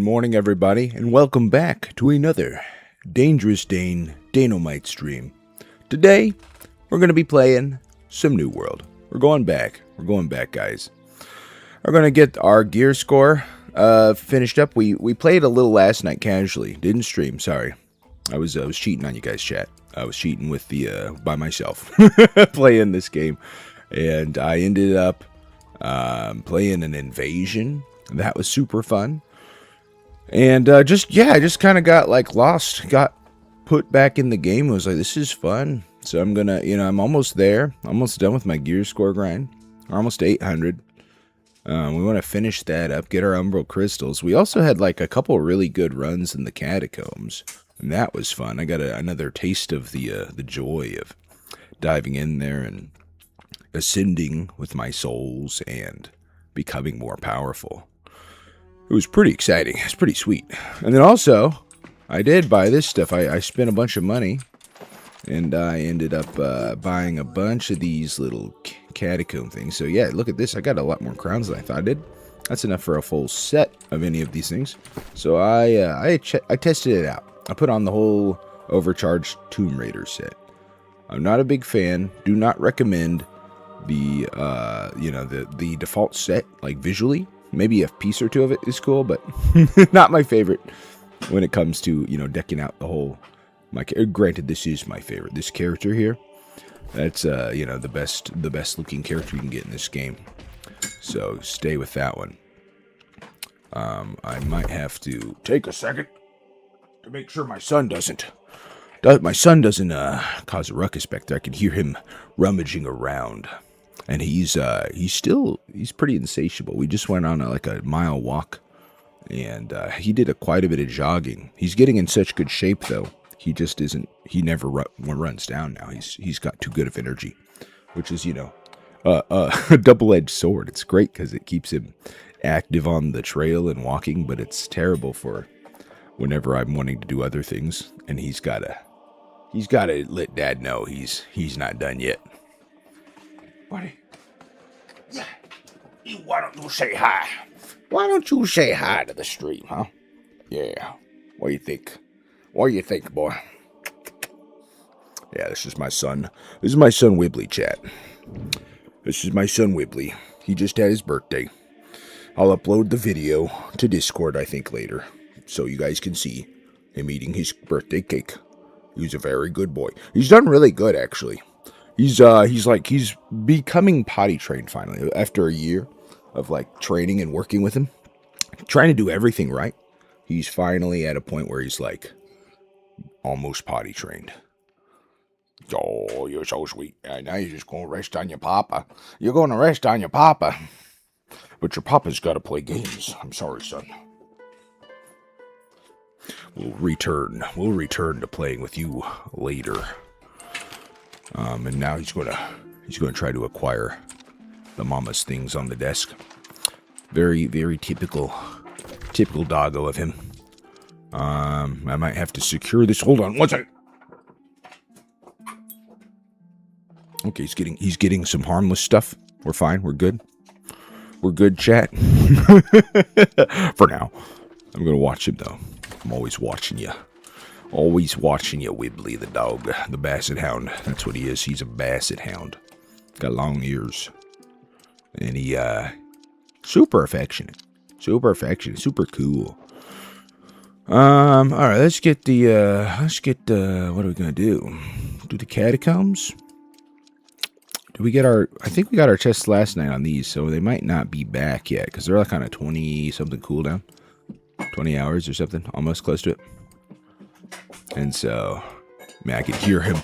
morning, everybody, and welcome back to another Dangerous Dane Dano-Mite stream. Today, we're going to be playing some New World. We're going back, guys. We're going to get our gear score finished up. We played a little last night casually. Didn't stream, sorry. I was cheating on you guys, chat. I was cheating with the by myself playing this game, and I ended up playing an invasion. That was super fun. And I just kind of got lost, got put back in the game. I was like, this is fun. So I'm gonna, I'm almost there, almost done with my gear score grind. We're almost 800. We want to finish that up, get our Umbral crystals. We also had a couple really good runs in the catacombs, and that was fun. I got another taste of the joy of diving in there and ascending with my souls and becoming more powerful. It was pretty exciting. It's pretty sweet. And then also, I did buy this stuff. I spent a bunch of money, and I ended up buying a bunch of these little catacomb things. So yeah, look at this. I got a lot more crowns than I thought I did. That's enough for a full set of any of these things. So I tested it out. I put on the whole overcharged Tomb Raider set. I'm not a big fan. Do not recommend the the default set visually. Maybe a piece or two of it is cool, but not my favorite when it comes to, decking out the whole. Granted, this is my favorite. This character here, that's, the best looking character you can get in this game. So stay with that one. I might have to take a second to make sure my son doesn't cause a ruckus back there. I can hear him rummaging around. And he's pretty insatiable. We just went on a mile walk, and he did quite a bit of jogging. He's getting in such good shape, though. He just isn't. He never runs down now. He's got too good of energy, which is a double-edged sword. It's great because it keeps him active on the trail and walking, but it's terrible for whenever I'm wanting to do other things. And he's gotta let Dad know he's not done yet. Buddy. Yeah. Why don't you say hi? Why don't you say hi to the stream, huh? Yeah. What do you think? What do you think, boy? Yeah, this is my son. This is my son Wibbly, chat. This is my son Wibbly. He just had his birthday. I'll upload the video to Discord, I think, later, so you guys can see him eating his birthday cake. He's a very good boy. He's done really good, actually. He's becoming potty trained finally after a year of training and working with him, trying to do everything right. He's finally at a point where he's almost potty trained. Oh, you're so sweet. Now you're just going to rest on your papa. You're going to rest on your papa. But your papa's got to play games. I'm sorry, son. We'll return to playing with you later. And now he's going to try to acquire the mama's things on the desk. Very, very typical doggo of him. I might have to secure this. Hold on one second. Okay, he's getting some harmless stuff. We're fine. We're good. We're good, chat. For now. I'm going to watch him, though. I'm always watching you. Always watching you, Wibbly, the dog, the basset hound. That's what he is. He's a basset hound. Got long ears. And he, super affectionate. Super cool. Alright, let's get, what are we gonna do? Do the catacombs? I think we got our chests last night on these, so they might not be back yet, because they're on a 20-something cooldown. 20 hours or something, almost close to it. And so, man, I could hear him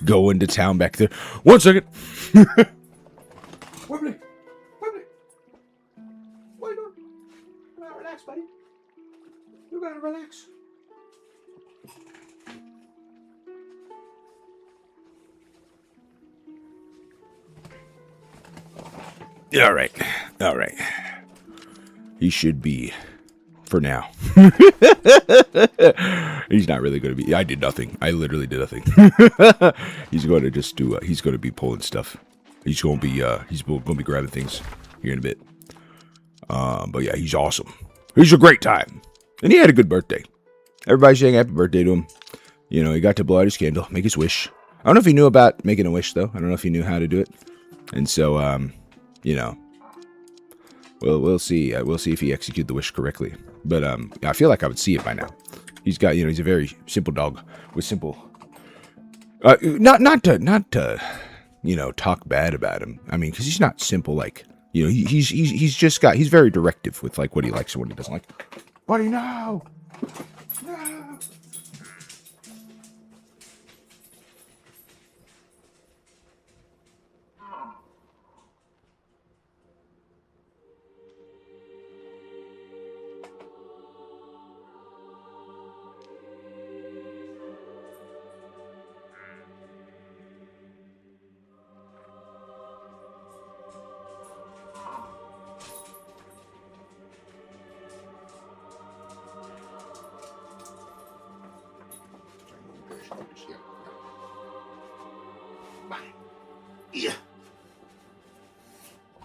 go into town back there. 1 second. Wibbly. What are you doing? You gotta relax, buddy. You gotta relax. All right. He should be. For now. He's not really going to be. I did nothing. I literally did nothing. He's going to just do. He's going to be pulling stuff. He's going to be grabbing things here in a bit. But yeah, he's awesome. He's a great time. And he had a good birthday. Everybody's saying happy birthday to him. You know, he got to blow out his candle, make his wish. I don't know if he knew about making a wish, though. I don't know if he knew how to do it. And so, you know, we'll see. We'll see if he executed the wish correctly. But I feel like I would see it by now. He's got, you know, he's a very simple dog with simple. Not to, you know, talk bad about him. I mean, because he's not simple. Like, you know, he's very directive with like what he likes and what he doesn't like. Buddy, no. No.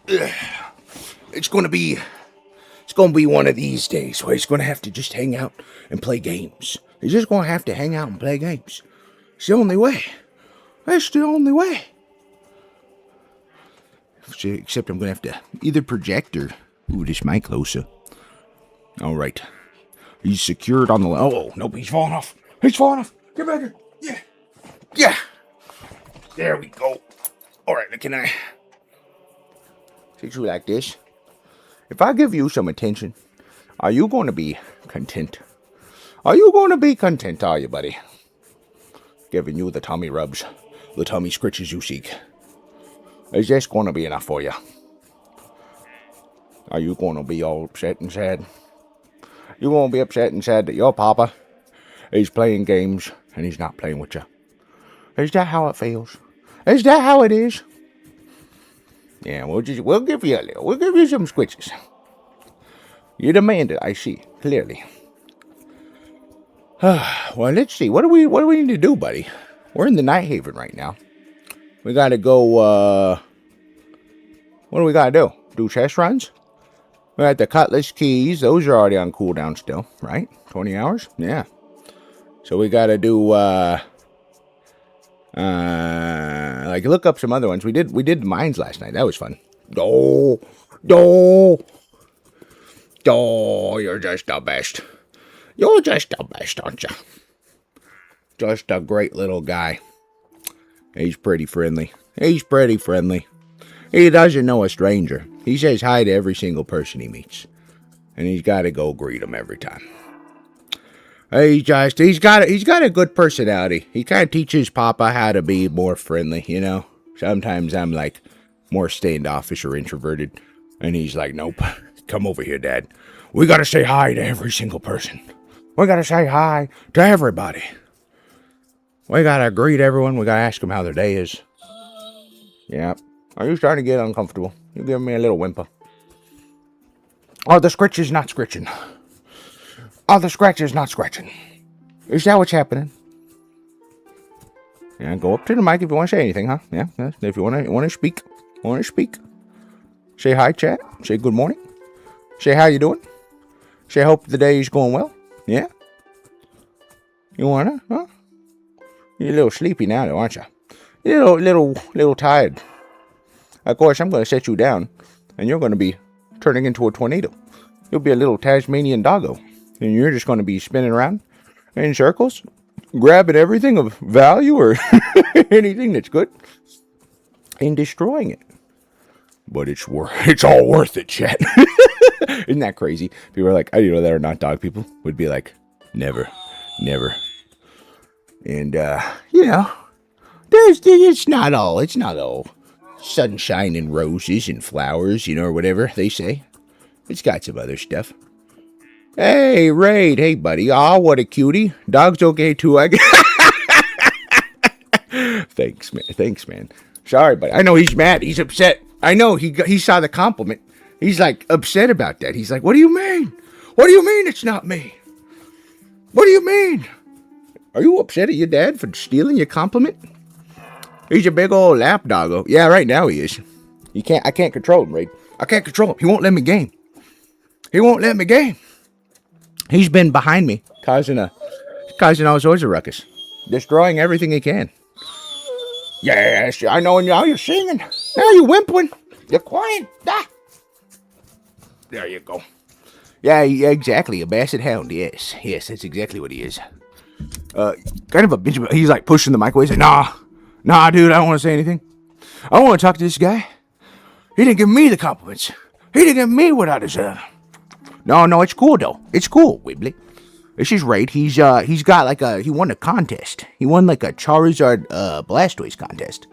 Yeah. It's gonna be one of these days where he's gonna have to just hang out and play games. He's just gonna have to hang out and play games. It's the only way. That's the only way. Except I'm gonna have to either project or ooh, this mic closer. All right. He's secured on the. Oh, nope, he's falling off. He's falling off. Get back here. Yeah. Yeah. There we go. All right, can I fix you like this? If I give you some attention, are you going to be content? Are you going to be content, are you, buddy? Giving you the tummy rubs, the tummy scritches you seek. Is this going to be enough for you? Are you going to be all upset and sad? You going to be upset and sad that your papa is playing games and he's not playing with you? Is that how it feels? Is that how it is? Yeah, we'll give you a little. We'll give you some squitches. You demand it, I see, clearly. Well, let's see. What do we need to do, buddy? We're in the Night Haven right now. We gotta go, what do we gotta do? Do chest runs? We got the Cutlass Keys. Those are already on cooldown still, right? 20 hours? Yeah. So we gotta do, like look up some other ones. We did the mines last night. That was fun. You're just the best. You're just the best, aren't you? Just a great little guy. He's pretty friendly. He doesn't know a stranger. He says hi to every single person he meets. And he's got to go greet them every time. He's got a good personality. He kind of teaches Papa how to be more friendly, you know. Sometimes I'm like more standoffish or introverted. And he's like, nope, come over here, Dad. We got to say hi to every single person. We got to say hi to everybody. We got to greet everyone. We got to ask them how their day is. Yeah. Are you starting to get uncomfortable? You're giving me a little whimper. Oh, the scritch is not scritching. Oh, the scratch is not scratching. Is that what's happening? Yeah, go up to the mic if you want to say anything, huh? Yeah, if you want to speak. Say hi, chat. Say good morning. Say how you doing. Say hope the day is going well. Yeah? You wanna? Huh? You're a little sleepy now, though, aren't you? You're a little tired. Of course, I'm going to set you down, and you're going to be turning into a tornado. You'll be a little Tasmanian doggo, and you're just going to be spinning around in circles, grabbing everything of value or anything that's good, and destroying it. But it's all worth it, chat. Isn't that crazy? People are like, that are not dog people would be like, never. And, it's not all sunshine and roses and flowers, or whatever they say. It's got some other stuff. Hey, Raid. Hey, buddy. Aw, what a cutie. Dog's okay, too, I guess. Thanks, man. Sorry, buddy. I know he's mad. He's upset. I know he saw the compliment. He's, like, upset about that. He's like, what do you mean? What do you mean it's not me? What do you mean? Are you upset at your dad for stealing your compliment? He's a big old lap doggo. Yeah, right now he is. I can't control him, Raid. I can't control him. He won't let me game. He's been behind me, causing all sorts of ruckus, destroying everything he can. Yes, I know now you're singing. Now you're whimpering. You're quiet. Ah. There you go. Yeah, exactly. A basset hound. Yes, that's exactly what he is. Kind of a bitch. He's like pushing the mic away. He's like, nah, dude, I don't want to say anything. I don't want to talk to this guy. He didn't give me the compliments. He didn't give me what I deserve. No, it's cool though. It's cool, Wibbly. This is right. He's got he won a contest. He won like a Charizard Blastoise contest.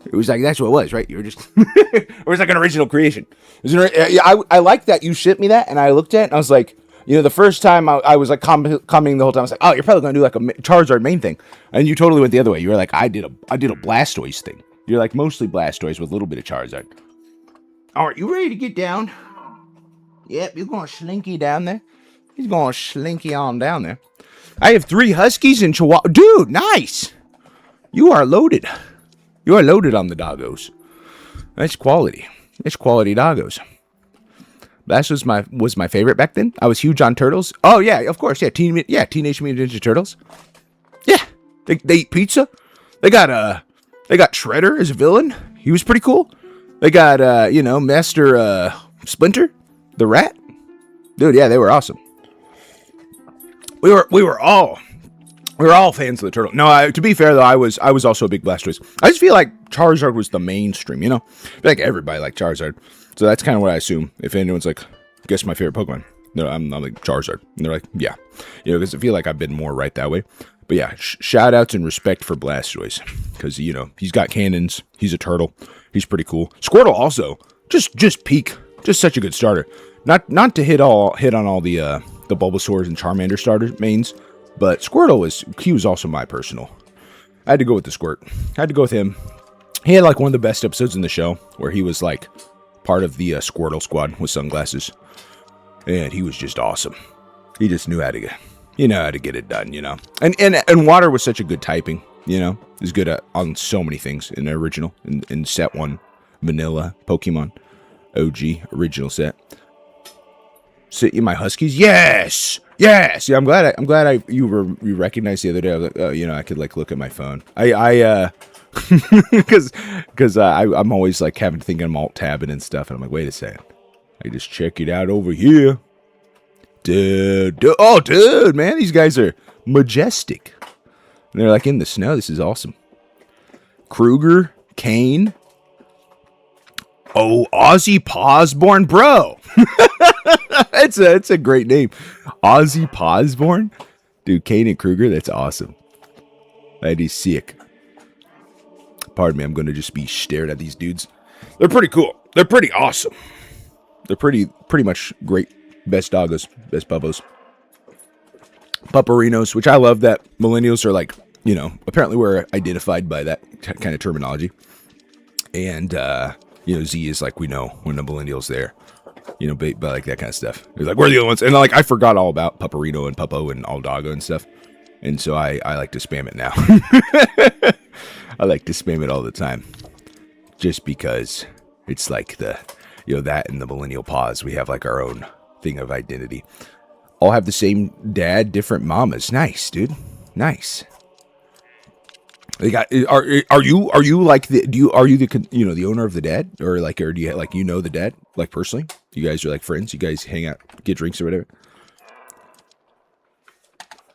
It was like, that's what it was, right? You were just, it was like an original creation. I like that you shipped me that, and I looked at it, and I was like, the first time I was like commenting the whole time, I was like, oh, you're probably gonna do like a Charizard main thing, and you totally went the other way. You were like, I did a Blastoise thing. You're like mostly Blastoise with a little bit of Charizard. All right, you ready to get down? Yep, you're going slinky down there. He's going slinky on down there. I have 3 Huskies and Chihuahua. Dude, nice. You are loaded. You are loaded on the doggos. That's quality. It's quality doggos. That was my favorite back then. I was huge on turtles. Oh yeah, of course. Yeah, Teenage Mutant Ninja Turtles. Yeah, they eat pizza. They got Shredder as a villain. He was pretty cool. They got Master Splinter, the rat. Dude, yeah, they were awesome. We were all fans of the turtle. No, to be fair though, I was also a big Blastoise. I just feel like Charizard was the mainstream. I feel like everybody liked Charizard, so that's kind of what I assume. If anyone's like, guess my favorite Pokemon, no, I'm like Charizard, and they're like, yeah, because I feel like I've been more right that way. But yeah, shout outs and respect for Blastoise, because he's got cannons. He's a turtle. He's pretty cool. Squirtle also just peak, just such a good starter. Not to hit on all the Bulbasaurs and Charmander starter mains, but Squirtle was also my personal. I had to go with the Squirt. I had to go with him. He had like one of the best episodes in the show where he was like part of the Squirtle squad with sunglasses, and he was just awesome. He just knew how to get it done, And Water was such a good typing, He's good on so many things in the original, in set 1, vanilla Pokemon, OG original set. Sit in my Huskies, yes. Yeah, I'm glad you recognized the other day. I was like, I could like look at my phone. Because I'm always like having to think I'm alt tabbing and stuff, and I'm like, wait a second, I just check it out over here, dude. Dude, man, these guys are majestic. And they're like in the snow. This is awesome. Kruger, Kane. Oh, Ozzy Pawsborn, bro. It's a great name. Ozzy Pawsborn. Dude, Kane and Kruger, that's awesome. That is sick. Pardon me, I'm going to just be staring at these dudes. They're pretty cool. They're pretty awesome. They're pretty much great. Best doggos, best puppos. Pupperinos, which I love that millennials are like, apparently we're identified by that kind of terminology. And, Z is like, we know when the millennials there, but like that kind of stuff. It's like, we're the only ones. And like, I forgot all about Pupperino and Puppo and all doggo and stuff. And so I like to spam it now. I like to spam it all the time. Just because it's like that and the millennial pause, we have like our own thing of identity. All have the same dad, different mamas. Nice, dude. Nice. They got. Are you like the? Are you the owner of the dad, or do you like the dad like personally? You guys are like friends. You guys hang out, get drinks or whatever.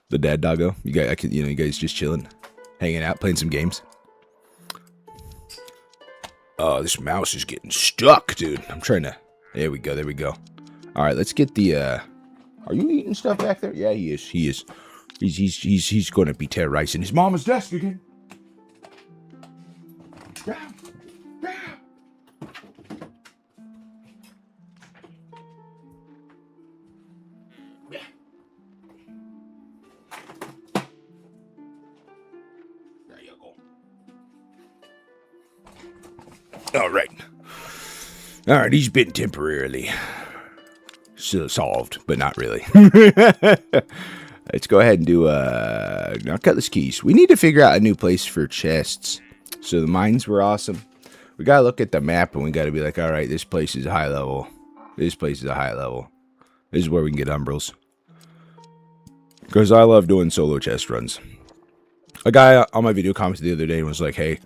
The dad doggo. You guys just chilling, hanging out, playing some games. Oh, this mouse is getting stuck, dude. I'm trying to. There we go. All right, let's get the. Are you eating stuff back there? Yeah, he is. He's going to be terrorizing his mama's desk again. All right, he's been temporarily solved, but not really. Let's go ahead and do now Cutlass Keys. We need to figure out a new place for chests. So the mines were awesome. We gotta look at the map and we gotta be like, all right, this place is a high level. This place is a high level. This is where we can get Umbrals. because I love doing solo chest runs. A guy on my video commented the other day and was like, hey,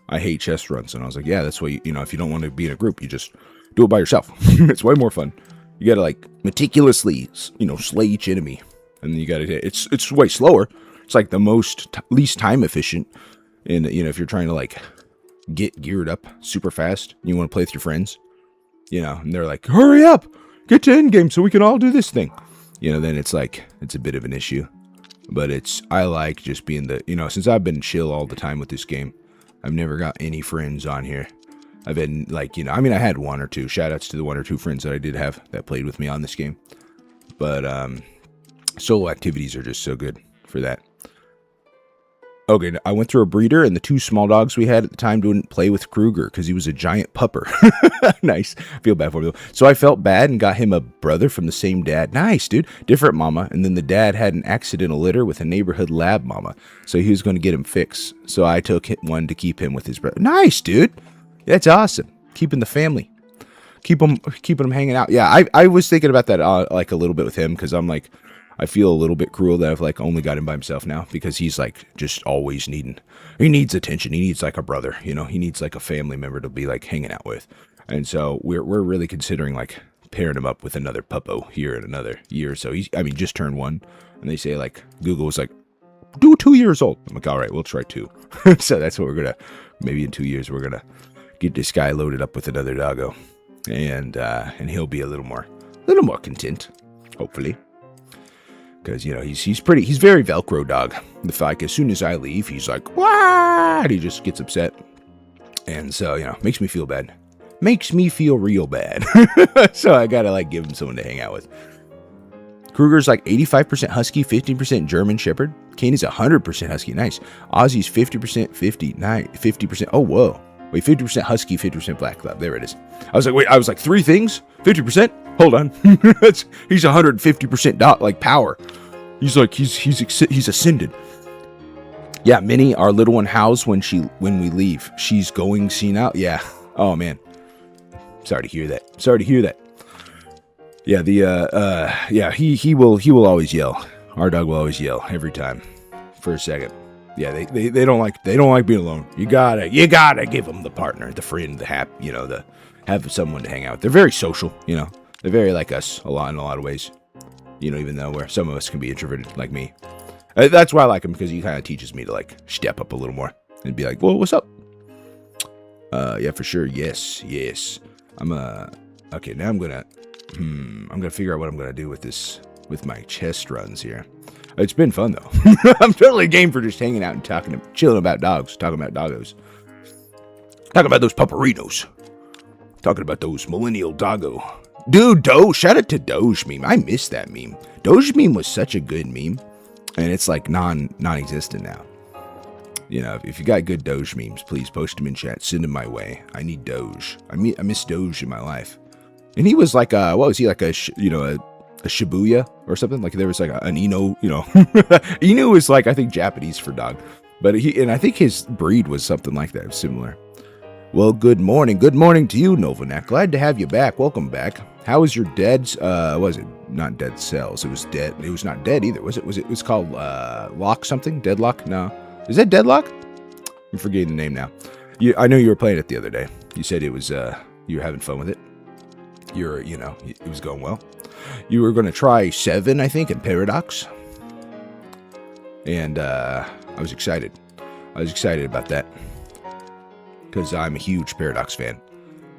I hate chest runs. And I was like, yeah, that's why, you know, if you don't want to be in a group, you just do it by yourself. It's way more fun. You got to like meticulously, you know, slay each enemy. And then you got to, it's way slower. It's like the least time efficient. And, you know, if you're trying to like get geared up super fast, and you want to play with your friends, you know, and they're like, hurry up, get to end game so we can all do this thing. You know, then it's like, it's a bit of an issue. But I like just being you know, since I've been chill all the time with this game, I've never got any friends on here. I've been like, you know, I mean, I had one or two. Shout outs to the one or two friends that I did have that played with me on this game. But solo activities are just so good for that. Okay, I went through a breeder, and the two small dogs we had at the time didn't play with Kruger because he was a giant pupper. Nice. Feel bad for him. So I felt bad and got him a brother from the same dad. Nice, dude. Different mama. And then the dad had an accidental litter with a neighborhood lab mama. So he was going to get him fixed. So I took one to keep him with his brother. Nice, dude. That's awesome. Keeping the family. Keeping them hanging out. Yeah, I was thinking about that like a little bit with him because I'm like, I feel a little bit cruel that I've like only got him by himself now because he's like just always he needs attention. He needs like a brother, you know, he needs like a family member to be like hanging out with. And so we're really considering like pairing him up with another puppo here in another year or so. Just turned 1, and they say like Google was like, do 2 years old. I'm like, all right, we'll try 2. So that's what maybe in 2 years we're gonna get this guy loaded up with another doggo, and he'll be a little more content, hopefully. Because, you know, he's very Velcro dog. Like, as soon as I leave, he's like, "Wah!" And he just gets upset. And so, you know, makes me feel bad. Makes me feel real bad. So I gotta, like, give him someone to hang out with. Kruger's like 85% Husky, 15% German Shepherd. Caney's 100% Husky. Nice. Ozzy's 50%, 50%. Oh, whoa. Wait, 50% Husky, 50% Black Lab. There it is. I was like, 3 things? 50%? Hold on. He's 150% like power. He's like, he's ascended. Yeah, Minnie, our little one, howls when we leave. She's going senile. Yeah. Oh man. Sorry to hear that. Yeah, he will always yell. Our dog will always yell every time for a second. Yeah, they don't like being alone. You gotta give them the partner, the friend, have someone to hang out with. They're very social, you know. They're very like us in a lot of ways. You know, even though some of us can be introverted like me. That's why I like him, because he kind of teaches me to like step up a little more and be like, "Well, what's up?" Yeah, for sure. Yes. Okay, now I'm gonna figure out what I'm gonna do with my chest runs here. It's been fun though. I'm totally game for just hanging out and chilling about dogs, talking about doggos, talking about those pupperinos, talking about those millennial doggo. Dude, shout out to Doge meme. I miss that meme. Doge meme was such a good meme, and it's like non-existent now. You know, if you got good Doge memes, please post them in chat. Send them my way. I need Doge. I miss Doge in my life. And he was like, what was he, like a Shibuya or something? Like there was like an Inu, you know. Inu is like, I think, Japanese for dog. But I think his breed was something like that, similar. Well, good morning. Good morning to you, Novanak. Glad to have you back. Welcome back. How was your dead, was it not Dead Cells? It was dead. It was not dead either. It was called Lock something? Deadlock? No. Is that Deadlock? I'm forgetting the name now. I know you were playing it the other day. You said it was, you were having fun with it. It was going well. You were going to try 7, I think, in Paradox. And I was excited. I was excited about that, because I'm a huge Paradox fan.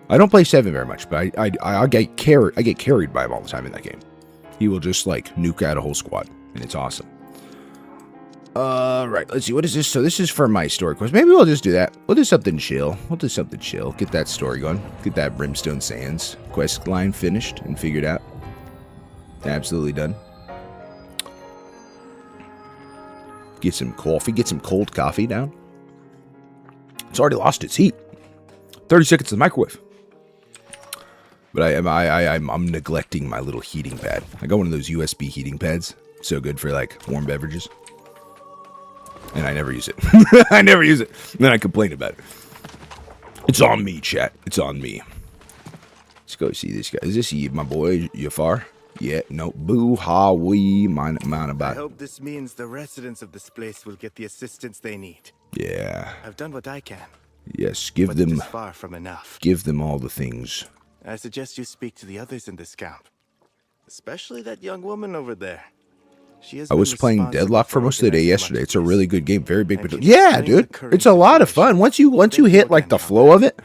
I don't play 7 very much, but I get carried by him all the time in that game. He will just like nuke out a whole squad, and it's awesome. Right, let's see, what is this? So this is for my story quest. Maybe we'll just do that. We'll do something chill. Get that story going. Get that Brimstone Sands quest line finished and figured out. Absolutely done. Get some coffee. Get some cold coffee down. It's already lost its heat. 30 seconds to the microwave. But I'm neglecting my little heating pad. I got one of those USB heating pads. So good for like warm beverages. And I never use it. I never use it. And then I complain about it. It's on me, chat. It's on me. Let's go see this guy. Is this my boy, Jafar? Yeah, no. Boo-ha-wee, I Manabat. hope this means the residents of this place will get the assistance they need. Yeah. I've done what I can, Yes, give but it them is far from enough. give them all the things. I suggest you speak to the others in this camp, especially that young woman over there. She has I was been playing responsible Deadlock for for most of the day organizing yesterday. much It's a of really this. good game. Very big. And can Yeah, explain the dude. current It's a lot of fun. situation. Once you Thank hit you like the again, flow of it,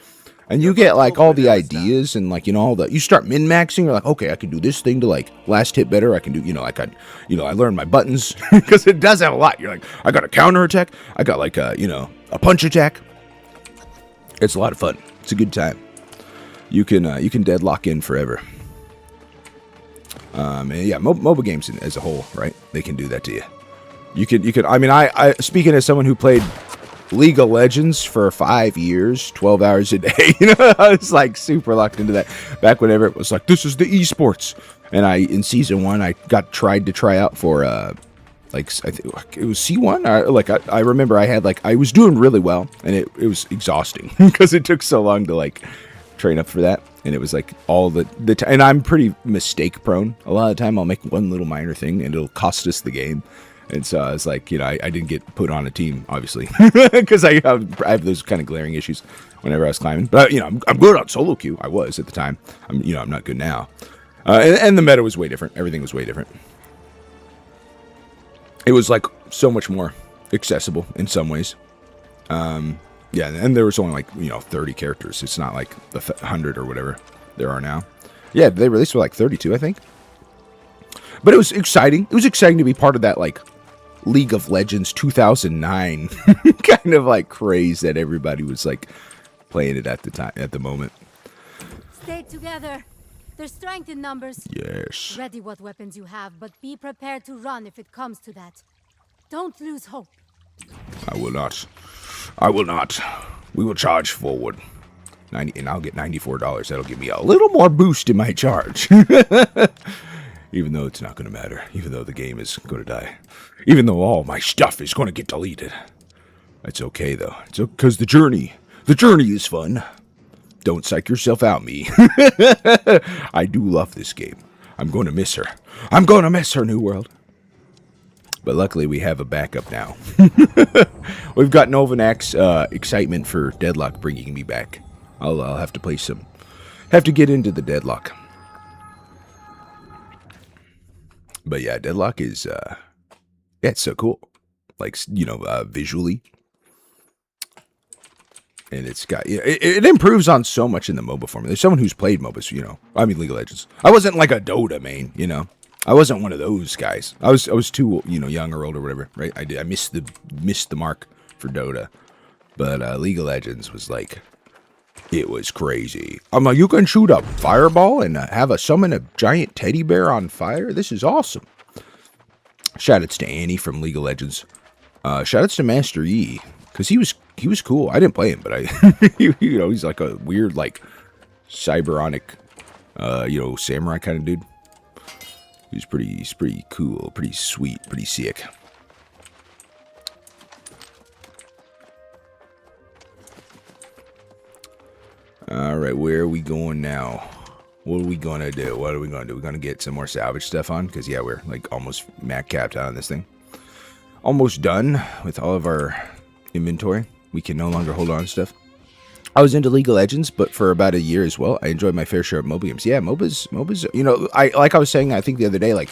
and you You're get like all the welcome to ideas and like, you know, all the, you start min-maxing, you're like, okay, I can do this thing to like last hit better. I can do, you know, like I learned my buttons because it does have a lot. You're like, I got a counter attack. I got like a, you know, a punch attack. It's a lot of fun. It's a good time. You can deadlock in forever. And yeah, mobile games as a whole, right? They can do that to you. You can. I mean, I speaking as someone who played League of Legends for 5 years, 12 hours a day. You know, I was like super locked into that back whenever it was like, this is the esports. And in season 1, I tried to try out for like I think it was C1. I remember I had like I was doing really well, and it was exhausting because it took so long to like train up for that. And it was like all the time, and I'm pretty mistake prone. A lot of the time, I'll make one little minor thing, and it'll cost us the game. And so I was like, you know, I didn't get put on a team, obviously, because I have those kind of glaring issues whenever I was climbing. But you know, I'm good on solo queue. I was at the time. I'm not good now. And the meta was way different. Everything was way different. It was like so much more accessible in some ways. Yeah, and there was only like, you know, 30 characters. It's not like the 100 or whatever there are now. Yeah, they released for like 32, I think. But it was exciting. It was exciting to be part of that like League of Legends 2009 kind of like craze that everybody was like playing it at the moment. Stay together. There's strength in numbers. Yes. Ready what weapons you have, but be prepared to run if it comes to that. Don't lose hope. I will not. I will not. We will charge forward. 90, and I'll get $94. That'll give me a little more boost in my charge. Even though it's not going to matter. Even though the game is going to die. Even though all my stuff is going to get deleted. It's okay, though. It's because the journey is fun. Don't psych yourself out, me. I do love this game. I'm going to miss her. I'm going to miss her, New World. But luckily, we have a backup now. We've got Novanax's excitement for Deadlock bringing me back. I'll have to play some. Have to get into the Deadlock. But yeah, Deadlock is yeah, it's so cool. Like, you know, visually. And it's got, it improves on so much in the MOBA format. There's someone who's played MOBAs, you know. I mean, League of Legends. I wasn't like a Dota main, you know. I wasn't one of those guys. I was too, you know, young or old or whatever, right? I missed the mark for Dota. But League of Legends was like, it was crazy. I'm like, you can shoot a fireball and summon a giant teddy bear on fire? This is awesome. Shoutouts to Annie from League of Legends. Shoutouts to Master Yi, because he was cool. I didn't play him, but you know, he's like a weird, like, cyberonic, you know, samurai kind of dude. He's pretty cool, pretty sweet, pretty sick. All right, where are we going now? What are we gonna do? We're gonna get some more salvage stuff on, because yeah, we're like almost max capped out on this thing. Almost done with all of our inventory. We can no longer hold on to stuff. I was into League of Legends, but for about a year as well. I enjoyed my fair share of MOBA games. Yeah, MOBAs, you know, I was saying, I think the other day, like,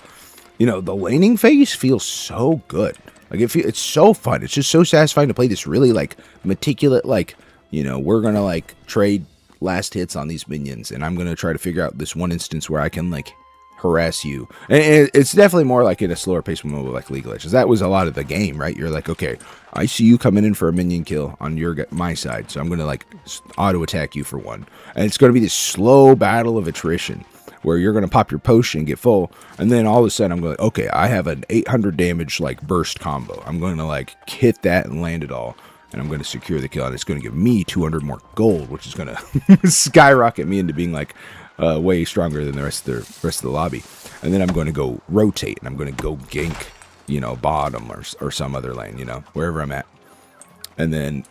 you know, the laning phase feels so good. Like, it's so fun. It's just so satisfying to play this really, like, meticulous, like, you know, we're gonna, like, trade last hits on these minions, and I'm gonna try to figure out this one instance where I can, like, harass you. And it's definitely more like in a slower pace MOBA like League of Legends. That was a lot of the game, right? You're like, okay, I see you coming in for a minion kill on my side, so I'm gonna like auto attack you for one, and it's gonna be this slow battle of attrition where you're gonna pop your potion and get full, and then all of a sudden I'm going, okay, I have an 800 damage like burst combo. I'm going to like hit that and land it all, and I'm going to secure the kill, and it's going to give me 200 more gold, which is going to skyrocket me into being like way stronger than the rest of the lobby. And then I'm going to go rotate, and I'm going to go gank, you know, bottom or some other lane, you know, wherever I'm at. And then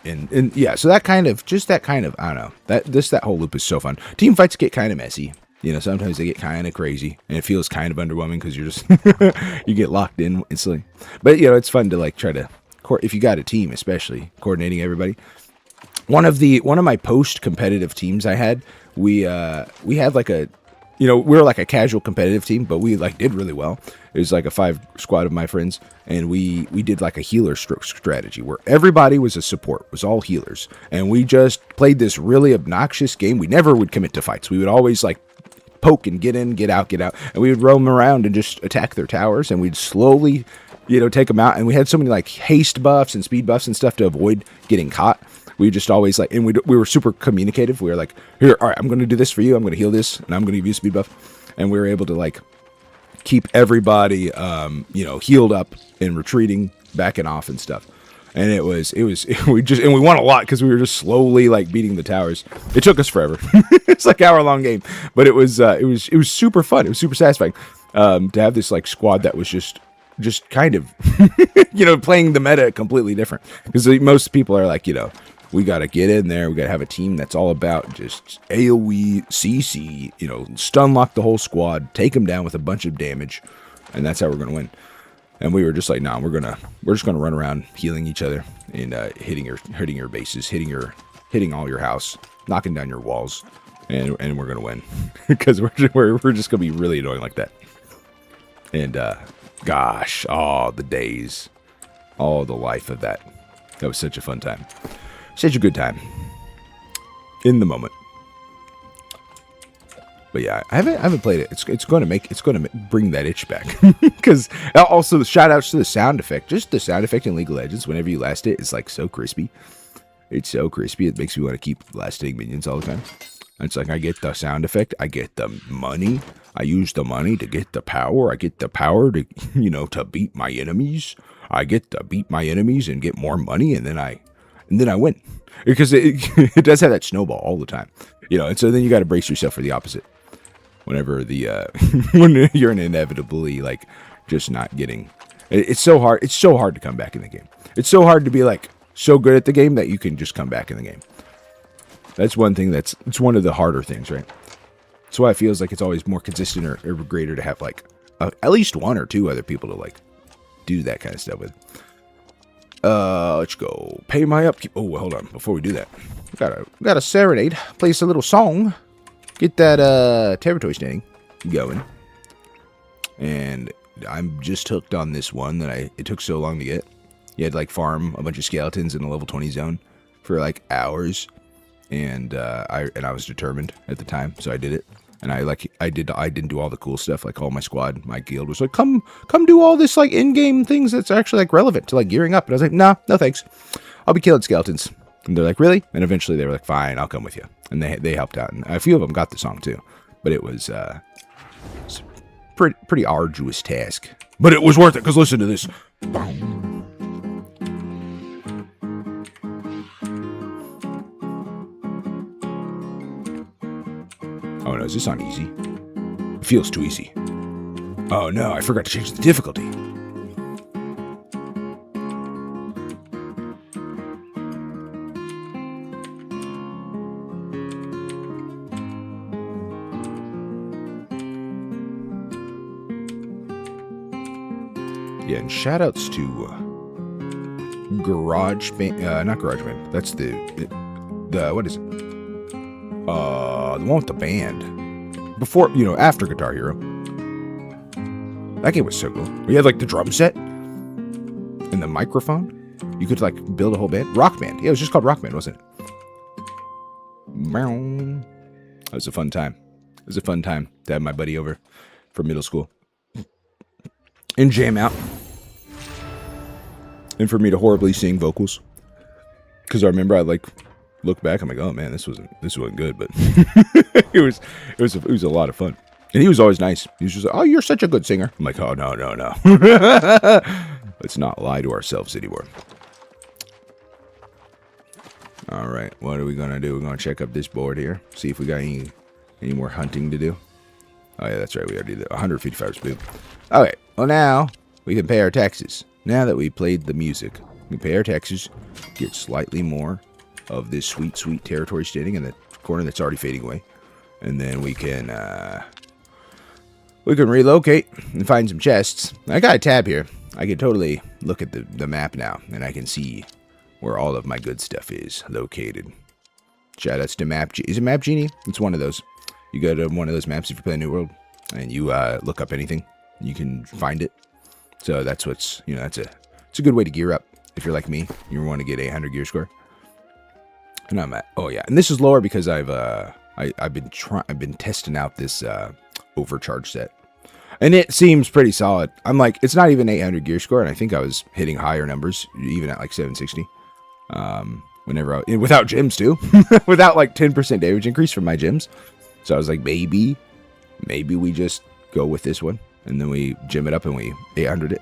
yeah, so that kind of I don't know, that whole loop is so fun. Team fights get kind of messy. You know, sometimes they get kind of crazy, and it feels kind of underwhelming because you're just you get locked in instantly. But you know, it's fun to like try to if you got a team, especially coordinating everybody. One of my post competitive teams I had, we had like a, you know, we were like a casual competitive team, but we like did really well. It was like a 5 squad of my friends, and we did like a healer strategy where everybody was a support, was all healers, and we just played this really obnoxious game. We never would commit to fights. We would always like poke and get in, get out, and we would roam around and just attack their towers, and we'd slowly, you know, take them out. And we had so many like haste buffs and speed buffs and stuff to avoid getting caught. We just always like, and we were super communicative. We were like, here, all right, I'm going to do this for you. I'm going to heal this, and I'm going to give you a speed buff. And we were able to like keep everybody, you know, healed up and retreating, backing off and stuff. And we won a lot because we were just slowly like beating the towers. It took us forever. It's like hour-long game, but it was super fun. It was super satisfying to have this like squad that was just kind of, you know, playing the meta completely different. Because most people are like, you know, we got to get in there. We got to have a team that's all about just AoE, CC, you know, stun lock the whole squad, take them down with a bunch of damage, and that's how we're going to win. And we were just like, nah, we're just gonna run around healing each other and hitting your bases, hitting all your house, knocking down your walls, and we're gonna win because we're just gonna be really annoying like that. And gosh, all the days, all the life of that. That was such a fun time, such a good time in the moment. But yeah, I haven't played it. It's going to bring that itch back. Because also the shout outs to the sound effect. Just the sound effect in League of Legends, whenever you last it, it's like so crispy. It's so crispy. It makes me want to keep lasting minions all the time. And it's like I get the sound effect, I get the money, I use the money to get the power, I get the power to, you know, to beat my enemies. I get to beat my enemies and get more money, and then I win. Because it does have that snowball all the time. You know, and so then you got to brace yourself for the opposite. Whenever when you're inevitably like just not getting, it's so hard to come back in the game. It's so hard to be like so good at the game that you can just come back in the game. That's one thing it's one of the harder things, right? That's why it feels like it's always more consistent or greater to have like at least 1 or 2 other people to like do that kind of stuff with. Let's go pay my upkeep. Oh, hold on, before we do that, we got a serenade. Play us a little song. Get that territory standing going. And I'm just hooked on this one that it took so long to get. You had to like farm a bunch of skeletons in a level 20 zone for like hours. And I was determined at the time, so I did it. And I didn't do all the cool stuff. Like all my squad, my guild was like, come do all this like in-game things that's actually like relevant to like gearing up. And I was like, no thanks. I'll be killing skeletons. And they're like, really? And eventually they were like, fine, I'll come with you. And they helped out. And a few of them got the song too. But it was pretty arduous task. But it was worth it, because listen to this. Oh no, is this on easy? It feels too easy. Oh no, I forgot to change the difficulty. Yeah, and shoutouts to not GarageBand. That's the what is it? The one with the band. Before, after Guitar Hero. That game was so cool. We had like the drum set and the microphone. You could like build a whole band. Rock Band. Yeah, it was just called Rock Band, wasn't it? That was a fun time. It was a fun time to have my buddy over from middle school and jam out. And for me to horribly sing vocals. Because I remember I look back, I'm like, oh man, this wasn't good, but it was a lot of fun. And he was always nice. He was just like, oh, you're such a good singer. I'm like, oh no. Let's not lie to ourselves anymore. All right, what are we gonna do? We're gonna check up this board here, see if we got any more hunting to do. Oh yeah, that's right, we already did 155 spoon. Okay, well now we can pay our taxes. Now that we played the music, we pay our taxes, get slightly more of this sweet territory standing in the corner that's already fading away. And then we can relocate and find some chests. I got a tab here. I can totally look at the map now, and I can see where all of my good stuff is located. Shoutouts to Map Genie. Is it Map Genie? It's one of those. You go to one of those maps if you play New World, and you look up anything, you can find it. So that's what's, you know, it's a good way to gear up. If you're like me, you want to get 800 gear score. And I'm at, oh yeah, and this is lower because I've been testing out this overcharge set, and it seems pretty solid. I'm like, it's not even 800 gear score, and I think I was hitting higher numbers even at like 760. Whenever without gems too, without like 10% damage increase from my gems. So I was like, maybe we just go with this one, and then we gem it up and we 800 it.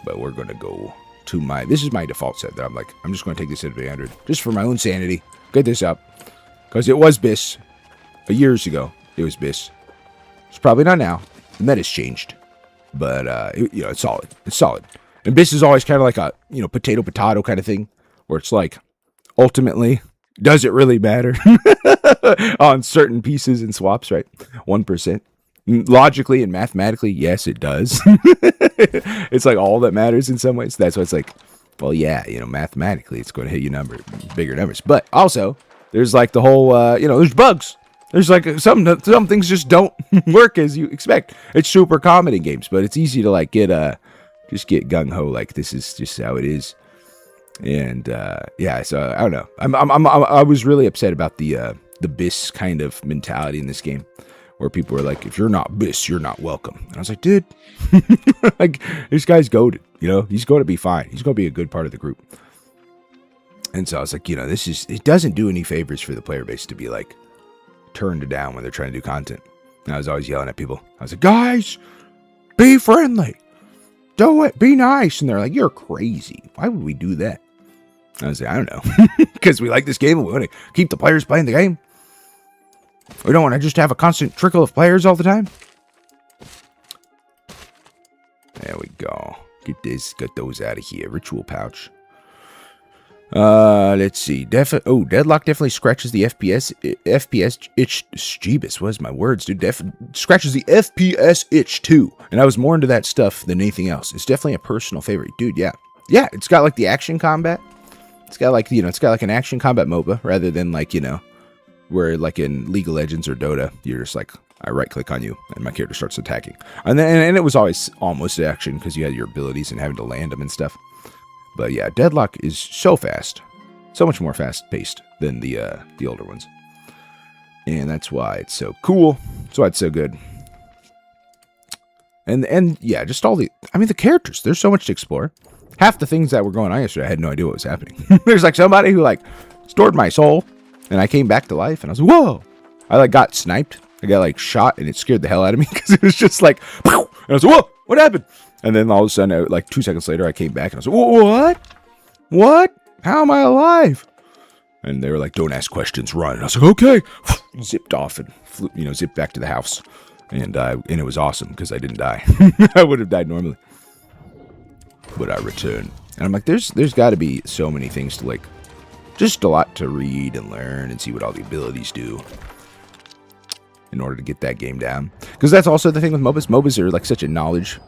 But we're gonna go to this is my default set that I'm like, I'm just gonna take this at 800 just for my own sanity. Get this up, because it was BIS years ago. It was BIS. It's probably not now. The meta's changed, but you know, it's solid. It's solid. And BIS is always kind of like a, you know, potato kind of thing, where it's like, ultimately, does it really matter on certain pieces and swaps, right? 1%. Logically and mathematically, yes, it does. It's like all that matters in some ways. That's why it's like, well, yeah, you know, mathematically, it's going to hit you bigger numbers. But also, there's like the whole, you know, there's bugs. There's like some things just don't work as you expect. It's super common in games, but it's easy to like get just get gung ho, like this is just how it is. And yeah, so I don't know. I was really upset about the BIS kind of mentality in this game, where people were like, if you're not BIS, you're not welcome. And I was like, dude, like, this guy's goated, you know, he's going to be fine. He's going to be a good part of the group. And so I was like, you know, it doesn't do any favors for the player base to be like turned down when they're trying to do content. And I was always yelling at people. I was like, guys, be friendly. Do it. Be nice. And they're like, you're crazy. Why would we do that? I was like, I don't know. Because we like this game and we want to keep the players playing the game. We don't want to just have a constant trickle of players all the time. There we go. Get those out of here. Ritual pouch. Let's see. Deadlock definitely scratches the FPS itch. Jeebus, what is my words, dude? Scratches the FPS itch too. And I was more into that stuff than anything else. It's definitely a personal favorite, dude. Yeah, it's got like the action combat. It's got like, you know, it's got like an action combat MOBA rather than like, you know, where like in League of Legends or Dota, you're just like, I right click on you and my character starts attacking. And then it was always almost action because you had your abilities and having to land them and stuff. But yeah, Deadlock is so fast, so much more fast-paced than the older ones, and that's why it's so cool. That's why it's so good. And yeah, just all the characters. There's so much to explore. Half the things that were going on yesterday, I had no idea what was happening. There's like somebody who like stored my soul, and I came back to life, and I was like, whoa! I like got sniped. I got like shot, and it scared the hell out of me because it was just like, pow! And I was like, whoa! What happened? And then all of a sudden, like 2 seconds later, I came back and I was like, what? What? How am I alive? And they were like, don't ask questions, run. And I was like, okay. Zipped off and flew, you know, zipped back to the house. And it was awesome because I didn't die. I would have died normally. But I returned. And I'm like, there's got to be so many things to like, just a lot to read and learn and see what all the abilities do in order to get that game down. Because that's also the thing with MOBAs. MOBAs are like such a knowledge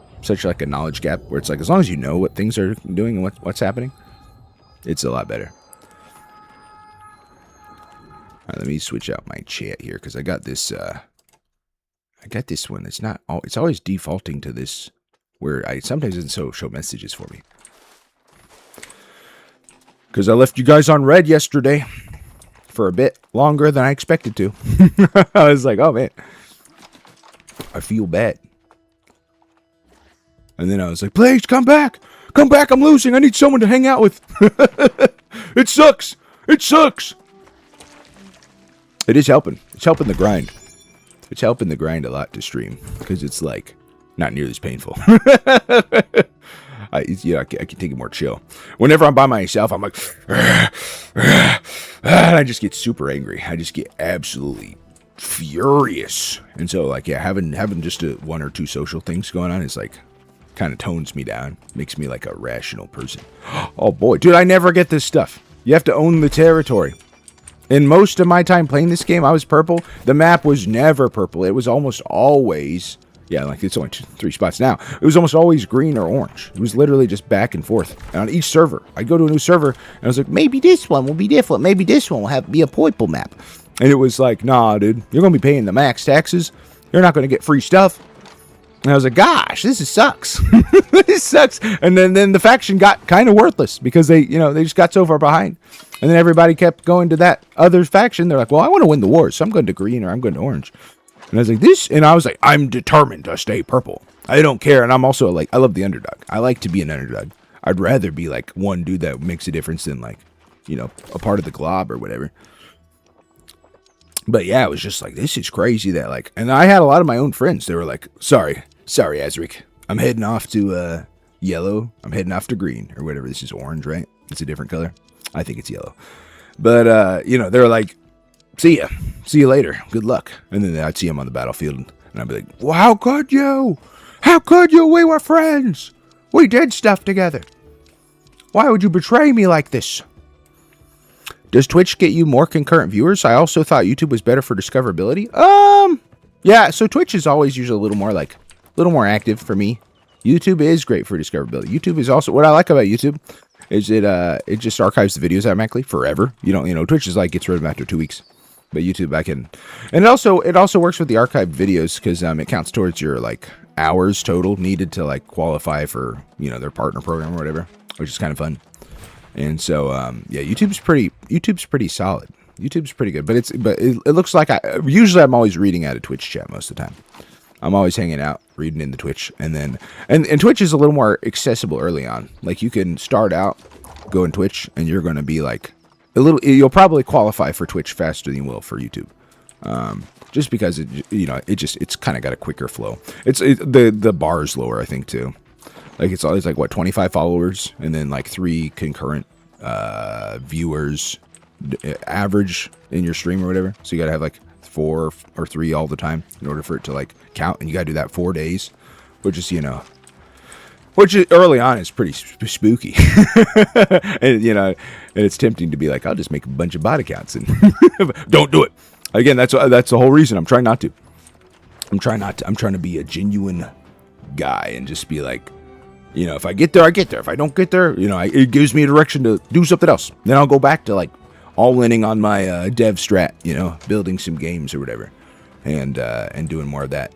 gap where it's like, as long as you know what things are doing and what's happening, it's a lot better. All right, let me switch out my chat here because I got this one that's not all, it's always defaulting to this where I sometimes doesn't show messages for me. Because I left you guys on red yesterday for a bit longer than I expected to. I was like, oh man, I feel bad. And then I was like, please come back. Come back. I'm losing. I need someone to hang out with. It sucks. It sucks. It is helping. It's helping the grind. It's helping the grind a lot to stream because it's like not nearly as painful. I can take it more chill. Whenever I'm by myself, I'm like, and I just get super angry. I just get absolutely furious. And so like, yeah, having just one or two social things going on is like, kind of tones me down, makes me like a rational person. Oh boy, dude, I never get this stuff. You have to own the territory. In most of my time playing this game, I was purple. The map was never purple. It was almost always, yeah, like it's only 3 spots now. It was almost always green or orange. It was literally just back and forth. And on each server, I'd go to a new server, and I was like, maybe this one will be different. Maybe this one will be a purple map. And it was like, nah, dude, you're going to be paying the max taxes. You're not going to get free stuff. And I was like, gosh, this sucks. This sucks. And then the faction got kind of worthless because they just got so far behind. And then everybody kept going to that other faction. They're like, well, I want to win the war, so I'm going to green or I'm going to orange. And I was like, I'm determined to stay purple. I don't care. And I'm also like, I love the underdog. I like to be an underdog. I'd rather be like one dude that makes a difference than like, a part of the glob or whatever. But yeah, it was just like, this is crazy that like, and I had a lot of my own friends. They were like, sorry, Azric. I'm heading off to yellow. I'm heading off to green or whatever. This is orange, right? It's a different color. I think it's yellow. But, they were like, see ya. See you later. Good luck. And then I'd see them on the battlefield. And I'd be like, well, how could you? How could you? We were friends. We did stuff together. Why would you betray me like this? Does Twitch get you more concurrent viewers? I also thought YouTube was better for discoverability. Yeah, so Twitch is always usually a little more active for me. YouTube is great for discoverability. YouTube is also, what I like about YouTube is it just archives the videos automatically forever. Twitch is like gets rid of them after 2 weeks, but YouTube and it also works with the archived videos because it counts towards your like hours total needed to like qualify for their partner program or whatever, which is kind of fun. And so yeah, YouTube's pretty solid. YouTube's pretty good, but it looks like usually I'm always reading out of Twitch chat most of the time. I'm always hanging out, reading in the Twitch, and then and Twitch is a little more accessible early on. Like you can start out, go in Twitch, and you're going to be like you'll probably qualify for Twitch faster than you will for YouTube, just because it's kind of got a quicker flow. The bar is lower, I think too. Like it's always like 25 followers, and then like 3 concurrent viewers average in your stream or whatever. So you got to have like 4 or 3 all the time in order for it to like count, and you gotta do that 4 days, which is early on is pretty spooky. and it's tempting to be like, I'll just make a bunch of bot accounts and don't do it. Again, that's the whole reason I'm trying not to. I'm trying to be a genuine guy and just be like, if I get there, I get there. If I don't get there, it gives me a direction to do something else. Then I'll go back to like all inning on my dev strat, building some games or whatever, and doing more of that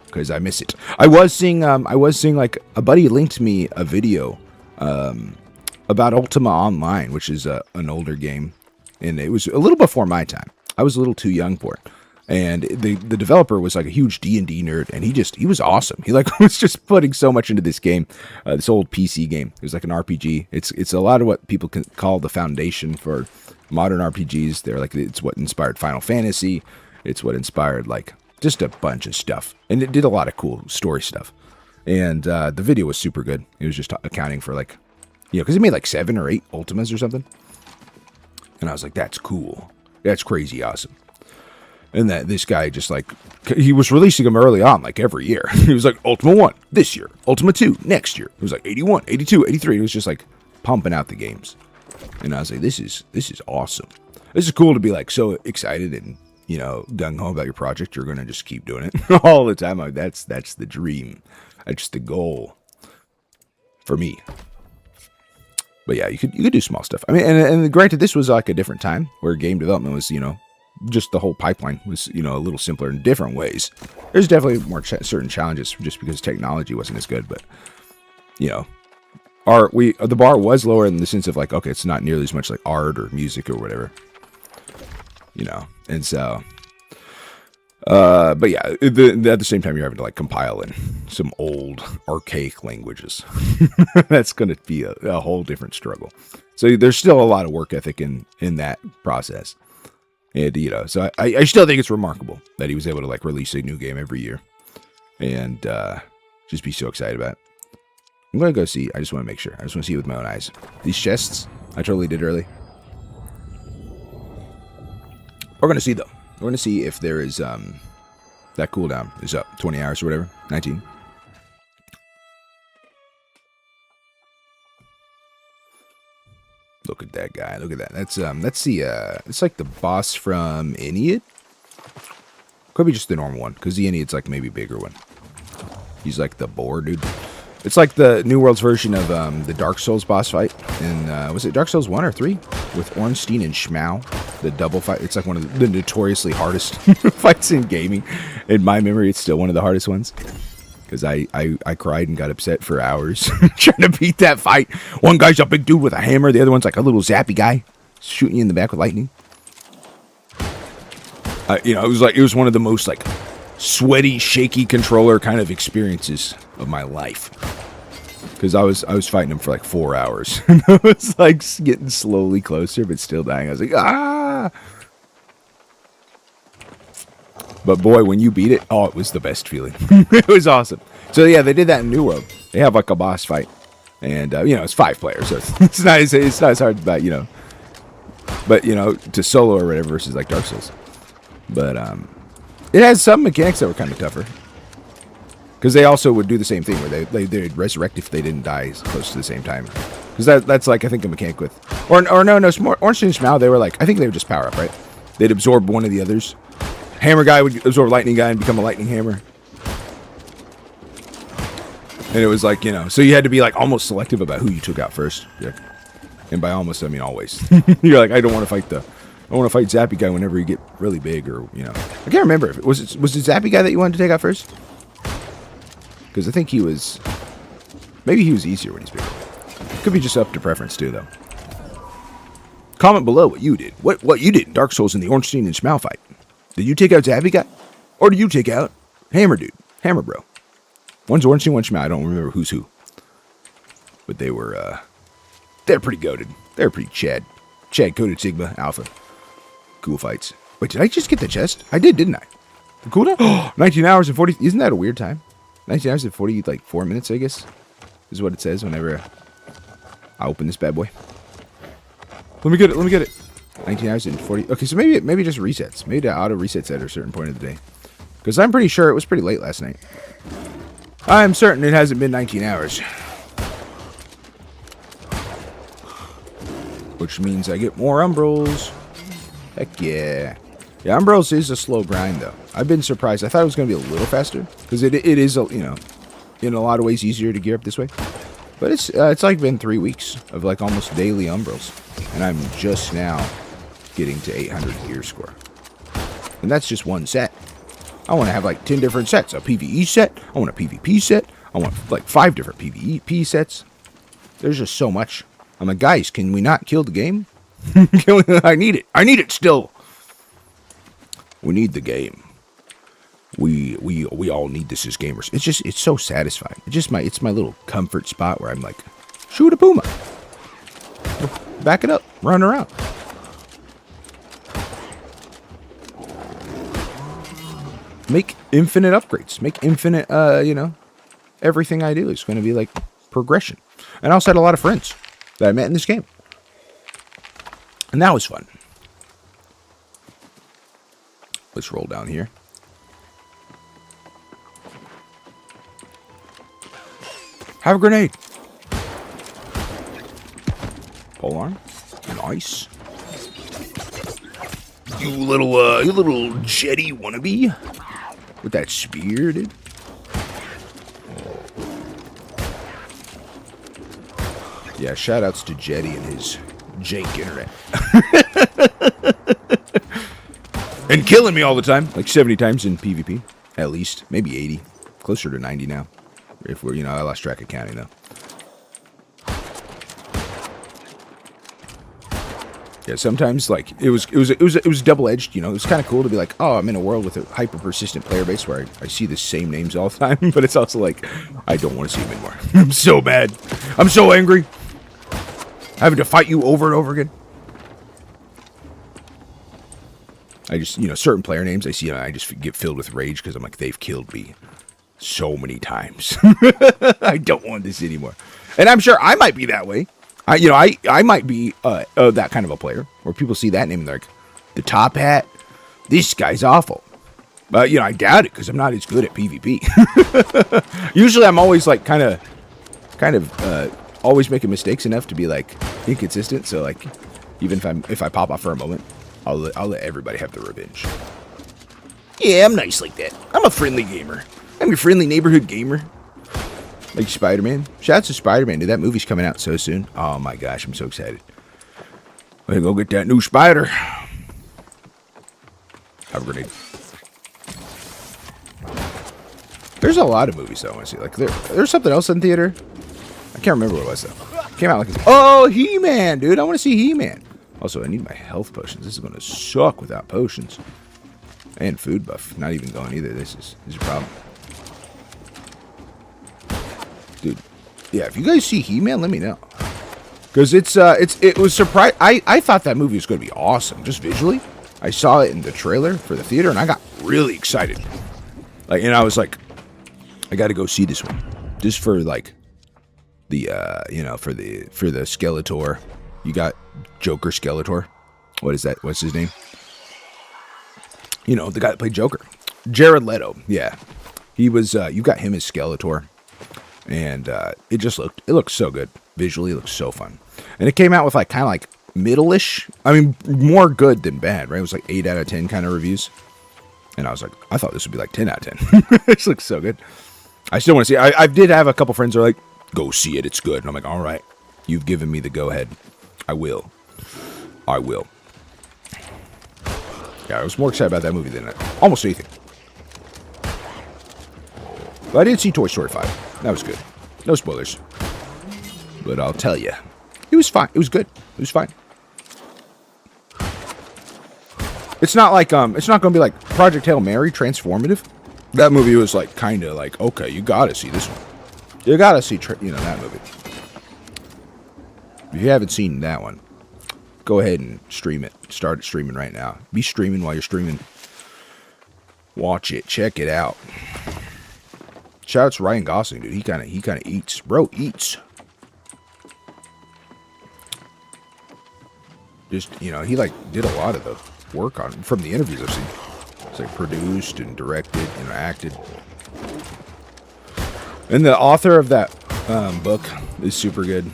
because I miss it. I was seeing like a buddy linked me a video about Ultima Online, which is an older game, and it was a little before my time. I was a little too young for it. And the developer was like a huge D&D nerd, and he was awesome. He like was just putting so much into this game, this old PC game. It was like an RPG. It's a lot of what people can call the foundation for modern RPGs. They're like, it's what inspired Final Fantasy. It's what inspired like just a bunch of stuff, and it did a lot of cool story stuff. And the video was super good. It was just accounting for like, because it made like 7 or 8 Ultimas or something. And I was like, that's cool. That's crazy awesome. And that this guy just like, he was releasing them early on, like every year. He was like, Ultima 1 this year, Ultima 2 next year. It was like 81, 82, 83. It was just like pumping out the games. And I was like, this is awesome. This is cool to be like so excited and, gung-ho about your project. You're going to just keep doing it all the time. Like, that's the dream. That's the goal for me. But yeah, you could do small stuff. I mean, and granted, this was like a different time where game development was, just the whole pipeline was, a little simpler in different ways. There's definitely more certain challenges just because technology wasn't as good, but the bar was lower in the sense of like, okay, it's not nearly as much like art or music or whatever, and so, but yeah, at the same time, you're having to like compile in some old archaic languages. That's going to be a whole different struggle. So there's still a lot of work ethic in that process. And, so I still think it's remarkable that he was able to like release a new game every year and just be so excited about it. I'm going to go see. I just want to make sure. I just want to see it with my own eyes. These chests, I totally did early. We're going to see, though. We're going to see if there is, that cooldown is up 20 hours or whatever. 19. look at that guy. Look at that. That's the it's like the boss from Ennead. Could be just the normal one, because the Ennead's like maybe bigger one. He's like the boar dude. It's like the New World's version of the Dark Souls boss fight. And was it Dark Souls 1 or 3? With Ornstein and Schmau. The double fight. It's like one of the notoriously hardest fights in gaming. In my memory, it's still one of the hardest ones. Because I cried and got upset for hours trying to beat that fight. One guy's a big dude with a hammer. The other one's like a little zappy guy shooting you in the back with lightning. It was one of the most like sweaty, shaky controller kind of experiences of my life. Because I was fighting him for like 4 hours. And I was like getting slowly closer, but still dying. I was like, ah! But boy, when you beat it, oh, it was the best feeling. It was awesome. So yeah, they did that in New World. They have like a boss fight. And, it's 5 players. So it's not as hard, but, to solo or whatever versus like Dark Souls. But it has some mechanics that were kind of tougher. Because they also would do the same thing where they'd resurrect if they didn't die close to the same time. Because that's like, I think, a mechanic with... Or no, Ornstein and Schmau, they were like... I think they would just power up, right? They'd absorb one of the others. Hammer guy would absorb lightning guy and become a lightning hammer. And it was like, so you had to be like almost selective about who you took out first. Yeah. And by almost, I mean always. You're like, I don't want to fight Zappy guy whenever you get really big, or I can't remember. Was it Zappy guy that you wanted to take out first? Because I think maybe he was easier when he's bigger. Could be just up to preference too, though. Comment below what you did. What you did in Dark Souls in the Ornstein and Schmau fight. Did you take out Zappy guy, or did you take out Hammer dude, Hammer bro? One's Ornstein, one's Schmau. I don't remember who's who. But they're pretty goated. They're pretty Chad coded Sigma Alpha. Cool fights. Wait, did I just get the chest? I did, didn't I? The cooldown? 19 hours and 40... Isn't that a weird time? 19 hours and 4 minutes, I guess. Is what it says whenever I open this bad boy. Let me get it. 19 hours and 40... Okay, so maybe it just resets. Maybe it auto resets at a certain point of the day. Because I'm pretty sure it was pretty late last night. I'm certain it hasn't been 19 hours. Which means I get more Umbrals. Heck yeah. Yeah, Umbrals is a slow grind, though. I've been surprised. I thought it was going to be a little faster. Because it is, in a lot of ways easier to gear up this way. But it's like been 3 weeks of like almost daily Umbrals. And I'm just now getting to 800 gear score. And that's just one set. I want to have like 10 different sets. A PvE set. I want a PvP set. I want like 5 different PvP sets. There's just so much. I'm like, guys, can we not kill the game? I need it. I need it still. We need the game. We all need this as gamers. It's so satisfying. It's my little comfort spot where I'm like, shoot a puma. Back it up. Run around. Make infinite upgrades. Make infinite, everything I do is going to be like progression. And I also had a lot of friends that I met in this game. And that was fun. Let's roll down here. Have a grenade. Polearm. Nice. You little jetty wannabe. With that spear, dude. Yeah, shoutouts to Jetty and his jank internet. And killing me all the time. Like 70 times in PvP. At least. Maybe 80. Closer to 90 now. If we're, I lost track of counting though. Yeah, sometimes like it was double-edged, It was kind of cool to be like, oh, I'm in a world with a hyper-persistent player base where I see the same names all the time, but it's also like, I don't want to see them anymore. I'm so mad. I'm so angry. Having to fight you over and over again. I just, certain player names I see, I just get filled with rage because I'm like, they've killed me so many times. I don't want this anymore. And I'm sure I might be that way. I might be that kind of a player where people see that name and they're like, the top hat, this guy's awful. But, I doubt it because I'm not as good at PvP. Usually I'm always like kind of always making mistakes enough to be like inconsistent. So like, even if I pop off for a moment, I'll let everybody have the revenge. Yeah, I'm nice like that. I'm a friendly gamer. I'm your friendly neighborhood gamer. Like Spider-Man. Shouts to Spider-Man, dude. That movie's coming out so soon. Oh my gosh, I'm so excited. I'm gonna go get that new Spider. Have a grenade. There's a lot of movies that I want to see. Like there's something else in theater. I can't remember what it was though. Came out like He-Man, dude. I want to see He-Man. Also, I need my health potions. This is gonna suck without potions. And food buff. Not even going either. This is a problem. Dude. Yeah, if you guys see He-Man, let me know. Because it was surprise. I thought that movie was gonna be awesome, just visually. I saw it in the trailer for the theater and I got really excited. Like, and I was like, I gotta go see this one. Just for like the for the Skeletor. You got Joker Skeletor. What is that? What's his name? You know, the guy that played Joker. Jared Leto. Yeah. He was you got him as Skeletor. And it looked so good. Visually it looks so fun. And it came out with like kind of like middle-ish. I mean, more good than bad, right? It was like 8 out of 10 kind of reviews. And I was like, I thought this would be like 10 out of 10. This looks so good. I still want to see it. I did have a couple friends who are like, go see it, it's good. And I'm like, all right, you've given me the go-ahead. I will. Yeah, I was more excited about that movie than almost anything. But I did see Toy Story 5. That was good. No spoilers. But I'll tell you, it was fine. It was good. It was fine. It's not like it's not going to be like Project Hail Mary transformative. That movie was like kind of like, okay, you got to see this one. You got to see that movie. If you haven't seen that one, go ahead and stream it. Start streaming right now. Be streaming while you're streaming. Watch it. Check it out. Shout out to Ryan Gosling, dude. He kind of eats. Bro eats. Just, he like did a lot of the work on from the interviews I've seen. It's like produced and directed, acted. And the author of that book is super good.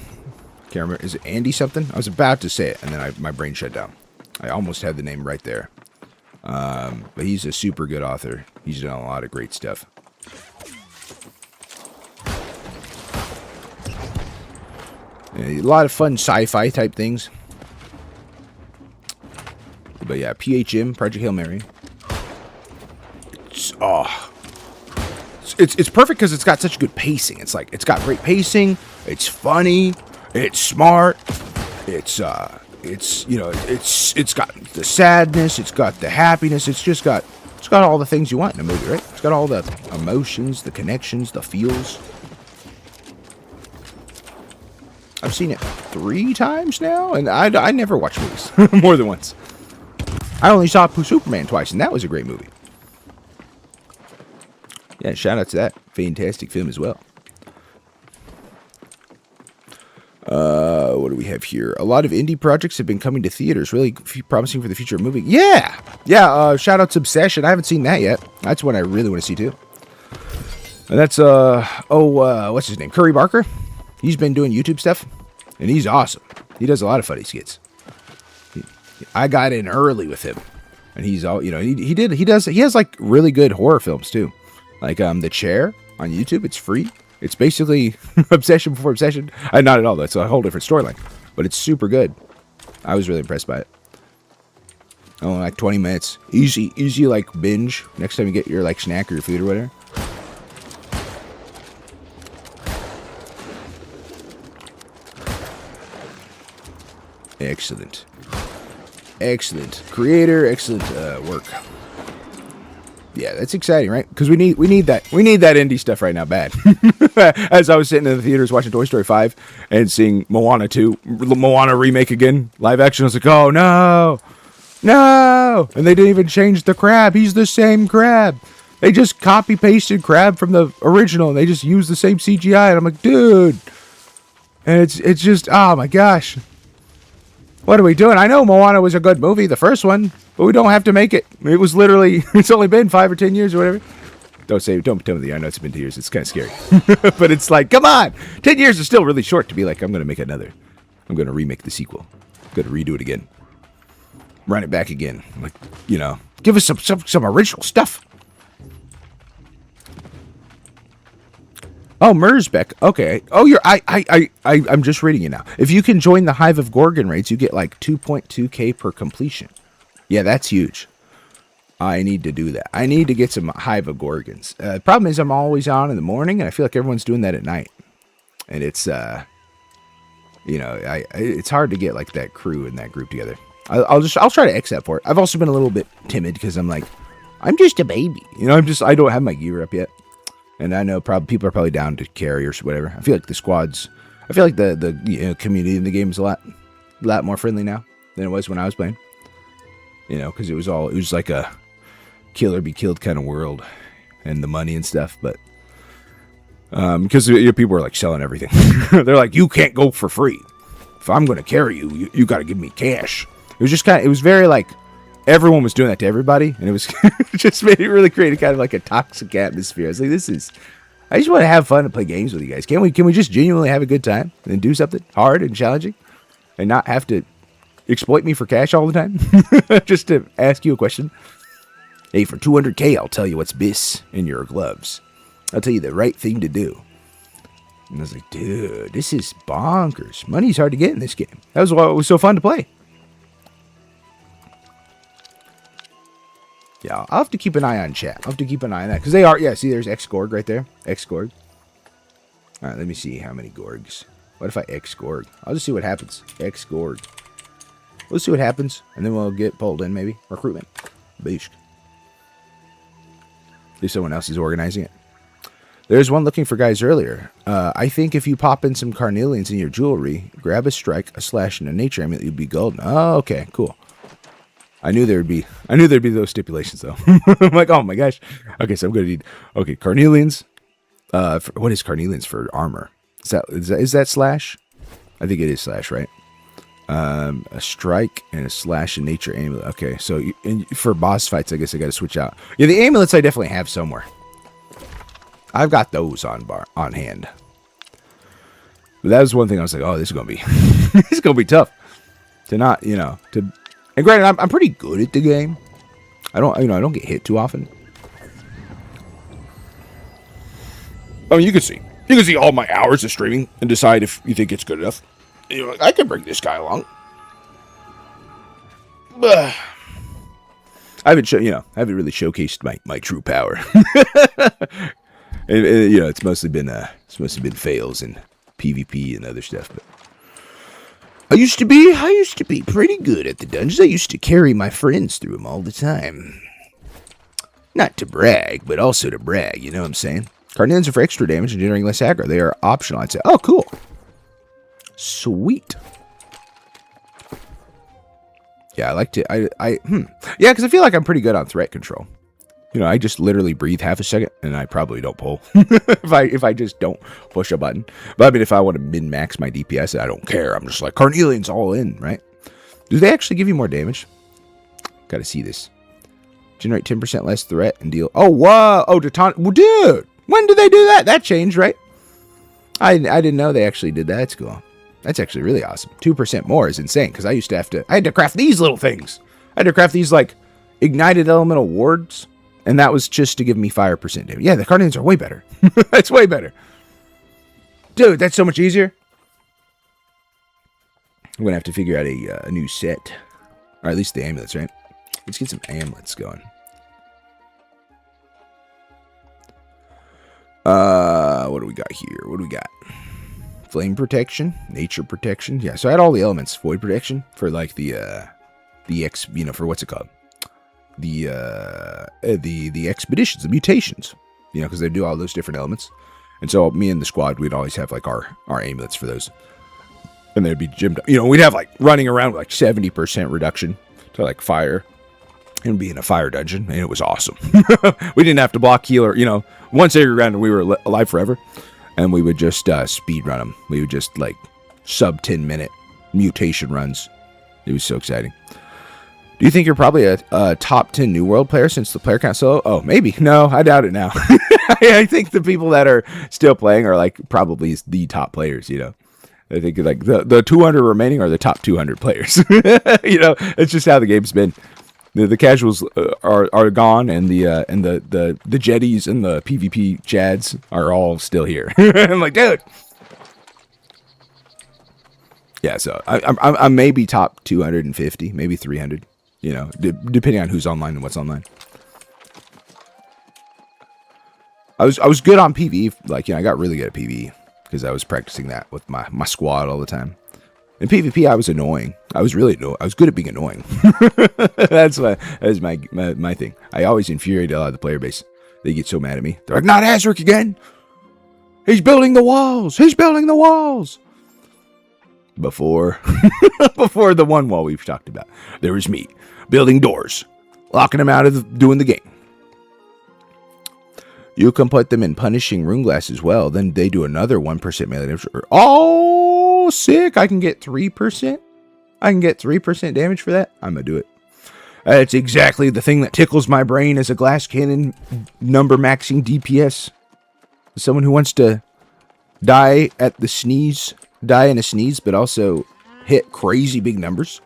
Can't remember. Is it Andy something? I was about to say it, and then my brain shut down. I almost had the name right there. But he's a super good author. He's done a lot of great stuff. A lot of fun sci-fi type things. But yeah, PHM, Project Hail Mary. It's perfect because it's got such good pacing. It's like it's got great pacing. It's funny. It's smart. It's got the sadness. It's got the happiness. It's got all the things you want in a movie, right? It's got all the emotions, the connections, the feels. I've seen it 3 times now, and I never watch movies more than once. I only saw Superman twice, and that was a great movie. Yeah, shout out to that fantastic film as well. What do we have here? A lot of indie projects have been coming to theaters, really promising for the future of movie. Yeah, shout out to Obsession. I haven't seen that yet. That's one I really want to see too. And that's what's his name? Curry Barker. He's been doing YouTube stuff, and he's awesome. He does a lot of funny skits. I got in early with him, and he's all he has like really good horror films too, like The Chair on YouTube. It's free. It's basically Obsession before Obsession. Not at all. That's a whole different storyline, but it's super good. I was really impressed by it. Only like 20 minutes, easy like binge. Next time you get your like snack or your food or whatever. Excellent creator, excellent work. Yeah, that's exciting, right? Because we need that indie stuff right now bad. As I was sitting in the theaters watching Toy Story 5 and seeing Moana 2, Moana remake again, live action, I was like, oh no, and they didn't even change the crab. He's the same crab. They just copy pasted crab from the original and they just used the same CGI, and I'm like, dude, and it's just, oh my gosh. What are we doing? I know Moana was a good movie, the first one, but we don't have to make it. It was literally, it's only been 5 or 10 years or whatever. Don't tell me. I know it's been 2 years. It's kind of scary. But it's like, come on. 10 years is still really short to be like, I'm going to make another. I'm going to remake the sequel. I'm going to redo it again. Run it back again. Like, give us some original stuff. Oh, Merzbeck. Okay. Oh, I'm just reading it now. If you can join the Hive of Gorgon raids, you get like 2.2k per completion. Yeah, that's huge. I need to do that. I need to get some Hive of Gorgons. The problem is I'm always on in the morning, and I feel like everyone's doing that at night. And it's, it's hard to get like that crew and that group together. I'll try to accept for it. I've also been a little bit timid because I'm like, I'm just a baby. I don't have my gear up yet. And I know people are probably down to carry or whatever. I feel like the community in the game is a lot more friendly now than it was when I was playing. Because it was like a kill or be killed kind of world, and the money and stuff. But because people were like selling everything, they're like, you can't go for free. If I'm going to carry you got to give me cash. It was just it was very like everyone was doing that to everybody, and it was just really created kind of like a toxic atmosphere. I was like, I just want to have fun and play games with you guys. Can we just genuinely have a good time and do something hard and challenging, and not have to exploit me for cash all the time? Just to ask you a question. Hey, for 200k, I'll tell you what's bis in your gloves. I'll tell you the right thing to do. And I was like, dude, this is bonkers. Money's hard to get in this game. That was why it was so fun to play. Yeah, I'll have to keep an eye on chat. I'll have to keep an eye on that. Because they are, yeah, see, there's X-Gorg right there. X-Gorg. All right, let me see how many Gorgs. What if I X-Gorg? I'll just see what happens. X-Gorg. We'll see what happens, and then we'll get pulled in, maybe. Recruitment. Beesh. If someone else is organizing it. There's one looking for guys earlier. I think if you pop in some carnelians in your jewelry, grab a strike, a slash, and a nature amulet, you'd be golden. Oh, okay, cool. I knew there'd be those stipulations, though. I'm like, oh my gosh. Okay, so I'm going to need, okay, carnelians. What is carnelians for armor? Is that slash? I think it is slash, right? A strike and a slash and nature amulet. Okay, so for boss fights, I guess I got to switch out. Yeah, the amulets I definitely have somewhere. I've got those on hand. But that was one thing I was like, oh, this is gonna be tough to not, to. And granted, I'm pretty good at the game. I don't get hit too often. I mean, you can see all my hours of streaming and decide if you think it's good enough. I can bring this guy along. I haven't really showcased my true power. and, it's mostly been fails and PvP and other stuff. But I used to be pretty good at the dungeons. I used to carry my friends through them all the time. Not to brag, but also to brag. You know what I'm saying? Carnelians are for extra damage and generating less aggro. They are optional. I'd say. Oh, cool. Sweet. Yeah, I like to. Yeah, because I feel like I'm pretty good on threat control. I just literally breathe half a second, and I probably don't pull if I just don't push a button. But I mean, if I want to min max my DPS, I don't care. I'm just like Carnelians all in, right? Do they actually give you more damage? Got to see this. Generate 10% less threat and deal. Oh, whoa! Oh, well, dude, when did they do that? That changed, right? I didn't know they actually did that. That's cool. That's actually really awesome. 2% more is insane because I had to craft these little things. I had to craft these like ignited elemental wards, and that was just to give me 5% damage. Yeah, the Carnelians are way better. That's way better. Dude, that's so much easier. I'm going to have to figure out a new set. Or at least the amulets, right? Let's get some amulets going. What do we got here? What do we got? Flame protection, nature protection. Yeah, so I had all the elements. Void protection for like the for what's it called? The expeditions, the mutations. Because they do all those different elements. And so me and the squad, we'd always have like our amulets for those. And they'd be gymmed up. We'd have like running around with like 70% reduction to like fire. And be in a fire dungeon, and it was awesome. We didn't have to block heal or, once every round we were alive forever. And we would just speed run them. We would just like sub 10-minute mutation runs. It was so exciting. Do you think you're probably a top 10 New World player since the player count's so low? Oh, maybe. No, I doubt it now. I think the people that are still playing are like probably the top players, you know. I think like the 200 remaining are the top 200 players. You know, it's just how the game's been. The casuals are gone, and the jetties and the PvP chads are all still here. I'm like, dude. Yeah, so I'm maybe top 250, maybe 300. You know, depending on who's online and what's online. I was good on PvE, like, you know, I got really good at PvE because I was practicing that with my squad all the time. In PvP, I was annoying. I was really annoying. I was good at being annoying. That's my thing. I always infuriated a lot of the player base. They get so mad at me. They're like, not Azric again. He's building the walls. He's building the walls. Before the one wall we've talked about, there was me building doors, locking them out of doing the game. You can put them in punishing rune glass as well. Then they do another 1% melee damage. Oh, sick. I can get 3%. I can get 3% damage for that. I'm going to do it. That's exactly the thing that tickles my brain as a glass cannon number maxing DPS. Someone who wants to die in a sneeze, but also hit crazy big numbers.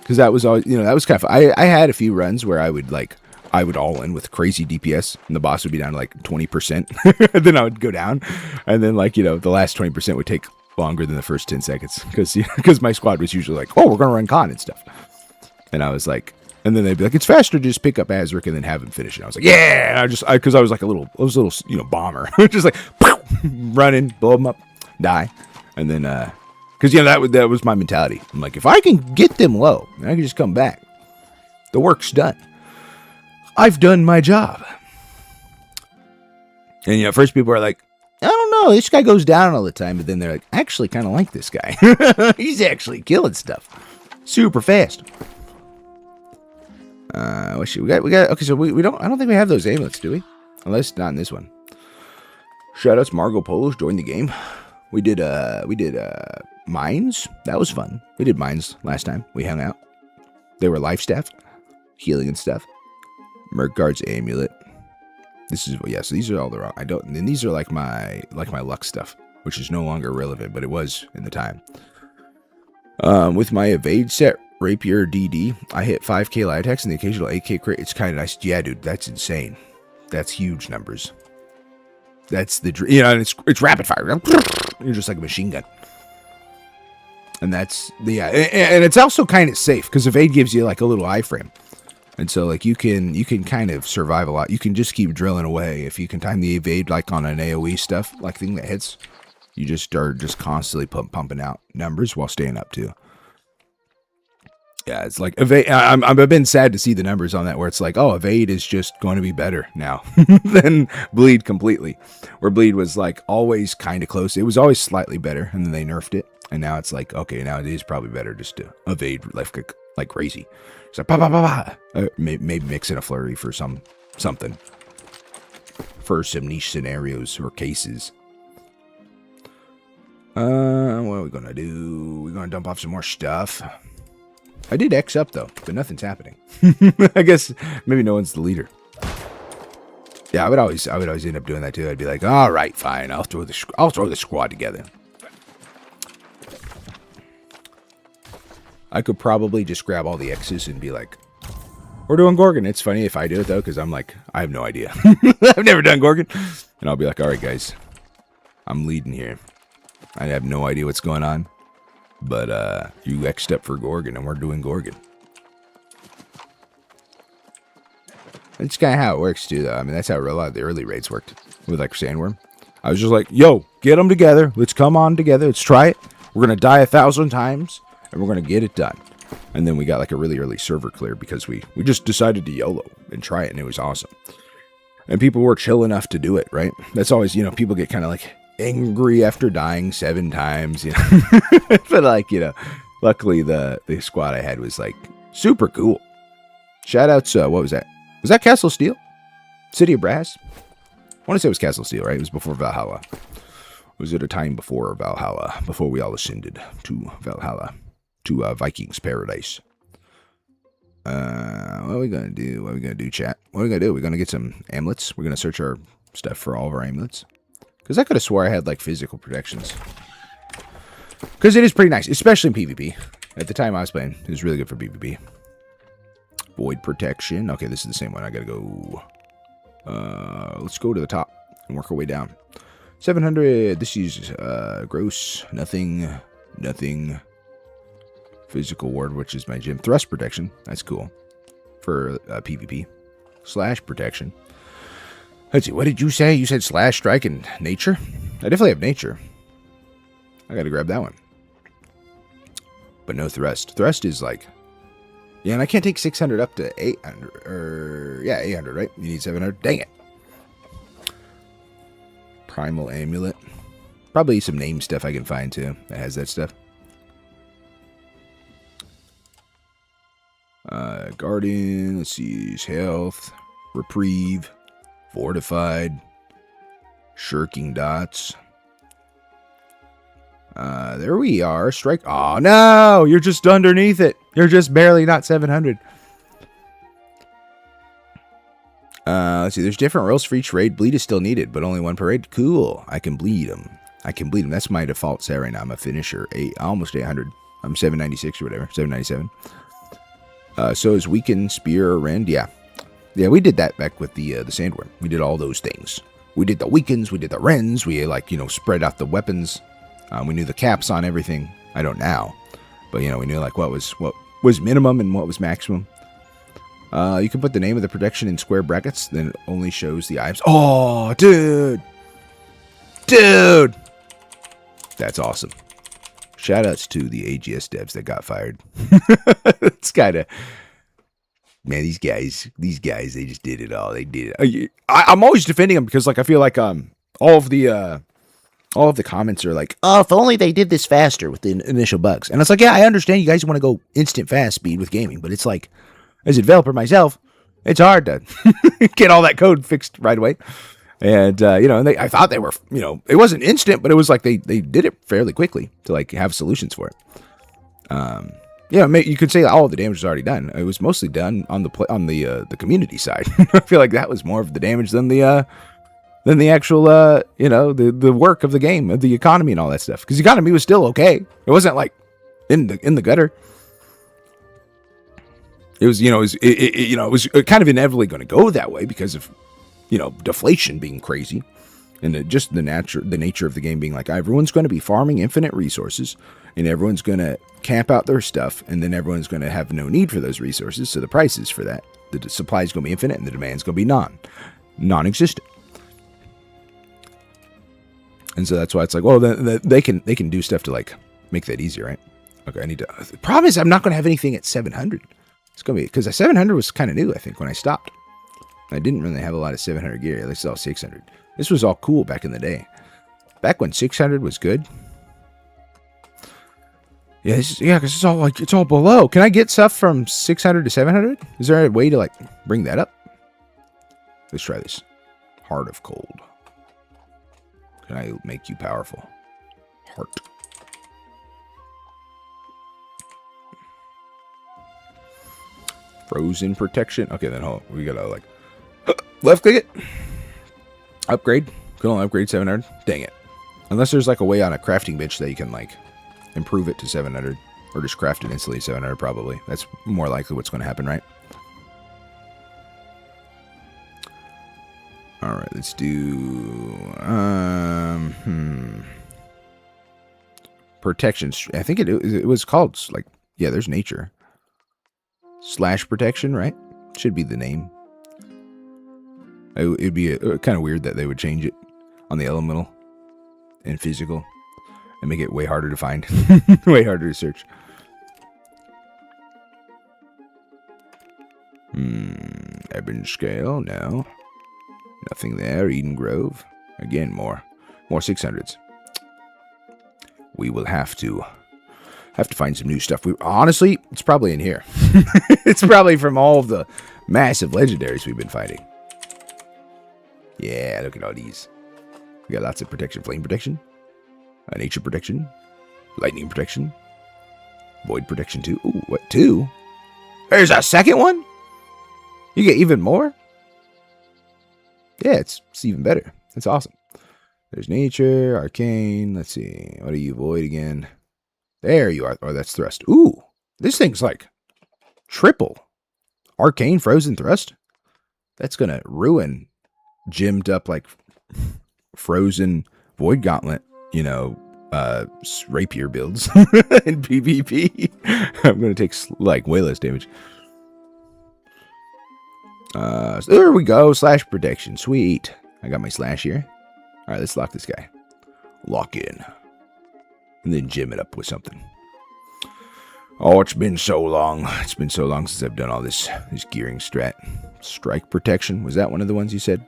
Because that was always, you know, that was kind of, I had a few runs where I would all in with crazy DPS, and the boss would be down to like 20%. And then I would go down, and then, like, you know, the last 20% would take longer than the first 10 seconds because my squad was usually like, oh, we're gonna run con and stuff. And I was like, and then they'd be like, it's faster to just pick up Azric and then have him finish it. I was like, yeah. And because I was like a little, you know, bomber, just like running, blow them up, die, and then because, you know, that was my mentality. I'm like, if I can get them low, I can just come back. The work's done. I've done my job. And, you know, first people are like, I don't know, this guy goes down all the time. But then they're like, I actually kind of like this guy. He's actually killing stuff super fast. What should we got? Okay, so we don't. I don't think we have those amulets, do we? Unless not in this one. Shoutouts, Margot Polos joined the game. We did mines. That was fun. We did mines last time. We hung out. They were life staff, healing and stuff. Murkguard's amulet. This is, yeah, so these are all the wrong. And these are like my luck stuff, which is no longer relevant, but it was in the time. With my evade set, Rapier DD, I hit 5k light attacks and the occasional 8k crit. It's kind of nice. Yeah, dude, that's insane. That's huge numbers. That's the, you know, and it's rapid fire. You're just like a machine gun. And that's, yeah, and it's also kind of safe because evade gives you like a little iframe. And so, like, you can kind of survive a lot. You can just keep drilling away. If you can time the evade, like on an AoE stuff, like thing that hits, you just start just constantly pumping out numbers while staying up too. Yeah, it's like evade. I've been sad to see the numbers on that where it's like, oh, evade is just going to be better now than bleed completely. Where bleed was like always kind of close. It was always slightly better, and then they nerfed it, and now it's like, okay, now it is probably better just to evade like crazy. So maybe mix in a flurry for something for some niche scenarios or cases. What are we gonna do? We're gonna dump off some more stuff. I did X up though, but nothing's happening. I guess maybe no one's the leader. Yeah, I would always end up doing that too. I'd be like, all right, fine, I'll throw the squad together. I could probably just grab all the X's and be like, we're doing Gorgon. It's funny if I do it, though, because I'm like, I have no idea. I've never done Gorgon. And I'll be like, all right, guys, I'm leading here. I have no idea what's going on. But you X'd up for Gorgon, and we're doing Gorgon. That's kind of how it works, too, though. I mean, that's how a lot of the early raids worked with, like, Sandworm. I was just like, yo, get them together. Let's come on together. Let's try it. We're going to die 1,000 times. And we're going to get it done. And then we got like a really early server clear because we just decided to YOLO and try it, and it was awesome. And people were chill enough to do it, right? That's always, you know, people get kind of like angry after dying 7 times, you know. But like, you know, luckily the squad I had was like super cool. Shoutouts, what was that? Was that Castle Steel? City of Brass? I want to say it was Castle Steel, right? It was before Valhalla. It was at a time before Valhalla, before we all ascended to Valhalla. To Vikings Paradise. What are we gonna do? What are we gonna do, chat? What are we gonna do? We're gonna get some amulets. We're gonna search our stuff for all of our amulets. Because I could have swore I had, like, physical protections. Because it is pretty nice, especially in PvP. At the time I was playing, it was really good for PvP. Void protection. Okay, this is the same one. I gotta go. Let's go to the top and work our way down. 700. This is gross. Nothing. Physical ward, which is my gym. Thrust protection. That's cool. For PvP. Slash protection. Let's see. What did you say? You said slash strike and nature? I definitely have nature. I gotta grab that one. But no thrust. Thrust is like... Yeah, and I can't take 600 up to 800. Yeah, 800, right? You need 700. Dang it. Primal amulet. Probably some name stuff I can find, too, that has that stuff. Guardian. Let's see. Health. Reprieve. Fortified. Shirking dots. There we are. Strike. Oh, no! You're just underneath it. You're just barely not 700. Let's see. There's different rolls for each raid. Bleed is still needed, but only one per raid. Cool. I can bleed them. That's my default set right now. I'm a finisher. Almost 800. I'm 796 or whatever. 797. So is weaken, spear, rend. Yeah. Yeah, we did that back with the sandworm. We did all those things. We did the weakens. We did the rends. We, like, spread out the weapons. We knew the caps on everything. I don't now. But, we knew, like, what was minimum and what was maximum. You can put the name of the protection in square brackets, then it only shows the items. Oh, dude! Dude! That's awesome. Shoutouts to the AGS devs that got fired. It's kind of... Man, these guys, they just did it all. They did it. I'm always defending them because, like, I feel like all of the comments are like, oh, if only they did this faster with the initial bugs. And it's like, yeah, I understand you guys want to go instant fast speed with gaming, but it's like, as a developer myself, it's hard to get all that code fixed right away. And, and I thought they were, it wasn't instant, but it was like they did it fairly quickly to, like, have solutions for it. You could say all of the damage was already done. It was mostly done on the community side. I feel like that was more of the damage than the actual, the work of the game, of the economy and all that stuff. Because the economy was still okay. It wasn't like in the gutter. It was, it was kind of inevitably going to go that way because of, deflation being crazy, and just the nature of the game being like everyone's going to be farming infinite resources, and everyone's going to camp out their stuff, and then everyone's going to have no need for those resources. So the prices for that, the supply is going to be infinite, and the demand is going to be non-existent. And so that's why it's like, well, they can do stuff to, like, make that easier, right? Okay, I need to. The problem is I'm not going to have anything at 700. It's going to be because 700 was kind of new, I think, when I stopped. I didn't really have a lot of 700 gear. At least all 600. This was all cool back in the day. Back when 600 was good. Yeah, because it's all like, it's all below. Can I get stuff from 600 to 700? Is there a way to, like, bring that up? Let's try this. Heart of Cold. Can I make you powerful? Heart. Frozen protection. Okay, then hold on. We gotta, like, left click it. Upgrade. Could only upgrade 700. Dang it. Unless there's, like, a way on a crafting bench that you can, like, improve it to 700. Or just craft it instantly 700, probably. That's more likely what's going to happen, right? Alright, let's do... Protection. I think it was called, like... Yeah, there's nature. Slash protection, right? Should be the name. It'd be kind of weird that they would change it on the elemental and physical and make it way harder to find. Way harder to search. Ebon Scale, no. Nothing there. Eden Grove. Again, more 600s. We will have to find some new stuff. Honestly, it's probably in here. It's probably from all of the massive legendaries we've been fighting. Yeah, look at all these. We got lots of protection. Flame protection. Nature protection. Lightning protection. Void protection 2. Ooh, what, 2? There's a second one? You get even more? Yeah, it's even better. That's awesome. There's nature, arcane. Let's see. What do you avoid again? There you are. Oh, that's thrust. Ooh, this thing's like triple. Arcane, frozen, thrust. That's going to ruin gemmed up like frozen void gauntlet, rapier builds in PvP. I'm going to take like way less damage. So there we go. Slash protection. Sweet. I got my slash here. All right, let's lock this guy. Lock in. And then gem it up with something. Oh, it's been so long. It's been so long since I've done all this gearing strat. Strike protection. Was that one of the ones you said?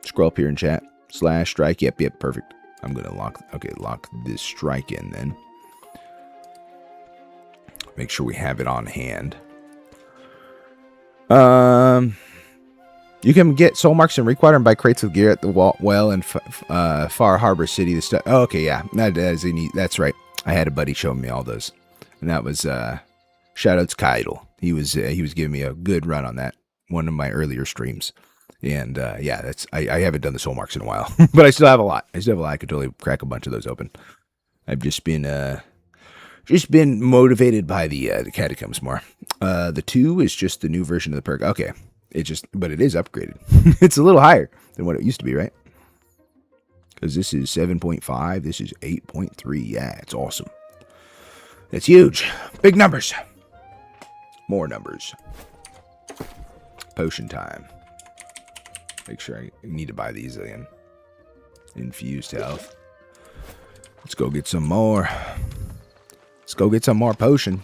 Scroll up here in chat. Slash strike. Yep, perfect. I'm going to lock this strike in then. Make sure we have it on hand. You can get soul marks and require and buy crates of gear at the well in Far Harbor City. The stuff. Oh, okay, yeah, that's right. I had a buddy showing me all those, and that was shoutouts Kydal. He was giving me a good run on that, one of my earlier streams, and yeah, I haven't done the soul marks in a while, but I still have a lot. I could totally crack a bunch of those open. I've just been motivated by the catacombs more. The 2 is just the new version of the perk. Okay. But it is upgraded. It's a little higher than what it used to be, right? Because this is 7.5. This is 8.3. Yeah, it's awesome. It's huge. Big numbers. More numbers. Potion time. Make sure I need to buy these again. Infused health. Let's go get some more. Let's go get some more potion.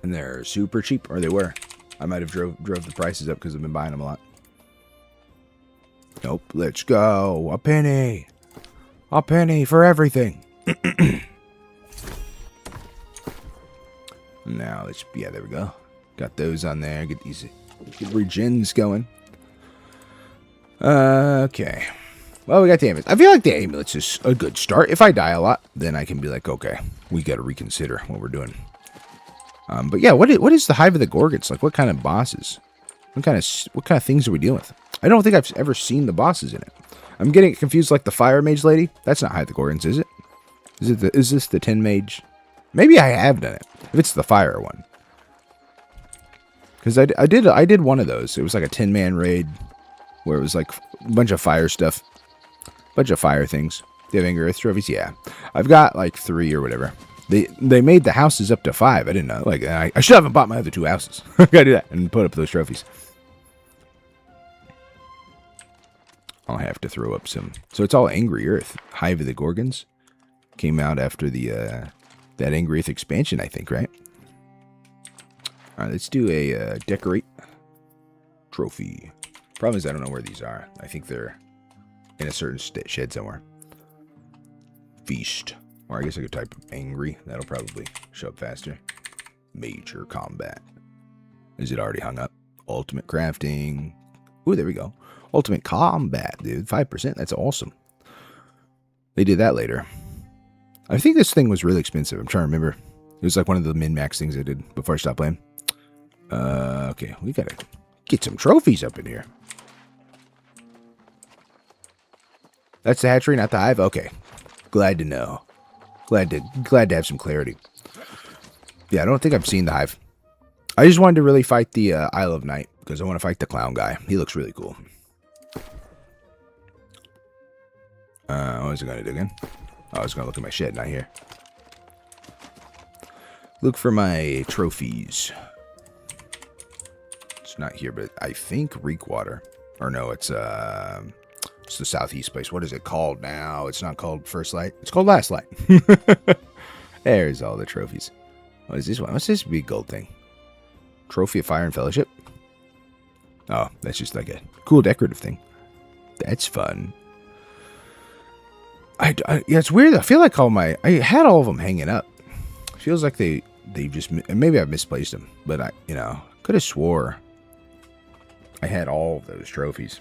And they're super cheap, or they were. I might have drove the prices up because I've been buying them a lot. Nope, let's go. A penny. A penny for everything. Now, there we go. Got those on there. Get regens going. Okay. Well, we got the amulets. I feel like the amulets is a good start. If I die a lot, then I can be like, okay, we got to reconsider what we're doing. But yeah, what is the Hive of the Gorgons? Like, what kind of bosses? What kind of things are we dealing with? I don't think I've ever seen the bosses in it. I'm getting confused, like the Fire Mage lady. That's not Hive of the Gorgons, is it? Is this the 10 Mage? Maybe I have done it. If it's the fire one, because I did one of those. It was like a 10-man raid where it was like a bunch of fire stuff, bunch of fire things. Do you have Anger Earth trophies? Yeah, I've got like 3 or whatever. They made the houses up to 5. I didn't know. Like, I should have bought my other 2 houses. I gotta do that and put up those trophies. I'll have to throw up some. So it's all Angry Earth. Hive of the Gorgons came out after the that Angry Earth expansion, I think, right? All right, let's do a decorate trophy. Problem is I don't know where these are. I think they're in a certain shed somewhere. Feast. Or I guess I could type angry. That'll probably show up faster. Major combat. Is it already hung up? Ultimate crafting. Ooh, there we go. Ultimate combat, dude. 5%. That's awesome. They did that later. I think this thing was really expensive. I'm trying to remember. It was like one of the min-max things I did before I stopped playing. Okay. We gotta get some trophies up in here. That's the hatchery, not the hive? Okay. Glad to know. Glad to have some clarity. Yeah, I don't think I've seen the hive. I just wanted to really fight the Isle of Night because I want to fight the clown guy. He looks really cool. What was I going to do again? Oh, I was going to look at my shed, not here. Look for my trophies. It's not here, but I think Reekwater. Or no, it's the southeast place. What is it called now? It's not called First Light. It's called Last Light. There's all the trophies. What is this one? What's this big gold thing? Trophy of Fire and Fellowship? Oh, that's just like a cool decorative thing. That's fun. Yeah, it's weird. I feel like I had all of them hanging up. Feels like they just, maybe I've misplaced them, but I could have swore I had all of those trophies.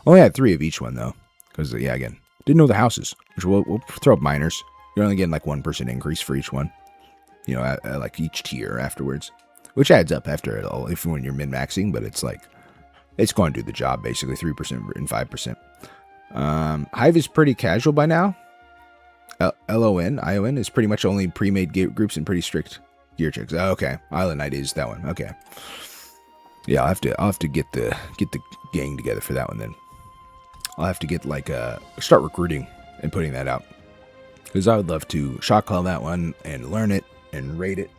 Only had 3 of each one though, because yeah, again, didn't know the houses. Which we'll throw up miners. You're only getting like 1% increase for each one. You know, at like each tier afterwards, which adds up after it all. If when you're min maxing, but it's like it's going to do the job basically 3% and 5%. Hive is pretty casual by now. ION is pretty much only pre-made groups and pretty strict gear checks. Oh, okay, Island Knight is that one. Okay, yeah, I'll have to get the gang together for that one then. I'll have to get like start recruiting and putting that out because I would love to shot call that one and learn it and rate it.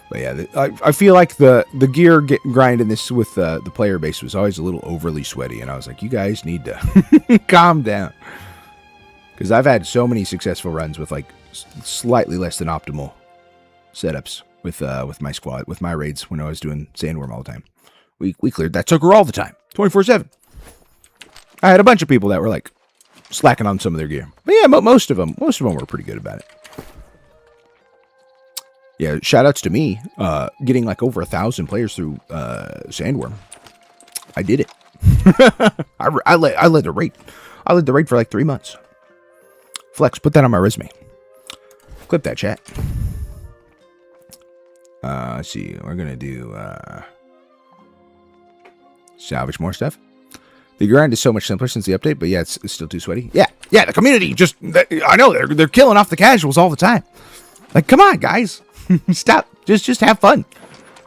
But yeah, I feel like the gear grind in this with the player base was always a little overly sweaty, and I was like, you guys need to calm down. Because I've had so many successful runs with like slightly less than optimal setups with my squad, with my raids when I was doing Sandworm all the time. We cleared that sucker all the time, 24/7. I had a bunch of people that were like slacking on some of their gear, but yeah, most of them were pretty good about it. Yeah, shout outs to me, getting like over 1,000 players through Sandworm. I did it. I led the raid. I led the raid for like 3 months. Flex, put that on my resume. Clip that, chat. Let's see. We're gonna do salvage more stuff. The grind is so much simpler since the update, but yeah, it's still too sweaty. Yeah, the community I know they're killing off the casuals all the time. Like, come on, guys. Stop. Just have fun.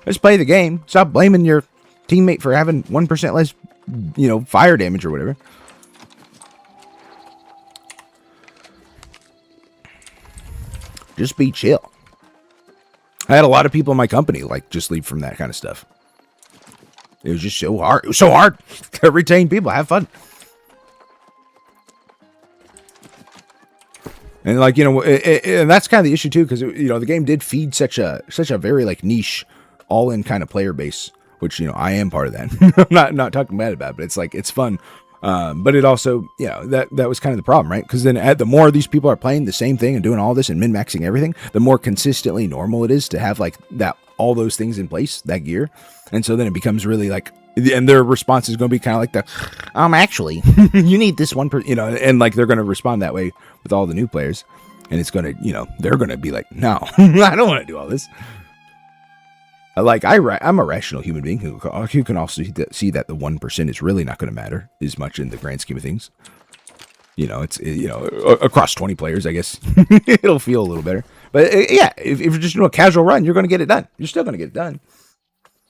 Just play the game. Stop blaming your teammate for having 1% less, fire damage or whatever. Just be chill. I had a lot of people in my company like just leave from that kind of stuff. It was just so hard. It was so hard to retain people. Have fun. And like, and that's kind of the issue too, because the game did feed such a very like niche, all-in kind of player base, which I am part of that. I'm not talking bad about it, but it's like it's fun. But it also, that was kind of the problem, right? Because then the more these people are playing the same thing and doing all this and min-maxing everything, the more consistently normal it is to have like that, all those things in place, that gear. And so then it becomes really like, and their response is going to be kind of like actually, you need this one, and like they're going to respond that way with all the new players. And it's going to, they're going to be like, no, I don't want to do all this. Like I'm a rational human being who can also see that the 1% is really not going to matter as much in the grand scheme of things. It's across 20 players, I guess it'll feel a little better. But yeah, if you're just doing a casual run, you're going to get it done. You're still going to get it done.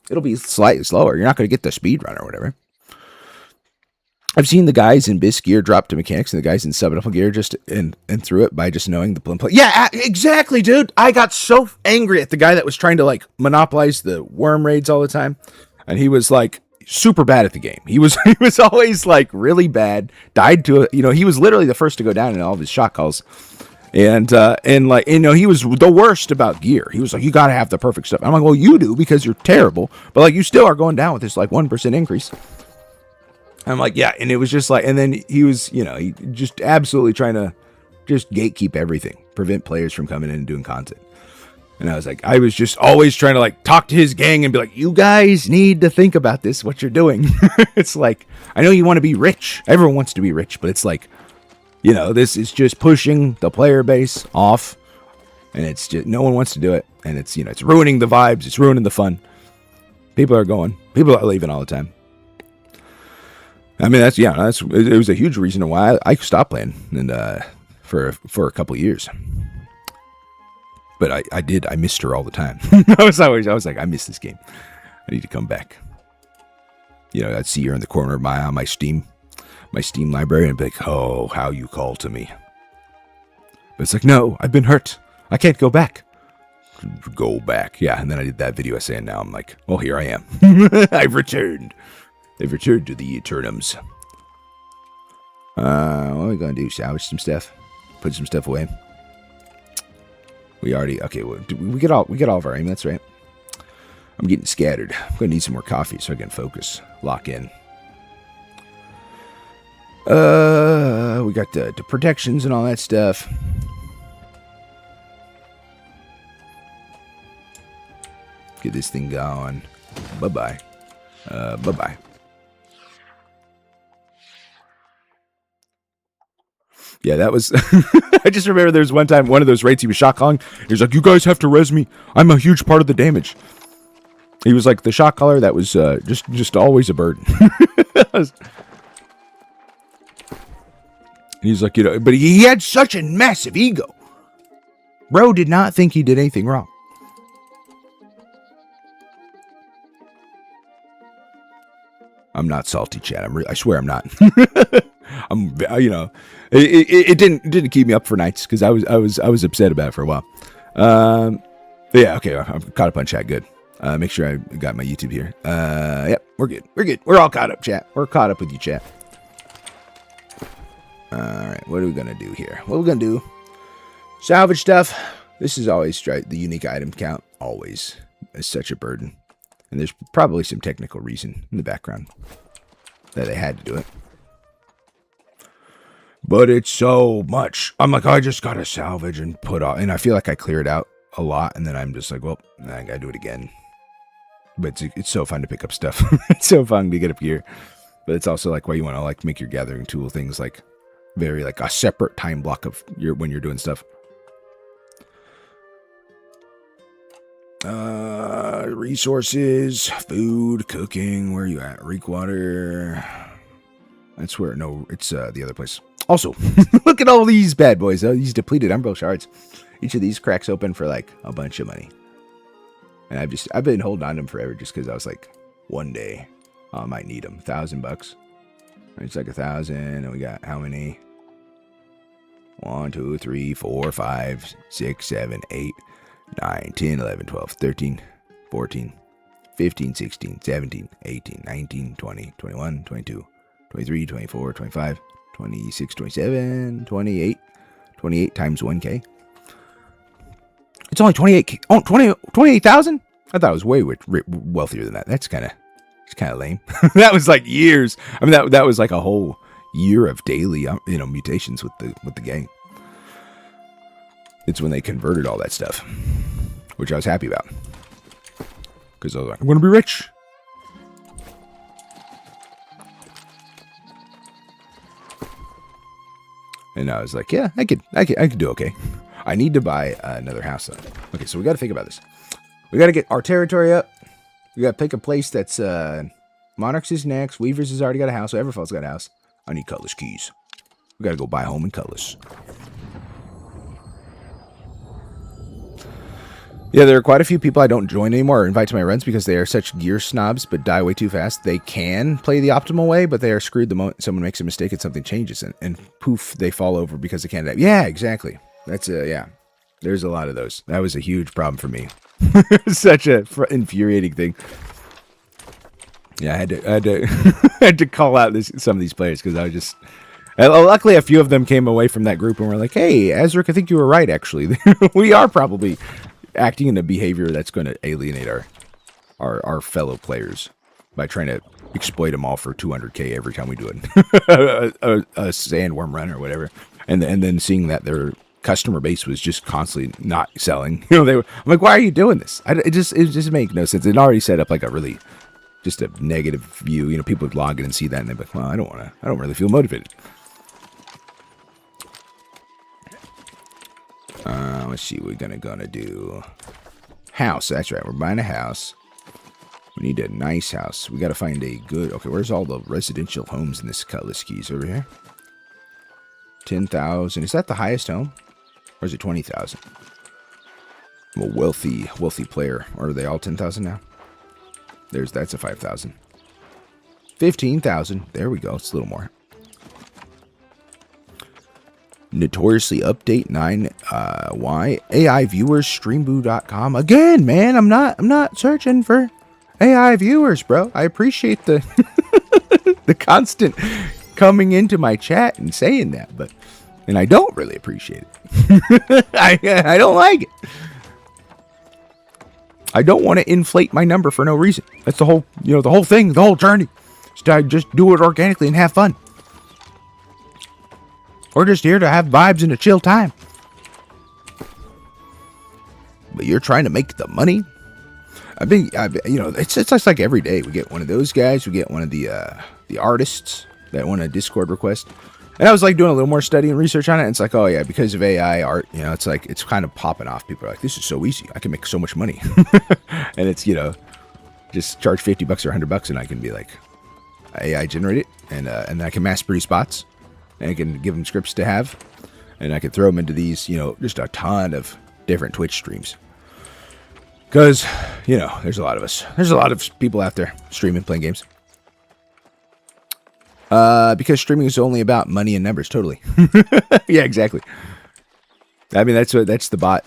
It'll be slightly slower. You're not going to get the speed run or whatever. I've seen the guys in BIS gear drop to mechanics and the guys in suboptimal gear just and through it by just knowing the play. Yeah, exactly, dude. I got so angry at the guy that was trying to like monopolize the worm raids all the time, and he was like super bad at the game. He was always like really bad. Died to he was literally the first to go down in all of his shot calls. And like, he was the worst about gear. He was like, you got to have the perfect stuff. I'm like, well, you do because you're terrible, but like you still are going down with this like 1% increase. I'm like, yeah. And it was just like, and then he was, he just absolutely trying to just gatekeep everything, prevent players from coming in and doing content. And I was like, I was just always trying to like talk to his gang and be like, you guys need to think about this, what you're doing. It's like, I know you want to be rich. Everyone wants to be rich, but it's like, this is just pushing the player base off, and it's just no one wants to do it, and it's it's ruining the vibes, it's ruining the fun. People are leaving all the time. I mean, it was a huge reason why I stopped playing and for a couple of years. But I missed her all the time. I was like, I miss this game. I need to come back. I'd see her in the corner of my Steam library and be like, oh, how you call to me. But it's like, no, I've been hurt. I can't go back. Go back. Yeah, and then I did that video essay, and now I'm like, well, here I am. I've returned. They've returned to the Eternums. What are we going to do? Salvage some stuff? Put some stuff away? We get all of our aimlets, right? I'm getting scattered. I'm going to need some more coffee so I can focus. Lock in. We got the protections and all that stuff. Get this thing going. Bye-bye. Bye-bye. Yeah, that was. I just remember there was one time, one of those raids, he was shot calling. He was like, "You guys have to res me. I'm a huge part of the damage." He was like the shot caller that was just always a burden. And he's like, but he had such a massive ego. Bro did not think he did anything wrong. I'm not salty, Chad. I swear I'm not. It didn't keep me up for nights because I was upset about it for a while. Yeah, okay, I'm caught up on chat. Good. Make sure I got my YouTube here. Yep, we're good. We're good. We're all caught up, chat. We're caught up with you, chat. All right, what are we gonna do here? What are we gonna do? Salvage stuff. This is always the unique item count. Always is such a burden, and there's probably some technical reason in the background that they had to do it. But it's so much. I'm like, I just gotta salvage and put on, and I feel like I clear it out a lot, and then I'm just like, well, I gotta do it again. But it's so fun to pick up stuff. It's so fun to get up gear. But it's also like why you want to like make your gathering tool things like very like a separate time block of when you're doing stuff. Resources, food, cooking. Where are you at? Reekwater. That's where. No, it's the other place. Also, look at all these bad boys. These depleted Umbral shards. Each of these cracks open for like a bunch of money. And I've been holding on to them forever just because I was like, one day I might need them. $1,000. It's like 1,000, and we got how many? 1, 2, 3, 4, 5, 6, 7, 8, 9, 10, 11, 12, 13, 14, 15, 16, 17, 18, 19, 20, 21, 22, 23, 24, 25, 26, 27, 28. 28 times 1K. It's only 28K. Oh, 28,000? I thought it was way wealthier than that. It's kind of lame. That was like years. I mean, that was like a whole year of daily, mutations with the game. It's when they converted all that stuff, which I was happy about. Because I was like, I'm going to be rich. And I was like, yeah, I could do okay. I need to buy another house though. Okay, so we got to think about this. We got to get our territory up. We got to pick a place that's Monarchs is next. Weavers has already got a house. So Everfall's got a house. I need Cutlass keys. We got to go buy home in Cutlass. Yeah, there are quite a few people I don't join anymore or invite to my runs because they are such gear snobs but die way too fast. They can play the optimal way, but they are screwed the moment someone makes a mistake and something changes, and poof, they fall over because they can't adapt. Yeah, exactly. That's yeah. There's a lot of those. That was a huge problem for me. Such a infuriating thing. Yeah, I had to I had to call out some of these players because I was just. Luckily, a few of them came away from that group and were like, "Hey, Azric, I think you were right. Actually, we are probably acting in a behavior that's going to alienate our fellow players by trying to exploit them all for 200K every time we do it, a sandworm run or whatever, and then seeing that their customer base was just constantly not selling. I'm like, why are you doing this? It just makes no sense. It already set up like a really just a negative view. People would log in and see that and they'd be like, well, I don't really feel motivated. Let's see what we're gonna do. House, that's right. We're buying a house. We need a nice house. We gotta find a good. Okay, where's all the residential homes in this Cutlass Keys over here? 10,000. Is that the highest home, or is it 20,000? I'm a wealthy player. Or are they all 10,000 now? That's a 5,000. 15,000. There we go. It's a little more. Notoriously update 9 y AI viewers streamboo.com. Again, man, I'm not searching for AI viewers, bro. I appreciate the the constant coming into my chat and saying that, and I don't really appreciate it. I don't like it. I don't want to inflate my number for no reason. That's the whole thing, the whole journey. Just do it organically and have fun. We're just here to have vibes and a chill time. But you're trying to make the money? It's just like every day we get one of those guys, we get one of the artists that want a Discord request. And I was like doing a little more study and research on it. And it's like, oh yeah, because of AI art, you know, it's like, it's kind of popping off. People are like, this is so easy. I can make so much money. And it's, you know, just charge $50 or $100 and I can be like, AI generate it. And then I can mass produce bots and I can give them scripts to have. And I can throw them into these, you know, just a ton of different Twitch streams. Because, you know, there's a lot of us. There's a lot of people out there streaming, playing games. Because streaming is only about money and numbers, totally. Yeah, exactly. I mean, that's the bot.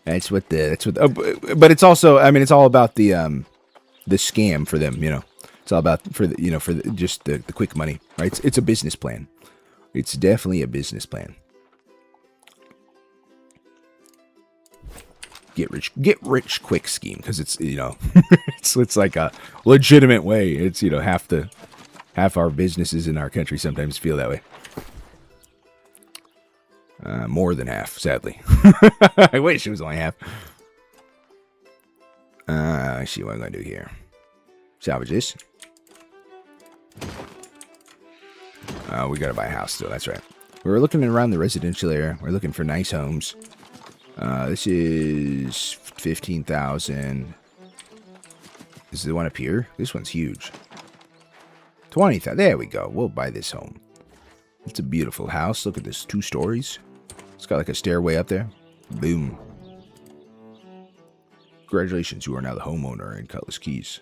But it's also, I mean, it's all about the scam for them, you know. It's all about just the quick money, right? It's a business plan. It's definitely a business plan. Get rich quick scheme, because it's, you know, it's like a legitimate way. It's, you know, half our businesses in our country sometimes feel that way. More than half, sadly. I wish it was only half. Let's see what I'm going to do here. Salvage this. We got to buy a house still, that's right. We were looking around the residential area. We're looking for nice homes. This is 15,000. This is the one up here. This one's huge. 20,000. There we go. We'll buy this home. It's a beautiful house. Look at this. 2 stories. It's got like a stairway up there. Boom. Congratulations. You are now the homeowner in Cutlass Keys.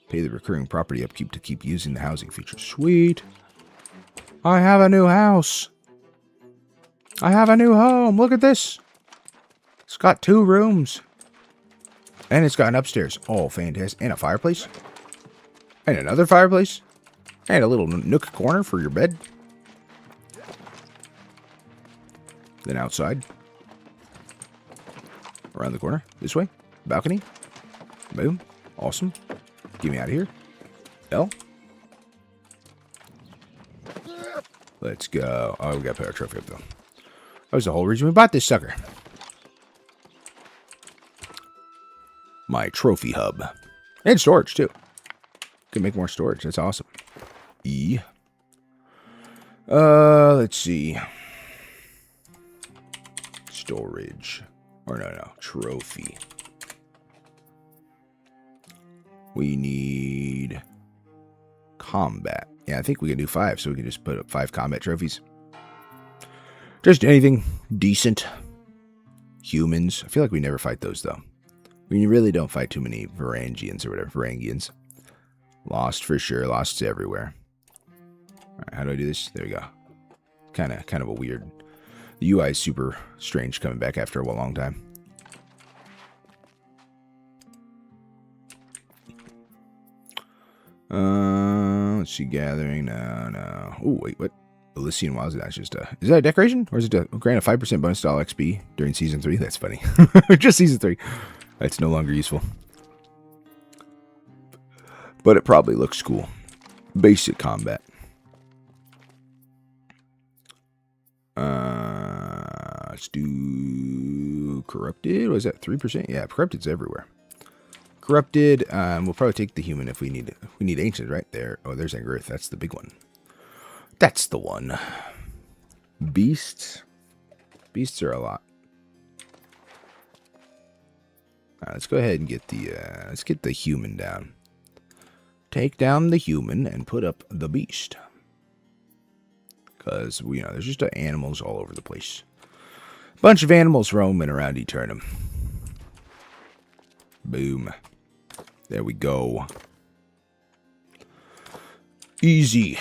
Pay the recurring property upkeep to keep using the housing feature. Sweet. I have a new house. I have a new home. Look at this. It's got 2 rooms. And it's got an upstairs. Oh, fantastic. And a fireplace. And another fireplace. And a little nook corner for your bed. Then outside. Around the corner. This way. Balcony. Boom. Awesome. Get me out of here. L. Let's go. Oh, we got to put our trophy up, though. That was the whole reason we bought this sucker. My trophy hub. And storage, too. Can make more storage. That's awesome. E. Let's see. Storage. Or no. Trophy. We need combat. Yeah, I think we can do 5, so we can just put up 5 combat trophies. Just anything decent. Humans. I feel like we never fight those, though. We really don't fight too many Varangians or whatever. Varangians. Lost for sure. Lost everywhere. Alright, how do I do this? There we go. Kind of a weird. The UI is super strange coming back after a long time. Let's see, gathering. No. Oh, wait, what? Elysian Wilds, that's just is that a decoration? Or is it a grant a 5% bonus to all XP during Season 3? That's funny. Just Season 3. That's no longer useful. But it probably looks cool. Basic combat. Let's do Corrupted. Was that 3%? Yeah, Corrupted's everywhere. Corrupted. We'll probably take the human if we need it. We need Ancient right there. Oh, there's Angerith. That's the big one. That's the one. Beasts. Beasts are a lot. Alright, let's go ahead and get the let's get the human down. Take down the human and put up the beast. Because there's just animals all over the place. Bunch of animals roaming around Eternum. Boom. There we go. Easy.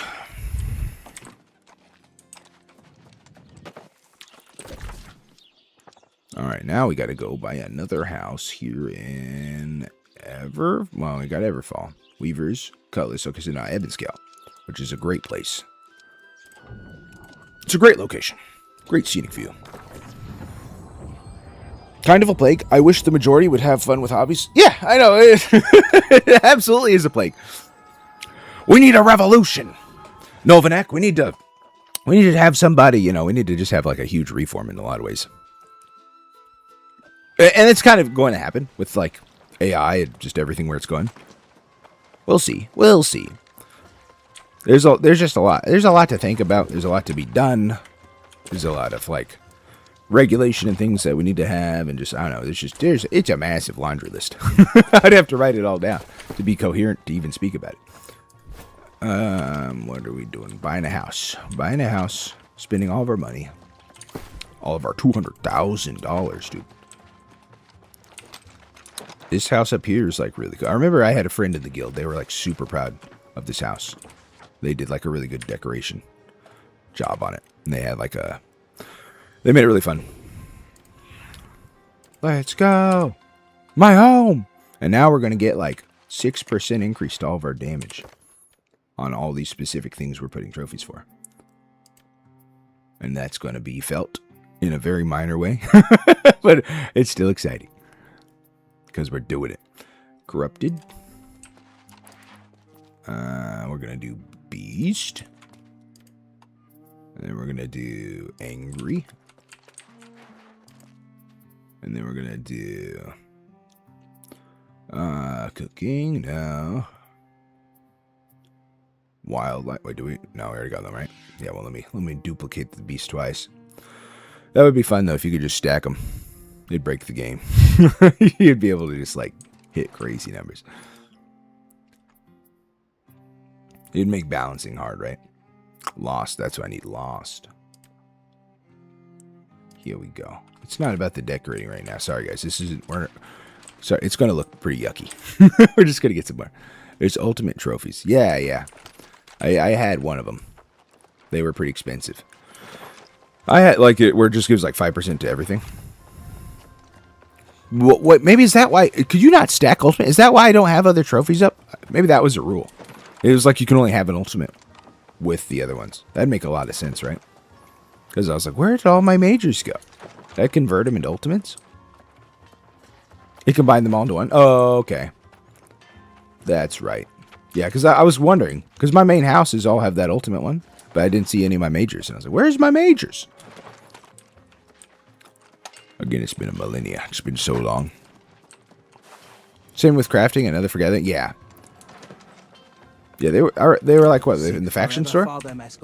Alright, now we gotta go buy another house here in Well, we got Everfall. Weavers, Cutlass, okay, so now Ebonscale, which is a great place. It's a great location. Great scenic view. Kind of a plague. I wish the majority would have fun with hobbies. Yeah, I know. It absolutely is a plague. We need a revolution. Novanak, we need to have somebody, we need to just have like a huge reform in a lot of ways. And it's kind of going to happen with like AI and just everything where it's going. We'll see. We'll see. There's just a lot. There's a lot to think about. There's a lot to be done. There's a lot of like regulation and things that we need to have, and just I don't know. It's a massive laundry list. I'd have to write it all down to be coherent to even speak about it. What are we doing? Buying a house. Buying a house. Spending all of our money. All of our $200,000, dude. This house up here is like really cool. I remember I had a friend in the guild. They were like super proud of this house. They did like a really good decoration job on it. And they had like they made it really fun. Let's go. My home. And now we're going to get like 6% increase to all of our damage on all these specific things we're putting trophies for. And that's going to be felt in a very minor way. But it's still exciting. Because we're doing it. Corrupted. We're going to do Beast. And then we're going to do Angry. And then we're going to do Cooking. No. Wildlife. Wait, do we? No, we already got them, right? Yeah, well, let me duplicate the Beast twice. That would be fun, though, if you could just stack them. It'd break the game. You'd be able to just, like, hit crazy numbers. It'd make balancing hard, right? Lost. That's what I need. Lost. Here we go. It's not about the decorating right now. Sorry, guys. This isn't... Sorry, it's going to look pretty yucky. We're just going to get some more. There's ultimate trophies. Yeah. I had one of them. They were pretty expensive. I had, like, it where it just gives, like, 5% to everything. What? Maybe is that why? Could you not stack ultimate? Is that why I don't have other trophies up? Maybe that was a rule. It was like you can only have an ultimate with the other ones. That'd make a lot of sense, right? Because I was like, where did all my majors go? Did I convert them into ultimates? It combined them all into one. Oh, okay. That's right. Yeah, because I was wondering. Because my main houses all have that ultimate one. But I didn't see any of my majors. And I was like, where's my majors? Again, it's been a millennia. It's been so long. Same with crafting and other forgetting. Yeah. Yeah, they were like, what, in the faction store? I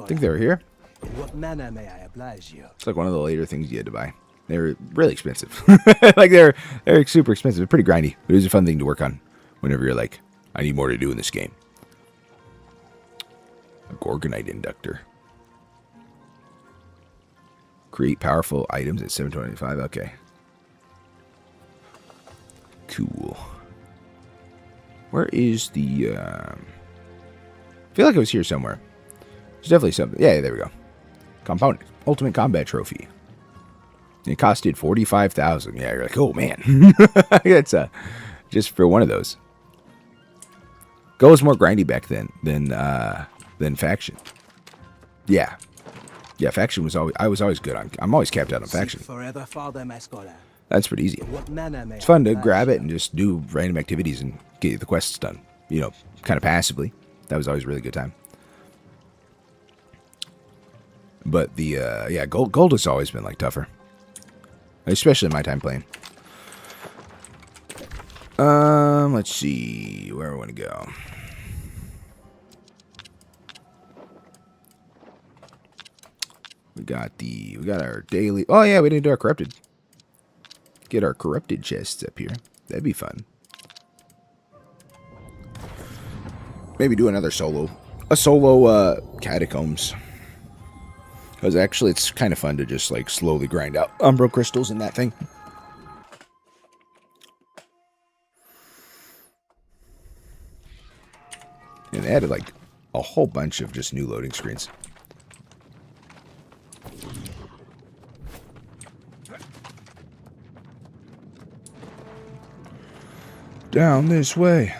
think they were here. It's like one of the later things you had to buy. They were really expensive. Like, they're super expensive. They're pretty grindy. But it was a fun thing to work on whenever you're like, I need more to do in this game. A Gorgonite inductor. Create powerful items at 725. Okay. Cool. Where is the... I feel like it was here somewhere. There's definitely something. Yeah, there we go. Component. Ultimate Combat Trophy. It costed 45,000. Yeah, you're like, oh, man. That's just for one of those. Go was more grindy back then than Faction. Yeah. Yeah, Faction was always... I was always good on... I'm always capped out on Faction. That's pretty easy. It's fun to grab it and just do random activities and get the quests done. You know, kind of passively. That was always a really good time. But the... yeah, gold has always been, like, tougher. Especially in my time playing. Let's see. Where I want to go. We got our daily... Oh, yeah, we didn't do our corrupted. Get our corrupted chests up here. That'd be fun. Maybe do another solo. A solo, catacombs. Because actually, it's kind of fun to just, like, slowly grind out umbral crystals in that thing. And they added, like, a whole bunch of just new loading screens. Down this way.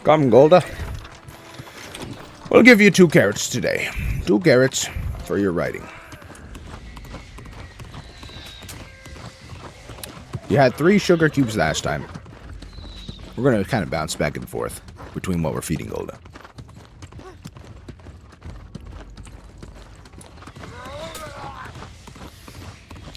Come, Golda. We'll give you 2 carrots today. 2 carrots for your writing. You had 3 sugar cubes last time. We're going to kind of bounce back and forth between what we're feeding Golda.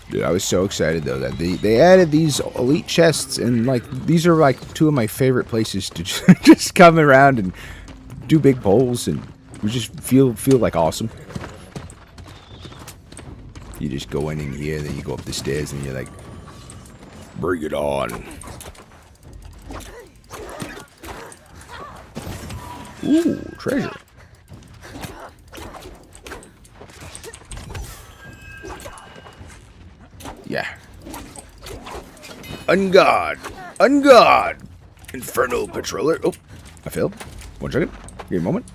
Dude, I was so excited, though, that they added these elite chests, and, like, these are, like, two of my favorite places to just come around and do big pulls, and we just feel like awesome. You just go in here, then you go up the stairs, and you're like, bring it on. Ooh, treasure. Yeah. Unguard! Unguard! Infernal Patroller. Oh, I failed. 1 second. Give me a moment.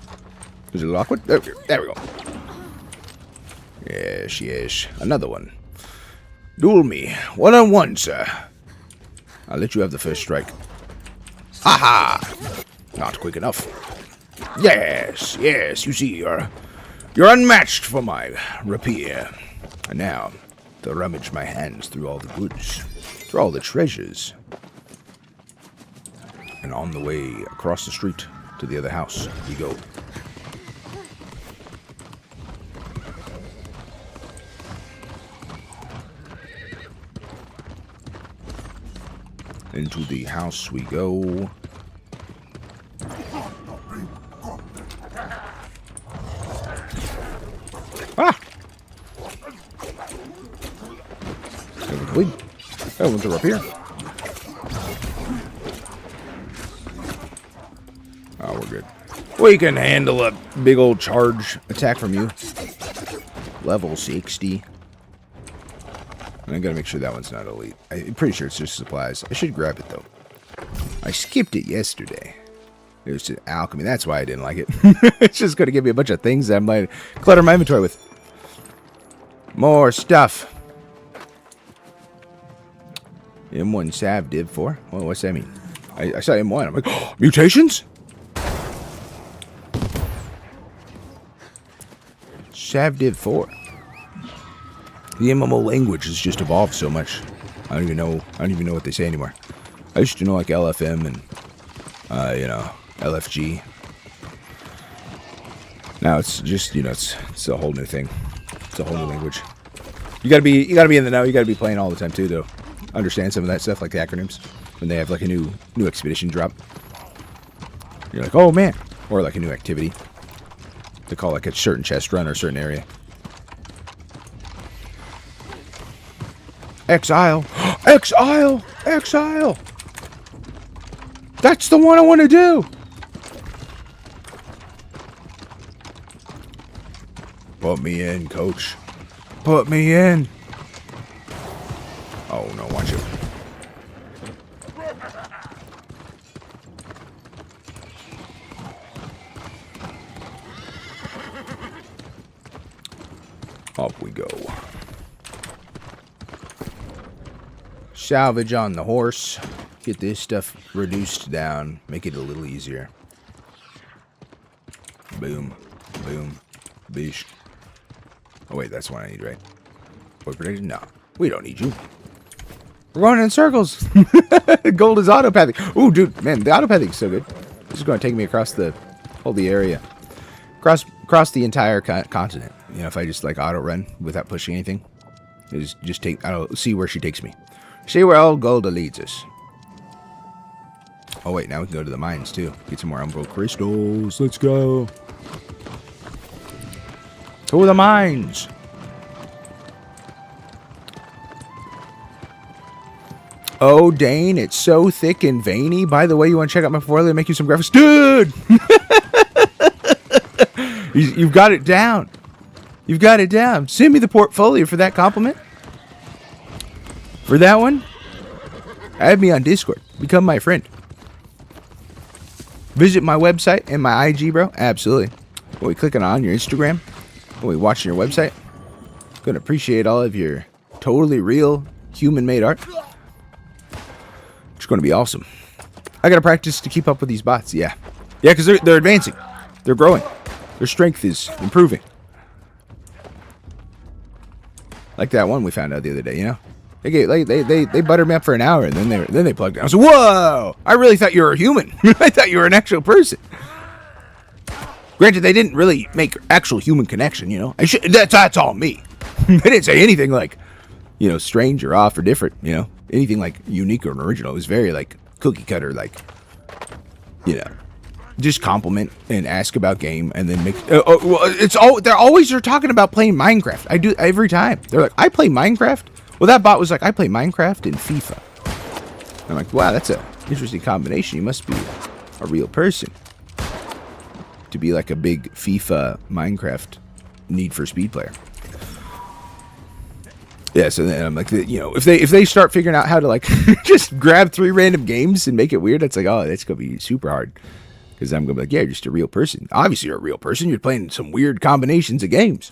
Is it a little awkward? There we go. Yes. Another one. Duel me. 1-on-1, sir. I'll let you have the first strike. Aha! Not quick enough. Yes. You see, you're unmatched for my rapier. And now, to rummage my hands through all the goods, through all the treasures. And on the way across the street to the other house, we go. Into the house we go. Ah! That one's up here. Oh, we're good. We can handle a big old charge attack from you. Level 60. And I gotta make sure that one's not elite. I'm pretty sure it's just supplies. I should grab it, though. I skipped it yesterday. It was just alchemy. That's why I didn't like it. It's just gonna give me a bunch of things that I'm like, clutter my inventory with. More stuff. M1 Sav Div 4? Well, what's that mean? I saw M1. I'm like, oh, mutations? Sav Div 4. The MMO language has just evolved so much. I don't even know what they say anymore. I used to know like LFM and LFG. Now it's just, it's a whole new thing. It's a whole new language. You gotta be in the know. You gotta be playing all the time too, though. Understand some of that stuff, like the acronyms, when they have like a new expedition drop. You're like, oh man, or like a new activity to call like a certain chest run or a certain area. Exile, exile, exile. That's the one I want to do. Put me in, coach. Put me in. Oh, no, watch it. Up we go. Salvage on the horse. Get this stuff reduced down. Make it a little easier. Boom. Boom. Bish. Oh, wait, that's what I need, right? Void prediction? No. We don't need you. We're going in circles. Gold is autopathic. Ooh, dude, man, the autopathic is so good. This is going to take me across the area. Across the entire continent. If I just, like, auto-run without pushing anything. Just take, I'll see where she takes me. See where old Golda leads us. Oh, wait, now we can go to the mines, too. Get some more Umbral crystals. Let's go. To the mines. Oh, Dane, it's so thick and veiny. By the way, you want to check out my portfolio and make you some graphics? Dude! You've got it down. You've got it down. Send me the portfolio for that compliment. For that one, add me on Discord. Become my friend. Visit my website and my IG, bro. Absolutely. When we clicking on your Instagram, when we watching your website, gonna appreciate all of your totally real human-made art. It's going to be awesome. I got to practice to keep up with these bots. Yeah, because they're advancing. They're growing. Their strength is improving. Like that one we found out the other day, They buttered me up for an hour, and then they plugged in. I was like, whoa! I really thought you were a human. I thought you were an actual person. Granted, they didn't really make actual human connection. You know, that's all me. They didn't say anything like, you know, strange or off or different. You know, anything like unique or original. It was very like cookie cutter, like, you know, just compliment and ask about game, and then make. They're always talking about playing Minecraft. I do every time. They're like, I play Minecraft. Well, that bot was like, I play Minecraft and FIFA. I'm like, wow, that's an interesting combination. You must be a real person to be like a big FIFA, Minecraft, Need for Speed player. Yeah, so then I'm like, you know, if they start figuring out how to like just grab 3 random games and make it weird, it's like, oh, that's gonna be super hard. Because I'm gonna be like, yeah, you're just a real person. Obviously, you're a real person. You're playing some weird combinations of games.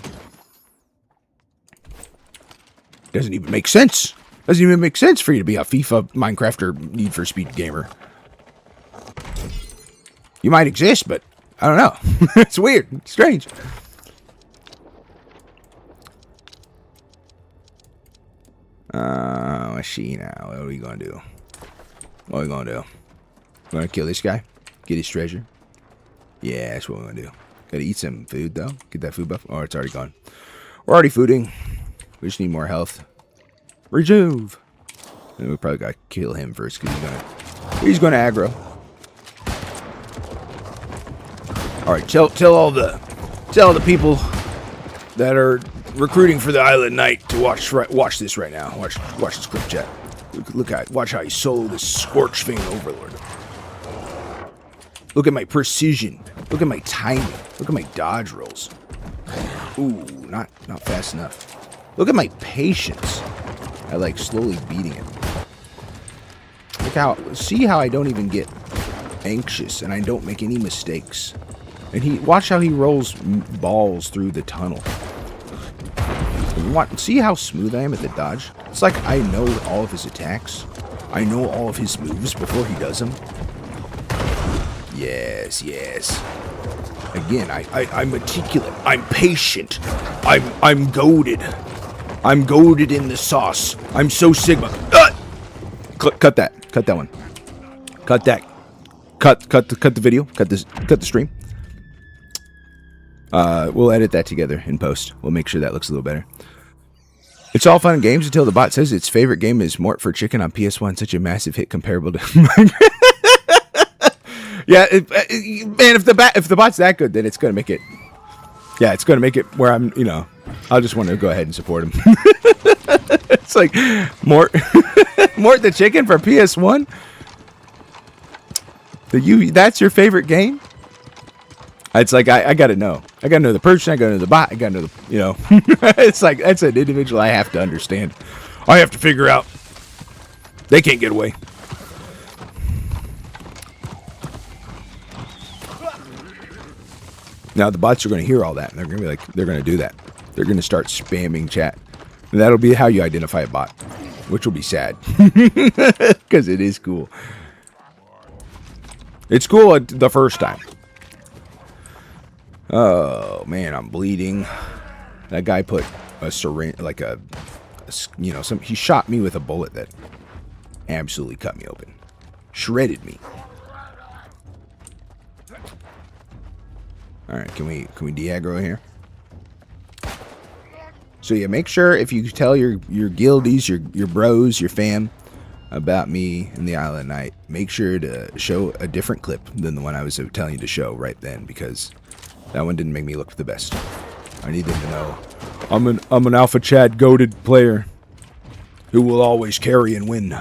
Doesn't even make sense. Doesn't even make sense for you to be a FIFA, Minecraft, or Need for Speed gamer. You might exist, but I don't know. It's weird. It's strange. Let's see now. What are we gonna do? What are we gonna do? We're gonna kill this guy? Get his treasure? Yeah, that's what we're gonna do. Gotta eat some food, though. Get that food buff. Oh, it's already gone. We're already fooding. We just need more health. Rejuve. And we probably gotta kill him first because he's gonna aggro. All right, tell all the people that are recruiting for the Island Knight to watch this right now. Watch this quick chat. Watch how you solo this Scorchfang Overlord. Look at my precision. Look at my timing. Look at my dodge rolls. Ooh, not fast enough. Look at my patience. I like slowly beating it. See how I don't even get anxious and I don't make any mistakes. And watch how he rolls balls through the tunnel. See how smooth I am at the dodge? It's like I know all of his attacks. I know all of his moves before he does them. Yes. Again, I'm meticulous. I'm patient. I'm goaded. I'm goaded in the sauce. I'm so Sigma. Cut that. Cut that one. Cut that. Cut the video. Cut the stream. We'll edit that together in post. We'll make sure that looks a little better. It's all fun and games until the bot says its favorite game is Mort for Chicken on PS1. Such a massive hit comparable to Minecraft. Yeah, man, if the bot's that good, then it's gonna make it. Yeah, it's gonna make it where I'm. You know, I'll just want to go ahead and support him. It's like Mort the Chicken for PS1. That's your favorite game? It's like I gotta know. I gotta know the person. I gotta know the bot. I gotta know the. You know, it's like that's an individual I have to understand. I have to figure out. They can't get away. Now the bots are going to hear all that, and they're going to be like, they're going to do that. They're going to start spamming chat. And that'll be how you identify a bot, which will be sad. Because it is cool. It's cool the first time. Oh, man, I'm bleeding. That guy put a syringe, like he shot me with a bullet that absolutely cut me open. Shredded me. All right, can we de-aggro here? So yeah, make sure if you tell your guildies, your bros, your fam about me and the Island Knight, make sure to show a different clip than the one I was telling you to show right then, because that one didn't make me look the best. I need them to know I'm an Alpha Chad goated player who will always carry and win.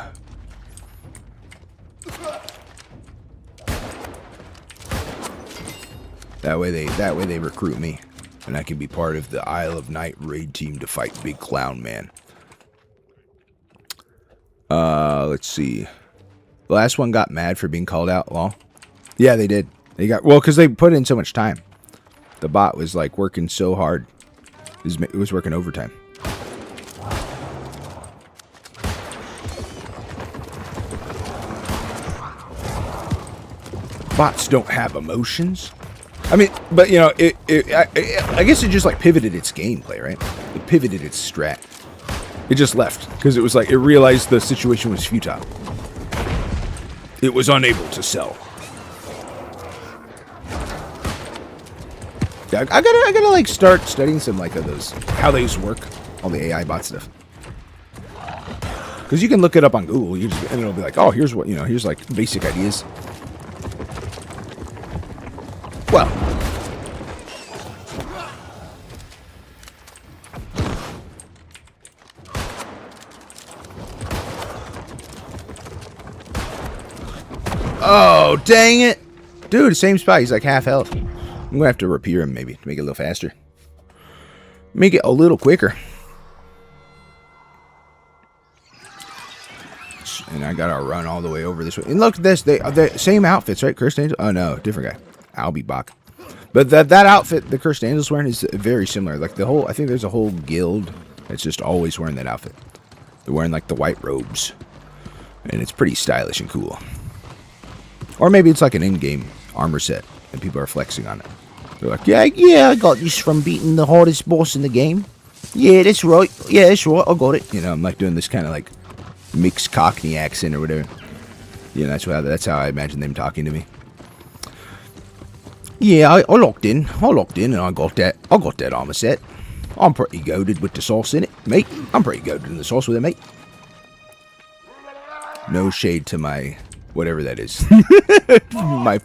That way they recruit me, and I can be part of the Isle of Night raid team to fight Big Clown Man. Let's see. The last one got mad for being called outlaw. Yeah, they did. Because they put in so much time. The bot was like working so hard. It was working overtime. Bots don't have emotions. I mean, but you know, I guess it just like pivoted its gameplay, right? It pivoted its strat. It just left because it was like it realized the situation was futile. It was unable to sell. Yeah, I gotta like start studying some like of those how these work, all the AI bot stuff. Because you can look it up on Google, and it'll be like, oh, here's what here's like basic ideas. Well. Oh, dang it. Dude, same spot. He's like half health. I'm going to have to repair him maybe to make it a little faster. Make it a little quicker. And I got to run all the way over this way. And look at this. They same outfits, right? Cursed Angel? Oh, no. Different guy. Albie Bach. But that outfit the Cursed Angel's wearing is very similar. Like I think there's a whole guild that's just always wearing that outfit. They're wearing like the white robes. And it's pretty stylish and cool. Or maybe it's like an in-game armor set, and people are flexing on it. They're like, yeah, I got this from beating the hardest boss in the game. Yeah, that's right. Yeah, that's right. I got it. I'm like doing this kind of like mixed Cockney accent or whatever. That's how I imagine them talking to me. Yeah, I locked in, and I got that armor set. I'm pretty goated with the sauce in it, mate. I'm pretty goated in the sauce with it, mate. No shade to my... whatever that is.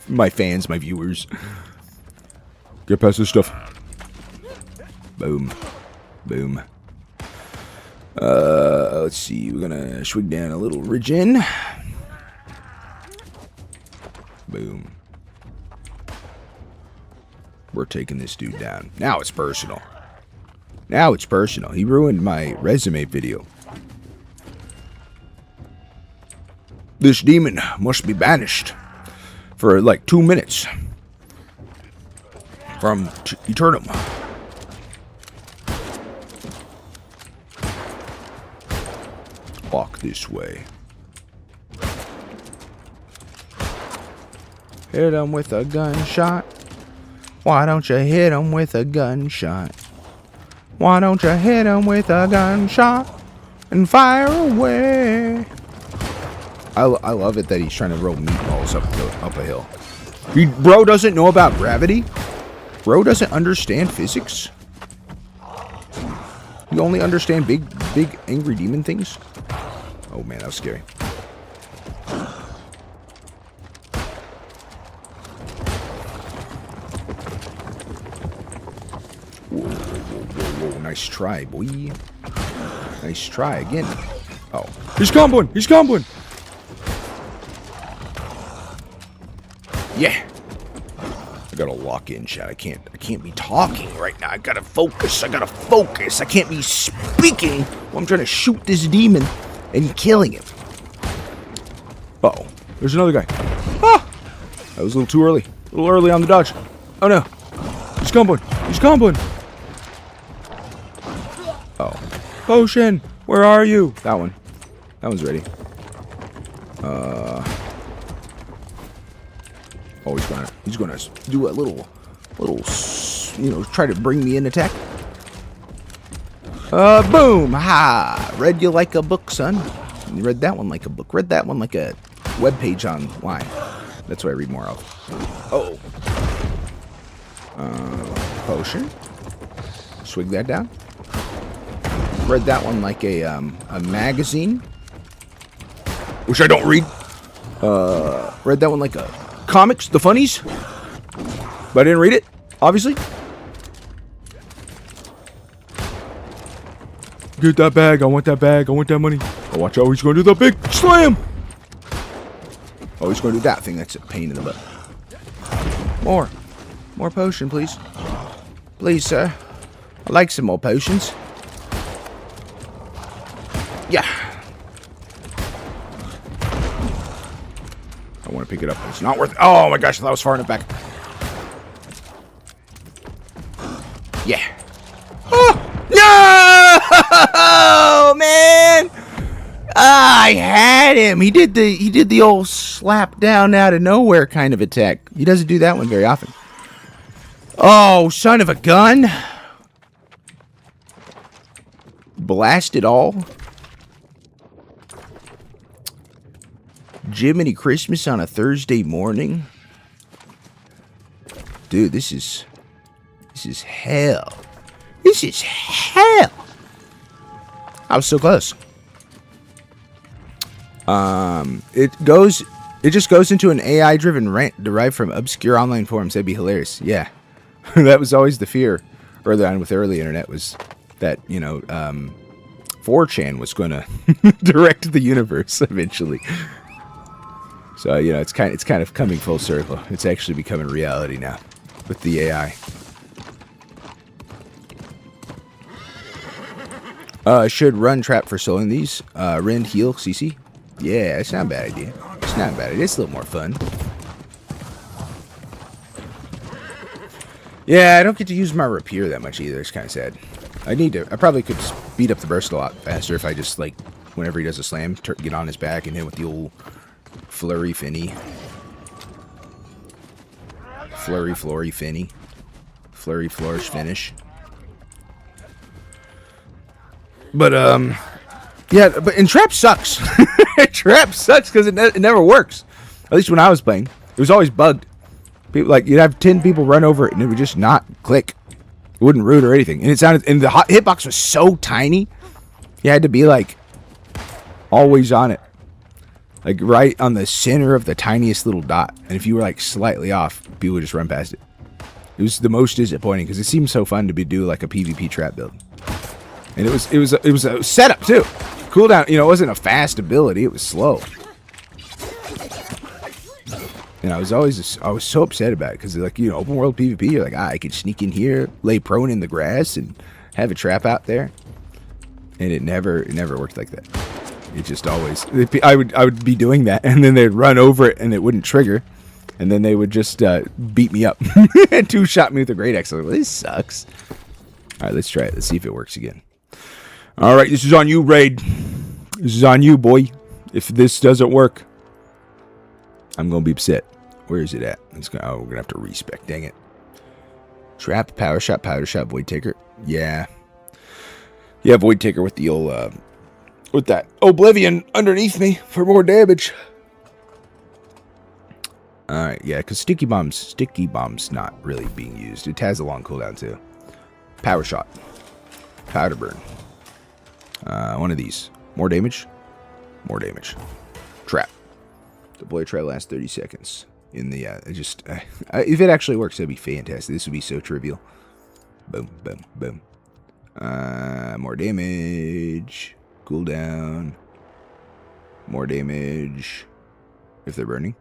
my fans, my viewers. Get past this stuff. Boom. Boom. Let's see. We're gonna swig down a little Ridgen. Boom. We're taking this dude down. Now it's personal. Now it's personal. He ruined my resume video. This demon must be banished for like 2 minutes from Eternum. Walk this way. Hit him with a gunshot. Why don't you hit him with a gunshot? Why don't you hit him with a gunshot and fire away? I love it that he's trying to roll meatballs up a hill. Bro doesn't know about gravity. Bro doesn't understand physics. You only understand big angry demon things. Oh man, that was scary. Whoa, nice try, boy. Nice try again. Oh, he's comboing. He's comboing. Yeah. I gotta lock in, chat. I can't be talking right now. I gotta focus. I can't be speaking while I'm trying to shoot this demon and killing him. Uh-oh. There's another guy. Ah! That was a little too early. A little early on the dodge. Oh no. He's comboing. He's comboing. Oh. Potion! Where are you? That one. That one's ready. Oh, he's gonna do a little, try to bring me in attack. Boom! Ha! Read you like a book, son. You read that one like a book. Read that one like a web page online. That's what I read more of. Oh. Potion. Swig that down. Read that one like a magazine, which I don't read. Read that one like a comics, the funnies, but I didn't read it, obviously. Get that bag. I want that bag. I want that money. Oh, watch out. He's going to do the big slam. Oh, he's going to do that thing. That's a pain in the butt. More potion, please. Please, sir. I'd like some more potions. Yeah. I want to pick it up. It's not worth it. Oh my gosh, that was far enough back. Yeah. Oh, no, man. I had him. He did the old slap down out of nowhere kind of attack. He doesn't do that one very often. Oh, son of a gun. Blast it all. Jiminy Christmas on a Thursday morning. Dude, this is hell. This is hell. I was so close. It just goes into an AI-driven rant derived from obscure online forums. That'd be hilarious. Yeah. That was always the fear early on with early internet, was that, 4chan was going to direct the universe eventually. So, it's kind of coming full circle. It's actually becoming reality now with the AI. Should run trap for soloing these. Rend, heal, CC. Yeah, it's not a bad idea. It's not a bad idea. It's a little more fun. Yeah, I don't get to use my rapier that much either. It's kind of sad. I probably could speed up the burst a lot faster if I just, like, whenever he does a slam, get on his back and hit with the old flurry finny. Flory finny. Flurry flourish finish. But, yeah, and trap sucks. Trap sucks because it never works. At least when I was playing, it was always bugged. People, like, you'd have 10 people run over it and it would just not click. It wouldn't root or anything. And the hitbox was so tiny, you had to be, like, always on it. Like, right on the center of the tiniest little dot. And if you were, like, slightly off, people would just run past it. It was the most disappointing because it seemed so fun to do, like, a PvP trap build. And it was a setup too. Cooldown, it wasn't a fast ability, it was slow. And I was so upset about it because, like, open world PvP, you're like, I could sneak in here, lay prone in the grass, and have a trap out there. And it never worked like that. It just always, I would be doing that, and then they'd run over it, and it wouldn't trigger, and then they would just beat me up and two-shot me with a great axe. Like, well, this sucks. All right, let's try it. Let's see if it works again. All right, this is on you, Raid. This is on you, boy. If this doesn't work, I'm going to be upset. Where is it at? We're going to have to respec. Dang it. Trap, power shot, Void Taker. Yeah. Yeah, Void Taker with the old, with that Oblivion underneath me for more damage. All right, yeah, because Sticky Bomb's not really being used. It has a long cooldown, too. Power shot. Powder burn. One of these. More damage. More damage. Trap. Deploy trap lasts 30 seconds. In the, if it actually works, that'd be fantastic. This would be so trivial. Boom, boom, boom. More damage. Cooldown. More damage. If they're burning.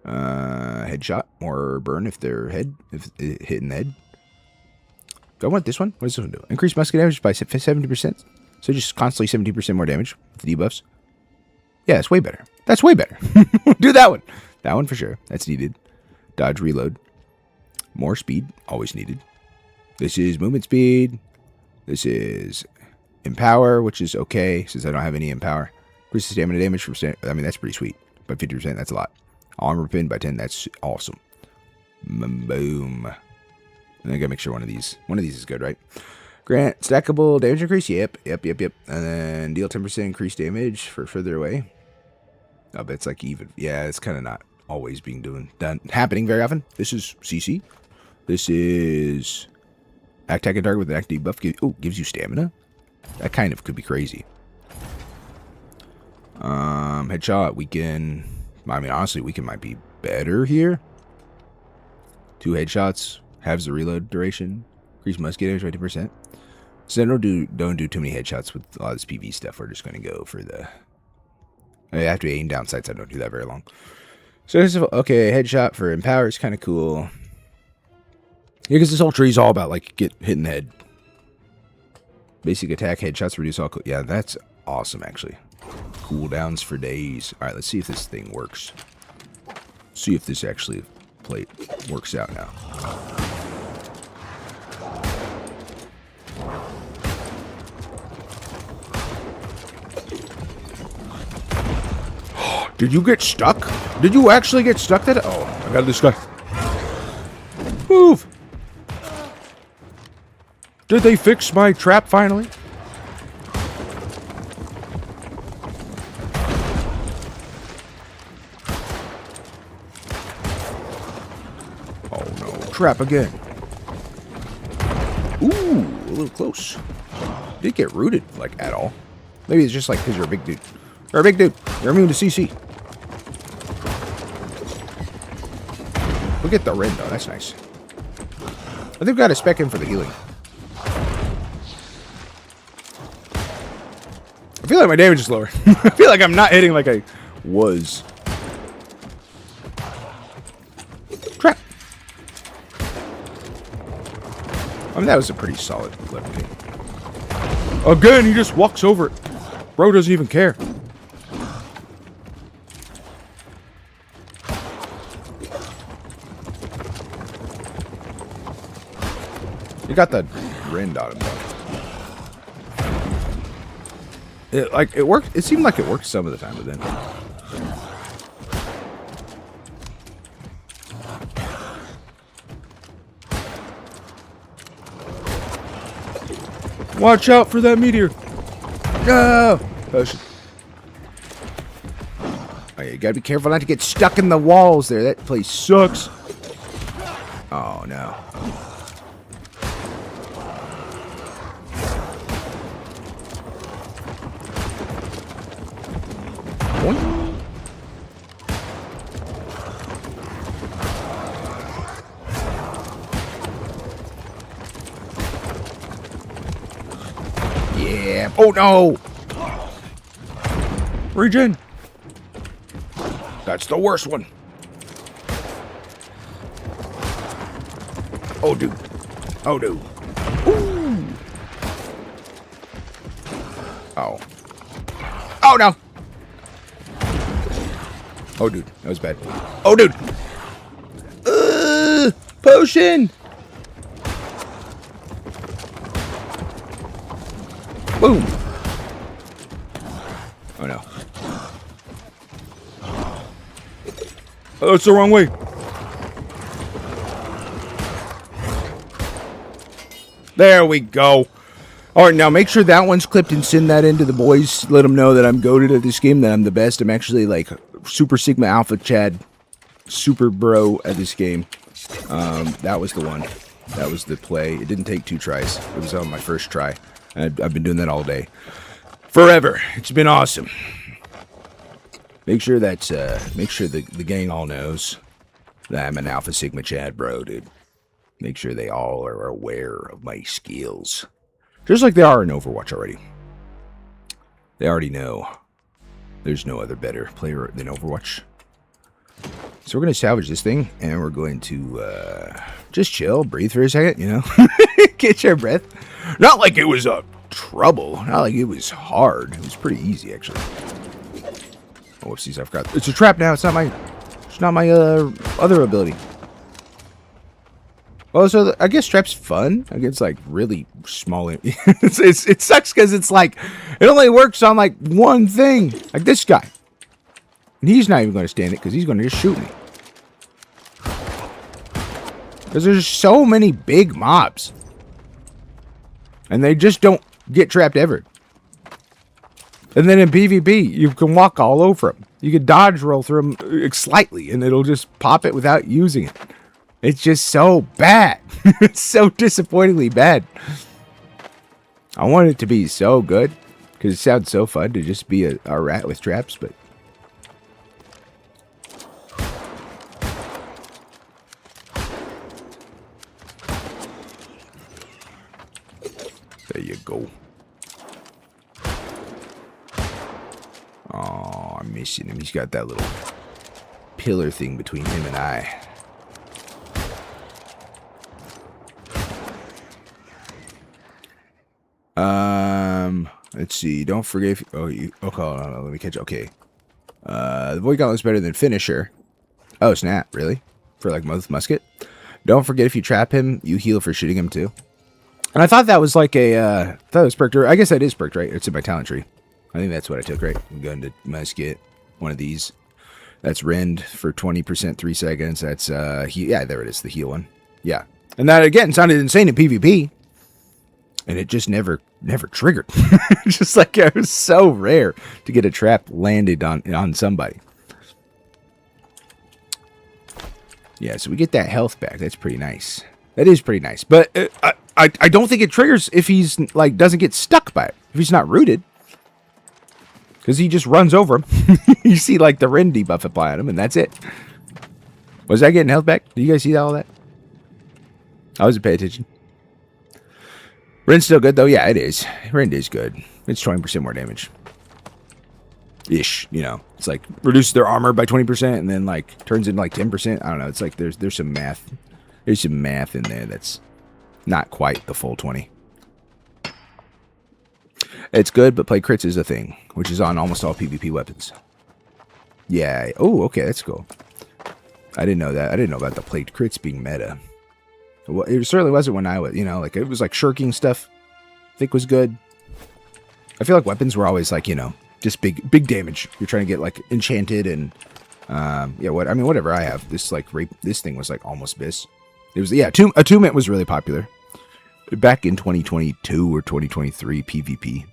Headshot. More burn if they're hitting the head. Do I want this one? What does this one do? Increase musket damage by 70%. So just constantly 17% more damage with the debuffs. Yeah, that's way better. That's way better. Do that one. That one for sure. That's needed. Dodge, reload. More speed. Always needed. This is movement speed. This is empower, which is okay since I don't have any empower. Increase stamina damage from that's pretty sweet. By 50%, that's a lot. Armor pin by 10, that's awesome. Boom. And I gotta make sure one of these is good, right? Grant stackable damage increase. Yep. And then deal 10% increased damage for further away. Oh, but it's like even. Yeah, it's kind of not always happening very often. This is CC. This is attack and target with an active buff. Gives you stamina. That kind of could be crazy. Headshot. Weaken. I mean, honestly, weaken might be better here. 2 headshots. Halves the reload duration. Increase musket damage by 2%. So don't do too many headshots with a lot of this PV stuff. We're just going to go for the... I have to aim down sights. I don't do that very long. So, okay, headshot for Empower is kind of cool. Yeah, because this whole tree is all about, like, hitting the head. Basic attack, headshots, reduce all... Yeah, that's awesome, actually. Cooldowns for days. All right, let's see if this thing works. See if this actually works out now. Did you get stuck? Did you actually get stuck? I got this guy. Move! Did they fix my trap finally? trap again. Ooh, a little close. Didn't get rooted, like, at all. Maybe it's just like because you're a big dude. You're a big dude. You're immune to CC. We'll get the Rin, though. That's nice. I think we got to spec in for the healing. I feel like my damage is lower. I feel like I'm not hitting like I was. Trap. I mean, that was a pretty solid 11k. Again, he just walks over it. Bro doesn't even care. You got the Rend on him, though. It worked. It seemed like it worked some of the time, but then. Watch out for that meteor. No! Potion. Oh, you gotta be careful not to get stuck in the walls there. That place sucks. Oh, no. Boing. Yeah. Oh, no! Regen. That's the worst one. Oh, dude. Oh, dude. Ooh. Oh. Oh, no. Oh, dude. That was bad. Oh, dude. Potion. Boom. Oh, no. Oh, it's the wrong way. There we go. All right, now make sure that one's clipped and send that in to the boys. Let them know that I'm goated at this game, that I'm the best. I'm actually like Super Sigma Alpha Chad, Super Bro at this game. That was the one. That was the play. It didn't take 2 tries. It was on my first try. I've been doing that all day. Forever. It's been awesome. Make sure that the gang all knows that I'm an Alpha Sigma Chad bro, dude. Make sure they all are aware of my skills. Just like they are in Overwatch already. They already know there's no other better player than Overwatch. So we're going to salvage this thing, and we're going to just chill, breathe for a second, you know? Get your breath. Not like it was a trouble. Not like it was hard. It was pretty easy, actually. Oh, whoopsies, I forgot. It's a trap now. It's not my other ability. Well, so I guess trap's fun. I guess like really small. It sucks because it's like it only works on like one thing, like this guy, and he's not even going to stand it because he's going to just shoot me. Because there's so many big mobs, and they just don't get trapped ever. And then in PvP, you can walk all over them. You can dodge roll through them slightly, and it'll just pop it without using it. It's just so bad. It's so disappointingly bad. I want it to be so good, because it sounds so fun to just be a rat with traps, but... There you go. Oh, I'm missing him. He's got that little pillar thing between him and I. Let's see. Don't forget if... Oh, you... Okay, hold on. Let me catch... Okay. The Void Gauntlet's better than Finisher. Oh, snap. Really? For, like, Musket? Don't forget if you trap him, you heal for shooting him, too. And I thought that was like a... I thought it was perked. I guess that is perked, right? It's in my talent tree. I think that's what I took, right? I'm going to Musket. One of these. That's Rend for 20%, 3 seconds. That's, yeah, there it is. The heal one. Yeah. And that, again, sounded insane in PvP. And it just never triggered. Just like it was so rare to get a trap landed on somebody. Yeah, so we get that health back. That's pretty nice. That is pretty nice. But I don't think it triggers if he's, like, doesn't get stuck by it. If he's not rooted. Because he just runs over him. You see, like, the Ren debuff apply on him, and that's it. Was that getting health back? Did you guys see all that? I wasn't paying attention. Ren's still good, though. Yeah, it is. Ren is good. It's 20% more damage. Ish, you know. It's like, reduces their armor by 20%, and then, like, turns into, like, 10%. I don't know. It's like, there's some math. There's some math in there that's not quite the full 20. It's good, but play crits is a thing, which is on almost all PvP weapons. Yeah. Oh, okay, that's cool. I didn't know that. I didn't know about the plate crits being meta. Well, it certainly wasn't when I was, you know, like, it was like shirking stuff. I think was good. I feel like weapons were always like, you know, just big damage. You're trying to get like enchanted and, yeah, whatever I have. This like this thing was like almost bis. It was, yeah, attunement was really popular. Back in 2022 or 2023 PvP.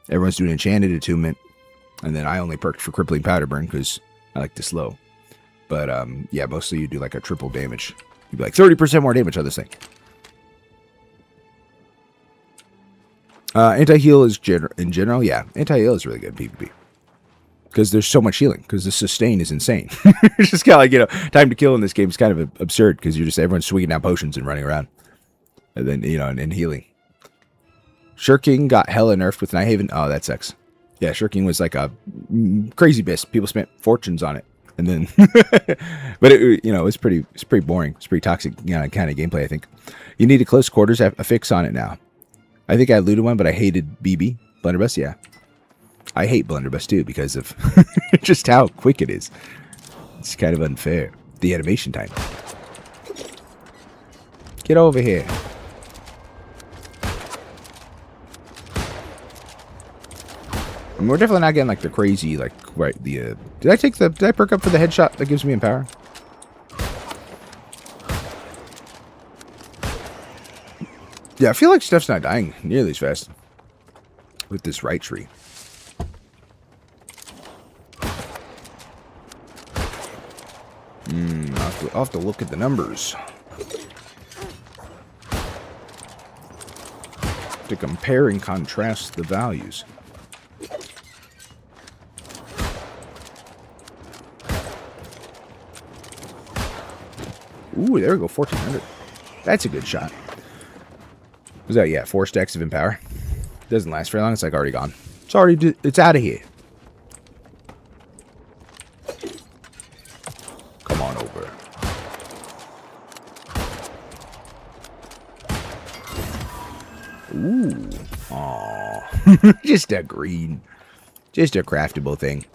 Everyone's doing enchanted attunement. And then I only perked for crippling powder burn because I like to slow. But, yeah, mostly you do like a triple damage. You'd be like 30% more damage on this thing. Anti-heal is in general, yeah. Anti-heal is really good in PvP. Because there's so much healing. Because the sustain is insane. It's just kind of like, you know, time to kill in this game is kind of absurd. Because everyone's swinging down potions and running around. And then, you know, and healing. Shirking got hella nerfed with Nighthaven. Oh, that sucks. Yeah, Shirking was like a crazy bis. People spent fortunes on it. And then, but it, you know, it's pretty boring. It's pretty toxic, you know, kind of gameplay, I think. You need a close quarters a fix on it now. I think I looted one, but I hated BB. Blunderbuss, yeah. I hate Blunderbuss too because of just how quick it is. It's kind of unfair. The animation time. Get over here. And we're definitely not getting like the crazy, like, right, the, did I perk up for the headshot that gives me empower? Yeah, I feel like stuff's not dying nearly as fast with this right tree. I'll have to look at the numbers to compare and contrast the values. Ooh, there we go, 1400. That's a good shot. Was that, yeah, 4 stacks of empower. Doesn't last very long. It's like already gone. It's out of here. Come on over. Ooh. Aw. Just a green. Just a craftable thing.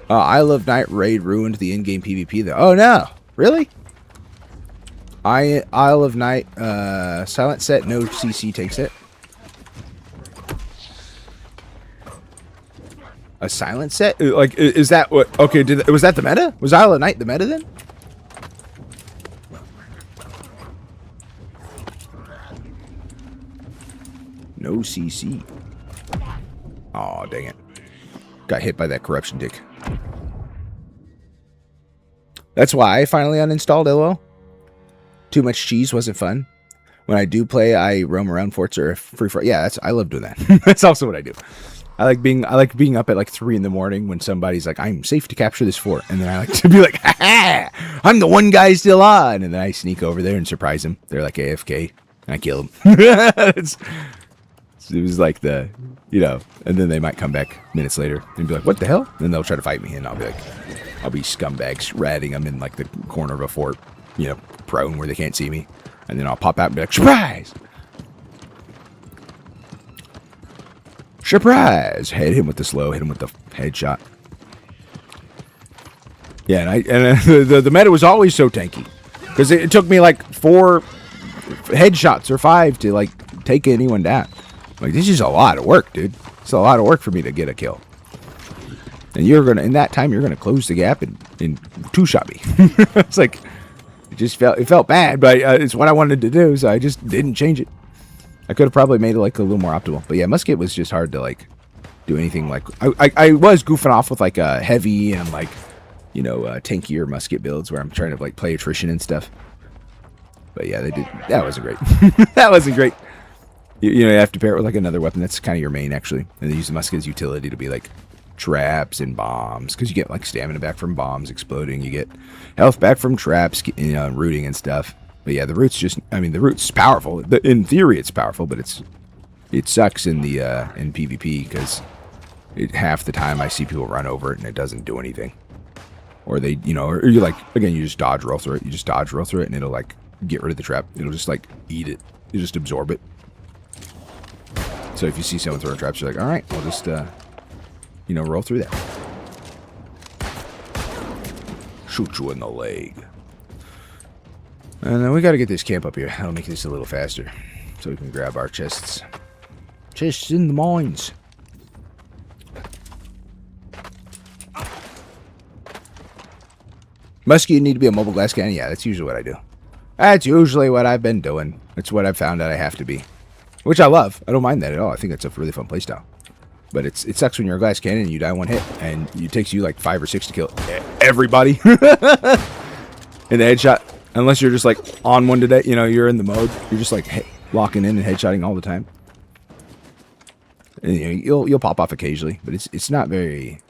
Isle of Night raid ruined the in-game PvP though. Oh no! Really? Isle of Night silent set, no CC takes it. A silent set? Like, is that what? Okay, was that the meta? Was Isle of Night the meta then? No CC. Aw, dang it. Got hit by that corruption dick. That's why I finally uninstalled LOL. Too much cheese wasn't fun. When I do play, I roam around Forts or free for. Yeah, I love doing that. That's also what I do. I like being up at like 3 in the morning when somebody's like, I'm safe to capture this fort. And then I like to be like, ha ha! I'm the one guy still on. And then I sneak over there and surprise them. They're like AFK. And I kill them. It was like the, you know, and then they might come back minutes later and be like, what the hell? And then they'll try to fight me and I'll be like, I'll be scumbags ratting them in like the corner of a fort, you know, prone where they can't see me. And then I'll pop out and be like, surprise! Surprise! Hit him with the slow, hit him with the headshot. Yeah, and the meta was always so tanky. Because it took me like 4 headshots or 5 to like take anyone down. Like, this is a lot of work, dude. It's a lot of work for me to get a kill. And you're gonna, in that time, you're gonna close the gap and 2-shot me. It's like, it felt bad, but it's what I wanted to do, so I just didn't change it. I could have probably made it like a little more optimal. But yeah, musket was just hard to like do do anything like... I was goofing off with like a heavy and like, you know, tankier musket builds where I'm trying to like play attrition and stuff. But yeah, that wasn't great. That wasn't great. You know, you have to pair it with like another weapon that's kind of your main actually. And they use the musket as utility to be like traps and bombs. Because you get like stamina back from bombs exploding. You get health back from traps, you know, and rooting and stuff. But yeah, the root's just... I mean, the root's powerful. In theory, it's powerful, but it sucks in the in PvP because half the time I see people run over it and it doesn't do anything. Or they, you know, or you like, again, you just dodge roll through it. You just dodge roll through it and it'll like get rid of the trap. It'll just like eat it. You just absorb it. So if you see someone throwing traps, you're like, all right, we'll just, you know, roll through that. Shoot you in the leg. And then we got to get this camp up here. That'll make this a little faster. So we can grab our chests. Chests in the mines. Muskie, you need to be a mobile glass cannon? Yeah, that's usually what I do. That's usually what I've been doing. It's what I've found out I have to be. Which I love. I don't mind that at all. I think that's a really fun playstyle. But it sucks when you're a glass cannon and you die one hit. And it takes you like 5 or 6 to kill everybody. In the headshot. Unless you're just like on one today. You know, you're in the mode. You're just like locking in and headshotting all the time. And, you know, you'll pop off occasionally. But it's not very...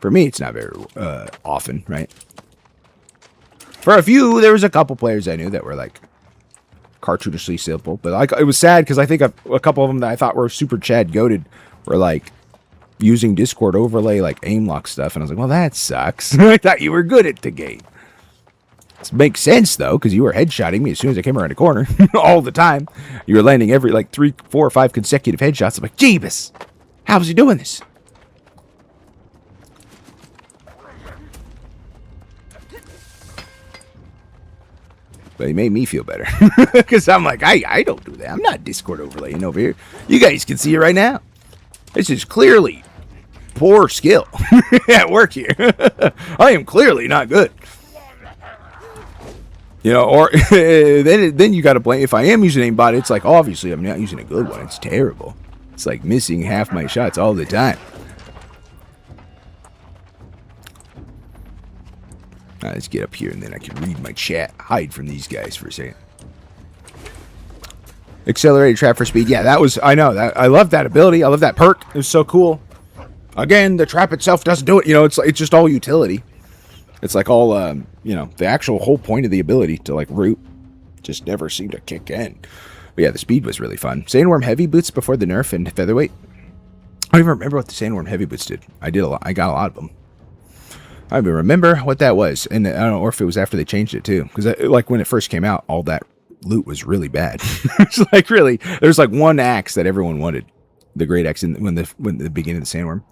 For me, it's not very often, right? For a few, there was a couple players I knew that were like cartoonishly simple, but it was sad because I think a couple of them that I thought were super Chad goated were like using Discord overlay like aim lock stuff, and I was like, well, that sucks. I thought you were good at the game. This makes sense though, because you were headshotting me as soon as I came around the corner all the time. You were landing every like 3, 4, or 5 consecutive headshots. I'm like, Jeebus, how's he doing this? But it made me feel better. Because I'm like, I don't do that. I'm not Discord overlaying over here. You guys can see it right now. This is clearly poor skill at work here. I am clearly not good. You know, or then you got to blame. If I am using aimbot, it's like, obviously, I'm not using a good one. It's terrible. It's like missing half my shots all the time. Let's get up here and then I can read my chat. Hide from these guys for a second. Accelerated trap for speed. Yeah, that was... I know. I love that ability. I love that perk. It was so cool. Again, the trap itself doesn't do it. You know, it's just all utility. It's like all, you know, the actual whole point of the ability to, like, root just never seemed to kick in. But yeah, the speed was really fun. Sandworm heavy boots before the nerf and featherweight. I don't even remember what the Sandworm heavy boots did. I did a lot. I got a lot of them. I don't even remember what that was. And I don't know if it was after they changed it, too. Because, like, when it first came out, all that loot was really bad. It's like, really, there's, like, one axe that everyone wanted. The great axe when the beginning of the Sandworm.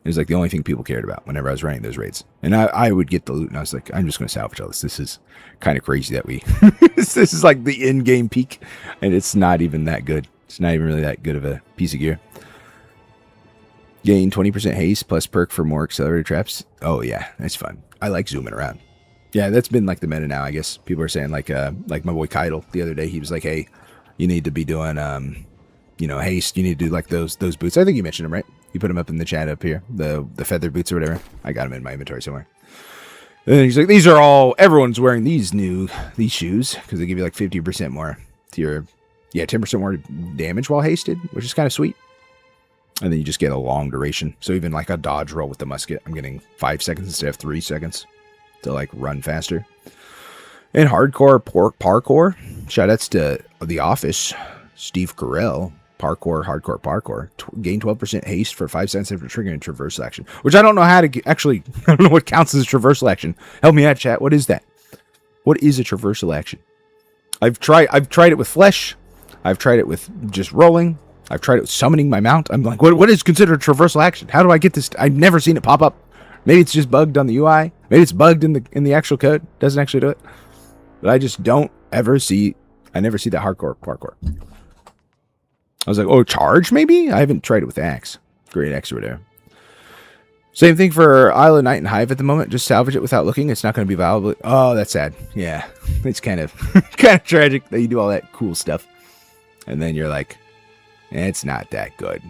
It was, like, the only thing people cared about whenever I was running those raids. And I would get the loot, and I was like, I'm just going to salvage all this. This is kind of crazy that we... this is, like, the in-game peak. And it's not even that good. It's not even really that good of a piece of gear. Gain 20% haste plus perk for more accelerated traps. Oh yeah, that's fun. I like zooming around. Yeah, that's been like the meta now, I guess. People are saying like my boy Kydal the other day, he was like, hey, you need to be doing you know, haste. You need to do like those boots. I think you mentioned them, right? You put them up in the chat up here, the feather boots or whatever. I got them in my inventory somewhere. And then he's like, these are all, everyone's wearing these shoes because they give you like 50% more to your, 10% more damage while hasted, which is kind of sweet. And then you just get a long duration. So even like a dodge roll with the musket, I'm getting 5 seconds instead of 3 seconds to like run faster. And hardcore parkour. Shoutouts to The Office, Steve Carell. Hardcore parkour. Gain 12% haste for 5 seconds after triggering a traversal action. Which I don't know how to actually, I don't know what counts as a traversal action. Help me out, chat. What is that? What is a traversal action? I've tried it with flesh. I've tried it with just rolling. I've tried it with summoning my mount. I'm like, what is considered a traversal action? How do I get this? I've never seen it pop up. Maybe it's just bugged on the UI. Maybe it's bugged in the actual code. Doesn't actually do it. But I just don't ever see. I never see that hardcore parkour. I was like, oh, charge maybe? I haven't tried it with axe. Great axe over there. Same thing for Isle of Night and Hive at the moment. Just salvage it without looking. It's not going to be valuable. Oh, that's sad. Yeah, it's kind of tragic that you do all that cool stuff, and then you're like, it's not that good.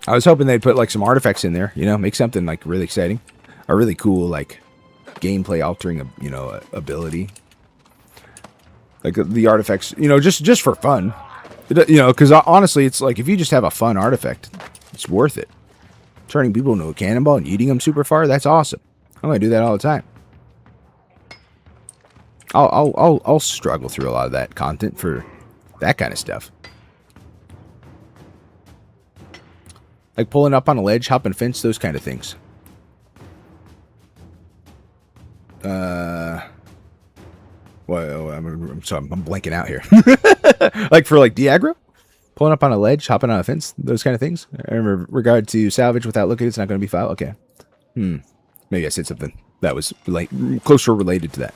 I was hoping they'd put like some artifacts in there, you know, make something like really exciting, a really cool like gameplay altering, you know, ability. Like the artifacts, you know, just for fun, you know, because honestly, it's like if you just have a fun artifact, it's worth it. Turning people into a cannonball and eating them super far, that's awesome. I'm gonna do that all the time. I'll struggle through a lot of that content for that kind of stuff. Like pulling up on a ledge, hopping a fence, those kind of things. Well, I'm sorry, I'm blanking out here. Like for like Diagro? Pulling up on a ledge, hopping on a fence, those kind of things. In regard to salvage without looking, it's not going to be filed. Okay. Maybe I said something that was like closer related to that.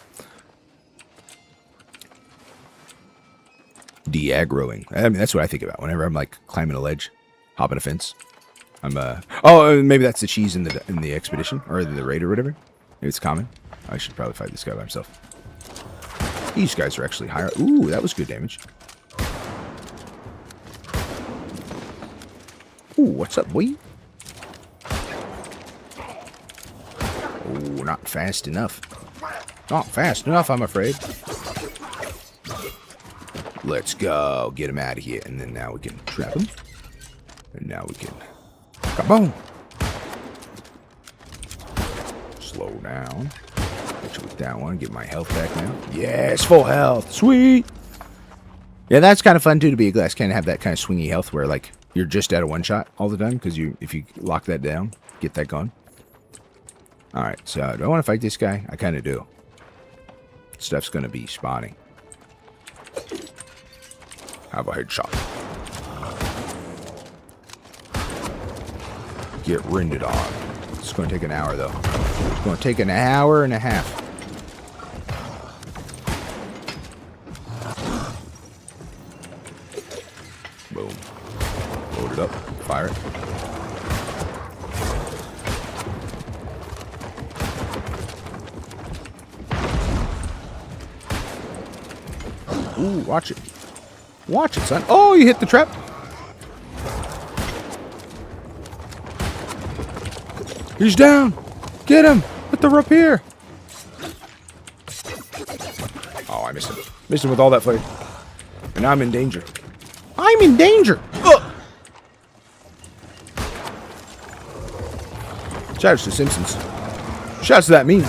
Diagroing. I mean, that's what I think about whenever I'm like climbing a ledge, hopping a fence. I'm oh, maybe that's the cheese in the expedition or the raid or whatever. Maybe it's common. I should probably fight this guy by himself. These guys are actually higher. Ooh, that was good damage. Ooh, what's up, boy? Oh, not fast enough. Not fast enough, I'm afraid. Let's go. Get him out of here. And then now we can trap him. And now we can... Kaboom! Slow down. Hit you with that one. Get my health back now. Yes, full health. Sweet! Yeah, that's kind of fun, too, to be a glass. Kind of have that kind of swingy health where, like, you're just at a one-shot all the time. Because if you lock that down, get that going. Alright, so do I want to fight this guy? I kind of do. Stuff's going to be spawning. Have a headshot. Get rinded on. It's going to take an hour, though. It's going to take an hour and a half. Boom. Load it up. Fire it. Ooh, watch it. Watch it, son. Oh, you hit the trap. He's down. Get him with the rapier. Oh, I missed him. Missed him with all that fire. And I'm in danger. I'm in danger. Ugh. Shouts to Simpsons. Shouts to that meme.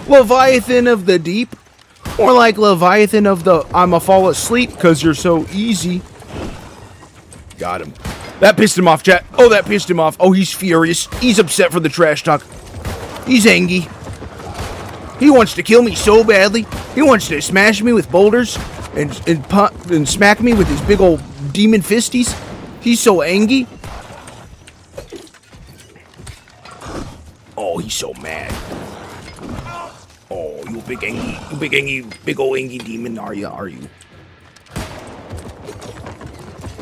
Leviathan of the deep. Or like Leviathan of the I'ma fall asleep because you're so easy. Got him. That pissed him off, chat. Oh, that pissed him off. Oh, he's furious. He's upset for the trash talk. He's angry. He wants to kill me so badly. He wants to smash me with boulders and smack me with his big old demon fisties. He's so angry. Oh, he's so mad. Oh, you big angry, big old angry demon, are you?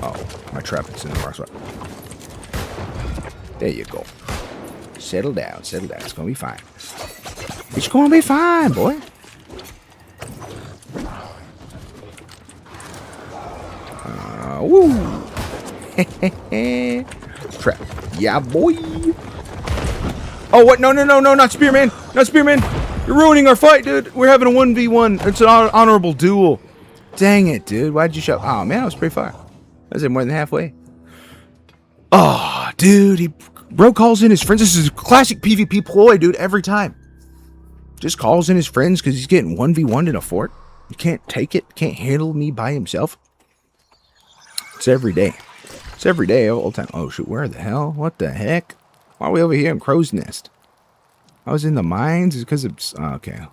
Oh, my trap is in the wrong spot. There you go. Settle down. It's gonna be fine. It's gonna be fine, boy. Woo! Trap. Yeah, boy. Oh, what? No, not Spearman. Not Spearman. You're ruining our fight, dude. We're having a 1v1. It's an honorable duel. Dang it, dude. Why'd you show? Oh, man, I was pretty far. I was more than halfway. Oh, dude. Bro calls in his friends. This is a classic PvP ploy, dude, every time. Just calls in his friends because he's getting 1v1 in a fort. He can't take it. Can't handle me by himself. It's every day. It's every day, all the time. Oh, shoot. Where the hell? What the heck? Why are we over here in Crow's Nest? I was in the mines because it's okay.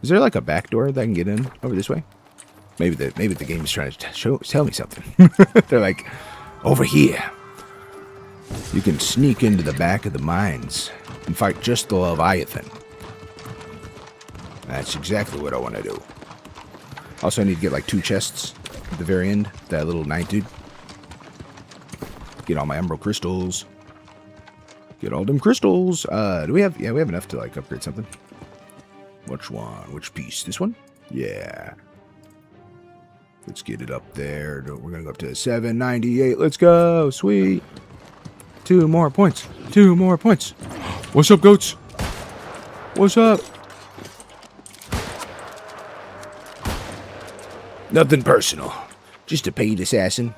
Is there like a back door that I can get in over this way? Maybe the game is trying to tell me something. They're like, over here. You can sneak into the back of the mines and fight just the Leviathan. That's exactly what I want to do. Also, I need to get like 2 chests at the very end. That little knight dude. Get all my emerald crystals. Get all them crystals. Do we have... Yeah, we have enough to, like, upgrade something. Which one? Which piece? This one? Yeah. Let's get it up there. We're going to go up to 798. Let's go. Sweet. 2 more points. 2 more points. What's up, goats? What's up? Nothing personal. Just a paid assassin.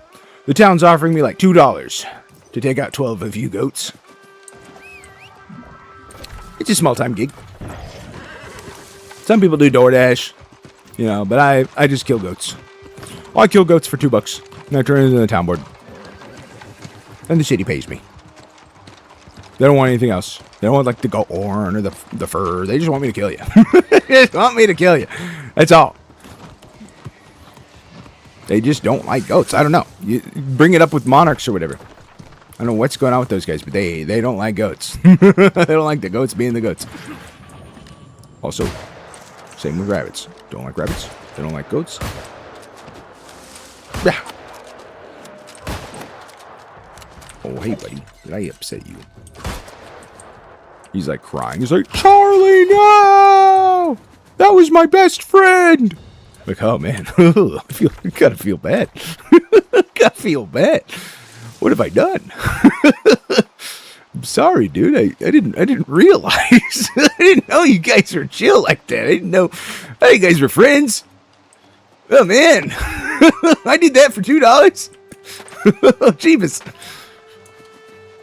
The town's offering me like $2 to take out 12 of you goats. It's a small-time gig. Some people do DoorDash, but I just kill goats. Well, I kill goats for $2, and I turn it into the town board. And the city pays me. They don't want anything else. They don't want, like, the goat horn or the fur. They just want me to kill you. They just want me to kill you. That's all. They just don't like goats. I don't know. You bring it up with monarchs or whatever. I don't know what's going on with those guys, but they don't like goats. They don't like the goats being the goats. Also, same with rabbits. Don't like rabbits. They don't like goats. Yeah. Oh, hey, buddy. Did I upset you? He's like crying. He's like, Charlie, no! That was my best friend! Like, oh, man. I gotta feel bad. Gotta feel bad. What have I done? I'm sorry, dude. I didn't realize. I didn't know you guys were chill like that. I didn't know you guys were friends. Oh, man. I did that for $2. Jeebus.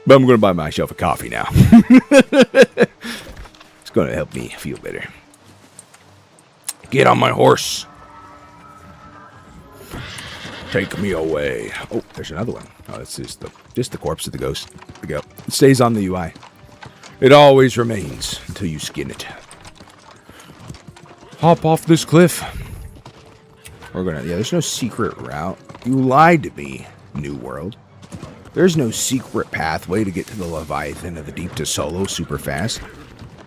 But I'm going to buy myself a coffee now. It's going to help me feel better. Get on my horse. Take me away. Oh, there's another one. Oh, it's just the corpse of the ghost. The goat. It stays on the UI. It always remains until you skin it. Hop off this cliff. We're gonna. Yeah, there's no secret route. You lied to me, New World. There's no secret pathway to get to the Leviathan of the Deep to solo super fast.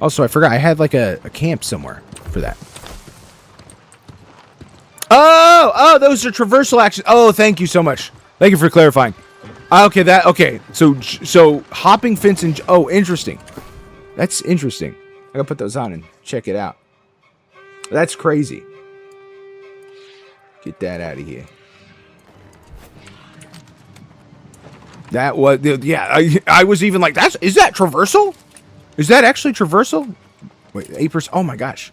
Also, I forgot I had like a camp somewhere for that. Oh, those are traversal actions. Oh, thank you so much. Thank you for clarifying. Okay. So hopping fence and interesting. That's interesting. I gotta put those on and check it out. That's crazy. Get that out of here. That was I was even like, is that traversal? Is that actually traversal? Wait, 8%. Oh my gosh,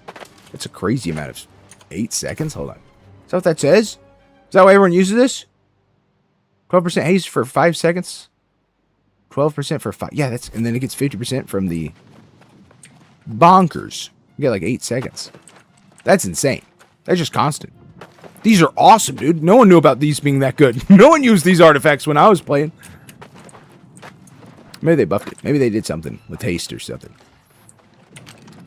that's a crazy amount of 8 seconds. Hold on. Is that what that says? Is that why everyone uses this? 12% haste for 5 seconds. 12% for 5. Yeah, and then it gets 50% from the bonkers. You get like 8 seconds. That's insane. That's just constant. These are awesome, dude. No one knew about these being that good. No one used these artifacts when I was playing. Maybe they buffed it. Maybe they did something with haste or something.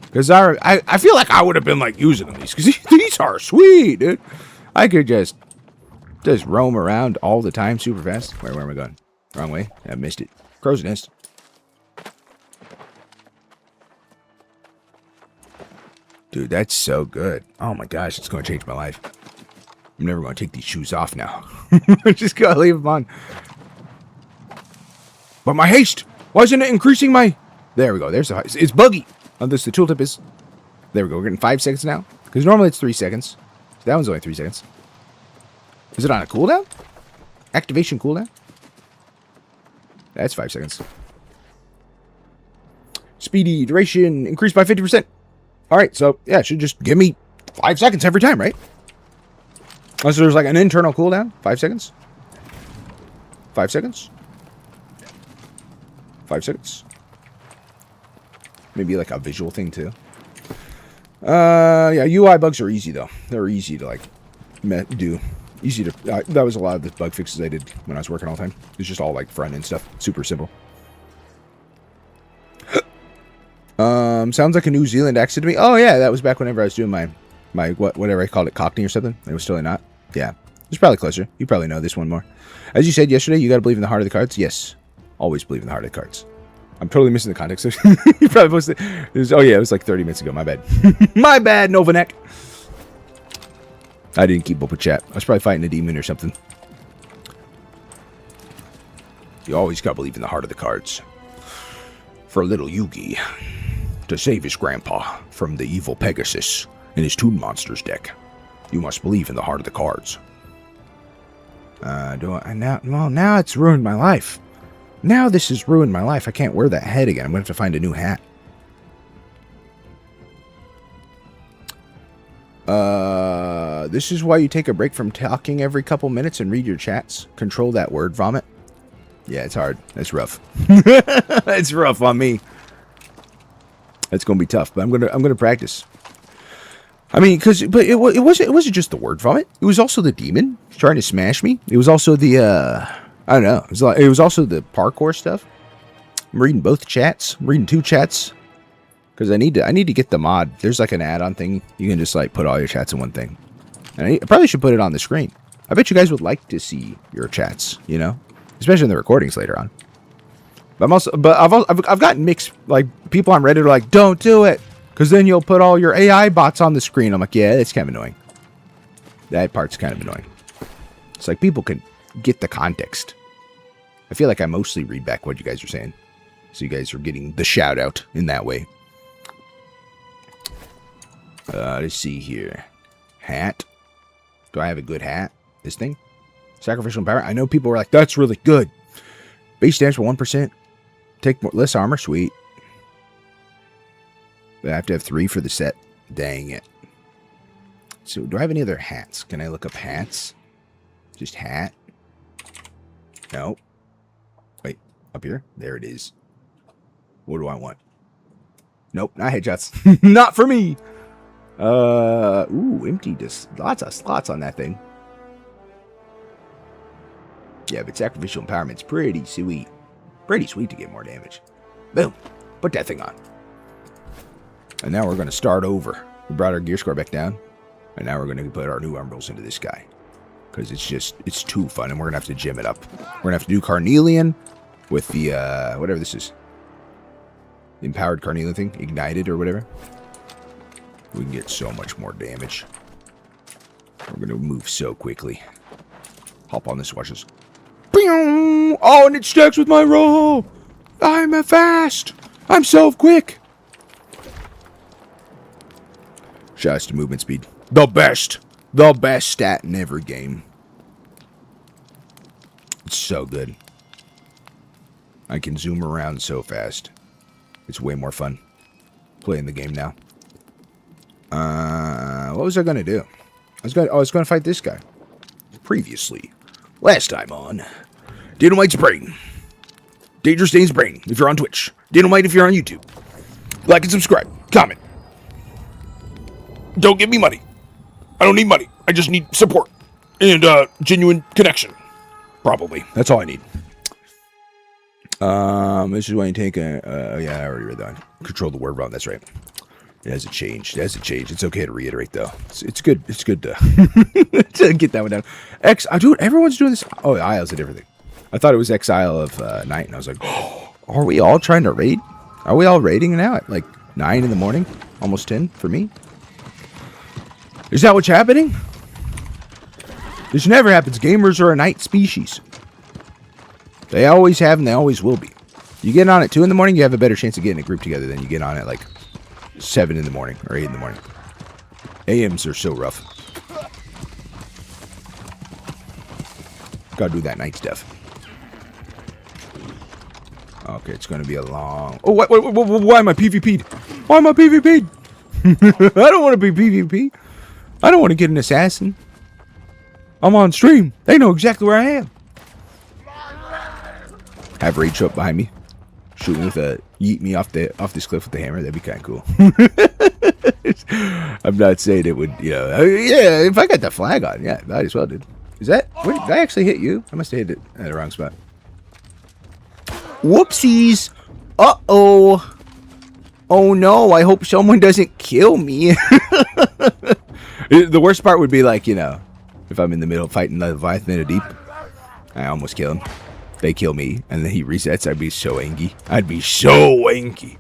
Because I feel like I would have been like using these. Because these are sweet, dude. I could just roam around all the time super fast. Where am I going? Wrong way. I missed it. Crow's nest. Dude, that's so good. Oh my gosh, it's going to change my life. I'm never going to take these shoes off now. I'm just going to leave them on. But my haste! Why isn't it increasing my... There we go. There's the... It's buggy. Oh, this the tooltip is... There we go. We're getting 5 seconds now. Because normally it's 3 seconds. That one's only 3 seconds. Is it on a cooldown? Activation cooldown? That's 5 seconds. Speedy duration increased by 50%. Alright, so yeah, it should just give me 5 seconds every time, right? Unless there's like an internal cooldown. 5 seconds. 5 seconds. 5 seconds. Maybe like a visual thing too. Yeah, UI bugs are easy though. They're easy to like do. Easy to... that was a lot of the bug fixes I did when I was working all the time. It's just all like front end stuff. Super simple. Sounds like a New Zealand accent to me. Oh yeah, that was back whenever I was doing my whatever I called it, Cockney or something. It was totally not. Yeah, it's probably closer. You probably know this one more. As you said yesterday, you got to believe in the heart of the cards. Yes, always believe in the heart of the cards. I'm totally missing the context. You probably posted. Oh yeah, it was like 30 minutes ago. My bad. My bad, Novanek. I didn't keep up with chat. I was probably fighting a demon or something. You always got to believe in the heart of the cards. For little Yugi to save his grandpa from the evil Pegasus and his Toon Monsters deck, you must believe in the heart of the cards. Now it's ruined my life. Now this has ruined my life. I can't wear that head again. I'm going to have to find a new hat. This is why you take a break from talking every couple minutes and read your chats. Control that word vomit. Yeah, it's hard. It's rough. It's rough on me. It's going to be tough, but I'm going to practice. I mean, but it wasn't just the word vomit. It was also the demon trying to smash me. It was also the I don't know. It was also the parkour stuff. I'm reading both chats. I'm reading two chats because I need to get the mod. There's like an add-on thing. You can just like put all your chats in one thing. And I probably should put it on the screen. I bet you guys would like to see your chats, you know, especially in the recordings later on. But I've gotten mixed, like, people on Reddit are like, don't do it, because then you'll put all your AI bots on the screen. I'm like, yeah, it's kind of annoying. That part's kind of annoying. It's like people can get the context. I feel like I mostly read back what you guys are saying. So you guys are getting the shout out in that way. Let's see here. Hat. Do I have a good hat? This thing? Sacrificial empowerment. I know people were like, that's really good. Base damage for 1%. Take less armor. Sweet. But I have to have 3 for the set. Dang it. So, do I have any other hats? Can I look up hats? Just hat? No. Wait. Up here? There it is. What do I want? Nope. Not headshots. Not for me. Ooh, empty. Just lots of slots on that thing. Yeah, but sacrificial empowerment's pretty sweet. Pretty sweet to get more damage. Boom. Put that thing on. And now we're going to start over. We brought our gear score back down. And now we're going to put our new emeralds into this guy. Because it's too fun. And we're going to have to gym it up. We're going to have to do Carnelian with the, whatever this is. Empowered Carnelian thing. Ignited or whatever. We can get so much more damage. We're going to move so quickly. Hop on this, watch this. Oh, and it stacks with my roll. I'm a fast. I'm so quick. Shouts to movement speed. The best. The best stat in every game. It's so good. I can zoom around so fast. It's way more fun playing the game now. What was I going to do? I was going to fight this guy. Previously. Last time on Dynamite's Brain. Dangerous Dane's Brain if you're on Twitch. Dynamite if you're on YouTube. Like and subscribe. Comment. Don't give me money. I don't need money. I just need support. And genuine connection. Probably. That's all I need. This is why you take a... yeah, I already read that one. Control the word wrong. That's right. It hasn't changed. It hasn't changed. It's okay to reiterate, though. It's good. It's good to, to get that one down. Dude, everyone's doing this. Oh, Isle's a different thing. I thought it was Exile of Night, and I was like, oh, are we all trying to raid? Are we all raiding now at like 9 in the morning? Almost 10 for me? Is that what's happening? This never happens. Gamers are a night species. They always have, and they always will be. You get on at 2 in the morning, you have a better chance of getting a group together than you get on at like 7 in the morning or 8 in the morning. AMs are so rough. Gotta do that night stuff. Okay, it's gonna be a long... Oh, why am I PvP'd? Why am I PvP'd? I don't want to be PvP. I don't want to get an assassin. I'm on stream. They know exactly where I am. Have Raid show up behind me. Shoot me with a... Yeet me off this cliff with the hammer. That'd be kind of cool. I'm not saying it would, you know... Yeah, if I got the flag on, yeah, might as well, dude. Is that... Did I actually hit you? I must have hit it at the wrong spot. Whoopsies! Uh-oh! Oh no, I hope someone doesn't kill me. The worst part would be like, you know, if I'm in the middle fighting the Leviathan in a deep. I almost kill him. They kill me, and then he resets. I'd be so angry. I'd be so angry.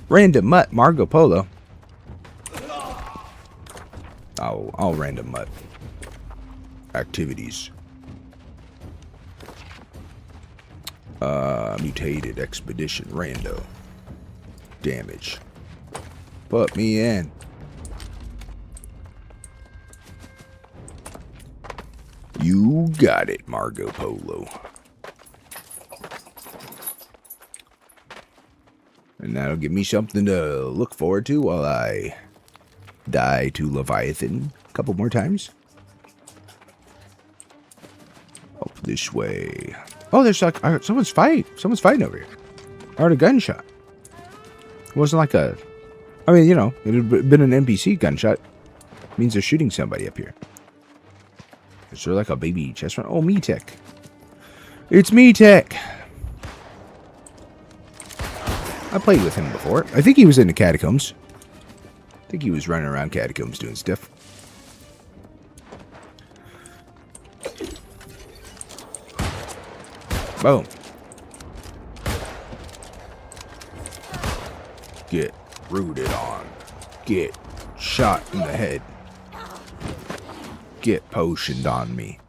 Random mutt, Marco Polo. I'll random mutt. Activities. Mutated expedition rando. Damage. Put me in. You got it, Marco Polo. And that'll give me something to look forward to while I die to Leviathan a couple more times. Up this way. Oh, there's like someone's fighting. Someone's fighting over here. I heard a gunshot. It wasn't like a... I mean, you know, it had been an NPC gunshot. It means they're shooting somebody up here. Is there like a baby chest run? Oh, Metek. It's Metek. I played with him before. I think he was in the catacombs. I think he was running around catacombs doing stuff. Boom. Get rooted on. Get shot in the head. Get potioned on me.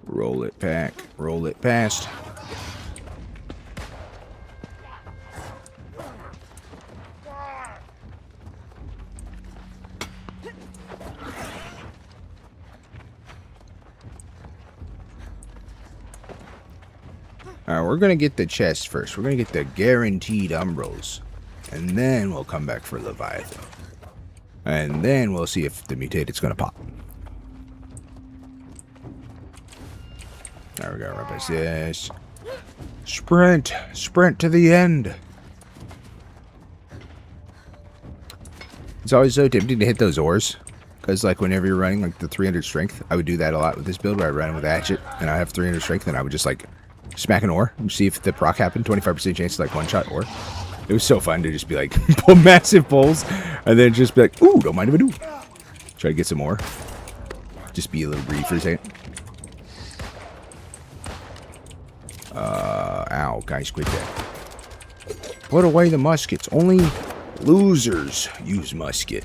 Roll it back. Roll it past. Alright, we're gonna get the chest first. We're gonna get the guaranteed Umbrals. And then we'll come back for Leviathan. And then we'll see if the mutated's gonna pop. There we go, right past this. Sprint! Sprint to the end! It's always so tempting to hit those ores. Because, like, whenever you're running, like, the 300 strength, I would do that a lot with this build where I run with a hatchet, and I have 300 strength, and I would just, like, smack an ore and see if the proc happened. 25% chance to, like, one-shot ore. It was so fun to just be, like, pull massive pulls, and then just be like, ooh, don't mind if I do. Try to get some more. Just be a little greedy for a second. Ow, guys, quit that. Put away the muskets. Only losers use musket.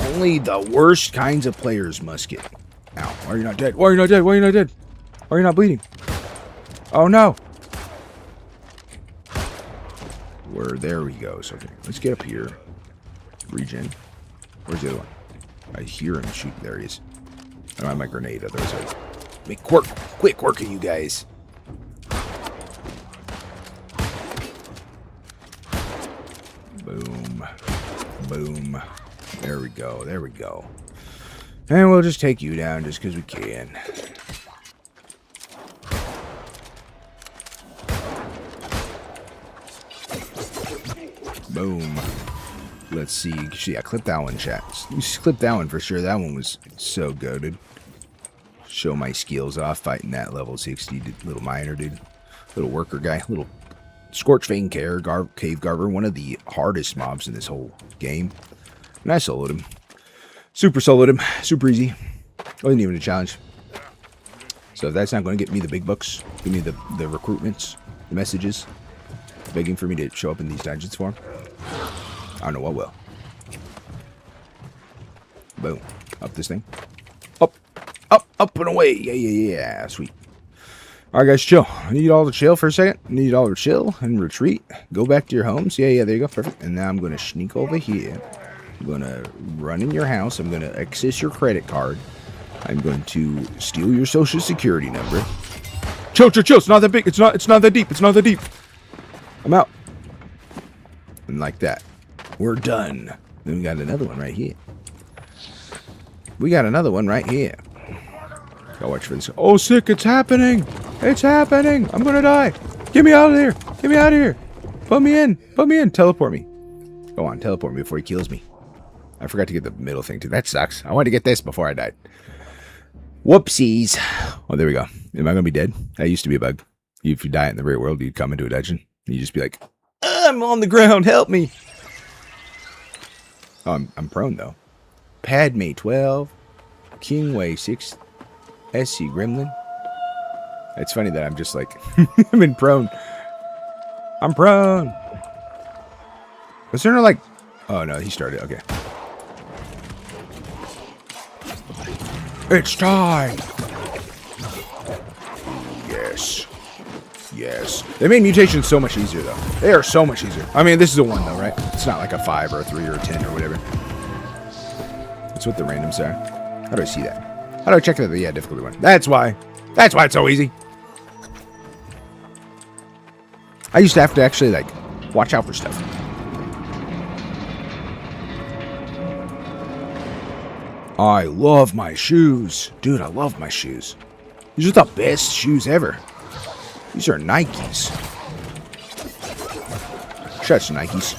Only the worst kinds of players musket. Ow, why are you not dead? Why are you not dead? Why are you not dead? Why are you not bleeding? Oh, no. There we go. So, okay, let's get up here. Regen. Where's the other one? I hear him shoot. There he is. I don't have my grenade, otherwise I make quick work of you guys. Boom. Boom. There we go. There we go. And we'll just take you down just because we can. Boom. Let's see. Yeah, clip that one, chat. You clip that one for sure. That one was so goated. Show my skills off fighting that level 60 little miner dude. Little worker guy. Little Scorchfang Cave Garver. One of the hardest mobs in this whole game. And I soloed him. Super soloed him. Super easy. Wasn't even a challenge. So if that's not going to get me the big bucks, give me the recruitments, the messages, begging for me to show up in these dungeons for him. I don't know what will. Boom. Up this thing. Up. Up. Up and away. Yeah. Sweet. Alright, guys, chill. I need all to chill for a second. I need all to chill and retreat. Go back to your homes. Yeah, there you go. Perfect. And now I'm going to sneak over here. I'm going to run in your house. I'm going to access your credit card. I'm going to steal your social security number. Chill. It's not that big. It's not that deep. It's not that deep. I'm out. And like that. We're done. Then we got another one right here. Gotta watch for this. Oh, sick. It's happening. It's happening. I'm gonna die. Get me out of here. Get me out of here. Put me in. Teleport me. Go on. Teleport me before he kills me. I forgot to get the middle thing too. That sucks. I wanted to get this before I died. Whoopsies. Oh, there we go. Am I gonna be dead? That used to be a bug. If you die in the real world, you'd come into a dungeon. And you just be like, I'm on the ground. Help me. Oh, I'm prone though. Padme 12. Kingway 6. SC Gremlin. It's funny that I'm just like, I'm in prone. I'm prone. Was there no like, oh no, he started, okay. It's time. Yes. They made mutations so much easier though. They are so much easier. I mean, this is a 1 though, right? It's not like a 5 or a 3 or a 10 or whatever. That's what the randoms are. How do I see that? How do I check that? Yeah, difficulty 1. That's why. That's why it's so easy. I used to have to actually, like, watch out for stuff. I love my shoes. Dude, I love my shoes. These are the best shoes ever. These are Nikes. Shout out to Nikes.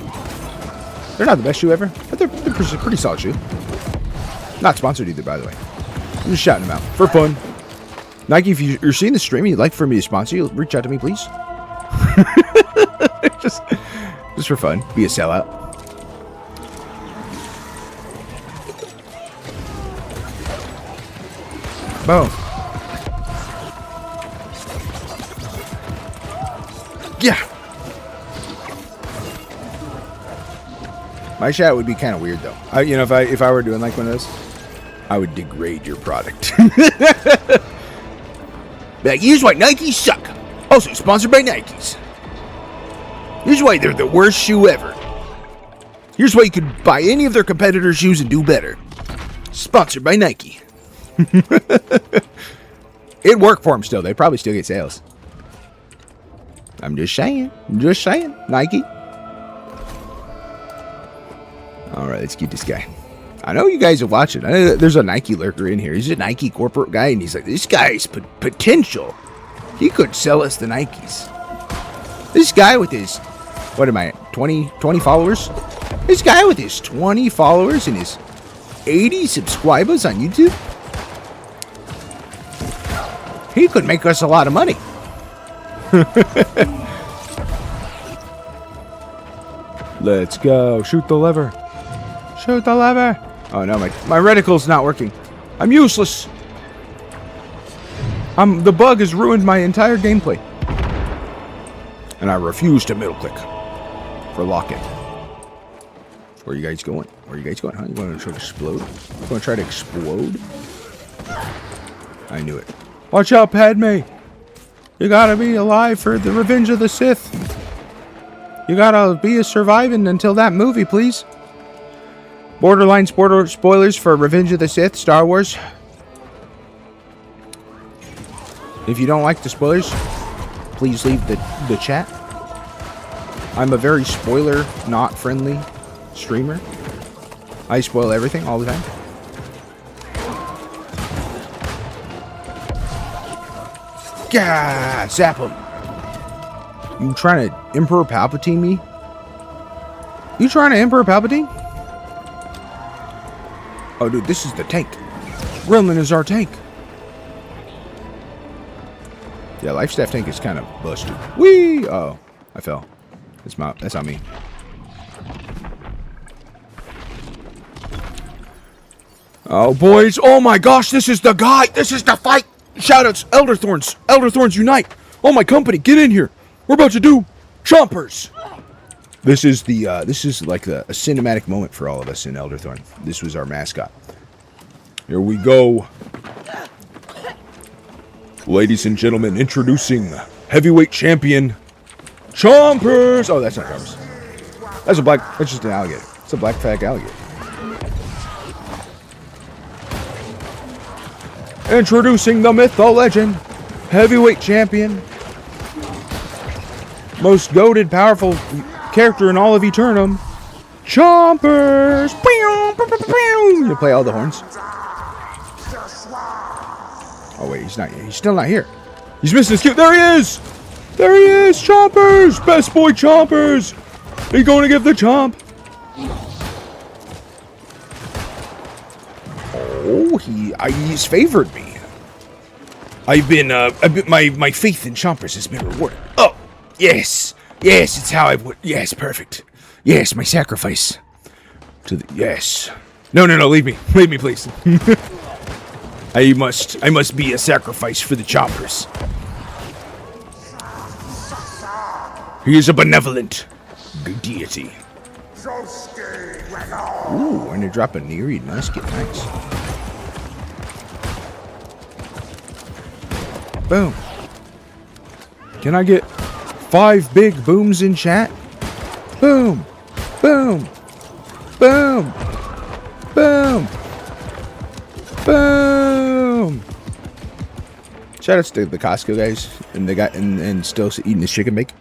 They're not the best shoe ever, but they're a pretty solid shoe. Not sponsored either, by the way. I'm just shouting them out for fun. Nike, if you're seeing the stream and you'd like for me to sponsor you, reach out to me, please. just for fun. Be a sellout. Boom. Yeah. My chat would be kind of weird though. You know, if I were doing like one of those, I would degrade your product. Be like, here's why Nikes suck. Also sponsored by Nikes. Here's why they're the worst shoe ever. Here's why you could buy any of their competitors' shoes and do better. Sponsored by Nike. It'd work for them still. They'd probably still get sales. I'm just saying. Nike. Alright, let's get this guy. I know you guys are watching. I know there's a Nike lurker in here. He's a Nike corporate guy, and he's like, this guy's potential. He could sell us the Nikes. This guy with his, what am I, 20 followers? This guy with his 20 followers and his 80 subscribers on YouTube, he could make us a lot of money. Let's go. Shoot the lever. Shoot the lever. Oh no, my reticle's not working. I'm useless. The bug has ruined my entire gameplay. And I refuse to middle click for lock-in. Where are you guys going? Huh? You want to try to explode? You want to try to explode? I knew it. Watch out, Padme. You gotta be alive for the Revenge of the Sith. You gotta be surviving until that movie, please. Borderline spoilers for Revenge of the Sith, Star Wars. If you don't like the spoilers, please leave the chat. I'm a very spoiler not friendly streamer. I spoil everything all the time. Gah! Zap him! You trying to Emperor Palpatine me? You trying to Emperor Palpatine? Oh, dude, this is the tank. Gremlin is our tank. Yeah, Life Staff tank is kind of busted. Whee! Oh, I fell. That's on me. Oh, boys. Oh, my gosh. This is the guy. This is the fight. Shoutouts. Elder Thorns. Elder Thorns Unite. Oh, my company. Get in here. We're about to do Chompers. This is like a cinematic moment for all of us in Elderthorn. This was our mascot. Here we go. Ladies and gentlemen, introducing heavyweight champion Chompers. Oh, that's not Chompers. That's just an alligator. It's a black fag alligator. Introducing the myth, the legend, heavyweight champion, most goated, powerful character in all of Eternum, Chompers. You play all the horns. Oh wait, he's not. He's still not here. He's missing his cue. There he is. There he is. Chompers, best boy Chompers. He's going to give the chomp. Oh, he's favored me. My faith in Chompers has been rewarded. Oh, yes, it's how I would. Yes, perfect. Yes, my sacrifice to the yes. No, leave me, please. I must be a sacrifice for the Chompers. He is a benevolent deity. Ooh, and they drop a Nereid musket. Nice. Boom. Can I get 5 big booms in chat? Boom. Boom. Boom. Boom. Boom! Shout outs to the Costco guys and the guy and still eating his chicken bake.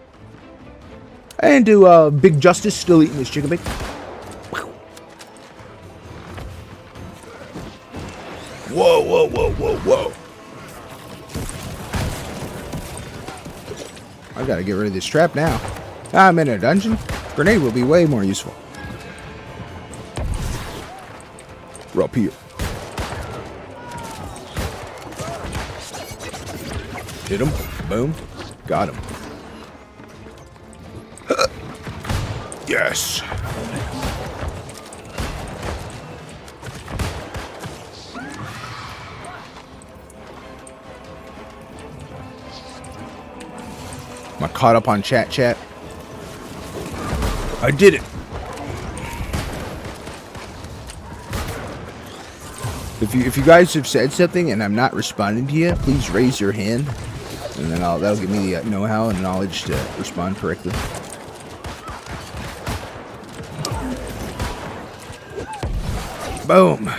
And to Big Justice still eating his chicken bake. Whoa, whoa, whoa, whoa, whoa. I gotta get rid of this trap now. I'm in a dungeon. Grenade will be way more useful. We're up here. Hit him. Boom. Got him. Yes. Am I caught up on chat? I did it. If you guys have said something and I'm not responding to you, please raise your hand, and then that'll give me the know-how and knowledge to respond correctly. Boom.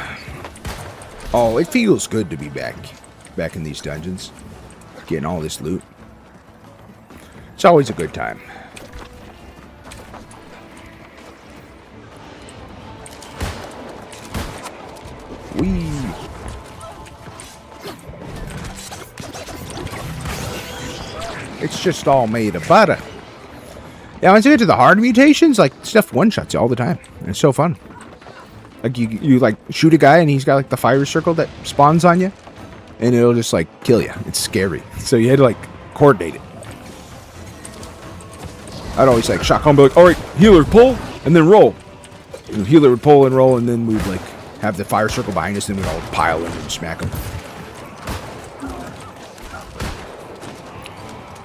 Oh, it feels good to be back in these dungeons, getting all this loot. It's always a good time. Whee. It's just all made of butter. Yeah, once you get to the hard mutations, like, stuff one-shots you all the time. And it's so fun. Like, you like, shoot a guy and he's got, like, the fire circle that spawns on you. And it'll just, like, kill you. It's scary. So you had to, like, coordinate it. I'd always, like, shotgun, be like, alright, healer, pull, and then roll. And the healer would pull and roll, and then we'd, like, have the fire circle behind us, and we'd all pile in and smack them.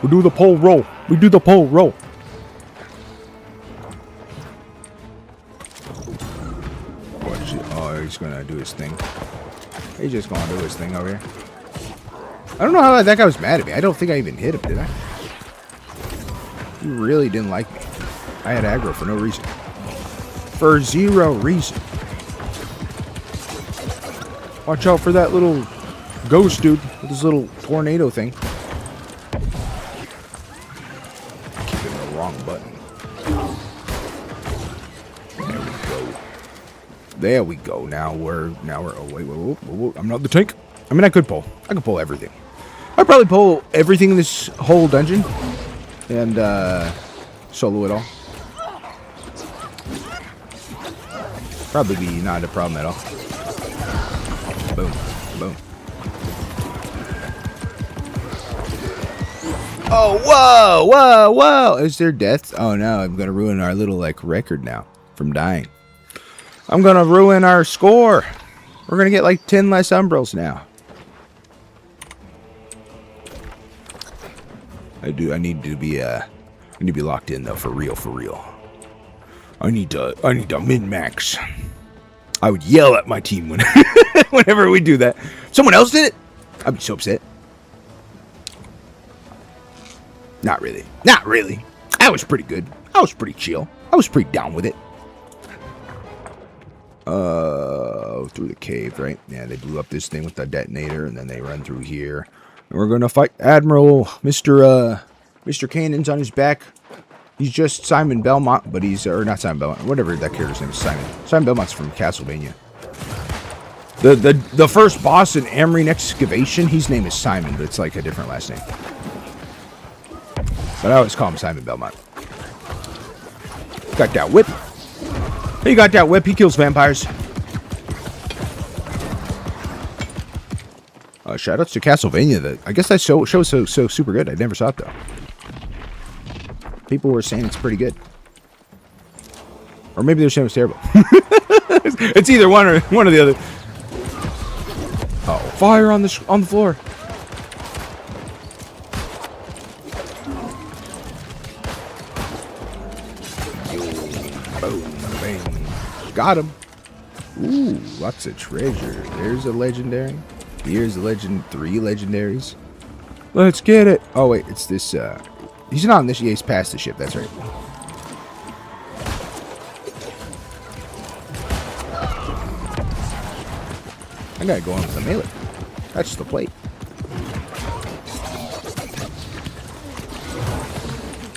We do the pole roll. We do the pole roll. Oh, he's gonna do his thing. He's just gonna do his thing over here. I don't know how that guy was mad at me. I don't think I even hit him, did I? He really didn't like me. I had aggro for no reason. For zero reason. Watch out for that little ghost dude with his little tornado thing. Keeping the wrong button. There we go. There we go. Now we're oh wait, whoa, I'm not the tank. I mean, I could pull everything. I'd probably pull everything in this whole dungeon and solo it all. Probably be not a problem at all. Boom, boom. Oh, whoa, whoa, whoa. Is there death? Oh, no, I'm going to ruin our little, like, record now from dying. I'm going to ruin our score. We're going to get, like, 10 less umbrals now. I need to be locked in, though, for real. I need to min-max. I would yell at my team whenever we do that. Someone else did it? I'd be so upset. Not really. I was pretty good. I was pretty chill. I was pretty down with it. Through the cave, right? Yeah, they blew up this thing with the detonator, and then they run through here. And we're gonna fight Admiral Mr. Cannon's on his back. He's just Simon Belmont, but or not Simon Belmont, whatever that character's name is, Simon. Simon Belmont's from Castlevania. The first boss in Amrine Excavation, his name is Simon, but it's like a different last name. But I always call him Simon Belmont. Got that whip. He got that whip. He kills vampires. Shoutouts to Castlevania. I guess that show is so super good. I never saw it though. People were saying it's pretty good. Or maybe they're saying it was terrible. It's either one or the other. Oh, fire on the floor. Boom, bang. Got him. Ooh, lots of treasure. There's a legendary. Here's a legend. 3 legendaries. Let's get it. Oh, wait. It's this, he's not on this. Yeah, he's past the ship. That's right. I gotta go on with the melee. That's the plate.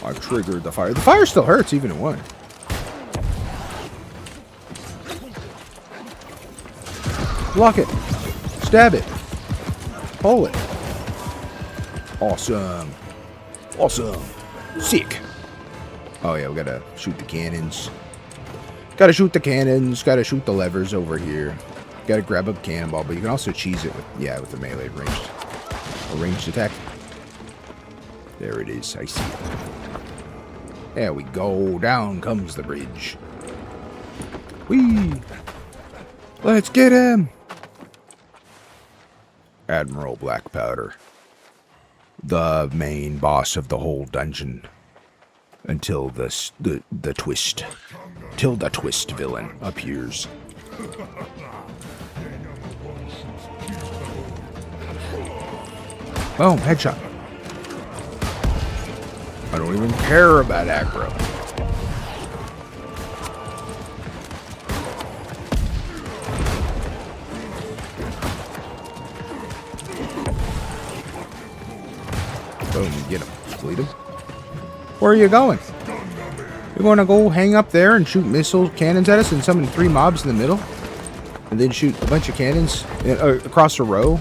I've triggered the fire. The fire still hurts even in one. Block it. Stab it. Pull it. Awesome. Awesome. Sick. Oh yeah, we gotta shoot the cannons. Gotta shoot the cannons. Gotta shoot the levers over here. Gotta grab a cannonball, but you can also cheese it with, yeah, with the melee ranged attack. There it is. I see it. There we go. Down comes the bridge. Whee! Let's get him! Admiral Blackpowder. The main boss of the whole dungeon. Until the twist. Till the twist villain appears. Boom, headshot. I don't even care about aggro. Boom, get him. Bleed him. Where are you going? You're going to go hang up there and shoot missile cannons at us and summon 3 mobs in the middle? And then shoot a bunch of cannons across a row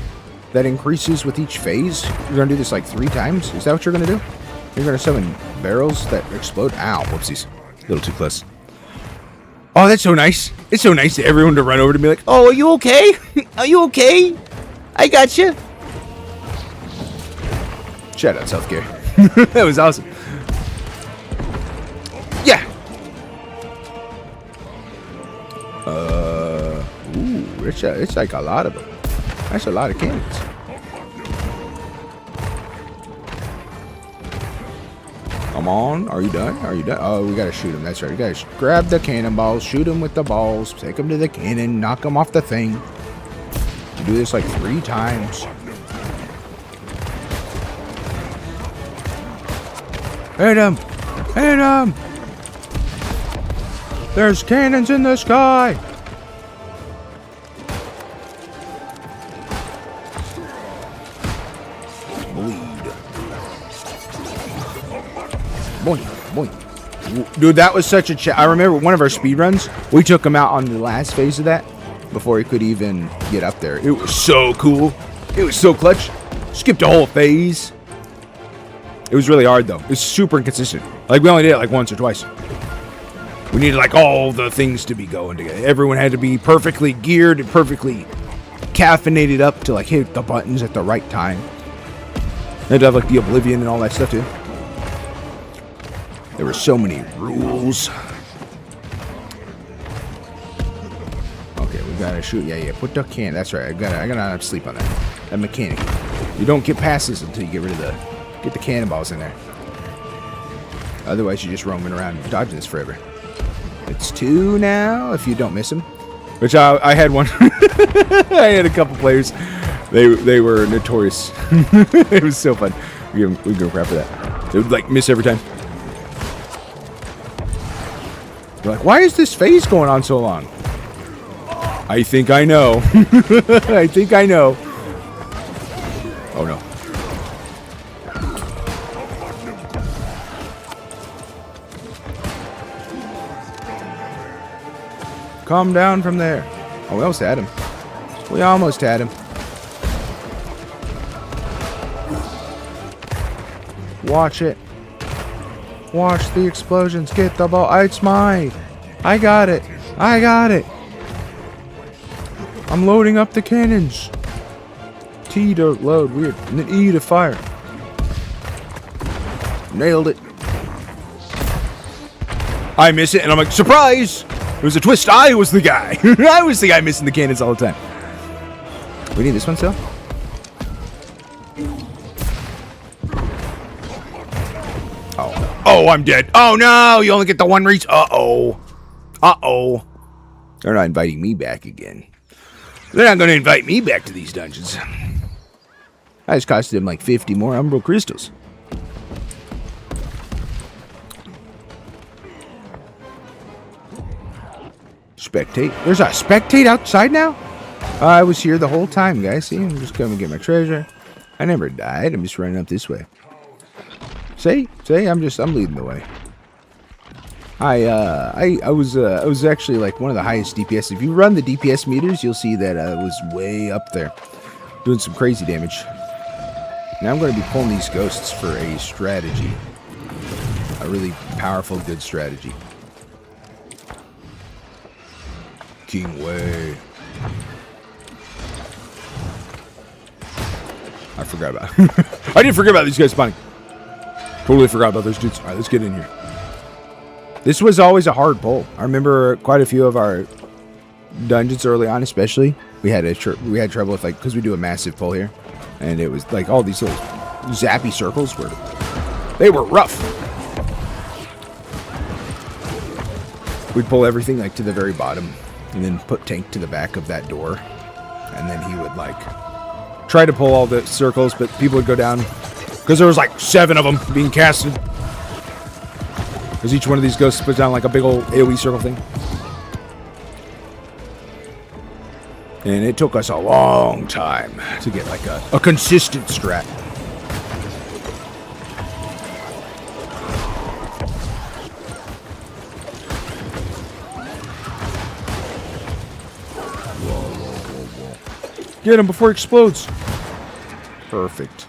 that increases with each phase? You're going to do this like 3 times? Is that what you're going to do? You're going to summon barrels that explode? Ow, whoopsies. A little too close. Oh, that's so nice. It's so nice to everyone to run over to me like, oh, are you okay? Are you okay? I got you. Shout out self-care. That was awesome. Yeah. Ooh, it's like a lot of them. That's a lot of cannons. Come on, are you done? Are you done? Oh, we gotta shoot him. That's right. You guys grab the cannonballs, shoot him with the balls, take him to the cannon, knock him off the thing. You do this like 3 times. Hit him! Hit him! There's cannons in the sky! Bleed. Boing, boing. Dude, that was such a I remember one of our speed runs, we took him out on the last phase of that before he could even get up there. It was so cool. It was so clutch. Skipped a whole phase. It was really hard, though. It was super inconsistent. Like, we only did it, like, once or twice. We needed, like, all the things to be going together. Everyone had to be perfectly geared and perfectly caffeinated up to, like, hit the buttons at the right time. They had to have, like, the Oblivion and all that stuff, too. There were so many rules. Okay, we gotta shoot. Yeah, put the can. That's right. I gotta sleep on that. That mechanic. You don't get passes until you get rid of get the cannonballs in there. Otherwise, you're just roaming around dodging this forever. It's 2 now, if you don't miss them. Which I had one. I had a couple players. They were notorious. It was so fun. We go crap for that. They would, like, miss every time. They're like, why is this phase going on so long? I think I know. I think I know. Oh, no. Come down from there. Oh, we almost had him. We almost had him. Watch it. Watch the explosions. Get the ball. It's mine. I got it. I got it. I'm loading up the cannons. T to load. Weird. And then E to fire. Nailed it. I miss it, and I'm like, surprise! It was a twist. I was the guy. I was the guy missing the cannons all the time. We need this one still? Oh. Oh, I'm dead. Oh, no. You only get the 1 reach. Uh-oh. Uh-oh. They're not inviting me back again. They're not going to invite me back to these dungeons. I just costed them like 50 more Umbral Crystals. Spectate. There's a spectate outside now? I was here the whole time, guys. See, I'm just coming to get my treasure. I never died. I'm just running up this way. See, I'm leading the way. I was actually like one of the highest DPS. If you run the DPS meters, you'll see that I was way up there, doing some crazy damage. Now I'm going to be pulling these ghosts for a strategy, a really powerful, good strategy. King Wei. I forgot about. I didn't forget about these guys spawning. Totally forgot about those dudes. All right, let's get in here. This was always a hard pull. I remember quite a few of our dungeons early on, especially. We had trouble with, like, because we do a massive pull here, and it was like all these little zappy circles were rough. We'd pull everything like to the very bottom, and then put Tank to the back of that door, and then he would like try to pull all the circles, but people would go down because there was like 7 of them being casted. Because each one of these ghosts puts down like a big old AoE circle thing. And it took us a long time to get like a consistent strat. Whoa. Get him before he explodes. Perfect.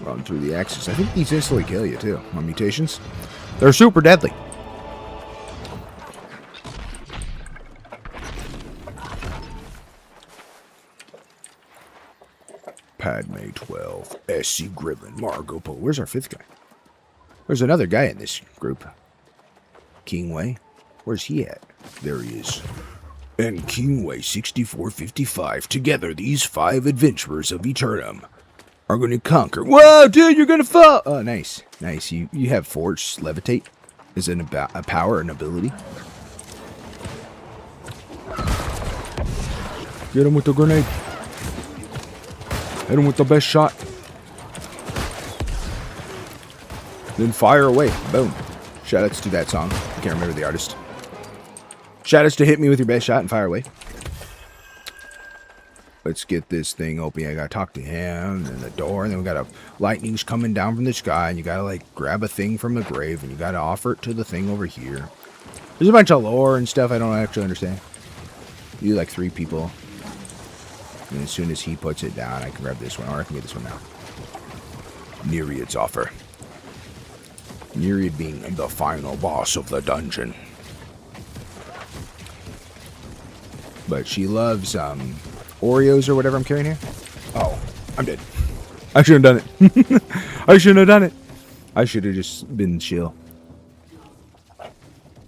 Run through the axis. I think these instantly kill you too on mutations. They're super deadly. Padme 12, SC Grillin, Margot Polo. Where's our 5th guy? There's another guy in this group. King Wei. Where's he at? There he is. And King Wei 6455. Together, these 5 adventurers of Eternum are going to conquer. Whoa, dude, you're going to fall. Oh, nice. Nice. You have Force Levitate. Is it a power, an ability? Get him with the grenade. Hit him with the best shot. Then fire away. Boom. Shoutouts to that song. I can't remember the artist. Shoutouts to hit me with your best shot and fire away. Let's get this thing open. I gotta talk to him and the door, and then we got lightning's coming down from the sky, and you gotta like grab a thing from the grave, and you gotta offer it to the thing over here. There's a bunch of lore and stuff I don't actually understand. You like 3 people, and as soon as he puts it down, I can grab this one, or I can get this one now. Nereid's offer. Nereid being the final boss of the dungeon. But she loves Oreos or whatever I'm carrying here. Oh, I'm dead. I shouldn't have done it. I shouldn't have done it. I should have just been chill.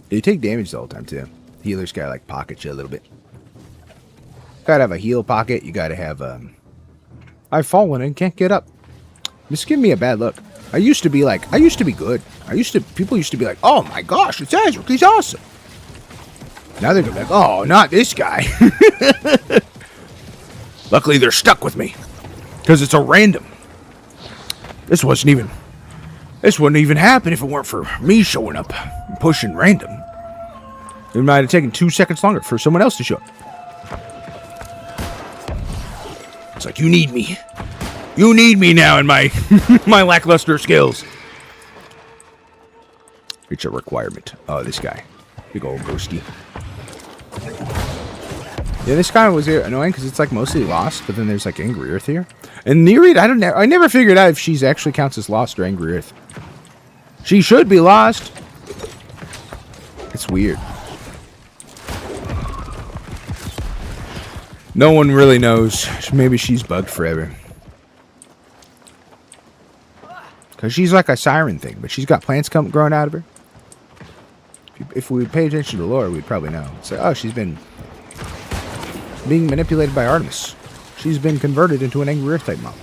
You take damage the whole time too. Healers gotta like pocket you a little bit. Gotta have a heal pocket. You gotta have I've fallen and can't get up. This is giving me a bad look. I used to be good. People used to be like, oh my gosh, it's Ezra, he's awesome. Now they're gonna be like, oh, not this guy. Luckily, they're stuck with me. Because it's a random. This wouldn't even happen if it weren't for me showing up and pushing random. It might have taken 2 seconds longer for someone else to show up. It's like, you need me. You need me now in my my lackluster skills. It's a requirement. Oh, this guy. Big old ghosty. Yeah, this guy was annoying because it's like mostly lost, but then there's like Angry Earth here. And Nereid, I never figured out if she's actually counts as lost or Angry Earth. She should be lost. It's weird. No one really knows. Maybe she's bugged forever. Because she's like a siren thing, but she's got plants growing out of her. If we pay attention to lore, we'd probably know. It's like, oh, she's been being manipulated by Artemis. She's been converted into an Angry Earth type mob.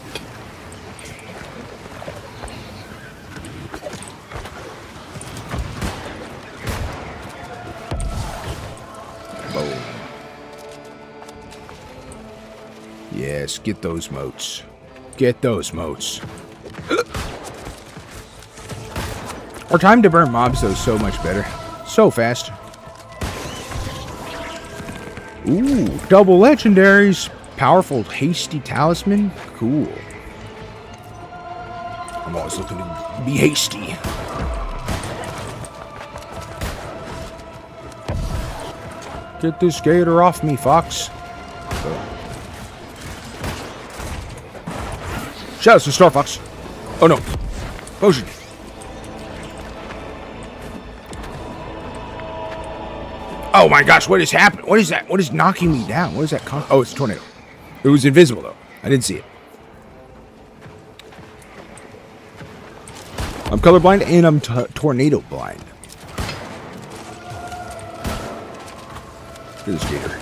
Boom. Yes, get those motes. Get those motes. Our time to burn mobs, though, is so much better. So fast. Ooh, double legendaries. Powerful, hasty talisman. Cool. I'm always looking to be hasty. Get this gator off me, Fox. Shout out to Star Fox. Oh no. Potion. Oh my gosh, what is happening? What is that? What is knocking me down? What is that? Oh, it's a tornado. It was invisible though. I didn't see it. I'm colorblind and I'm tornado blind. Look at this gator.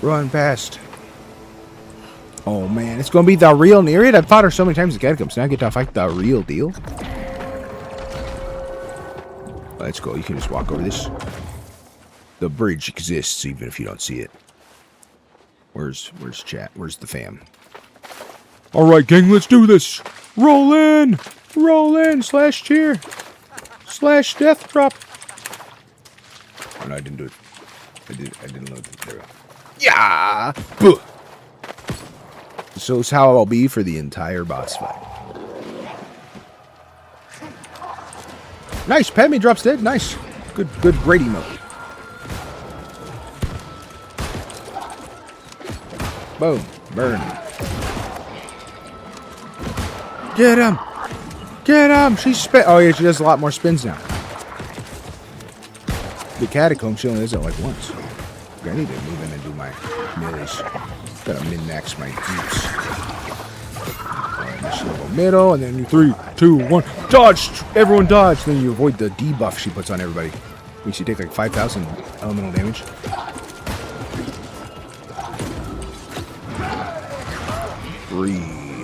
Run fast. Oh man, it's gonna be the real Nereid. I've fought her so many times in the Catacombs. Now I get to fight the real deal. Let's go. You can just walk over this. The bridge exists even if you don't see it. Where's chat? Where's the fam? All right, gang, let's do this. Roll in, slash cheer, slash death drop. Oh no, I didn't do it. I didn't load it. There we go. Yeah. Buh. So it's how I'll be for the entire boss fight. Nice, Padme drops dead. Nice, good Brady mode. Boom, burn. Get him! Get him! She's spin. Oh yeah, she does a lot more spins now. The Catacomb, she only does it like once. Okay, I need to move in and do my melees. Gotta min-max my dupes. Alright, she'll go middle, and then you 3, 2, 1, dodge! Everyone dodge! Then you avoid the debuff she puts on everybody. Makes you take like 5,000 elemental damage.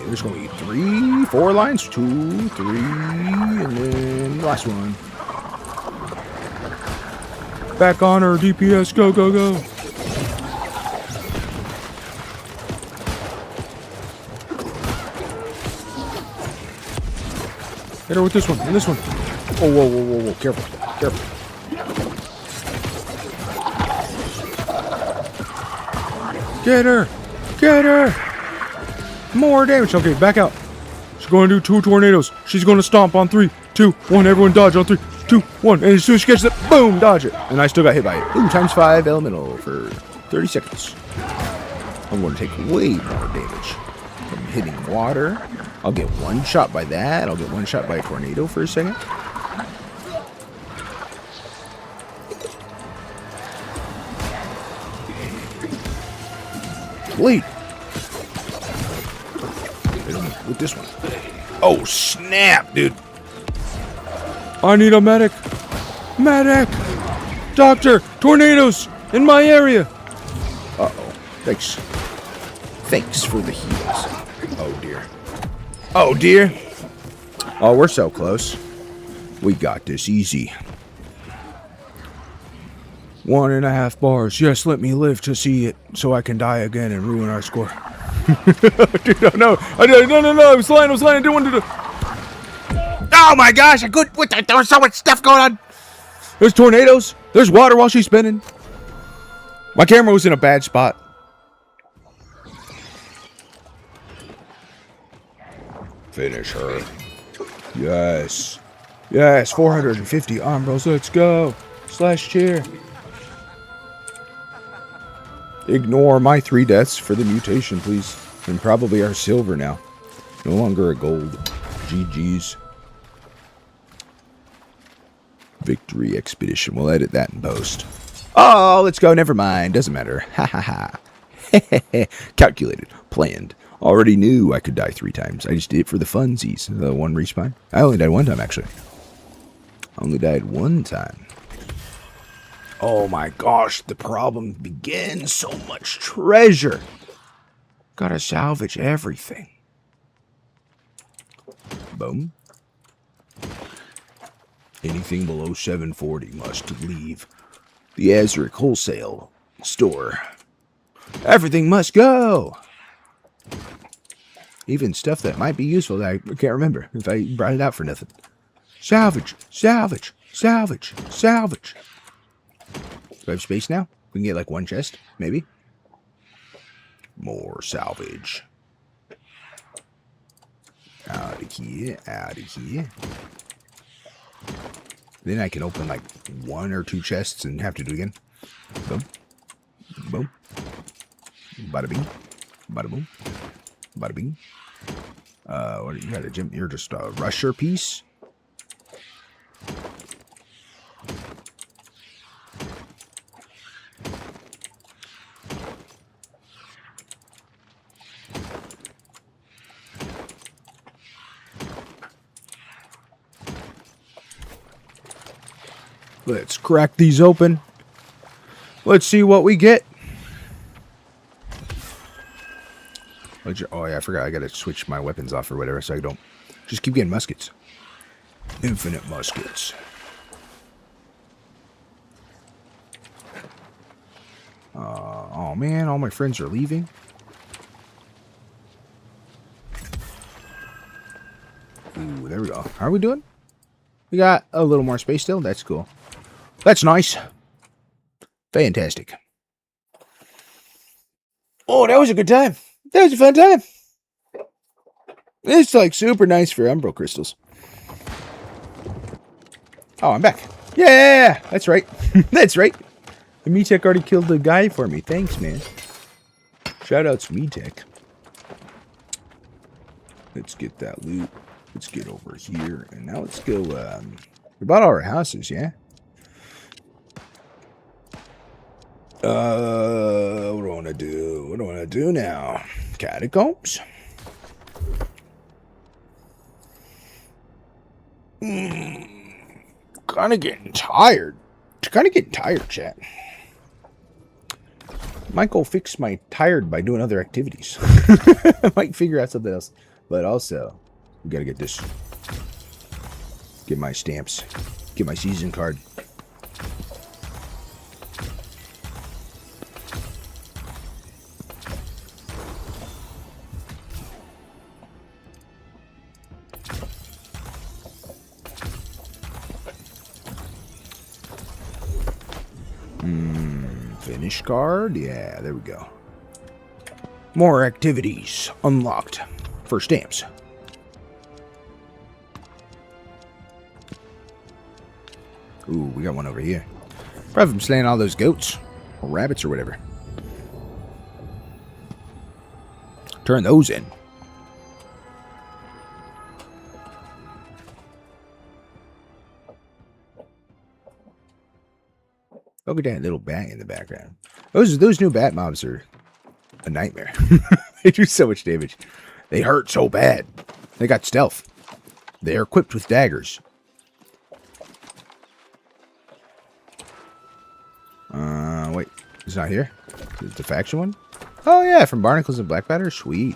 There's gonna be 3, 4 lines. 2, 3, and then the last one. Back on her, DPS. Go, go, go. Hit her with this one and this one. Oh, whoa, whoa, whoa, whoa. Careful, careful. Get her! Get her! More damage. Okay, back out. She's going to do 2 tornadoes. She's going to stomp on 3, 2, 1. Everyone dodge on 3, 2, 1. And as soon as she catches it, boom, dodge it. And I still got hit by it. Ooh, times 5 elemental for 30 seconds. I'm going to take way more damage from hitting water. I'll get one shot by that. I'll get one shot by a tornado for a second. Bleed. With this one. Oh, snap, dude. I need a medic. Medic. Doctor, tornadoes in my area. Uh-oh. Thanks. Thanks for the heals. Oh, dear. Oh, dear. Oh, we're so close. We got this easy. 1.5 bars. Yes, let me live to see it so I can die again and ruin our score. Dude, no, I was lying, I didn't want to do. Oh my gosh, there was so much stuff going on. There's tornadoes, there's water while she's spinning. My camera was in a bad spot. Finish her. Yes. Yes, 450 arm bros, let's go. Slash cheer. Ignore my 3 deaths for the mutation, please. And probably our silver now. No longer a gold. GG's. Victory expedition. We'll edit that in post. Oh, let's go. Never mind. Doesn't matter. Ha ha ha. Calculated. Planned. Already knew I could die 3 times. I just did it for the funsies. The 1 respawn. I only died 1 time, actually. I only died 1 time. Oh my gosh, the problem begins. So much treasure. Gotta salvage everything. Boom. Anything below 740 must leave the Ezric wholesale store. Everything must go. Even stuff that might be useful that I can't remember if I brought it out for nothing. Salvage, salvage, salvage, salvage. Do I have space now? We can get like one chest, maybe. More salvage. Out of here, out of here. Then I can open like 1 or 2 chests and have to do it again. Boom. Boom. Bada bing. Bada boom. Bada bing. What do you got? You're just a rusher piece? Let's crack these open. Let's see what we get. Oh yeah, I forgot. I gotta switch my weapons off or whatever so I don't just keep getting muskets. Infinite muskets. Oh man, all my friends are leaving. Ooh, there we go. How are we doing? We got a little more space still. That's cool. That's nice. Fantastic. Oh, that was a good time. That was a fun time. It's like super nice for Umbral crystals. Oh, I'm back. Yeah, that's right. That's right. The Metech already killed the guy for me. Thanks, man. Shout outs Metech. Let's get that loot. Let's get over here. And now let's go, we bought all our houses, yeah? What do I want to do? What do I want to do now? Catacombs? Kind of getting tired. Kind of getting tired, chat. Might go fix my tired by doing other activities. I might figure out something else. But also, we gotta get this. Get my stamps. Get my season card. Finish card. Yeah, there we go. More activities unlocked for stamps. Ooh, we got one over here. Probably from slaying all those goats or rabbits or whatever. Turn those in. Look at that little bat in the background. Those new bat mobs are a nightmare. They do so much damage. They hurt so bad. They got stealth. They are equipped with daggers. Wait. It's not here? Is it the faction one? Oh, yeah. From Barnacles and Blackbatter? Sweet.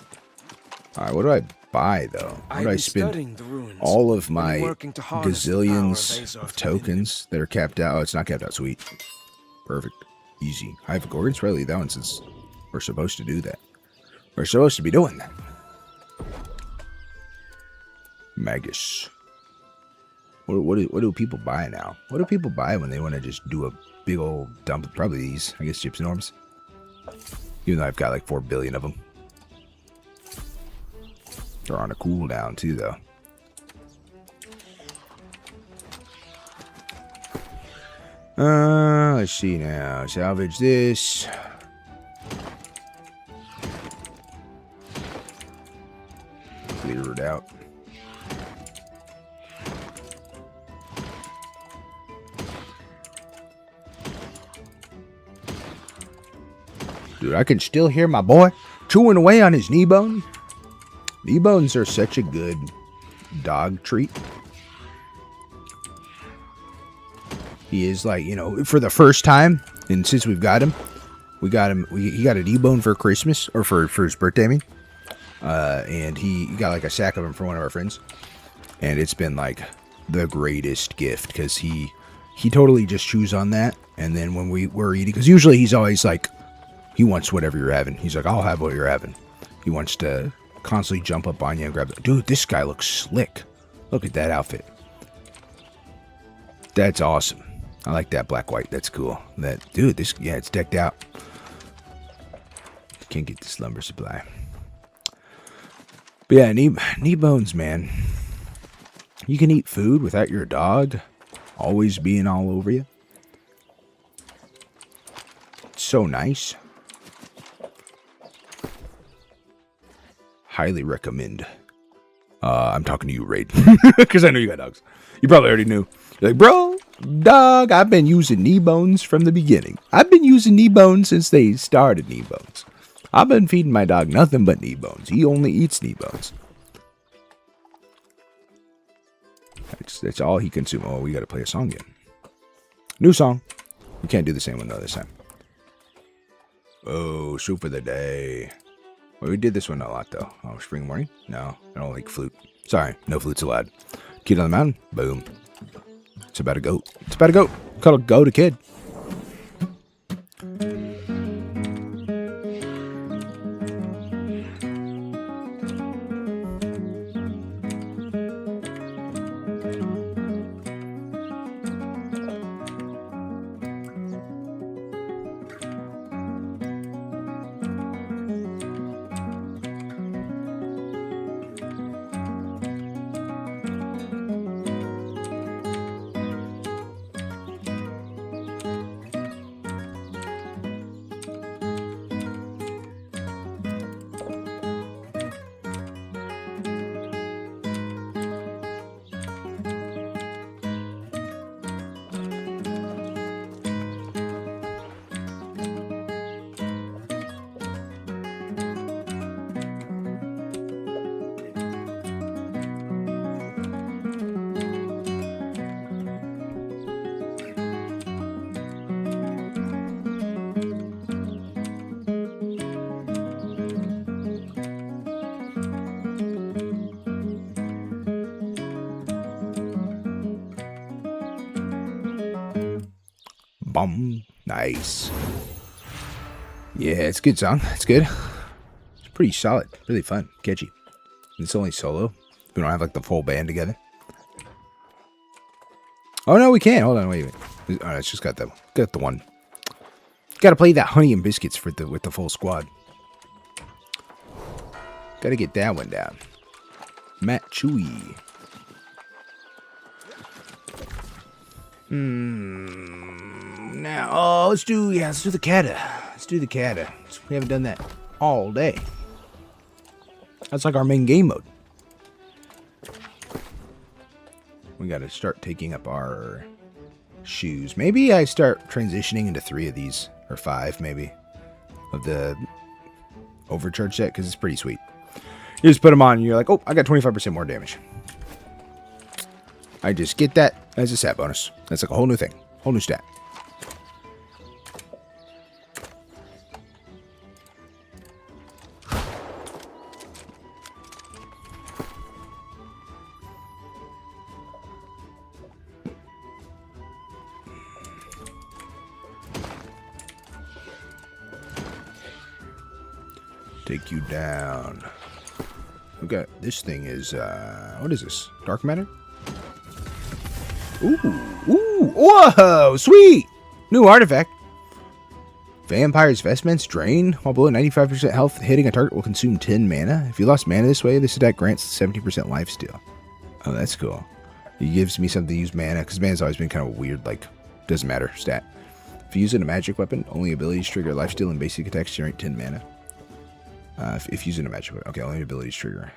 Alright, what do I buy, though? What do I spend all of my gazillions of tokens that are capped out? Oh, it's not capped out. Sweet. Perfect. Easy. Hive of Gorgons? Probably that one since we're supposed to do that. We're supposed to be doing that. Magus. What do people buy now? What do people buy when they want to just do a big old dump? Probably these. I guess Gypsy Norms. Even though I've got like 4 billion of them. They're on a cooldown too, though. Let's see now. Salvage this. Clear it out. Dude, I can still hear my boy chewing away on his knee bone. Knee bones are such a good dog treat. He is like, you know, for the first time, and since we've got him, he got a knee bone for Christmas, or for his birthday, I mean. And he got like a sack of them from one of our friends. And it's been like the greatest gift, because he totally just chews on that. And then when we're eating, because usually he's always like, he wants whatever you're having. He's like, I'll have what you're having. He wants to constantly jump up on you and grab it. Dude, this guy looks slick. Look at that outfit. That's awesome. I like that black-white. That's cool. Dude, it's decked out. Can't get this lumber supply. But yeah, knee bones, man. You can eat food without your dog always being all over you. It's so nice. Highly recommend. I'm talking to you, Raid, because I know you got dogs. You probably already knew. You're like, bro, dog, I've been using knee bones from the beginning. I've been using knee bones since they started knee bones. I've been feeding my dog nothing but knee bones. He only eats knee bones. That's all he consumes. Oh, we got to play a song again. New song. We can't do the same one though this time. Oh, soup for the day. Well, we did this one a lot though. Oh, spring morning? No, I don't like flute. Sorry, no flutes allowed. Kid on the mountain? Boom. It's about a goat. It's about a goat. Call a goat a kid. Bum. Nice. Yeah, it's a good song. It's good. It's pretty solid. Really fun. Catchy. It's only solo. We don't have like the full band together. Oh no, we can't. Hold on, wait. Oh, it's just got the one. Got to play that Honey and Biscuits with the full squad. Got to get that one down. Matt Chewy. Now, oh, let's do the kata. Let's do the kata. We haven't done that all day. That's like our main game mode. We got to start taking up our shoes. Maybe I start transitioning into 3 of these, or 5 maybe, of the overcharge set, because it's pretty sweet. You just put them on and you're like, oh, I got 25% more damage. I just get that as a stat bonus. That's like a whole new thing. Whole new stat. Take you down. Okay, this thing is, what is this? Dark matter? Ooh, whoa, sweet! New artifact. Vampire's Vestments drain. While below 95% health, hitting a target will consume 10 mana. If you lost mana this way, this attack grants 70% lifesteal. Oh, that's cool. It gives me something to use mana, because mana's always been kind of weird, like, doesn't matter, stat. If you use it in a magic weapon, only abilities trigger lifesteal and basic attacks generate 10 mana. If using a magic weapon. Okay, only abilities trigger.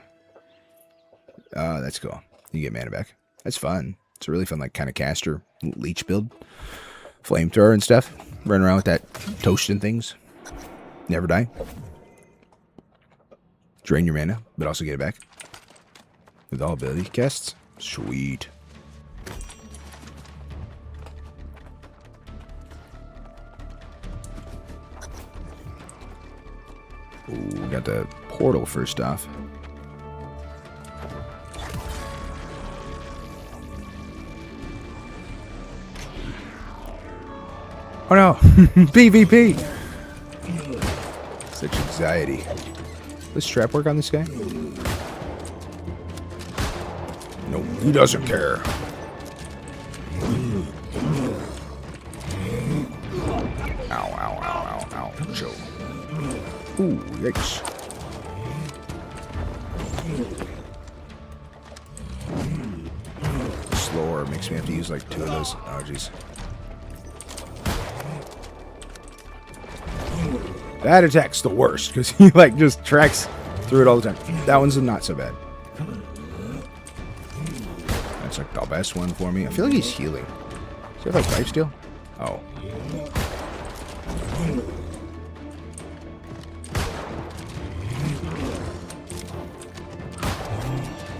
That's cool. You get mana back. That's fun. It's a really fun, like, kind of caster leech build. Flamethrower and stuff. Running around with that toasting things. Never die. Drain your mana, but also get it back. With all ability casts. Sweet. Ooh, we got the portal first off. Oh no! PvP! Such anxiety. this trap work on this guy? No, he doesn't care. Ow, ow, ow, ow, ow. Joe. Ooh, yikes. Slower makes me have to use like 2 of those. Oh, jeez. That attack's the worst because he like just tracks through it all the time. That one's not so bad. That's like the best one for me. I feel like he's healing. Does he have like lifesteal? Oh.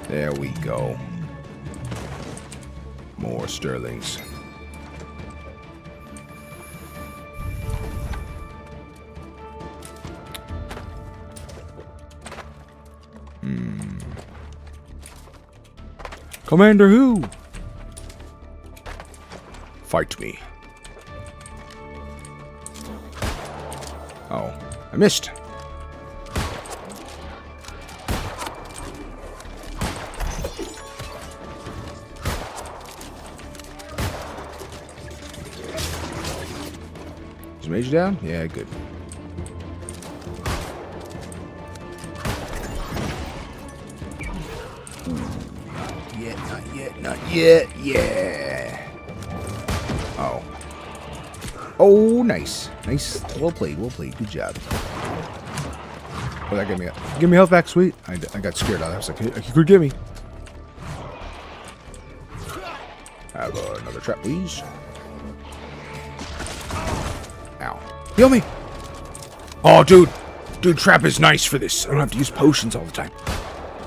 There we go. More Sterlings. Commander who? Fight me. Oh, I missed. Is Mage down? Yeah, good. Not yet, yeah. Oh. Oh, nice. Nice. Well played, good job. Oh, that gave me health back, sweet. I got scared out of that. I was like, you could give me. Have another trap, please. Ow. Heal me. Oh, dude. Dude, trap is nice for this. I don't have to use potions all the time.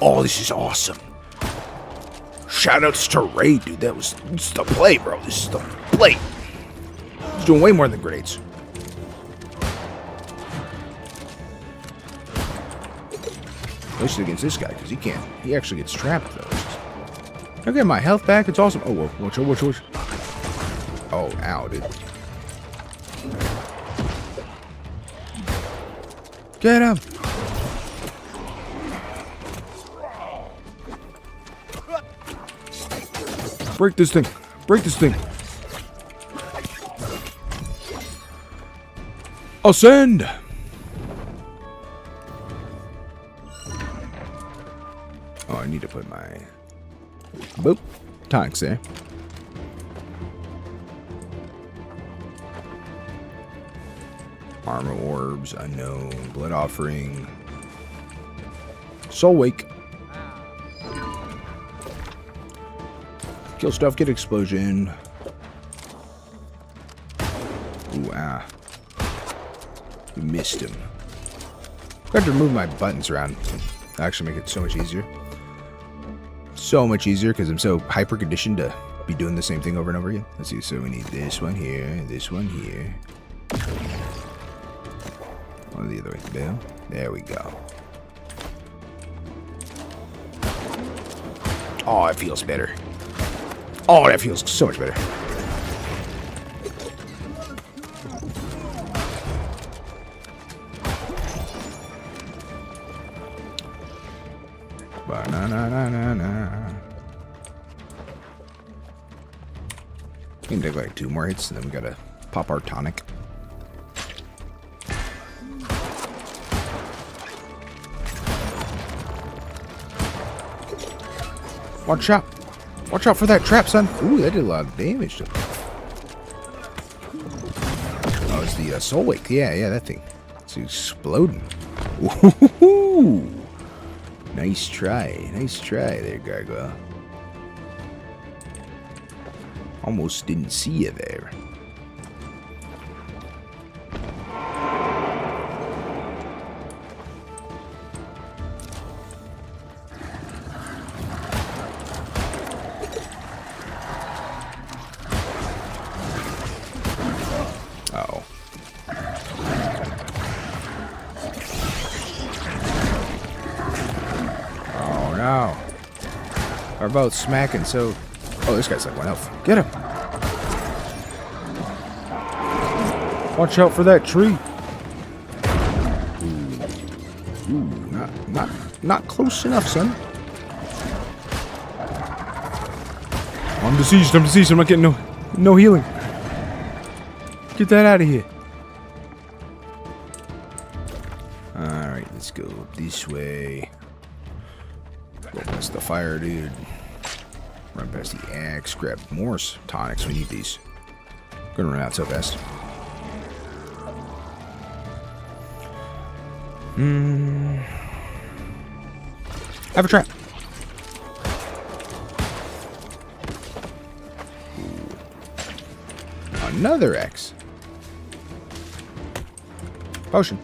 Oh, this is awesome. Shoutouts to Raid, dude. This is the play, bro. This is the play. He's doing way more than grenades. Especially against this guy, because he can't. He actually gets trapped, though. I get my health back. It's awesome. Oh, whoa. Watch. Oh, ow, dude. Get him. Break this thing. Break this thing. Ascend. Oh, I need to put my boop tonics there. Armor orbs, unknown, blood offering, soul wake. Kill stuff, get explosion. Ooh, ah. We missed him. I have to remove my buttons around. Actually make it so much easier. So much easier because I'm so hyper conditioned to be doing the same thing over and over again. Let's see, so we need this one here, this one here. Oh, the other way, Bill. There we go. Oh, it feels better. Oh, that feels so much better. Ba-na-na-na-na-na. We can take like 2 more hits, and then we gotta pop our tonic. Watch out! Watch out for that trap, son. Ooh, that did a lot of damage to him. Oh, it's the soul wake. Yeah, that thing. It's exploding. Ooh. Nice try there, Gargoyle. Almost didn't see you there. Uh-oh. Oh no. Our boat's smacking, so... Oh, this guy's like 1 health. Get him! Watch out for that tree. Ooh. Ooh, not close enough, son. I'm deceased. I'm deceased. I'm not getting no healing. Get that out of here. Alright, let's go this way. Go past the fire, dude. Run past the axe. Grab more tonics. We need these. Gonna run out so fast. Have a trap. Ooh. Another X. Potion.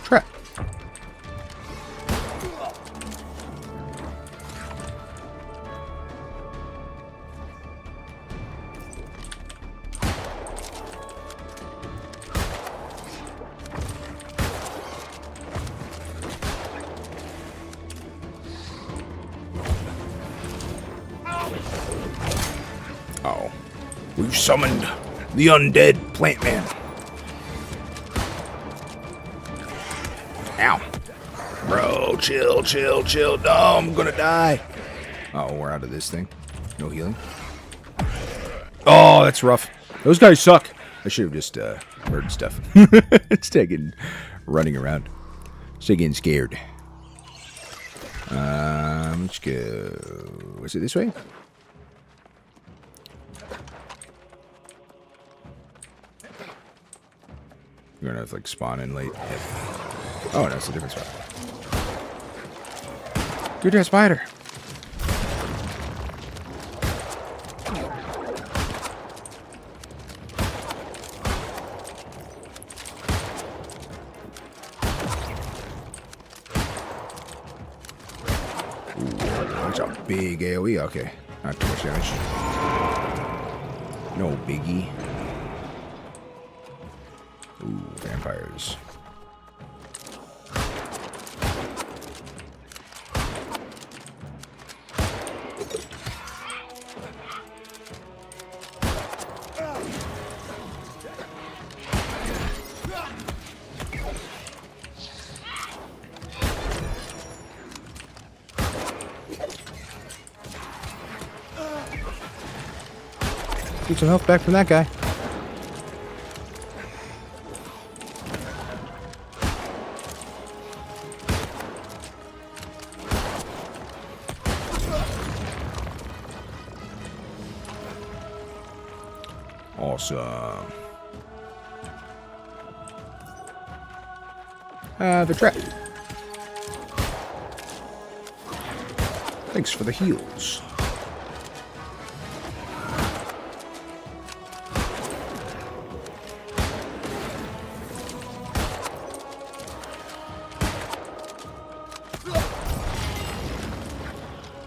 Trap. Oh. We've summoned the undead plant man. Ow. Bro, chill. No, I'm gonna die. Oh, we're out of this thing. No healing. Oh, that's rough. Those guys suck. I should have just murdered stuff. Instead of running around. Instead of getting scared. Let's go. Is it this way? You're gonna have to like spawn in late. Yep. Oh, no, it's a different spot. Good ass spider. Ooh, that's a big AoE. Okay, not too much damage. No biggie. Ooh, vampires. Get some health back from that guy. Awesome. The trap. Thanks for the heals.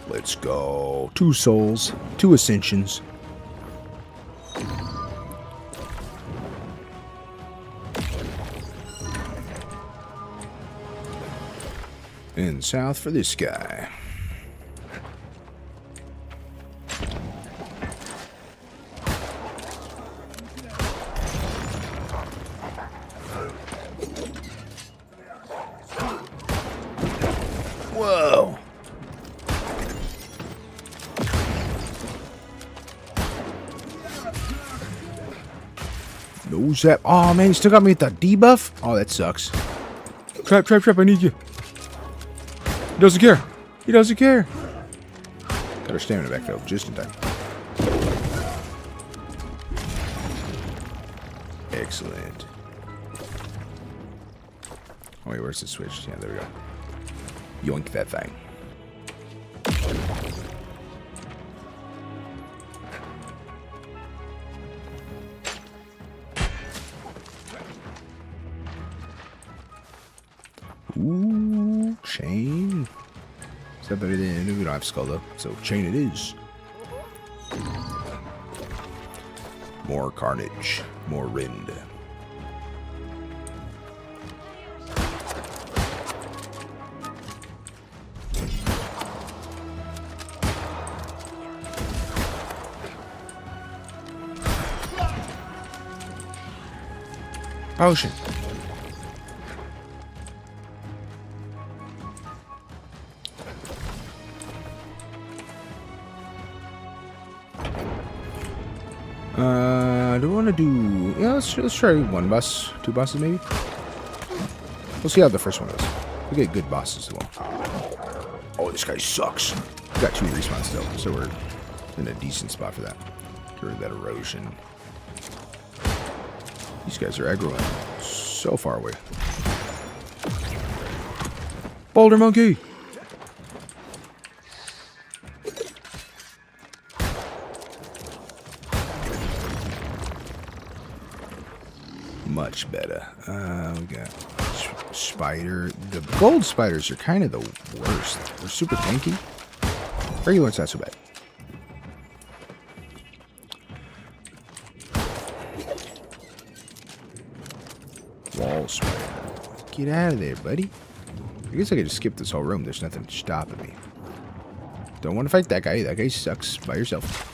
Let's go. 2 souls, 2 ascensions. And south for this guy. Whoa. No zap. Oh man, you still got me at the debuff? Oh, that sucks. Trap, I need you. He doesn't care. He doesn't care. Got our stamina back though, just in time. Excellent. Oh wait, where's the switch? Yeah, there we go. Yoink that thing. Ooh, chain. Is that better than we don't have skull though, so chain it is. More carnage. More rind. Potion. Do I want to do... Yeah, let's try one boss. 2 bosses, maybe? We'll see how the first one goes. We get good bosses as well. Oh, this guy sucks. We got 2 respawns still, so we're in a decent spot for that. Get rid of that erosion. These guys are aggroing so far away. Boulder monkey! Much better. We got spider. The gold spiders are kind of the worst. They're super tanky. Regular one's not so bad. Wall spider. Get out of there, buddy. I guess I could just skip this whole room. There's nothing stopping me. Don't want to fight that guy. That guy sucks by yourself.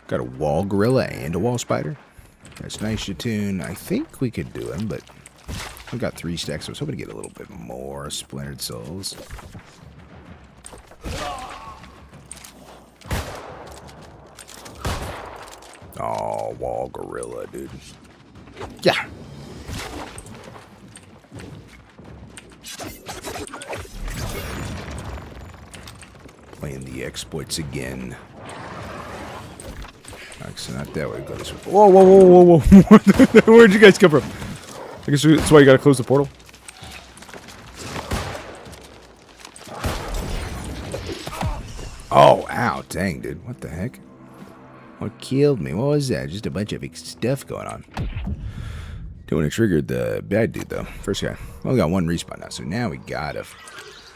Got a wall gorilla and a wall spider. That's nice, Shatoon. I think we could do him, but we've got 3 stacks. I was hoping to get a little bit more splintered souls. Oh, wall gorilla, dude. Yeah. Playing the exploits again. So not that way. Go this way. Whoa, whoa, whoa, whoa, whoa. Where'd you guys come from? I guess that's why you gotta close the portal. Oh, ow. Dang, dude. What the heck? What killed me? What was that? Just a bunch of stuff going on. Don't want to trigger the bad dude, though. First guy. Well, we got 1 respawn now, so now we gotta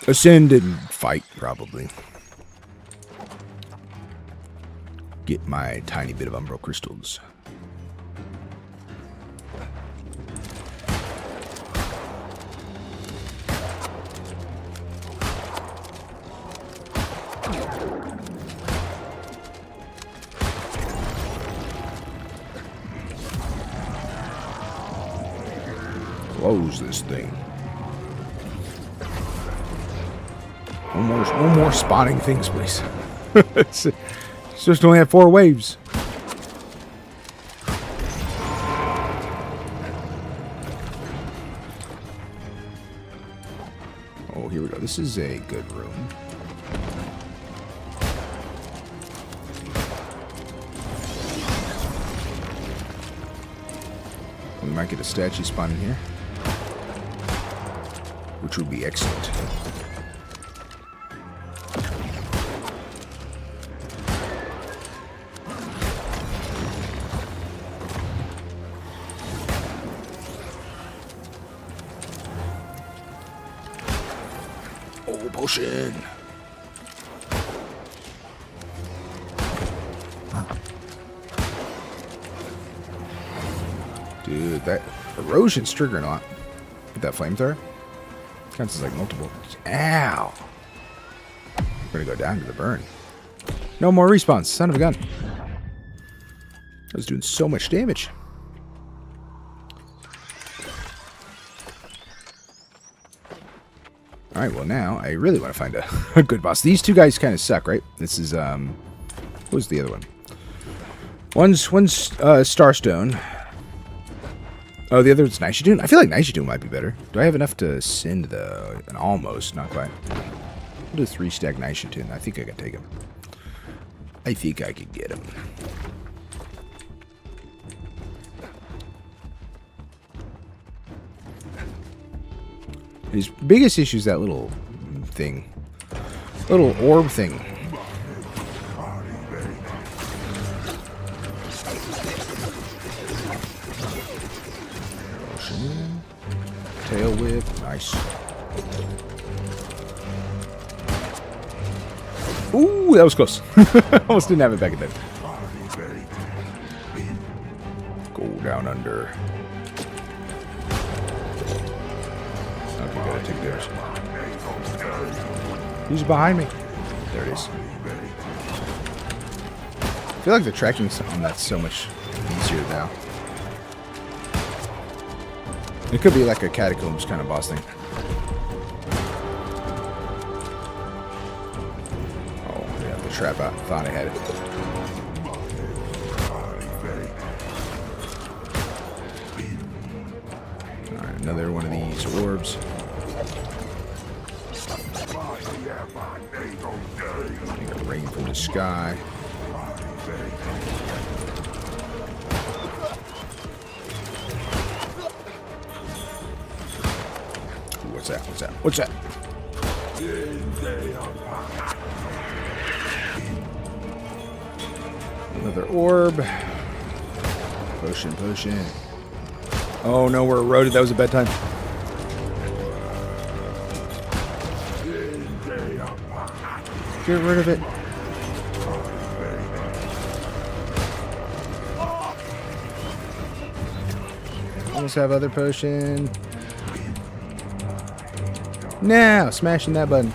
ascend and fight, probably. Get my tiny bit of umbral crystals. Close this thing. One more spawning things, please. It's just only have 4 waves. Oh, here we go. This is a good room. We might get a statue spawn in here, which would be excellent. Oh, potion! Dude, that erosion's triggering a lot. With that flamethrower. Counts as like multiple. Ow! We're gonna go down to the burn. No more respawns, son of a gun. I was doing so much damage. Alright, well now, I really want to find a good boss. These 2 guys kind of suck, right? This is, what was the other one? One's Starstone. Oh, the other one's Nishidun. I feel like Nishidun might be better. Do I have enough to send the... almost, not quite. I'll do 3-stack Nishidun. I think I can take him. I think I could get him. His biggest issue is that little thing. Little orb thing. Tail whip. Nice. Ooh, that was close. Almost didn't have it back in there. Go down under. Okay, gotta take theirs. He's behind me. There it is. I feel like the tracking on that's so much easier now. It could be like a catacombs kind of boss thing. Oh, yeah, the trap I thought I had it. Alright, another one of these orbs. Make it rain from the sky. What's that? What's that? What's that? Another orb. Potion, potion. Oh no, we're eroded. That was a bad time. Get rid of it. Almost have other potion. Now, smashing that button.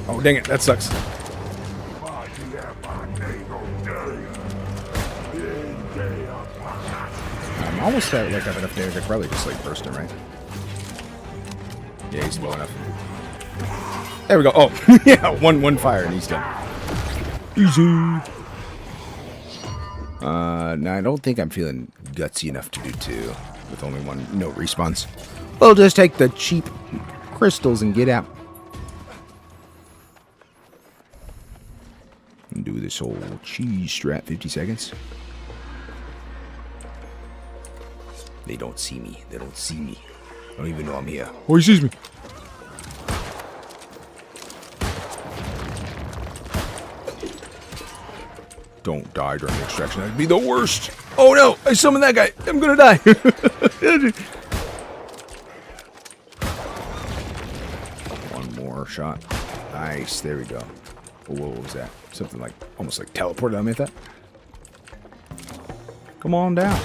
Oh, dang it. That sucks. I'm almost at like I've enough damage. I probably just like burst him, right? Yeah, he's low enough. There we go. Oh, yeah, one fire and he's done. Easy. No, I don't think I'm feeling gutsy enough to do two with only one no respawns. We'll just take the cheap crystals and get out. And do this whole cheese strat 50 seconds. They don't see me. They don't see me. I don't even know I'm here. Oh, he sees me. Don't die during the extraction. That'd be the worst. Oh no! I summoned that guy. I'm gonna die. One more shot. Nice. There we go. Oh, what was that? Something like almost like teleported on me at that. Come on down.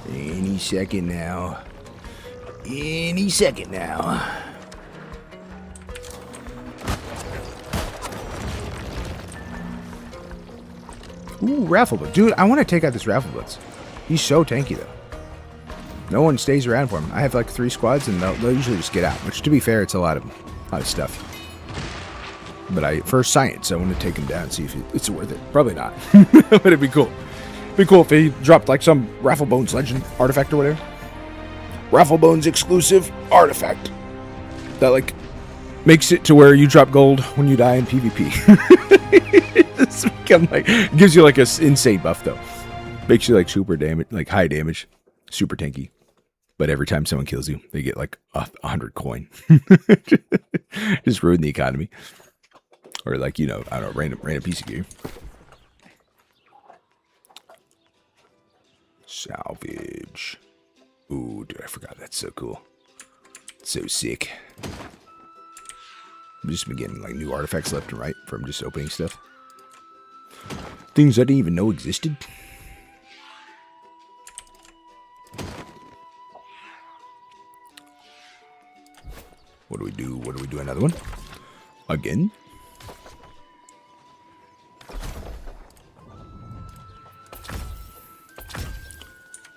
Any second now. Any second now. Ooh, Raffle Blitz. Dude, I want to take out this Raffle Blitz. He's so tanky, though. No one stays around for him. I have like 3 squads, and they'll usually just get out. Which, to be fair, it's a lot of stuff. But for science, I want to take him down and see if it's worth it. Probably not. But it'd be cool. It'd be cool if he dropped like some Rafflebones legend artifact or whatever. Rafflebones exclusive artifact. That like makes it to where you drop gold when you die in PvP. It's become like, gives you like a insane buff though. Makes you like super damage, like high damage, super tanky. But every time someone kills you, they get like 100 coin. Just ruin the economy. Or like, you know, I don't know, random piece of gear. Salvage. Ooh, dude, I forgot. That's so cool. So sick. I've just been getting like new artifacts left and right from just opening stuff. Things I didn't even know existed. What do we do? What do we do? Another one? Again?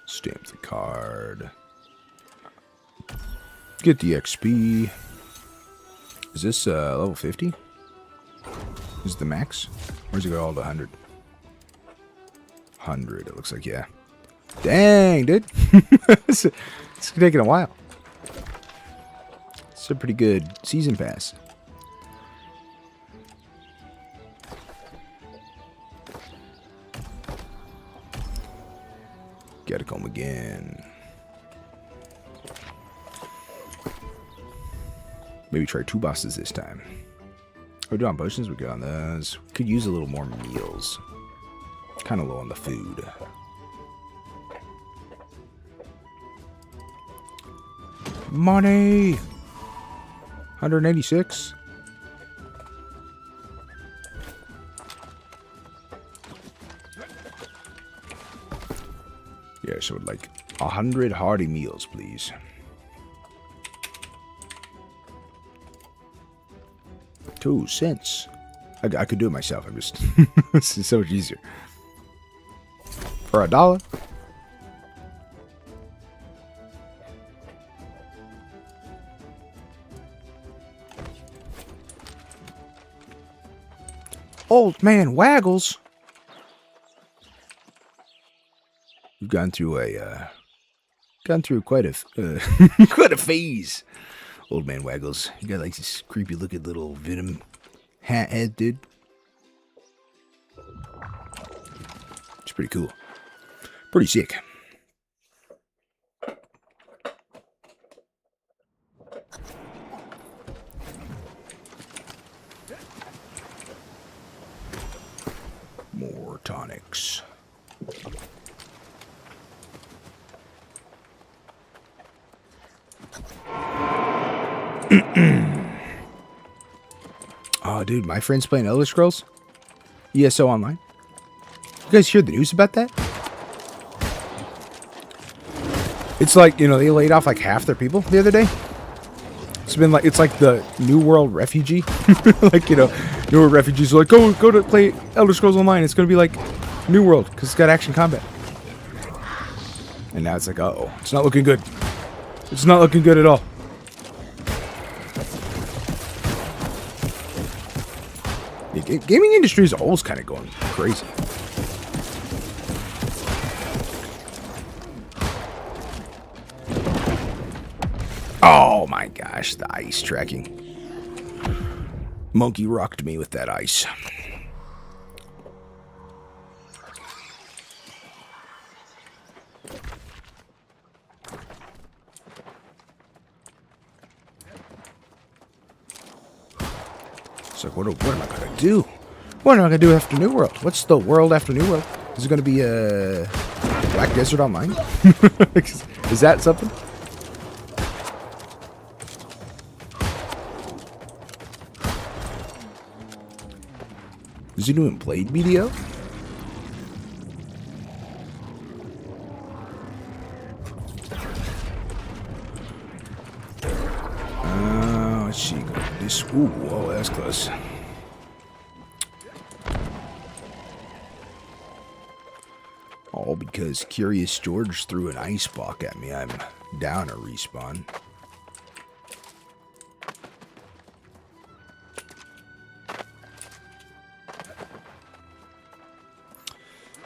Stamp the card. Get the XP. Is this level 50? Is the max? Where's it go all to 100? 100, it looks like, yeah. Dang, dude. It's taking a while. It's a pretty good season pass. Gotta come again. Maybe try 2 bosses this time. We're doing potions. We got on those. Could use a little more meals. Kind of low on the food. Money! 186? Yes, I would like 100 hearty meals, please. 2 cents. I could do it myself. I'm just... It's so much easier. For $1. Old man Waggles. We've gone through quite a quite a phase. Old man Waggles. You got like this creepy looking little venom hat head, dude. It's pretty cool. Pretty sick. More tonics. Oh, dude, my friend's playing Elder Scrolls. ESO Online. You guys hear the news about that? It's like, you know, they laid off like half their people the other day. It's like the New World refugee. Like, you know, New World refugees are like, go to play Elder Scrolls Online. It's going to be like New World because it's got action combat. And now it's like, uh-oh, it's not looking good. It's not looking good at all. The gaming industry is always kind of going crazy. Oh my gosh, the ice tracking. Monkey rocked me with that ice. It's like, what am I going to do? What am I going to do after New World? What's the world after New World? Is it going to be Black Desert Online? Is that something? Is he doing Blade BDO? Let's see. This. Ooh, whoa, that's close. All because Curious George threw an ice block at me. I'm down a respawn.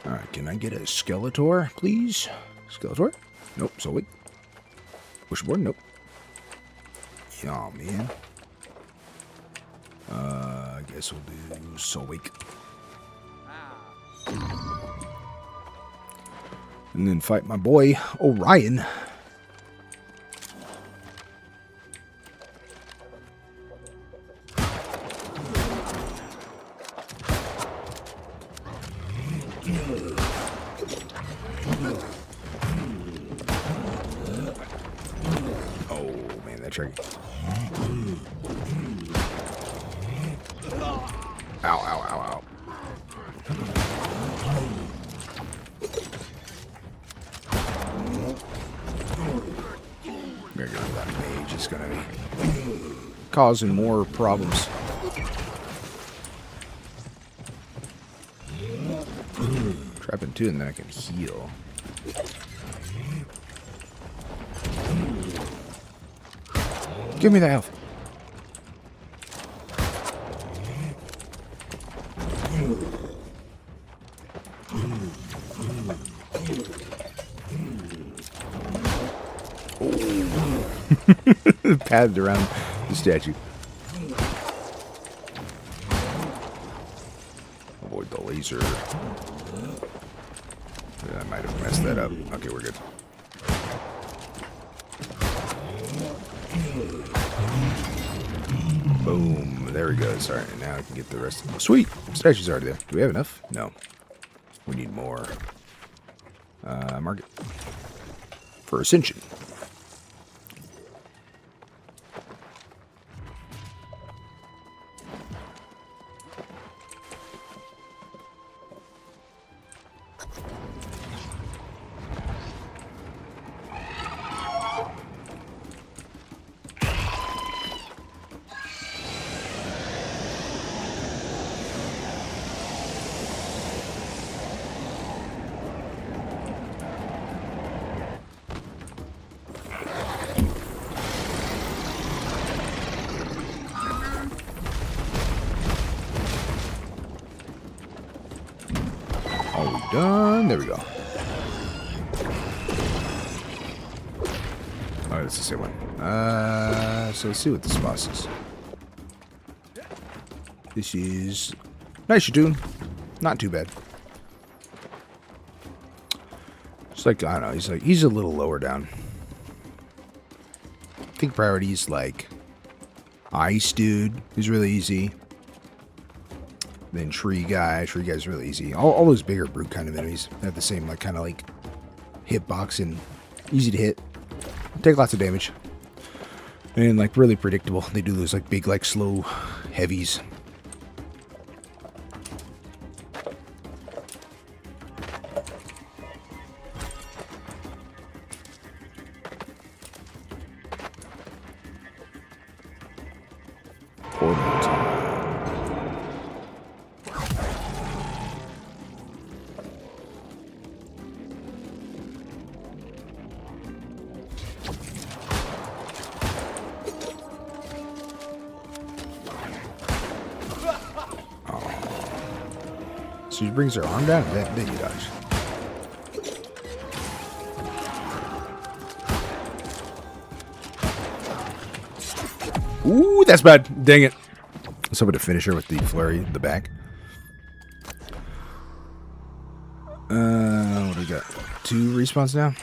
Alright, can I get a Skeletor, please? Skeletor? Nope, so wait. Wishboard? Nope. Oh, man. I guess we'll do Solwake. And then fight my boy, Orion. Oh, man, that trick. Ow, ow, ow, ow. We're gonna that mage is gonna be causing more problems. Trapping 2 and then I can heal. Give me the health. Padded around the statue. Avoid the laser. I might have messed that up. Okay, we're good. Boom. There we go. Sorry. Now I can get the rest of them. Sweet. Statue's already there. Do we have enough? No. We need more. Mark it. For Ascension. done? There we go. Alright, that's the same one. So let's see what this boss is. This is nice tune. Not too bad. It's like, I don't know, he's a little lower down. I think priorities like Ice Dude is really easy. Then Tree Guy's really easy. All those bigger brute kind of enemies have the same like kind of like hitbox and easy to hit. Take lots of damage. And like really predictable. They do those like big like slow heavies. Portal time. So she brings her arm down, and then you dodge. Ooh, that's bad. Dang it. Let's hope to finish her with the flurry in the back. What do we got? 2 respawns now?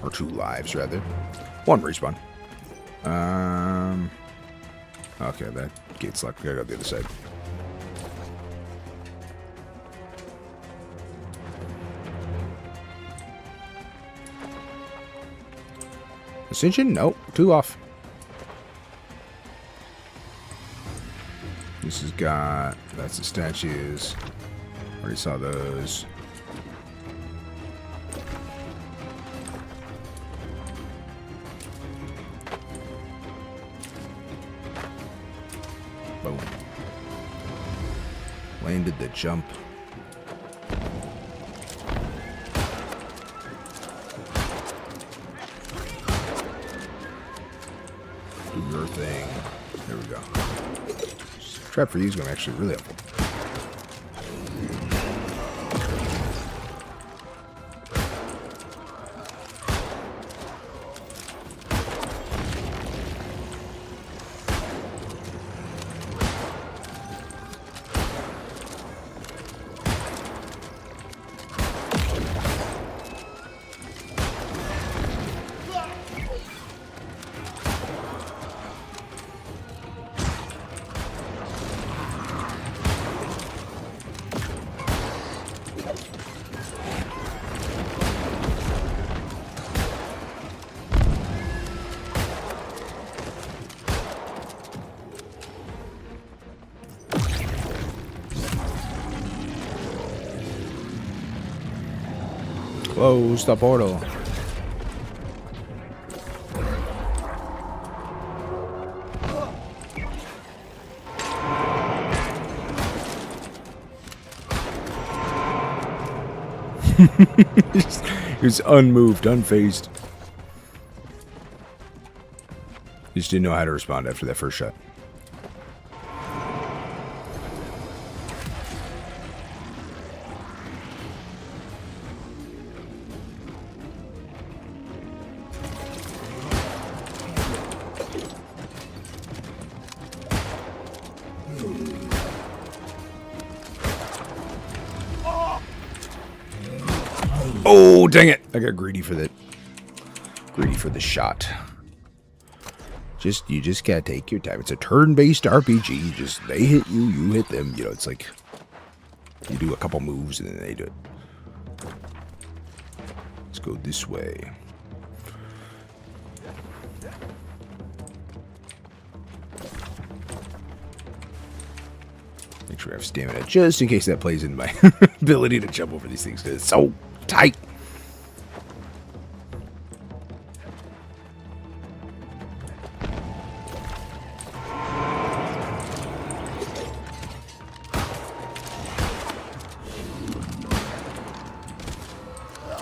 Or 2 lives, rather. 1 respawn. Okay, that gate's locked. We gotta go the other side. Ascension? Nope. 2 off. This has got... That's the statues. Already saw those. Boom. Landed the jump. Do your thing. There we go. Trap for you is going to be actually really helpful. Close the portal. He's unmoved, unfazed. He just didn't know how to respond after that first shot. Oh, dang it. I got greedy for that. Greedy for the shot. You just gotta take your time. It's a turn-based RPG. They hit you, you hit them. You know, it's like you do a couple moves and then they do it. Let's go this way. Make sure I have stamina just in case that plays into my ability to jump over these things because it's so tight.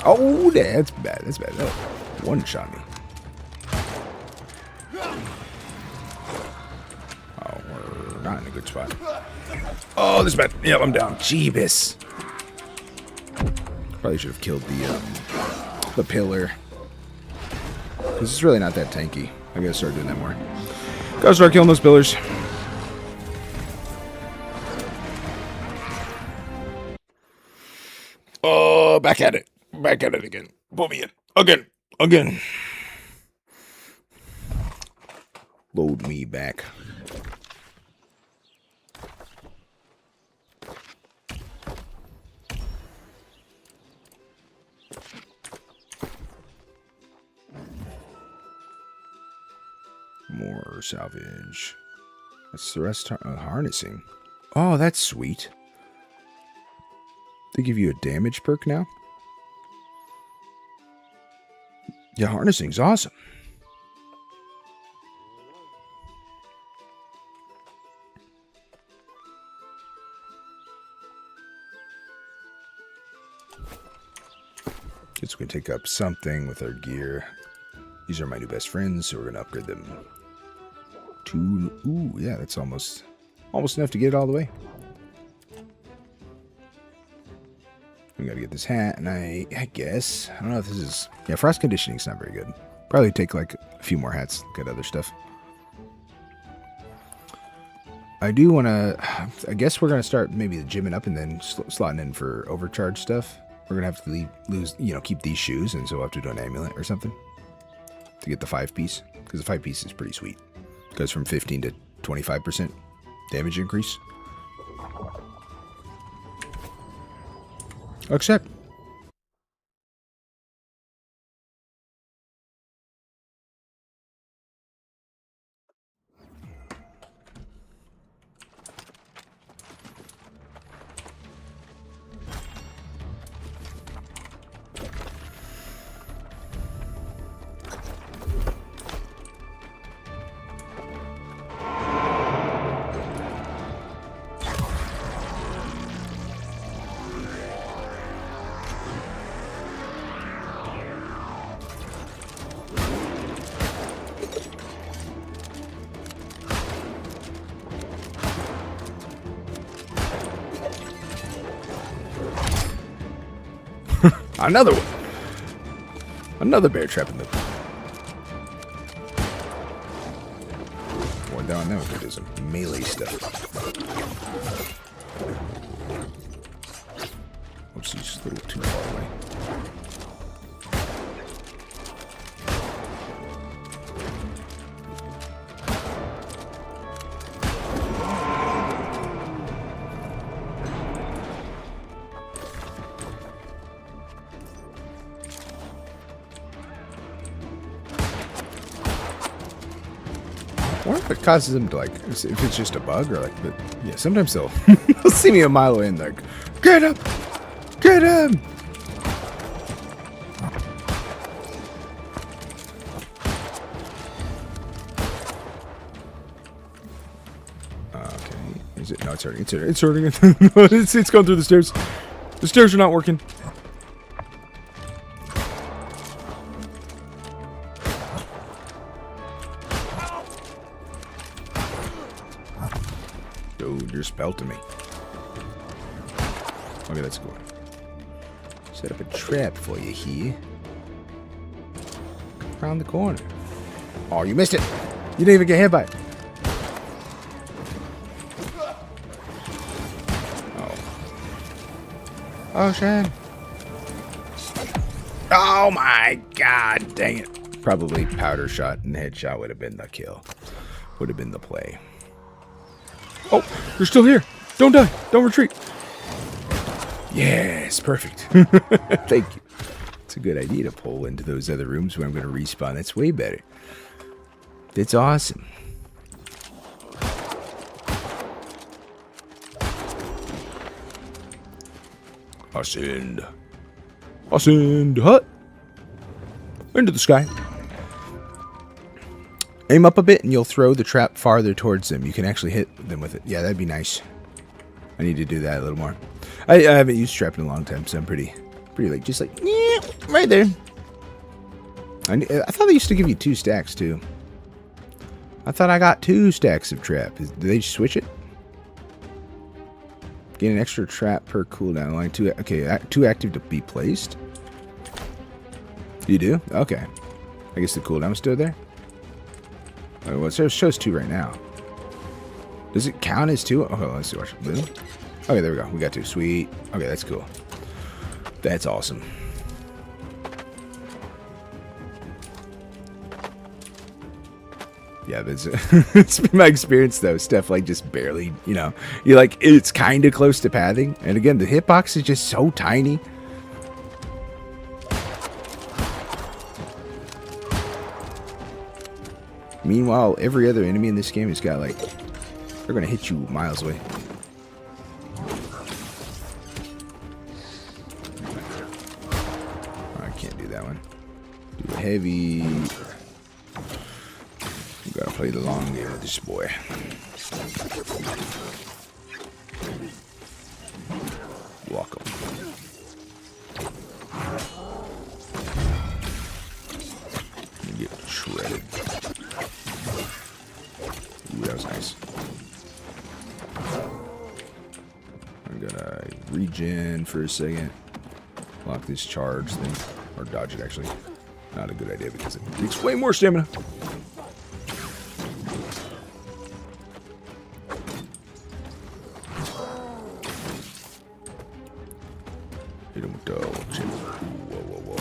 Oh, that's bad. That's bad. That one shot me. Oh, we're not in a good spot. Oh, this is bad. Yep, I'm down. Jeebus. Probably should have killed the pillar. This is really not that tanky. I gotta start doing that more. Gotta start killing those pillars. Oh, back at it. Back at it again. Pull me in. Again. Again. Load me back. More salvage. That's the rest harnessing. Oh, that's sweet. They give you a damage perk now? Yeah, harnessing's awesome. Guess we can take up something with our gear. These are my new best friends, so we're going to upgrade them to... Ooh, yeah, that's almost enough to get it all the way. We got to get this hat, and I guess... I don't know if this is... Yeah, frost conditioning's not very good. Probably take, like, a few more hats, get other stuff. I do want to... I guess we're going to start maybe gymming up and then slotting in for overcharge stuff. We're going to have to keep these shoes, and so we'll have to do an amulet or something to get the 5-piece, because the 5-piece is pretty sweet. It goes from 15 to 25% damage increase. Accept. Another one. Another bear trap in the... Going down now, we do some melee stuff. Oops, he's just a little too far away. I wonder if it causes them to, like, if it's just a bug or, like, but, yeah, sometimes they'll see me a mile away and, like, get him! Get him! Okay, is it? No, it's hurting. It's hurting. It's going through the stairs. The stairs are not working. Dude, you're spelting me. Okay, that's cool. Set up a trap for you here. Around the corner. Oh, you missed it. You didn't even get hit by it. Oh. Oh, Shan. Oh my god, dang it. Probably powder shot and headshot would have been the kill. Would have been the play. Oh, you're still here. Don't die. Don't retreat. Yes, perfect. Thank you. It's a good idea to pull into those other rooms where I'm going to respawn. That's way better. That's awesome. Ascend. Ascend. Hut. Into the sky. Aim up a bit and you'll throw the trap farther towards them. You can actually hit them with it. Yeah, that'd be nice. I need to do that a little more. I haven't used trap in a long time, so I'm pretty Pretty like, just like, yeah, right there. I thought they used to give you 2 stacks too. I thought I got 2 stacks of trap. Did they just switch it? Gain an extra trap per cooldown. Line 2. Okay, 2 active to be placed. You do? Okay. I guess the cooldown is still there. Oh, well, it shows 2 right now. Does it count as 2? Oh, let's see. Watch it. Blue. Okay, there we go. We got 2. Sweet. Okay, that's cool. That's awesome. Yeah, that's it's been my experience though. Stuff like just barely, you know, you're like it's kind of close to pathing, and again, the hitbox is just so tiny. Meanwhile, every other enemy in this game has got like they're gonna hit you miles away. I can't do that one. Do heavy. Gotta play the long game with this boy. Walk him. Get shredded. Ooh, that was nice. I'm gonna regen for a second. Lock this charge thing. Or dodge it, actually. Not a good idea because it takes way more stamina. Hit him with the whoa.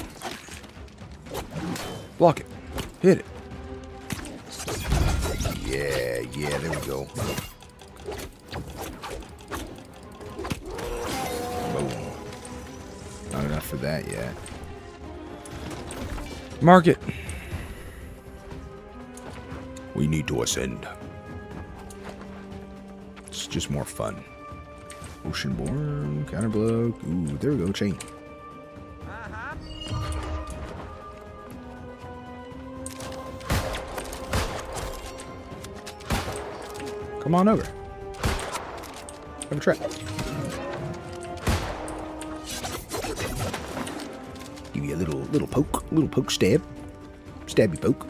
Block it. Hit it. Yeah, there we go. Boom. Not enough for that yet. Mark it. We need to ascend. It's just more fun. Oceanborn, counterblow. Ooh, there we go, chain. Come on over. Have a trap. Give you a little poke stab. Stabby poke.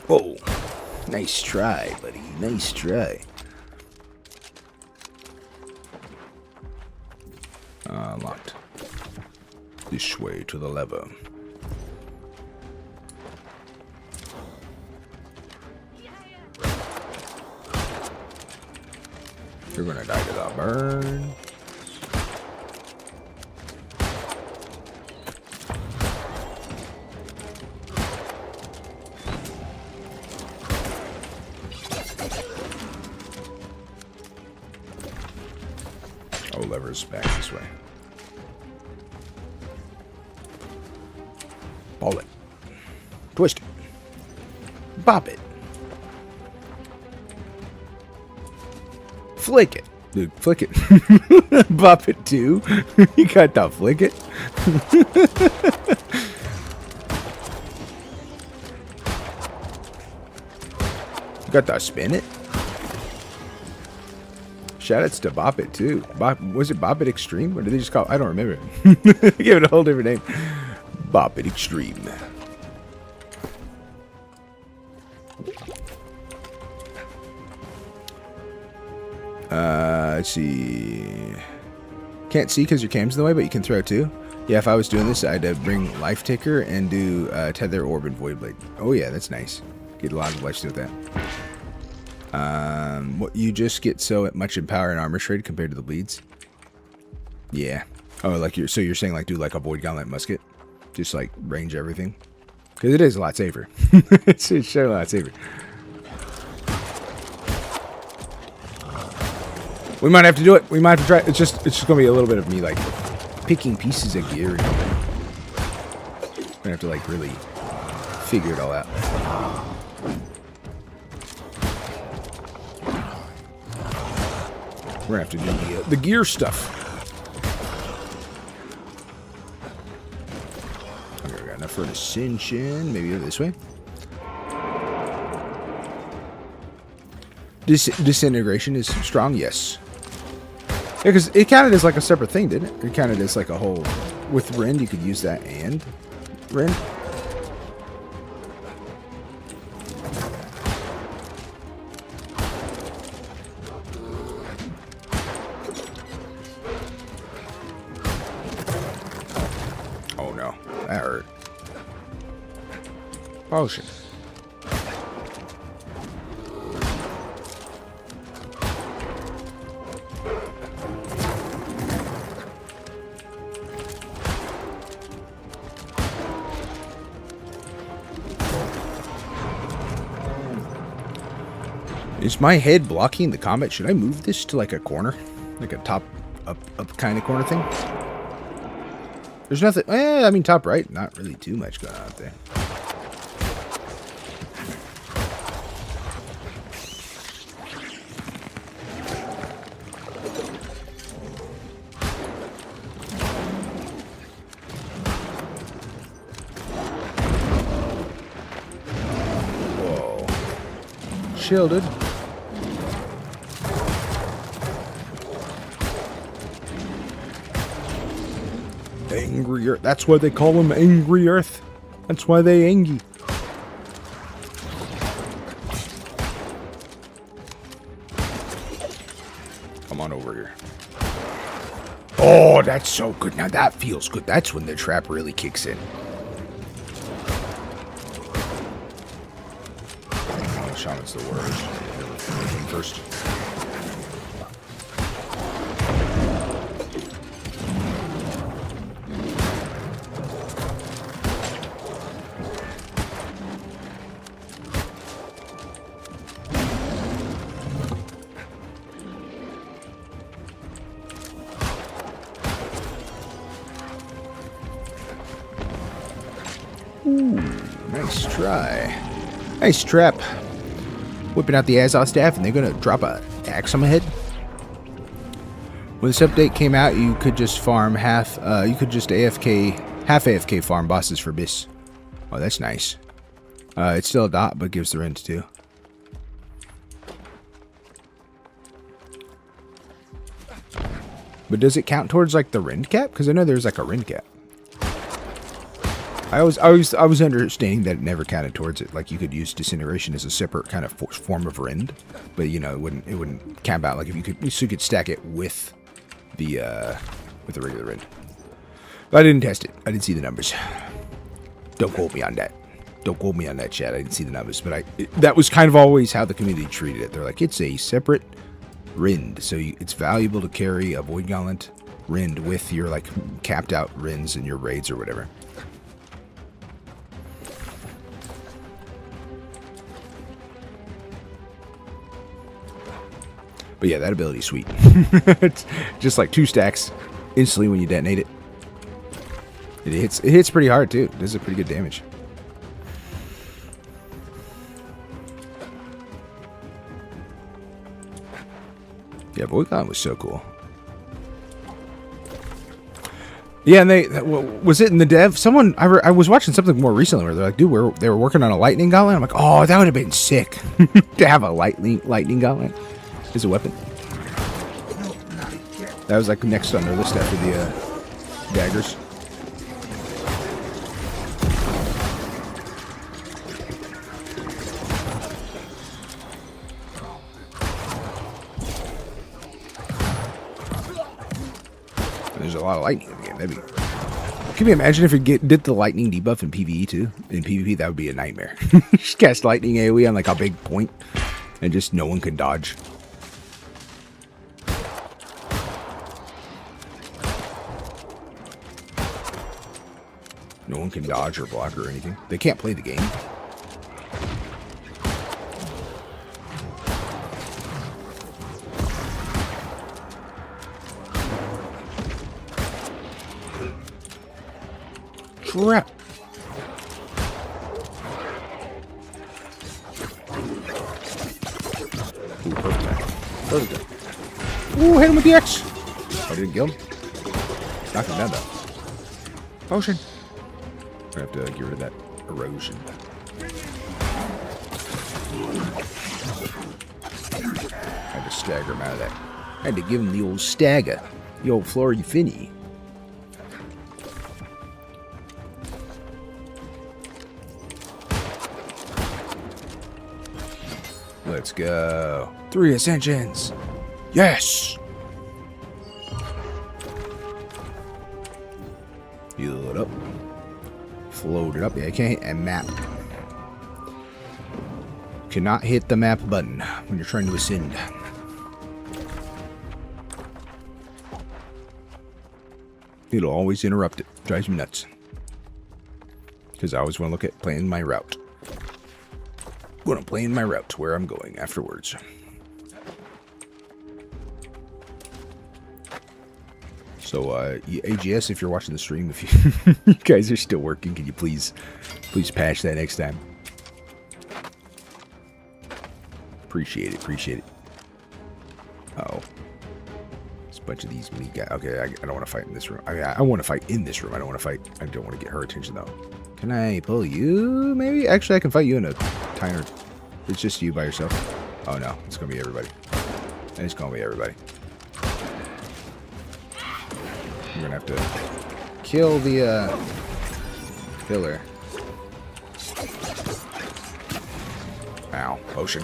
Whoa. Nice try, buddy. Nice try. Locked. This way to the lever. You're gonna die to the burn. Oh, lever's back this way. Ball it. Twist it. Bop it. Flick it. Dude, flick it. Bop it too. You got to flick it. You got to spin it. Shoutouts to Bop It too. Was it Bop It Extreme? Or did they just call it? I don't remember. Give it a whole different name. Bop It Extreme. Let's see. Can't see because your cam's in the way, but you can throw too. Yeah, if I was doing this, I'd bring Life Ticker and do Tether, Orb, and Void Blade. Oh yeah, that's nice. Get a lot of life to do with that. What you just get so much in power and armor trade compared to the bleeds. Yeah. Oh, like you're saying like do like a Void Gauntlet musket, just like range everything, because it is a lot safer. It's sure a lot safer. We might have to do it. We might have to try. It's just gonna be a little bit of me like picking pieces of gear. We're gonna have to like really figure it all out. We're gonna have to do the gear stuff. Okay, we got enough for an ascension. Maybe go this way. Disintegration is strong, yes. because it counted as like a separate thing, didn't it? It counted as like a whole. With Rend, you could use that and Rend. Oh no, that hurt. Potion. Is my head blocking the combat? Should I move this to like a corner? Like a top up kind of corner thing? There's nothing. I mean, top right. Not really too much going on out there. Whoa. Shielded. Angry Earth. That's why they call them Angry Earth. That's why they angry. Come on over here. Oh, that's so good. Now that feels good. That's when the trap really kicks in. Oh, Shaman's the worst. First. Nice try. Nice trap. Whipping out the Azoth staff, and they're gonna drop a axe on my head. When this update came out, you could just farm half. You could just half AFK farm bosses for Bis. Oh, that's nice. It's still a dot, but gives the Rend too. But does it count towards like the Rend cap? Because I know there's like a Rend cap. I was understanding that it never counted towards it. Like you could use Disintegration as a separate kind of form of Rend, but you know it wouldn't count out. Like if you could stack it with the regular Rend. But I didn't test it. I didn't see the numbers. Don't quote me on that. Don't quote me on that, chat. I didn't see the numbers, but that was kind of always how the community treated it. They're like, it's a separate Rend, so it's valuable to carry a Void Gauntlet Rend with your like capped out Rends in your raids or whatever. But yeah, that ability's sweet. It's just like 2 stacks instantly when you detonate it. It hits pretty hard too. It does a pretty good damage. Yeah, Void Gauntlet was so cool. Yeah, and was it in the dev? Someone I was watching something more recently where they're like, dude, they were working on a lightning gauntlet. I'm like, oh, that would have been sick to have a lightning gauntlet as a weapon. That was like next on their list after the daggers. There's a lot of lightning in the game. That'd be. Can you imagine if it did the lightning debuff in PvE too? In PvP, that would be a nightmare. Just cast lightning AoE on like a big point, and just no one can dodge. No one can dodge or block or anything. They can't play the game. Trap. Ooh, perfect. Ooh, hit him with the X. I didn't kill him. Knocked him down though. Potion. I have to get rid of that erosion. I had to stagger him out of that Had to give him the old stagger. The old Flory Finney. Let's go. 3 ascensions. Yes! Heal it up. Float it up. Yeah, I can't hit a map. Cannot hit the map button when you're trying to ascend. It'll always interrupt it. Drives me nuts. Because I always want to look at playing my route. When I'm playing my route to where I'm going afterwards. So, AGS, if you're watching the stream, if you guys are still working, can you please patch that next time? Appreciate it. Uh-oh. There's a bunch of these mini guys. Okay, I don't want to fight in this room. I mean, I want to fight in this room. I don't want to fight. I don't want to get her attention, though. Can I pull you, maybe? Actually, I can fight you in a tiner. It's just you by yourself. Oh, no. It's going to be everybody. It's going to be everybody. I'm going to have to kill the, killer. Ow. Potion.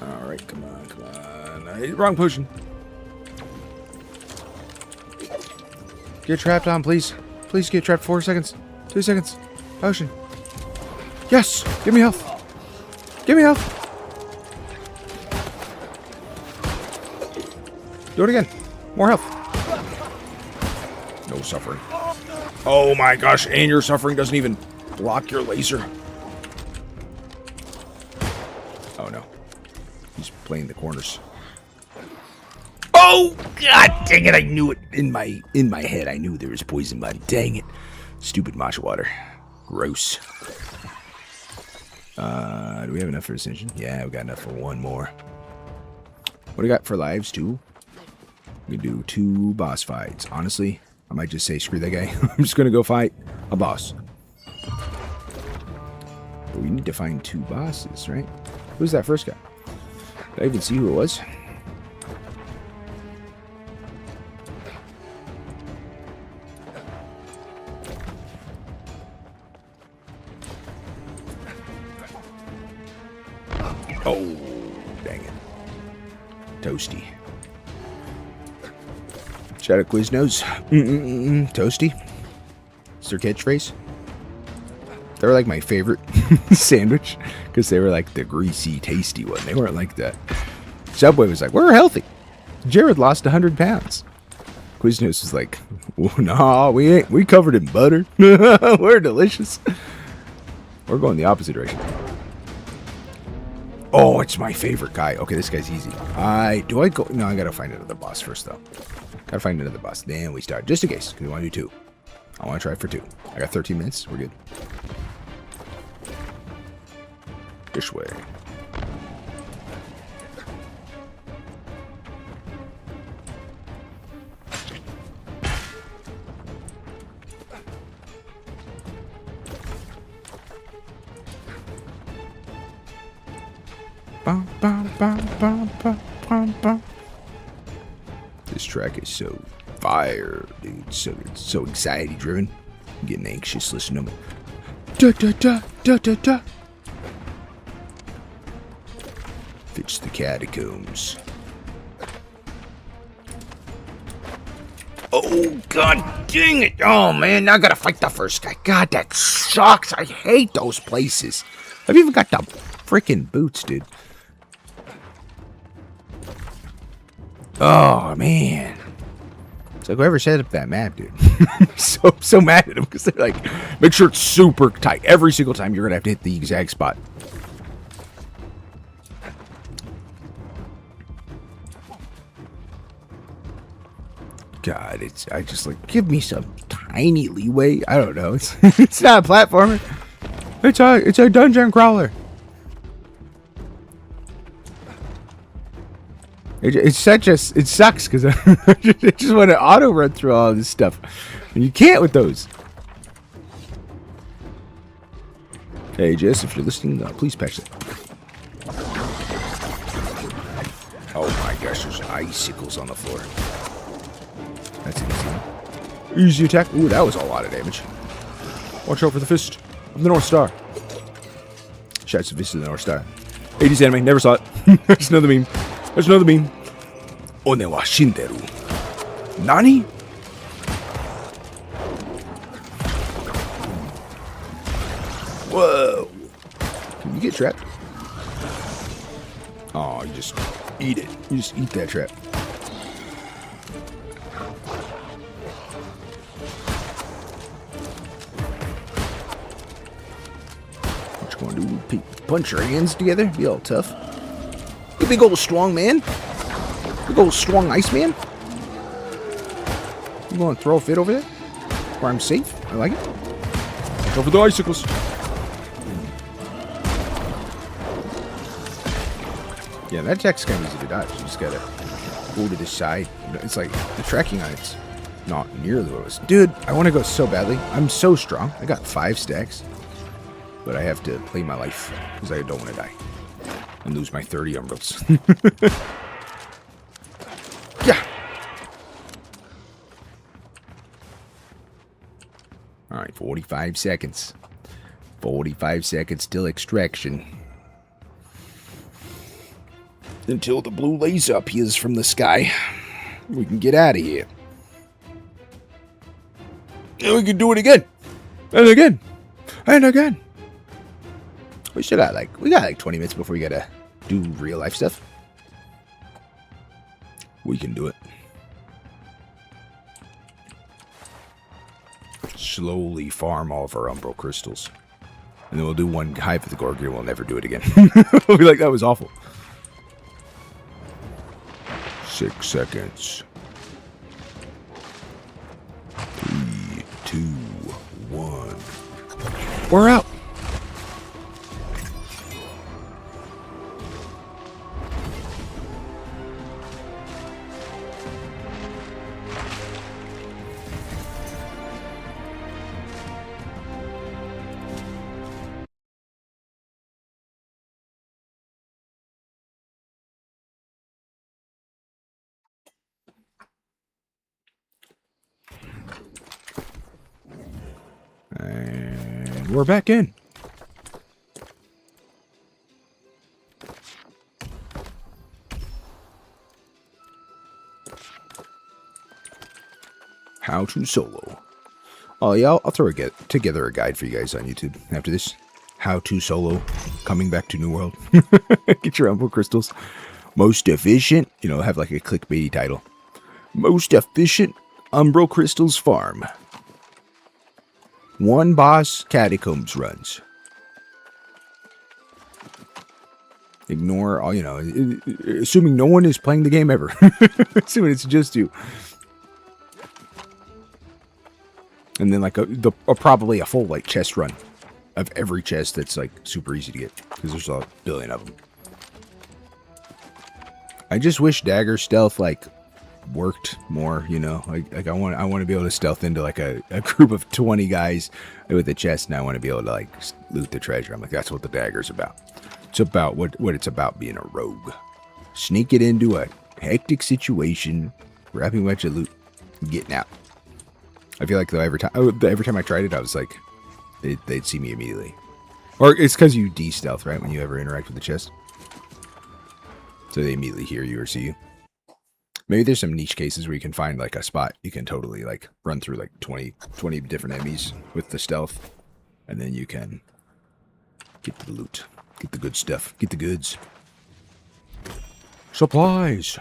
Alright, come on. Wrong potion. Get trapped on, please. Please get trapped. 4 seconds. 2 seconds. Potion. Yes! Give me health. Give me health. Do it again. More health. No suffering. Oh my gosh, and your suffering doesn't even block your laser. Oh no. He's playing the corners. Oh god dang it, I knew it in my head. I knew there was poison body. Dang it. Stupid matcha water. Gross. Do we have enough for ascension? Yeah, we got enough for one more. What do we got for lives? 2? We can do 2 boss fights. Honestly, I might just say screw that guy. I'm just gonna go fight a boss. But we need to find 2 bosses, right? Who's that first guy? Did I even see who it was? Oh, dang it. Toasty. Shout out Quiznos. Toasty. It's their catchphrase. They were like my favorite sandwich because they were like the greasy, tasty one. They weren't like that. Subway was like, we're healthy. Jared lost 100 pounds. Quiznos was like, well, nah, we ain't. We covered in butter. We're delicious. We're going the opposite direction. Oh, it's my favorite guy. Okay, this guy's easy. Do I go? No, I gotta find another boss first, though. Gotta find another boss. Then we start. Just in case, because we want to do 2. I want to try for 2. I got 13 minutes. We're good. This way. Bum, bum, bum, bum, bum, bum, bum. This track is so fire, dude. So anxiety driven. I'm getting anxious listening to me. Da da da da da da. It's the catacombs. Oh god dang it! Oh man, now I gotta fight the first guy. God, that sucks. I hate those places. I've even got the freaking boots, dude. Oh man, it's like whoever set up that map, dude. so mad at them because they're like, make sure it's super tight every single time. You're gonna have to hit the exact spot. God, I just like give me some tiny leeway. I don't know. It's not a platformer. It's a dungeon crawler. It sucks because I just want to auto run through all this stuff. And you can't with those. Hey, Jess, if you're listening, please patch that. Oh my gosh, there's icicles on the floor. That's an easy one. Easy attack. Ooh, that was a lot of damage. Watch out for the fist of the North Star. Shots the fist of the North Star. 80s anime, never saw it. That's another meme. That's another meme. One wa shinderu. Nani? Whoa. Can you get trapped? Oh, you just eat it. You just eat that trap. What you gonna do? Punch your hands together? Be all tough. You big old strong man. Big old strong ice man. You gonna throw a fit over there? Where I'm safe? I like it. Go for the icicles. Yeah, that attack's kind of easy to dodge. You just gotta go to the side. It's like the tracking on it's not nearly what it was. Dude, I want to go so badly. I'm so strong. I got 5 stacks. But I have to play my life because I don't want to die and lose my 30 emeralds. Yeah. All right, 45 seconds. 45 seconds till extraction. Until the blue laser appears from the sky. We can get out of here. And we can do it again. And again. And again. We got like 20 minutes before we gotta do real life stuff. We can do it. Slowly farm all of our umbral crystals. And then we'll do one Hive of the Gorgon and we'll never do it again. We'll be like, that was awful. 6 seconds. 3, 2, 1. We're out. And we're back in. How to solo. Oh yeah, I'll throw together a guide for you guys on YouTube after this. How to solo, coming back to New World. Get your umbral crystals. Most efficient, have like a clickbaity title. Most efficient umbral crystals farm. 1 boss catacombs runs. Ignore all, assuming no one is playing the game ever. Assuming it's just you. And then like probably a full like chest run of every chest that's like super easy to get because there's a billion of them. I just wish dagger stealth like worked more, like I want to be able to stealth into like a group of 20 guys with a chest, and I want to be able to like loot the treasure. I'm like, that's what the dagger's about. It's about what it's about being a rogue. Sneak it into a hectic situation, grabbing a bunch of loot, and getting out. I feel like though every time I tried it, I was like, they'd see me immediately. Or it's because you de-stealth, right, when you ever interact with the chest. So they immediately hear you or see you. Maybe there's some niche cases where you can find like a spot you can totally like run through like 20 different enemies with the stealth. And then you can get the loot. Get the good stuff. Get the goods. Supplies.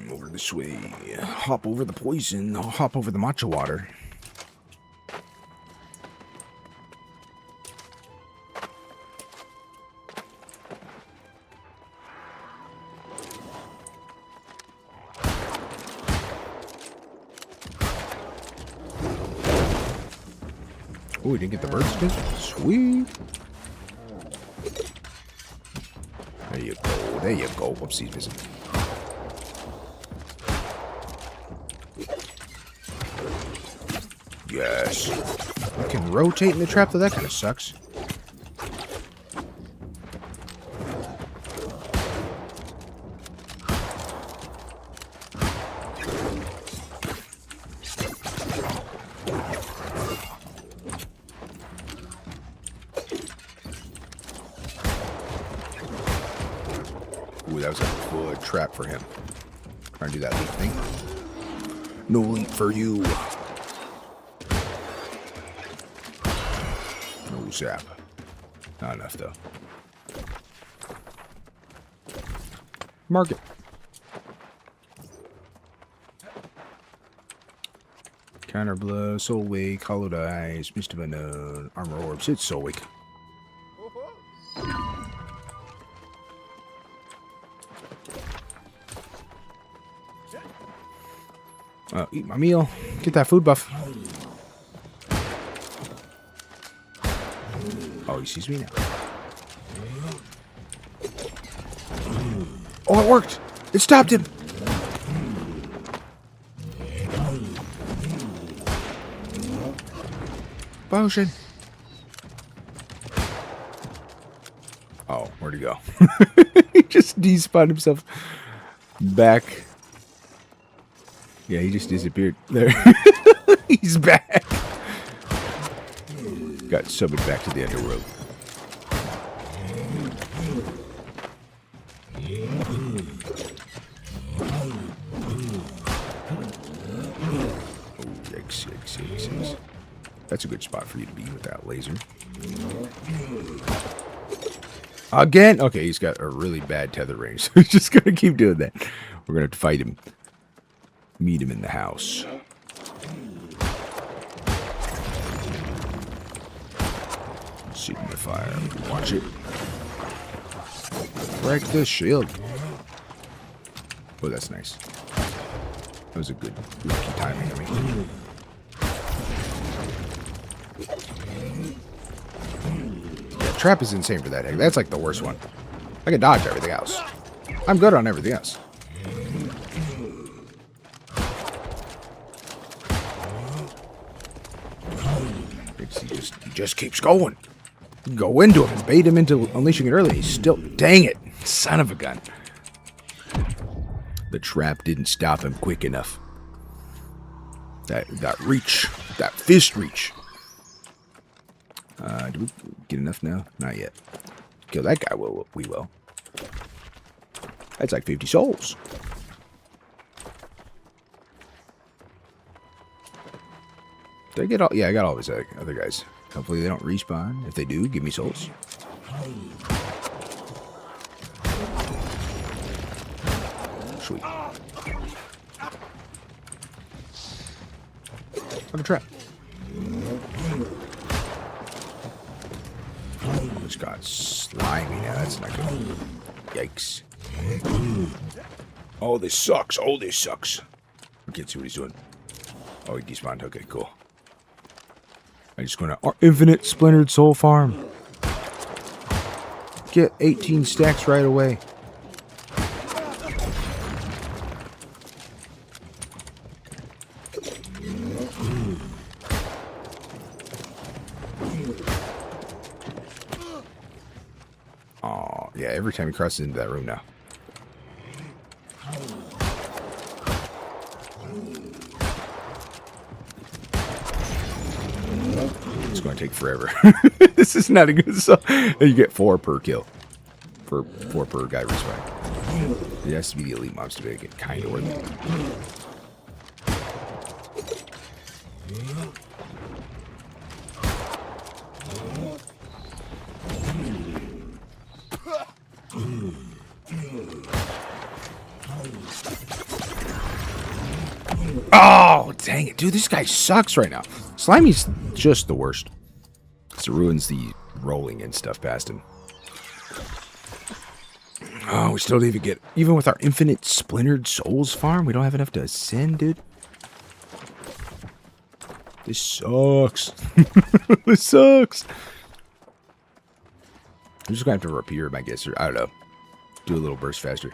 Over this way. Hop over the poison. I'll hop over the matcha water. Oh, we didn't get the bird skin? Sweet. There you go. There you go. Whoopsies, missing. Yes. I can rotate in the trap, though. That kind of sucks. Ooh, that was a good trap for him. Trying to do that leap thing. No leap for you. No zap. Not enough, though. Mark it. Counter blow, soul wake, hollowed eyes, mist of unknown, armor orbs. It's soul wake. Eat my meal. Get that food buff. Oh, he sees me now. Oh, it worked. It stopped him. Potion. Oh, where'd he go? He just despawned himself back. Yeah, he just disappeared. There. He's back. Got summoned back to the underworld. Oh, yikes. That's a good spot for you to be with that laser. Again? Okay, he's got a really bad tether range, so he's just going to keep doing that. We're going to have to fight him. Meet him in the house. Sit in the fire. Watch it. Break the shield. Oh, that's nice. That was a good lucky timing. Yeah, trap is insane for that egg. That's like the worst one. I can dodge everything else. I'm good on everything else. He just keeps going. Go into him and bait him into unleashing it early. He's still... Dang it. Son of a gun. The trap didn't stop him quick enough. That reach. That fist reach. Do we get enough now? Not yet. Kill that guy, we will. That's like 50 souls. Did I get all... Yeah, I got all these other guys. Hopefully they don't respawn. If they do, give me souls. Sweet. What a trap. It's got slimy now. That's not good. Yikes. Oh, this sucks. Oh, this sucks. I can't see what he's doing. Oh, he despawned. Okay, cool. I'm just going to infinite splintered soul farm. Get 18 stacks right away. Oh, yeah, every time he crosses into that room now. It's going to take forever. This is not a good song. You get 4 per kill. For 4 per guy respawn. It has to be the elite mobs to make it kind of worth it. Oh, dang it. Dude, this guy sucks right now. Slimy's just the worst. It ruins the rolling and stuff past him. Oh, we still don't even get... Even with our infinite splintered souls farm, we don't have enough to ascend, dude. This sucks. This sucks. I'm just gonna have to repair him, I guess, or I don't know. Do a little burst faster.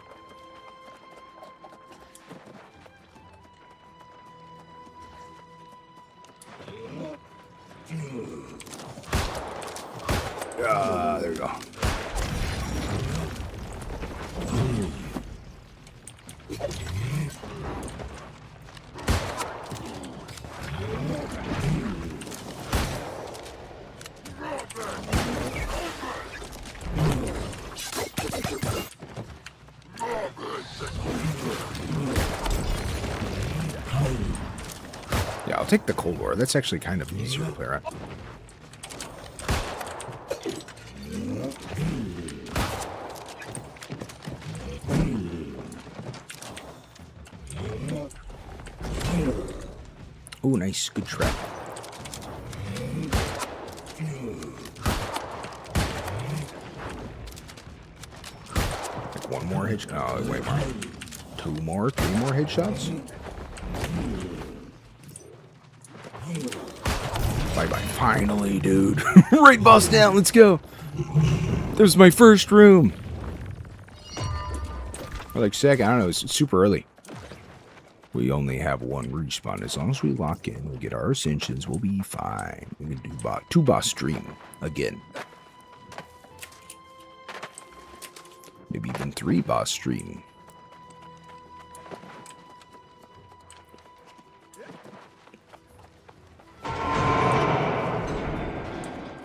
Ah, there we go. Yeah, I'll take the Cold War. That's actually kind of easier to play around. Oh, nice. Good trap. Like one more hit. Oh, wait more. Two more? Three more headshots? Bye-bye. Finally, dude. Right, boss down. Let's go. This is my first room. Or like second. I don't know. It's super early. We only have one respawn. As long as we lock in, we get our ascensions, we'll be fine. We can do two boss stream again. Maybe even 3 boss stream.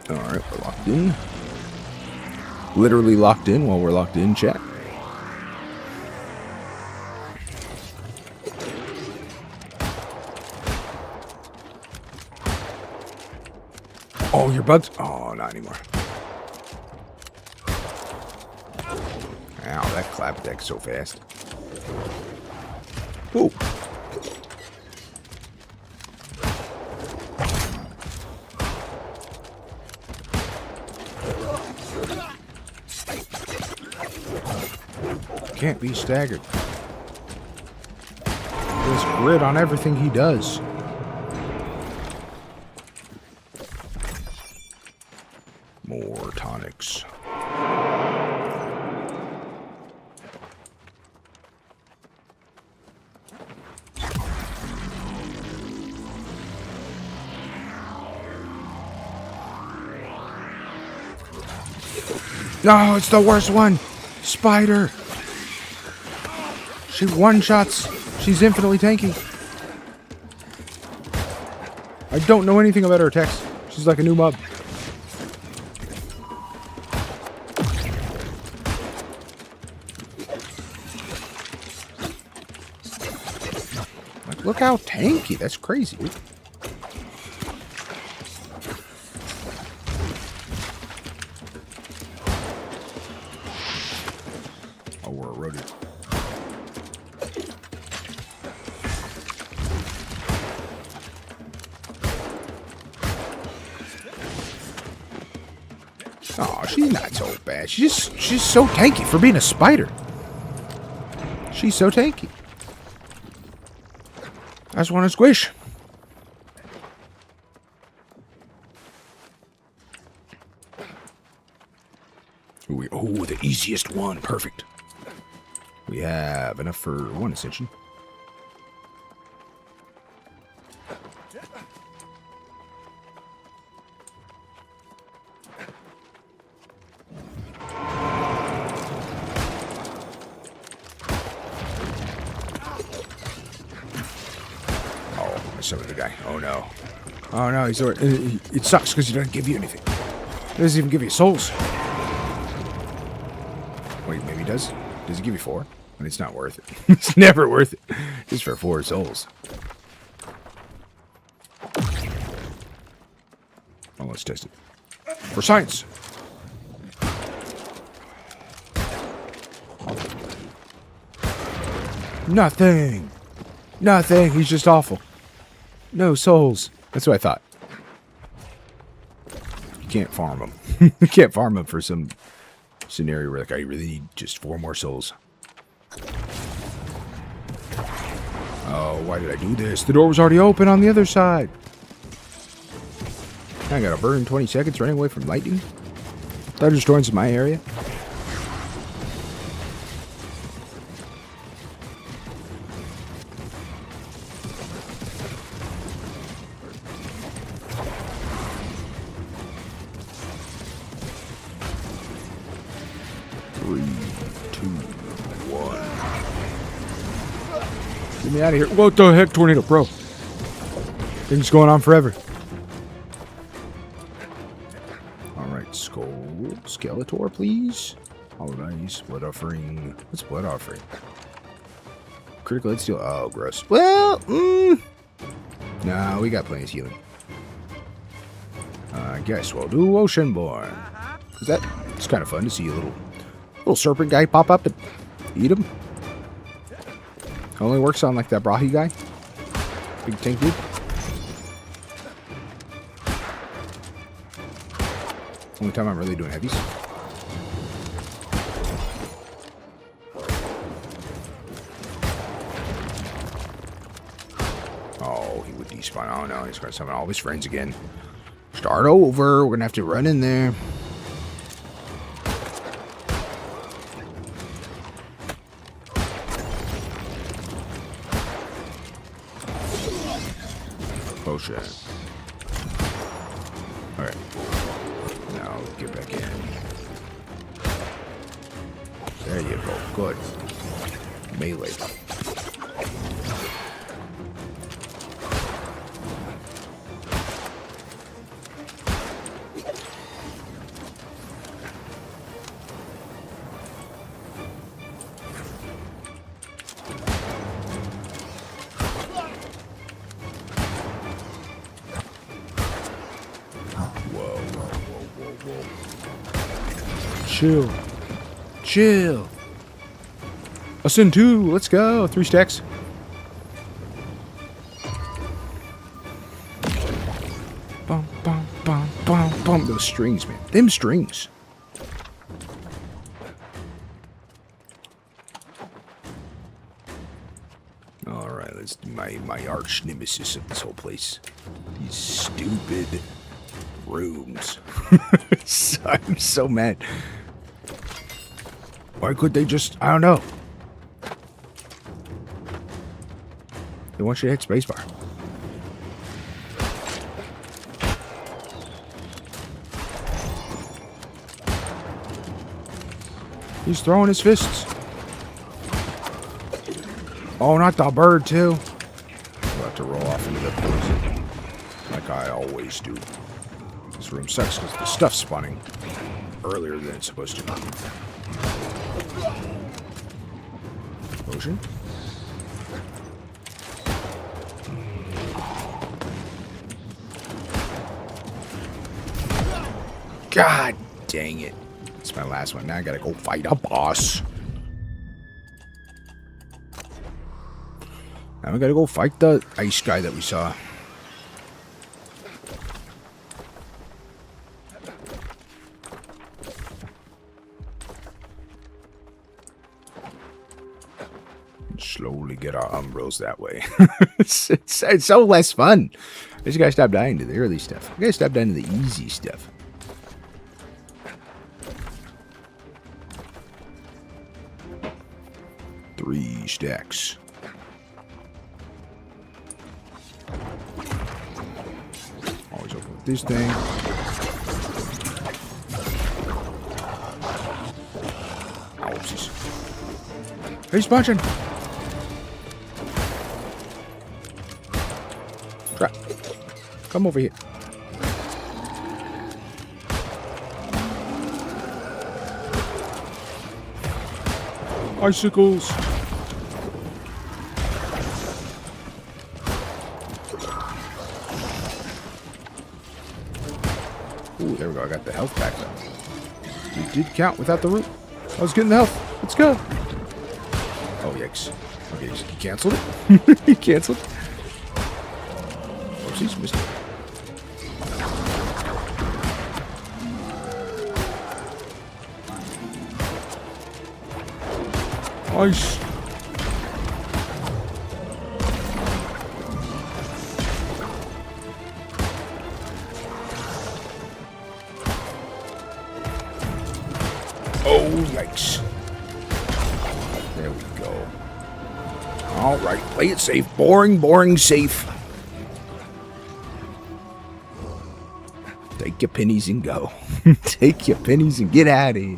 Alright, we're locked in. Literally locked in while we're locked in, chat. Oh, you're bugged? Oh, not anymore. Ow, that clap attack's so fast. Ooh. Can't be staggered. There's grit on everything he does. More tonics. No, it's the worst one. Spider. She one-shots. She's infinitely tanky. I don't know anything about her attacks. She's like a new mob. Like, look how tanky. That's crazy, dude. Oh, we're eroded. Oh, she's not so bad. She's so tanky for being a spider. She's so tanky. I just want to squish. Oh, the easiest one. Perfect. We have enough for one ascension. Some of the guy. Oh no. Oh no, he's already. It sucks because he doesn't give you anything. He doesn't even give you souls. Wait, maybe he does? Does he give you 4? And it's not worth it. It's never worth it. Just for 4 souls. Oh, let's test it. For science! Nothing! Nothing! He's just awful. No souls. That's what I thought. You can't farm them. You can't farm them for some scenario where like I really need just 4 more souls. Oh, why did I do this? The door was already open on the other side. I got a burn in 20 seconds running away from lightning. Thunderstorms in my area. Get me out of here. What the heck, tornado, bro? Things going on forever. Alright, Skeletor, please. Holidays, blood offering. What's blood offering? Critical hit steal. Oh, gross. Well, nah, we got plenty of healing. I guess we'll do Oceanborn. It's kind of fun to see a little serpent guy pop up and eat him. Only works on like that Brahi guy. Big tank dude. Only time I'm really doing heavies. Oh, he would despawn. Oh no, he's gonna summon all of his friends again. Start over. We're gonna have to run in there. Potion. Alright. Now get back in. There you go. Good. Melee. Chill. Chill. Ascend 2. Let's go. 3 stacks. Bum, bum, bum, bum, bum. Those strings, man. Them strings. Alright, let's do my arch nemesis of this whole place. These stupid rooms. I'm so mad. Why could they just... I don't know. They want you to hit spacebar. He's throwing his fists. Oh, not the bird, too. I'm about to roll off into the poison. Like I always do. This room sucks because the stuff's spawning earlier than it's supposed to. Potion. God dang it. It's my last one. Now I gotta go fight a boss. Now we gotta go fight the ice guy that we saw. Slowly get our umbros that way. it's so less fun. I just gotta stop dying to the early stuff. I gotta stop dying to the easy stuff. Three stacks. Always open with this thing. Oh, oopsies. He's punching. Crap. Come over here. Icicles. Ooh, there we go. I got the health back up. We did count without the root. I was getting the health. Let's go. Oh, yikes. Okay, he canceled it. He canceled. Oopsies, missed it. Nice. Oh, yikes. There we go. All right, play it safe. Boring, boring, safe. Take your pennies and go. Take your pennies and get out of here.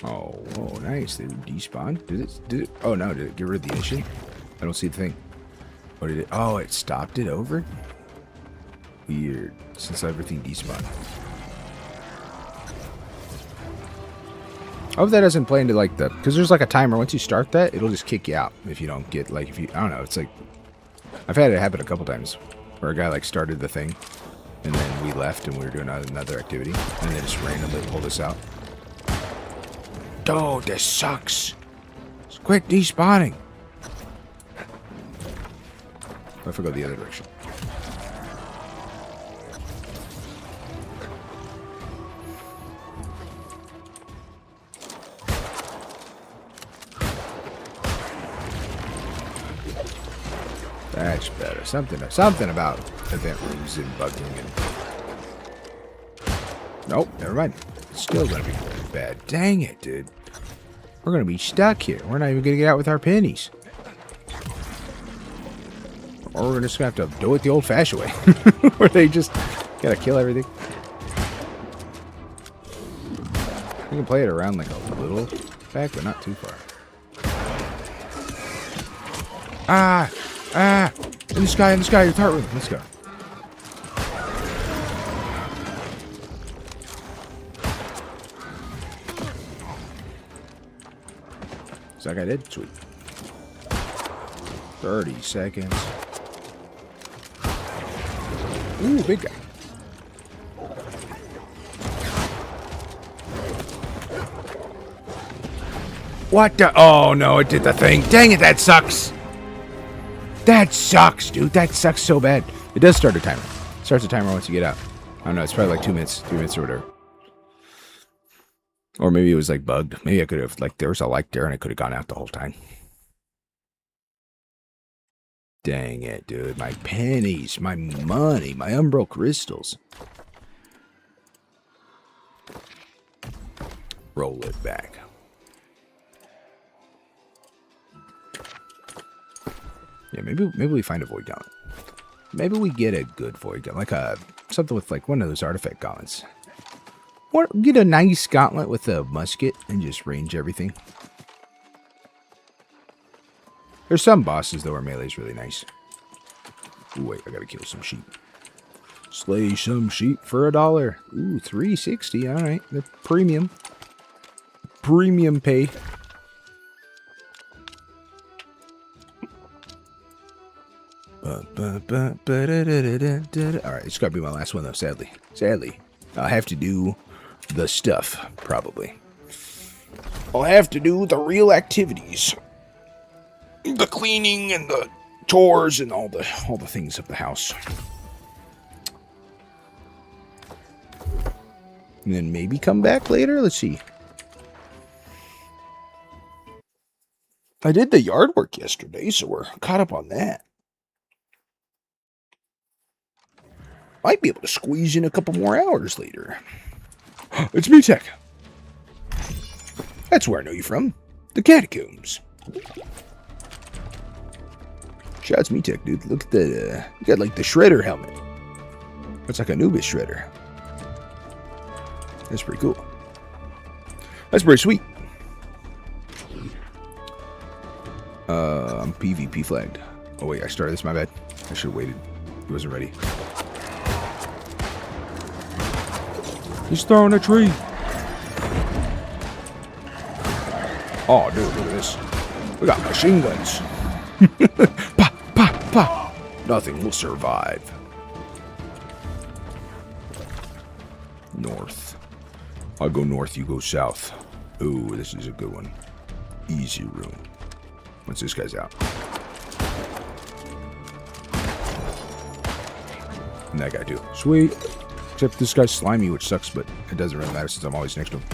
Oh, nice. They despawned. Did it? Oh no, did it get rid of the issue? I don't see the thing. What did it? Oh, it stopped it over? Weird. Since everything despawned. I hope that doesn't play into like the, because there's like a timer. Once you start that, it'll just kick you out if you don't get like, if you, I don't know. It's like, I've had it happen a couple times where a guy like started the thing and then we left and we were doing another activity and they just randomly pulled us out. Oh, this sucks. Just quit despawning. What if I go the other direction? That's better. Something about event rooms and bugging and... Nope, never mind. It's still gonna be bad. Dang it, dude. We're gonna be stuck here. We're not even gonna get out with our pennies. Or we're just gonna have to do it the old-fashioned way. Where they just gotta kill everything. We can play it around like a little back, but not too far. Ah! Ah! In the sky, your heart room. Let's go. Is that guy dead? Sweet. 30 seconds. Ooh, big guy. What the? Oh no, it did the thing. Dang it, that sucks. That sucks, dude. That sucks so bad. It does start a timer. It starts a timer once you get out. I don't know. It's probably like 2 minutes, 3 minutes or whatever. Or maybe it was like bugged. Maybe I could have, like, there was a like there and I could have gone out the whole time. Dang it, dude. My pennies, my money, my Umbral crystals. Roll it back. Yeah, maybe we find a void gauntlet. Maybe we get a good void gauntlet, like something with like one of those artifact gauntlets. Or get a nice gauntlet with a musket and just range everything. There's some bosses though where melee is really nice. Ooh, wait, I gotta kill some sheep. Slay some sheep for $1. Ooh, $3.60. All right, the premium pay. Alright, it's gotta be my last one though, sadly. I'll have to do the stuff, probably. I'll have to do the real activities. The cleaning and the chores and all the things of the house. And then maybe come back later, let's see. I did the yard work yesterday, so we're caught up on that. Might be able to squeeze in a couple more hours later. It's me, Tech. That's where I know you from. The catacombs. Shouts me, Tech, dude. Look at that. You got like the shredder helmet. It's like Anubis shredder. That's pretty cool. That's pretty sweet. I'm PvP flagged. Oh wait, I started this. My bad. I should have waited. He wasn't ready. He's throwing a tree. Oh, dude, look at this. We got machine guns. Pa, pa, pa. Nothing will survive. North. I'll go north, you go south. Ooh, this is a good one. Easy room. Once this guy's out. And that guy too. Sweet. Except this guy's slimy, which sucks, but it doesn't really matter since I'm always next to him.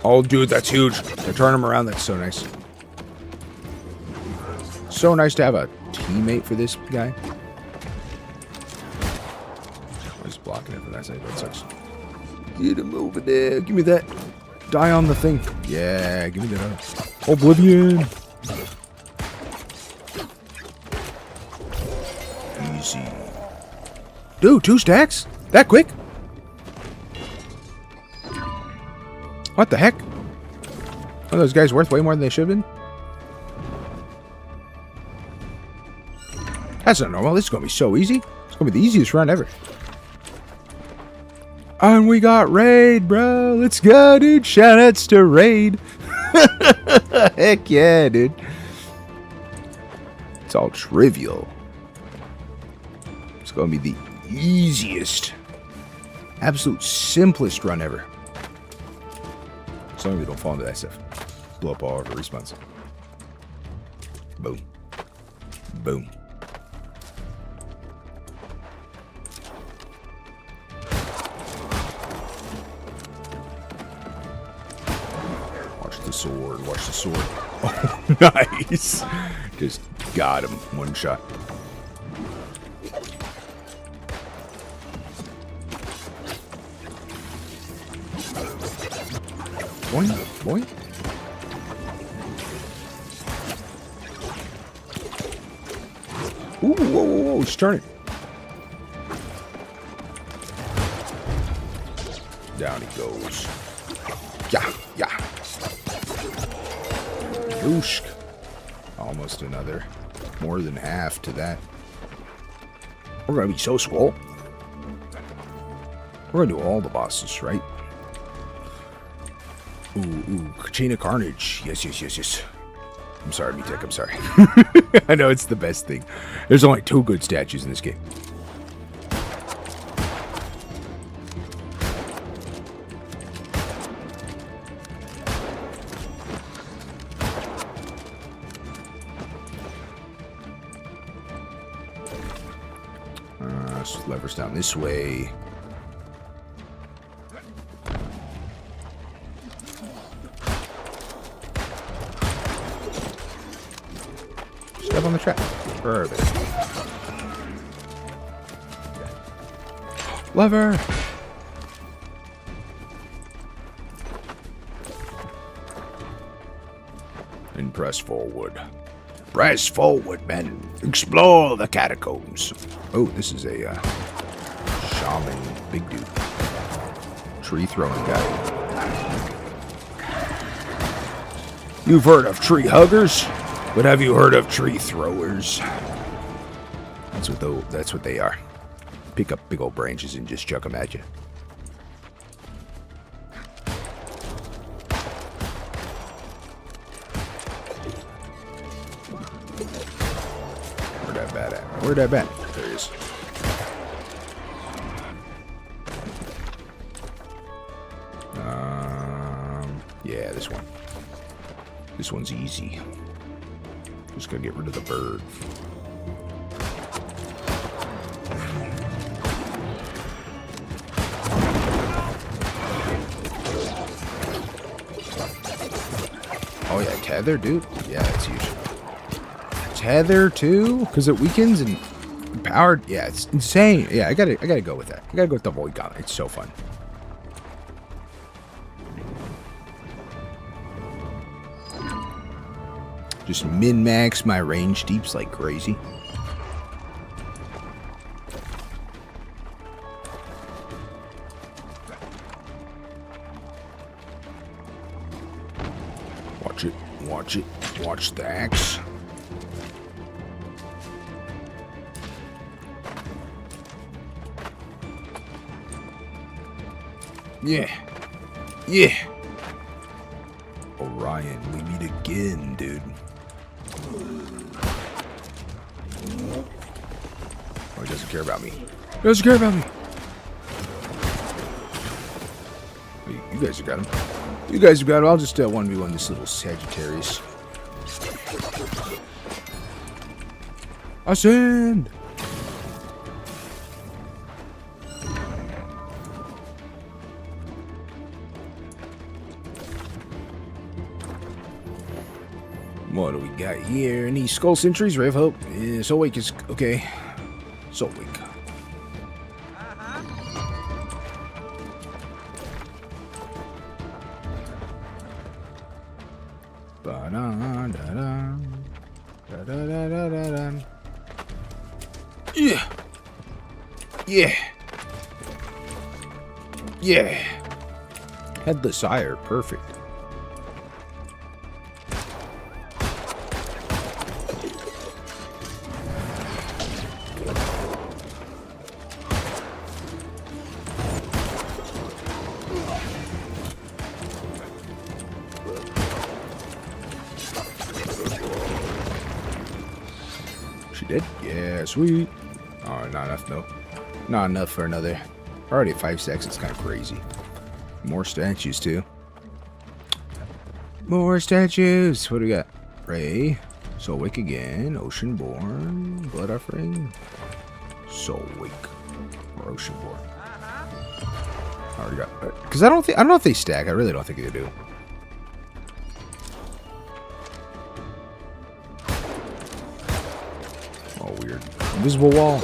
Oh, dude, that's huge. I turn him around. That's so nice. So nice to have a teammate for this guy. I was blocking it from that side. That sucks. Get him over there. Give me that. Die on the thing. Yeah, give me that. Oblivion. Easy. Dude, 2 stacks? That quick? What the heck? Are those guys worth way more than they should have been? That's not normal. This is going to be so easy. It's going to be the easiest run ever. And we got Raid, bro. Let's go, dude. Shoutouts to Raid. Heck yeah, dude. It's all trivial. It's going to be the easiest, absolute simplest run ever. As long as we don't fall into that stuff. Blow up all of our respawns. Boom. Boom. Watch the sword. Watch the sword. Oh, nice. Just got him. One shot. Boing, boing. Ooh, whoa, whoa, whoa, he's turning. Down he goes. Yeah, yeah. Oosh. Almost another. More than half to that. We're gonna be so swole. We're gonna do all the bosses, right? Ooh, Kachina Carnage. Yes. I'm sorry, Metek, I'm sorry. I know it's the best thing. There's only 2 good statues in this game. Levers down this way. Step on the trap. Perfect. Lever! And press forward. Press forward, men. Explore the catacombs. Oh, this is a shaman big dude. Tree throwing guy. You've heard of tree huggers? But have you heard of tree throwers? That's what they are. Pick up big old branches and just chuck them at you. Where'd that bat at? Where'd that bat? There he is. Yeah, this one. This one's easy. Just gotta get rid of the bird. Oh yeah, tether, dude. Yeah, that's huge. Tether too, because it weakens and powered. Yeah, it's insane. Yeah, I gotta go with that. I gotta go with the Void Gauntlet. It's so fun. Just min-max my range deeps like crazy. Watch it, watch it, watch the axe. Yeah, yeah. Orion, we meet again, dude. Oh, he doesn't care about me. He doesn't care about me. You guys have got him. You guys have got him. I'll just 1v1 this little Sagittarius. Ascend! What do we got here? Any skull sentries? Ray of Hope? Yeah, Soul Wake is okay. Soul Wake. Yeah. Yeah. Yeah. Headless Ire. Perfect. She did? Yeah, sweet. Oh, not enough, no. Not enough for another. Already at 5 stacks, it's kind of crazy. More statues, too. More statues! What do we got? Ray. Soul Wake again. Oceanborn. Blood Offering. Soul Wake. Or Oceanborn. Already got... Because I don't know if they stack. I really don't think they do. Oh, weird. Invisible wall.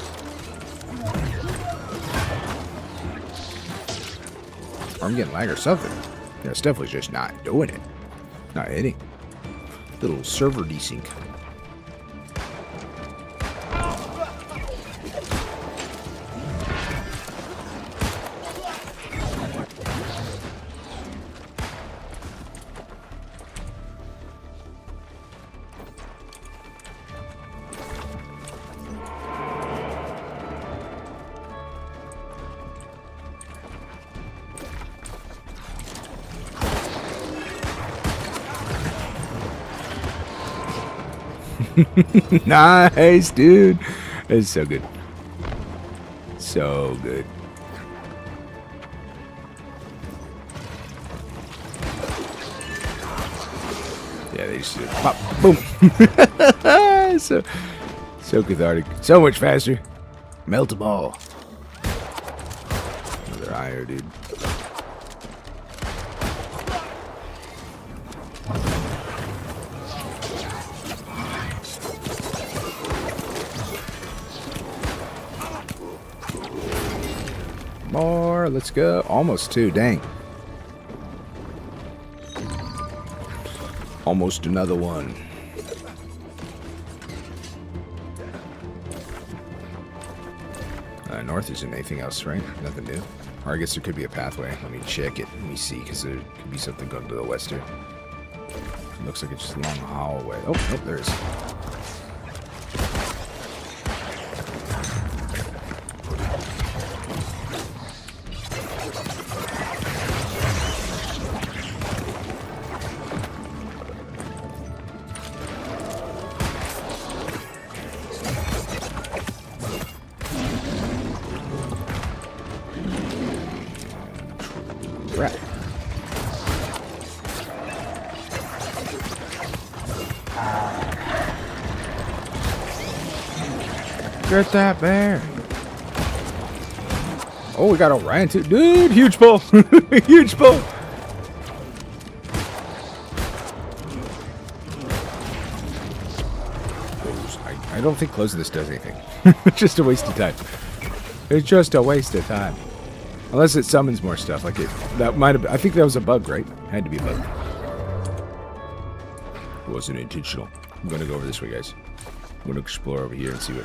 Or I'm getting lag or something. Yeah, it's definitely just not doing it. Not hitting. Little server desync. Nice, dude. That's so good. So good. Yeah, they just pop, boom. so cathartic. So much faster. Melt them all. Another ire, dude. More. Let's go. Almost 2. Dang. Almost another one. North isn't anything else, right? Nothing new. Or I guess there could be a pathway. Let me check it. Let me see, because there could be something going to the west here. It looks like it's just a long hallway. Oh, nope, there is. Right. Get that bear. Oh, we got Orion too. Dude, huge pull. Huge pull. I don't think closing this does anything. It's just a waste of time. It's just a waste of time. Unless it summons more stuff, like it. That might have. I think that was a bug, right? Had to be a bug. It wasn't intentional. I'm gonna go over this way, guys. I'm gonna explore over here and see what.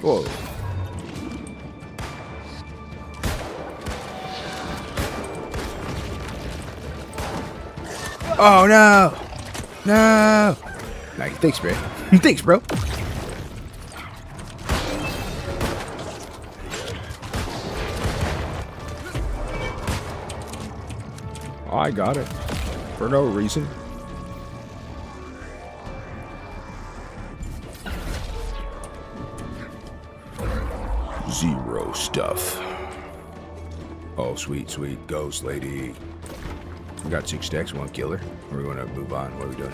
Whoa. Oh no! No! Nah, thanks, bro. Thanks, bro. Oh, I got it. For no reason. Zero stuff. Oh, sweet, sweet. Ghost lady. We got 6 stacks. We want to kill her. Or we want to move on. What are we doing?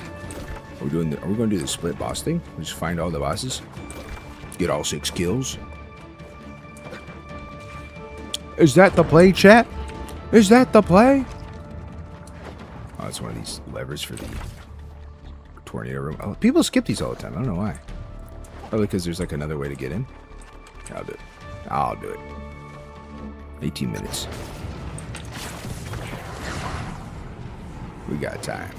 Are we going to do the split boss thing? We just find all the bosses, get all 6 kills. Is that the play, chat? Is that the play? Oh, it's one of these levers for the tornado room. Oh, people skip these all the time. I don't know why. Probably because there's like another way to get in. I'll do it. I'll do it. 18 minutes. We got time.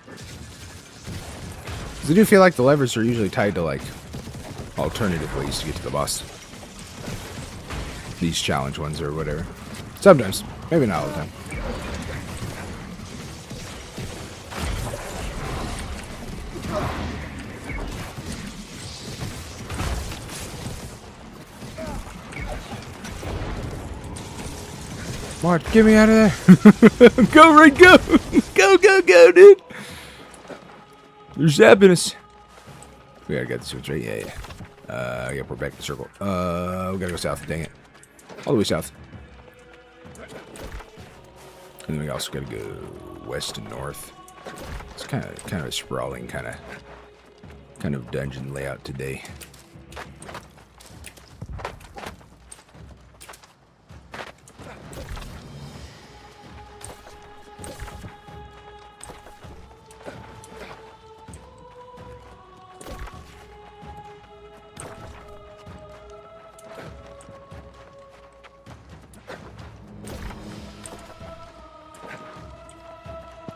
Because I do feel like the levers are usually tied to like alternative ways to get to the boss. These challenge ones or whatever. Sometimes. Maybe not all the time. Mark, get me out of there. Go, Ray, go. Go, dude. They're zapping us. We gotta get the switch, right? Yeah. Yep, we're back in the circle. We gotta go south. Dang it. All the way south. And then we also gotta go west and north. It's kind of a sprawling kind of dungeon layout today.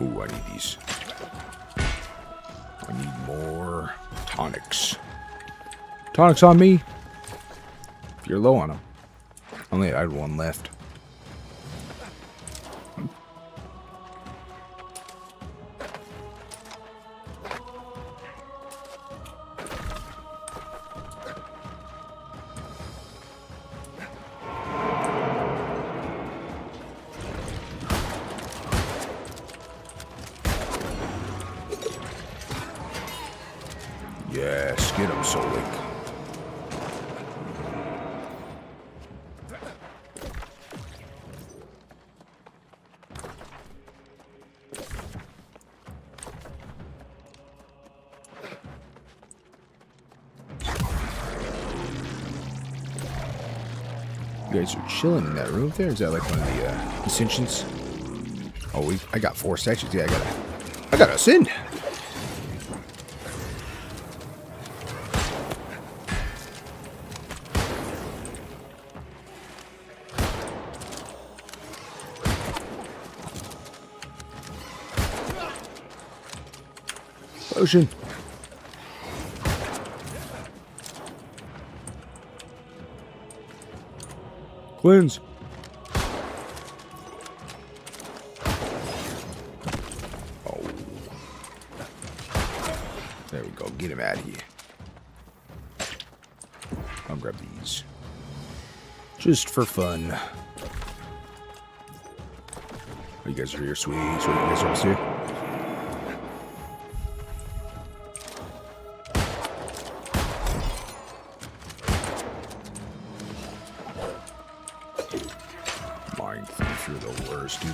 Ooh, I need these. I need more tonics. Tonics on me. If you're low on them. Only I had one left. Yes, get him, Solik. You guys are chilling in that room there? Is that like one of the ascensions? Oh, I got 4 sections. Yeah, I gotta ascend. Potion. Cleanse. Oh. There we go. Get him out of here. I'll grab these. Just for fun. Oh, you guys are here. Sweet. You guys are almost here. Mind thief, you're the worst, dude.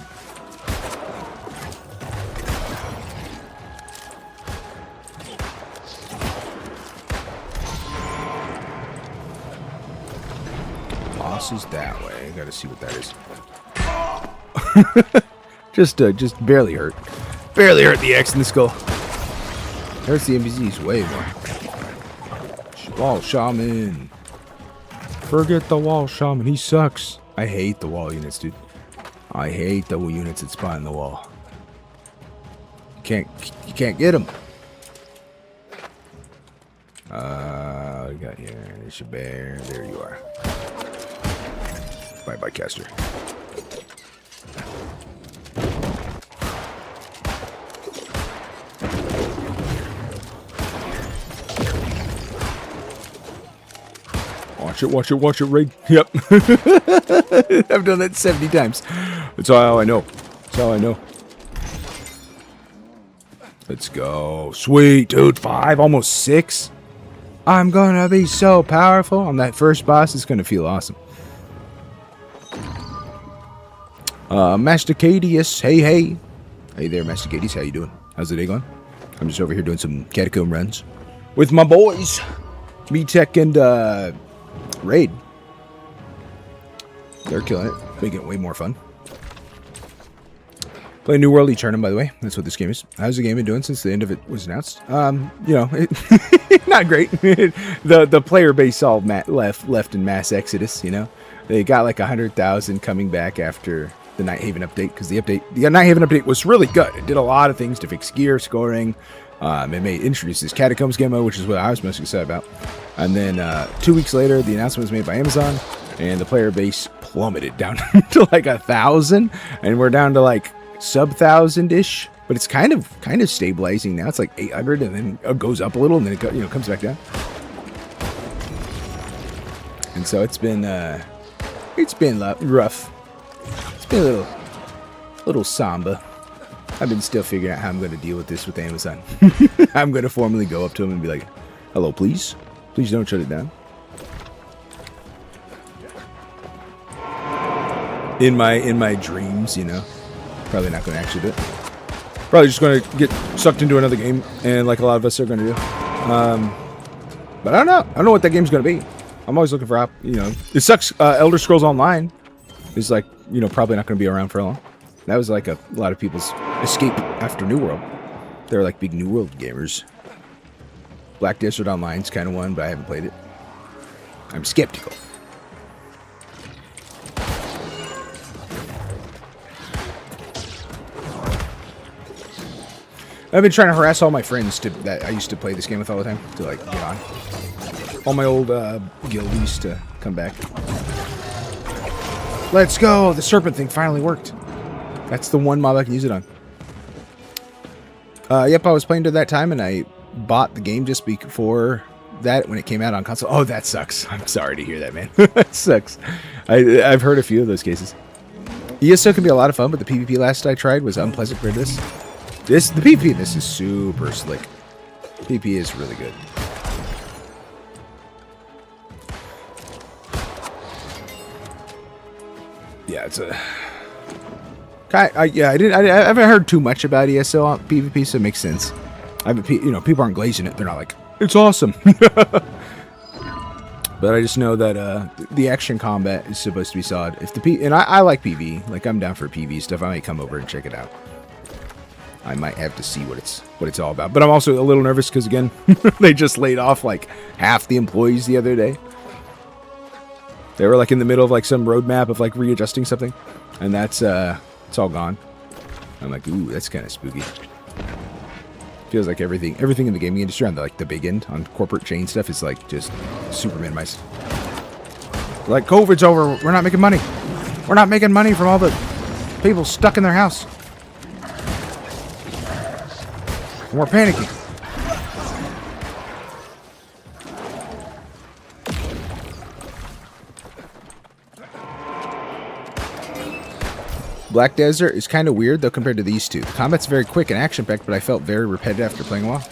Boss is that way. I gotta see what that is. just barely hurt. Barely hurt the X in the skull. Hurts the NPCs way more. Wall Shaman. Forget the Wall Shaman. He sucks. I hate the wall units, dude. I hate the units that spawn in the wall. You can't get them. We got here. There's your bear. There you are. Bye, caster. Watch it, Ray. Yep. I've done that 70 times. That's all I know. Let's go. Sweet, dude. 5, almost 6. I'm gonna be so powerful. On that first boss, it's gonna feel awesome. Masticadius. Hey. Hey there, Masticadius. How you doing? How's the day going? I'm just over here doing some catacomb runs with my boys, B-Tech and Raid. They're killing it, making it way more fun. Playing New World Eternum, by the way. That's what this game is. How's the game been doing since the end of it was announced? You know, not great. the player base all left in mass exodus. You know, they got like 100,000 coming back after the Nighthaven update, because the Nighthaven update was really good. It did a lot of things to fix gear, scoring. It introduced this Catacombs game mode, which is what I was most excited about. And then 2 weeks later, the announcement was made by Amazon, and the player base plummeted down to like 1,000, and we're down to like sub 1,000-ish. But it's kind of stabilizing now. It's like 800, and then it goes up a little, and then it comes back down. And so it's been rough. It's been a little samba. I've been still figuring out how I'm going to deal with this with Amazon. I'm going to formally go up to them and be like, "Hello, please don't shut it down." In my dreams, you know, probably not going to actually do it. Probably just going to get sucked into another game, and like a lot of us are going to do. But I don't know. I don't know what that game's going to be. I'm always looking for, you know, it sucks. Elder Scrolls Online is like, you know, probably not going to be around for long. That was like a lot of people's escape after New World. They're like big New World gamers. Black Desert Online's kind of one, but I haven't played it. I'm skeptical. I've been trying to harass all my friends that I used to play this game with all the time to like get on. All my old guildies to come back. Let's go! The serpent thing finally worked. That's the one mob I can use it on. Yep, I was playing to that time, and I bought the game just before that when it came out on console. Oh, that sucks. I'm sorry to hear that, man. That sucks. I've heard a few of those cases. ESO can be a lot of fun, but the PvP last I tried was unpleasant for this. The PvP in this is super slick. PvP is really good. Yeah, it's a... I haven't heard too much about ESO on PvP, so it makes sense. You know, people aren't glazing it. They're not like, it's awesome. But I just know that the action combat is supposed to be solid. And I like PV. Like, I'm down for PV stuff. I might come over and check it out. I might have to see what it's all about. But I'm also a little nervous because, again, they just laid off like half the employees the other day. They were like in the middle of like some roadmap of like readjusting something, and that's it's all gone. I'm like, ooh, that's kind of spooky. Feels like everything in the gaming industry on the big end on corporate chain stuff is like just super minimized. Like, COVID's over. We're not making money. We're not making money from all the people stuck in their house. And we're panicking. Black Desert is kind of weird, though, compared to these two. The combat's very quick and action-packed, but I felt very repetitive after playing a while.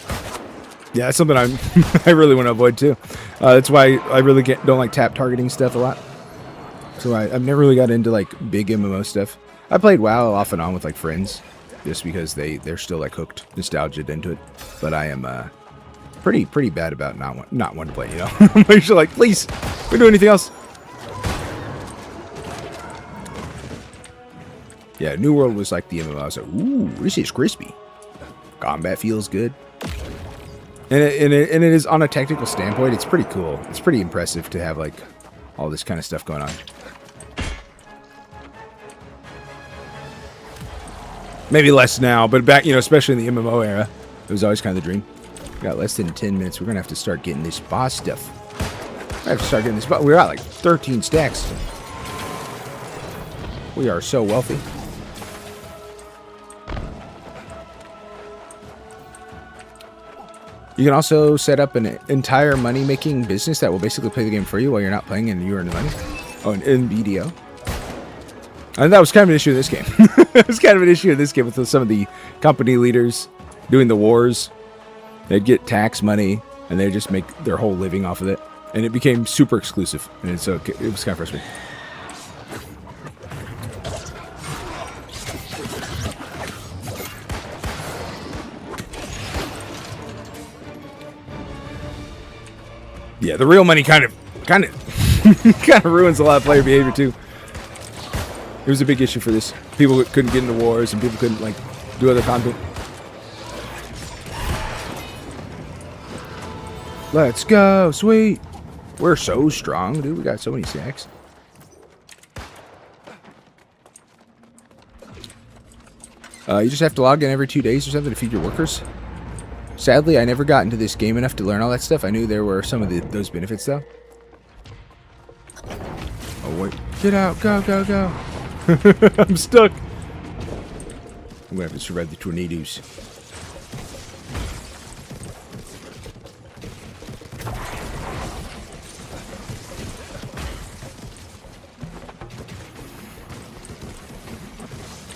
Yeah, that's something I really want to avoid, too. That's why I really don't like tap targeting stuff a lot. So I've never really got into, like, big MMO stuff. I played WoW off and on with, like, friends, just because they're still, like, hooked, nostalgia into it. But I am pretty bad about not wanting to play, you know? I'm usually like, please, we do anything else. Yeah, New World was like the MMO. I was like, ooh, this is crispy. Combat feels good. And it is, on a technical standpoint, it's pretty cool. It's pretty impressive to have, like, all this kind of stuff going on. Maybe less now, but back, you know, especially in the MMO era, it was always kind of the dream. We got less than 10 minutes. We're going to have to start getting this boss stuff. I have to start getting this boss. We're at like 13 stacks. We are so wealthy. You can also set up an entire money-making business that will basically play the game for you while you're not playing and you earn the money. Oh, in BDO. And that was kind of an issue in this game. It was kind of an issue in this game with some of the company leaders doing the wars. They'd get tax money, and they'd just make their whole living off of it. And it became super exclusive. And so it was kind of frustrating. Yeah, the real money kind of ruins a lot of player behavior too. It was a big issue for this. People couldn't get into wars, and people couldn't like do other content. Let's go, sweet. We're so strong, dude. We got so many stacks. You just have to log in every 2 days or something to feed your workers. Sadly, I never got into this game enough to learn all that stuff. I knew there were some of those benefits, though. Oh, wait. Get out. Go, go, go. I'm stuck. I'm going to have to survive the tornadoes.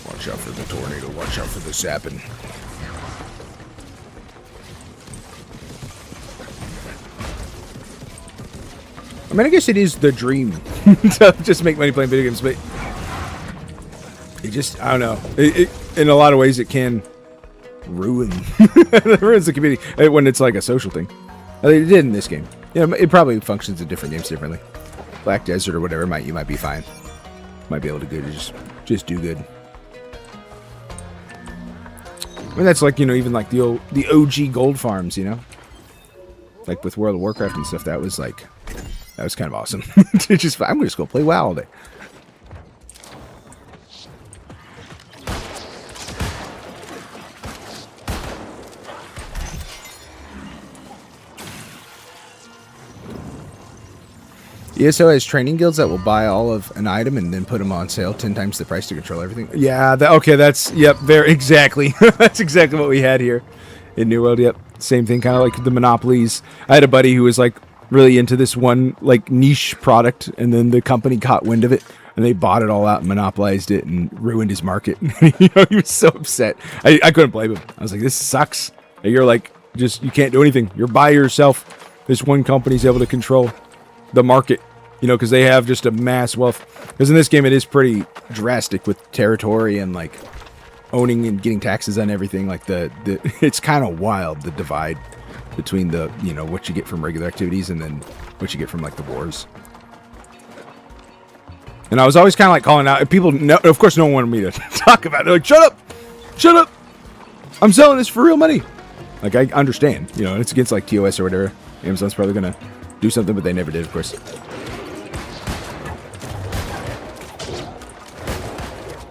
Watch out for the tornado. Watch out for the sapping. I mean, I guess it is the dream to just make money playing video games, but it just, I don't know. In a lot of ways, it can ruin ruins the community when it's like a social thing. It did in this game. You know, it probably functions in different games differently. Black Desert or whatever, you might be fine. Might be able to just do good. I mean, that's like, you know, even like the OG gold farms, you know? Like with World of Warcraft and stuff, that was like, that was kind of awesome. I'm just going to play WoW all day. ESO has training guilds that will buy all of an item and then put them on sale 10 times the price to control everything. Yeah, okay, that's, yep, exactly. That's exactly what we had here in New World. Yep, same thing, kind of like the monopolies. I had a buddy who was like really into this one like niche product, and then the company caught wind of it and they bought it all out and monopolized it and ruined his market. You know, he was so upset. I couldn't blame him. I was like, this sucks. You're like, you can't do anything. You're by yourself. This one company's able to control the market, you know, because they have just a mass wealth. Because in this game, it is pretty drastic with territory and like owning and getting taxes on everything. Like it's kind of wild, the divide between the, you know, what you get from regular activities and then what you get from like the wars. And I was always kind of like calling out. People, of course, no one wanted me to talk about it. They're like, shut up. I'm selling this for real money. Like, I understand, you know, it's against like TOS or whatever. Amazon's probably gonna do something, but they never did, of course.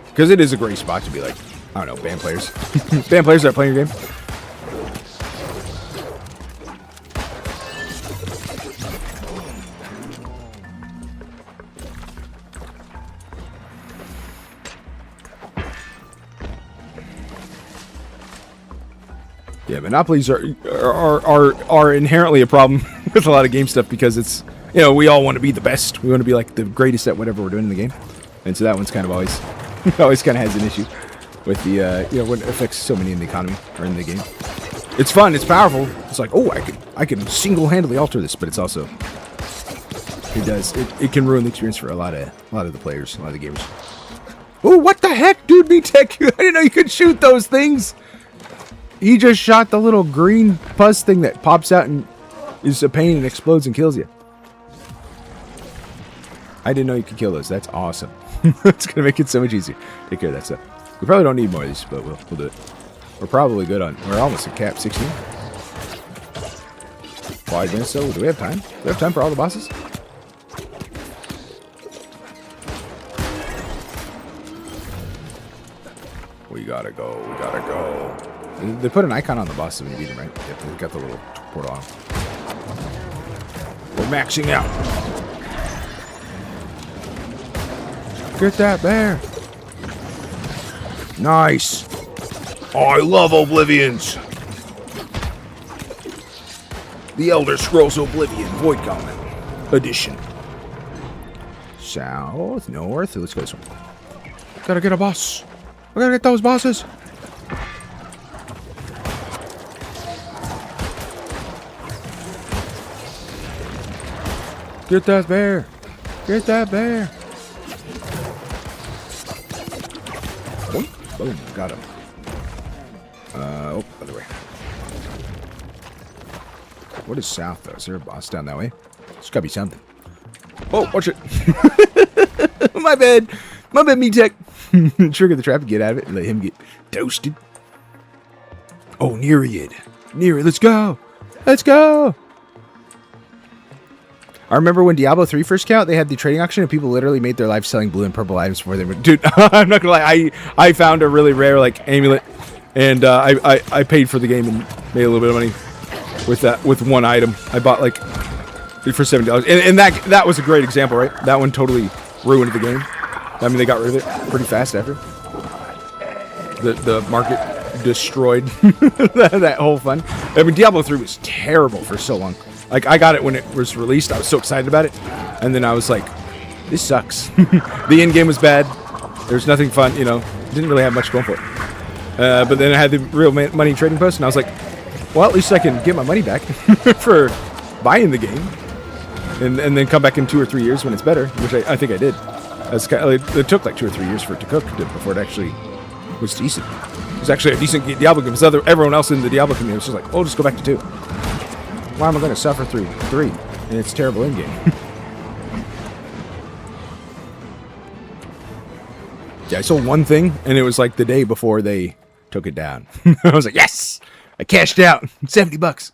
Because it is a great spot to be like, I don't know, band players. Band players that are playing your game. Yeah, monopolies are inherently a problem with a lot of game stuff because it's, you know, we all want to be the best. We want to be like the greatest at whatever we're doing in the game. And so that one's kind of always kind of has an issue with the, you know, when it affects so many in the economy or in the game. It's fun. It's powerful. It's like, oh, I can single-handedly alter this, but it's also, it can ruin the experience for a lot of the players, a lot of the gamers. Oh, what the heck, dude? I didn't know you could shoot those things. He just shot the little green pus thing that pops out and is a pain and explodes and kills you. I didn't know you could kill those. That's awesome. It's going to make it so much easier. Take care of that stuff. We probably don't need more of these, but we'll do it. We're probably good on... We're almost at cap 16. 5 minutes, though. Do we have time? Do we have time for all the bosses? We gotta go. We gotta go. They put an icon on the boss when you beat him, right? Yep, they got the little portal on. We're maxing out. Get that bear. Nice. Oh, I love Oblivions. The Elder Scrolls Oblivion Void Comet Edition. South, north. Let's go this one. Gotta get a boss. We gotta get those bosses. Get that bear. Get that bear. Boom. Got him. Oh, other way. What is south, though? Is there a boss down that way? There's gotta be something. Oh, watch it. My bad. My bad, Meatek. Trigger the trap and get out of it and let him get toasted. Oh, Nereid. Nereid, let's go. Let's go. I remember when Diablo 3 first came out, they had the trading auction and people literally made their lives selling blue and purple items before they went. Dude, I'm not gonna lie. I found a really rare like amulet, and I paid for the game and made a little bit of money with one item. I bought like for $70, and that was a great example, right? That one totally ruined the game. I mean, they got rid of it pretty fast after. The market destroyed that whole fun. I mean, Diablo 3 was terrible for so long. Like, I got it when it was released. I was so excited about it. And then I was like, this sucks. The end game was bad. There's nothing fun, you know. Didn't really have much going for it. But then I had the real money trading post, and I was like, well, at least I can get my money back for buying the game. And then come back in 2 or 3 years when it's better, which I think I did. It took like 2 or 3 years for it to cook before it actually was decent. It was actually a decent Diablo game. Because everyone else in the Diablo community was just like, oh, just go back to 2. Why am I going to suffer through 3? And it's terrible in game. Yeah, I sold one thing, and it was like the day before they took it down. I was like, yes! I cashed out. $70.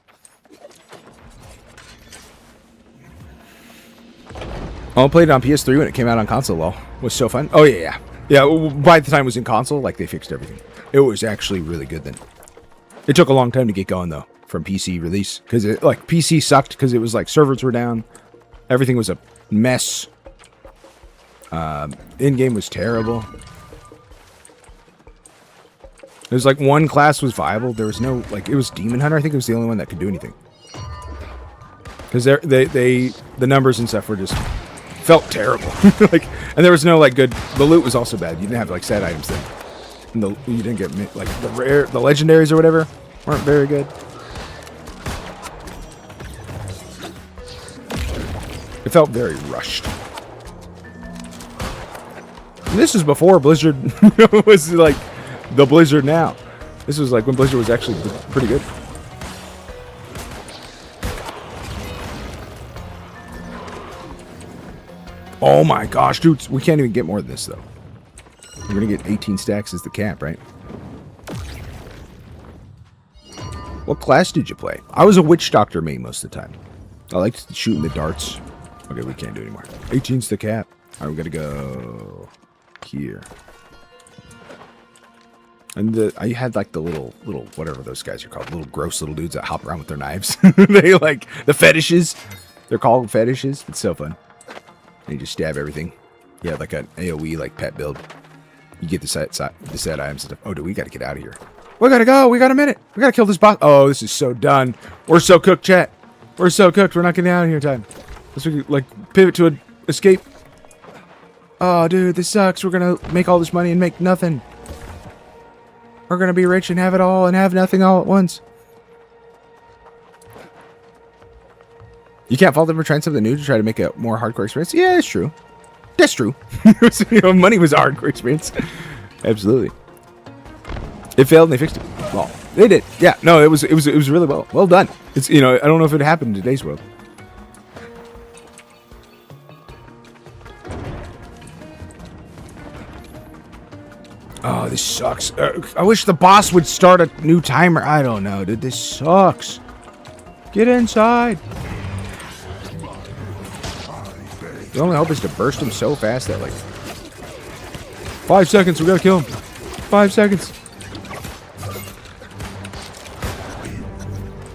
I played it on PS3 when it came out on console, lol. It was so fun. Oh, yeah. Yeah, by the time it was in console, like, they fixed everything. It was actually really good then. It took a long time to get going, though, from PC release. Because, like, PC sucked because it was, like, servers were down. Everything was a mess. In-game was terrible. It was, like, one class was viable. There was no, like, it was Demon Hunter. I think it was the only one that could do anything. Because the numbers and stuff were just... felt terrible. Like, and there was no like good. The loot was also bad. You didn't have like sad items then. And you didn't get like the legendaries or whatever weren't very good. It felt very rushed. And this is before Blizzard was like the Blizzard now. This was like when Blizzard was actually pretty good. Oh my gosh, dude. We can't even get more than this, though. We're going to get 18 stacks as the cap, right? What class did you play? I was a Witch Doctor main most of the time. I liked shooting the darts. Okay, we can't do it anymore. 18's the cap. All right, we got to go here. And I had like the little, whatever those guys are called. Little gross little dudes that hop around with their knives. They like the fetishes. They're called fetishes. It's so fun. And you just stab everything. Yeah, like an AoE, like pet build. You get the set items and stuff. Oh, dude, we gotta get out of here. We gotta go. We got a minute. We gotta kill this boss. Oh, this is so done. We're so cooked, chat. We're so cooked. We're not getting out of here in time. Let's like pivot to an escape. Oh, dude, this sucks. We're gonna make all this money and make nothing. We're gonna be rich and have it all and have nothing all at once. You can't fault them for trying something new to try to make a more hardcore experience. Yeah, it's true. That's true. Money was a hardcore experience. Absolutely. It failed and they fixed it. Well, they did. Yeah. No, it was really well done. It's I don't know if it happened in today's world. Oh, this sucks. I wish the boss would start a new timer. I don't know, dude. This sucks. Get inside. The only hope is to burst him so fast that, like... 5 seconds, we gotta kill him. 5 seconds.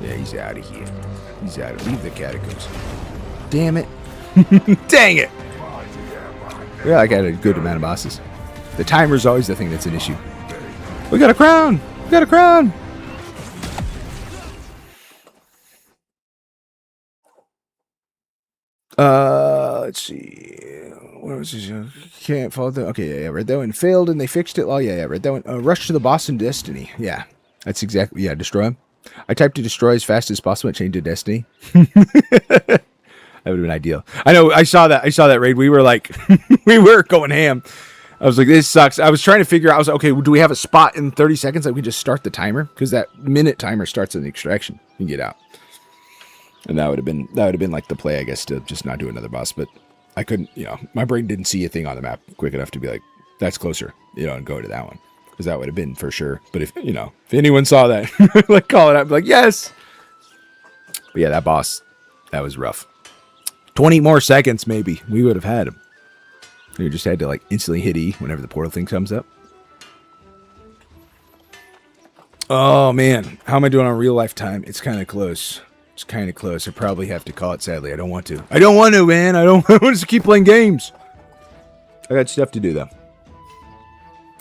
Yeah, he's out of here. He's out of... Leave the catacombs. Damn it. Dang it! Yeah, I got a good amount of bosses. The timer's always the thing that's an issue. We got a crown! We got a crown! Let's see. What was this? Can't follow that. Okay, yeah, read that one. Failed and they fixed it. Oh, yeah, read that one. Rush to the boss in Destiny. Yeah, that's exactly. Yeah, destroy him. I typed to destroy as fast as possible and changed to Destiny. That would have been ideal. I know. I saw that raid. We were like, we were going ham. I was like, this sucks. I was trying to figure out. I was like, okay, do we have a spot in 30 seconds that we just start the timer? Because that minute timer starts in the extraction. You can get out. And that would have been like the play, I guess, to just not do another boss. But I couldn't, my brain didn't see a thing on the map quick enough to be like, that's closer, and go to that one. Because that would have been for sure. But if anyone saw that, like call it out, be like, yes. But yeah, that boss, that was rough. 20 more seconds, maybe. We would have had him. You just had to like instantly hit E whenever the portal thing comes up. Oh man, how am I doing on real life time? It's kind of close. It's kind of close. I probably have to call it, sadly. I don't want to. I don't want to, man. I want to keep playing games. I got stuff to do, though.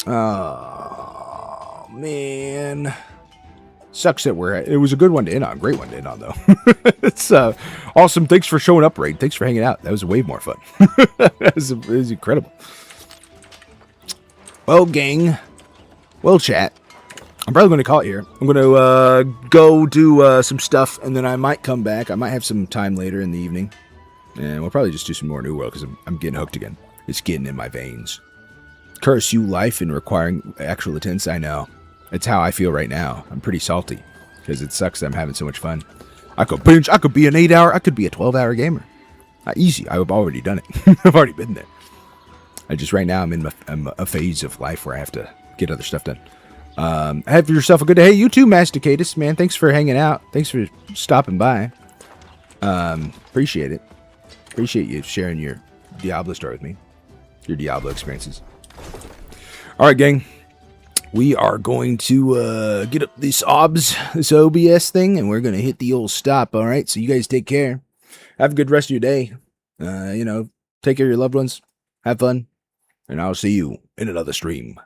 Oh, man. Sucks that it was a good one to end on. Great one to end on, though. It's awesome. Thanks for showing up, Raid. Thanks for hanging out. That was way more fun. It was incredible. Well, gang. Well, chat. I'm probably going to call it here. I'm going to go do some stuff, and then I might come back. I might have some time later in the evening. And we'll probably just do some more New World, because I'm getting hooked again. It's getting in my veins. Curse you, life, and requiring actual attendance. I know. It's how I feel right now. I'm pretty salty, because it sucks that I'm having so much fun. I could binge. I could be an 8-hour. I could be a 12-hour gamer. Easy. I've already done it. I've already been there. Right now, I'm in a phase of life where I have to get other stuff done. Have yourself a good day. Hey, you too, Masticatus, man. Thanks for hanging out. Thanks for stopping by. Appreciate it. Appreciate you sharing your Diablo story with me. Your Diablo experiences. All right, gang. We are going to get up this OBS thing, and we're going to hit the old stop, all right? So you guys take care. Have a good rest of your day. Take care of your loved ones. Have fun. And I'll see you in another stream.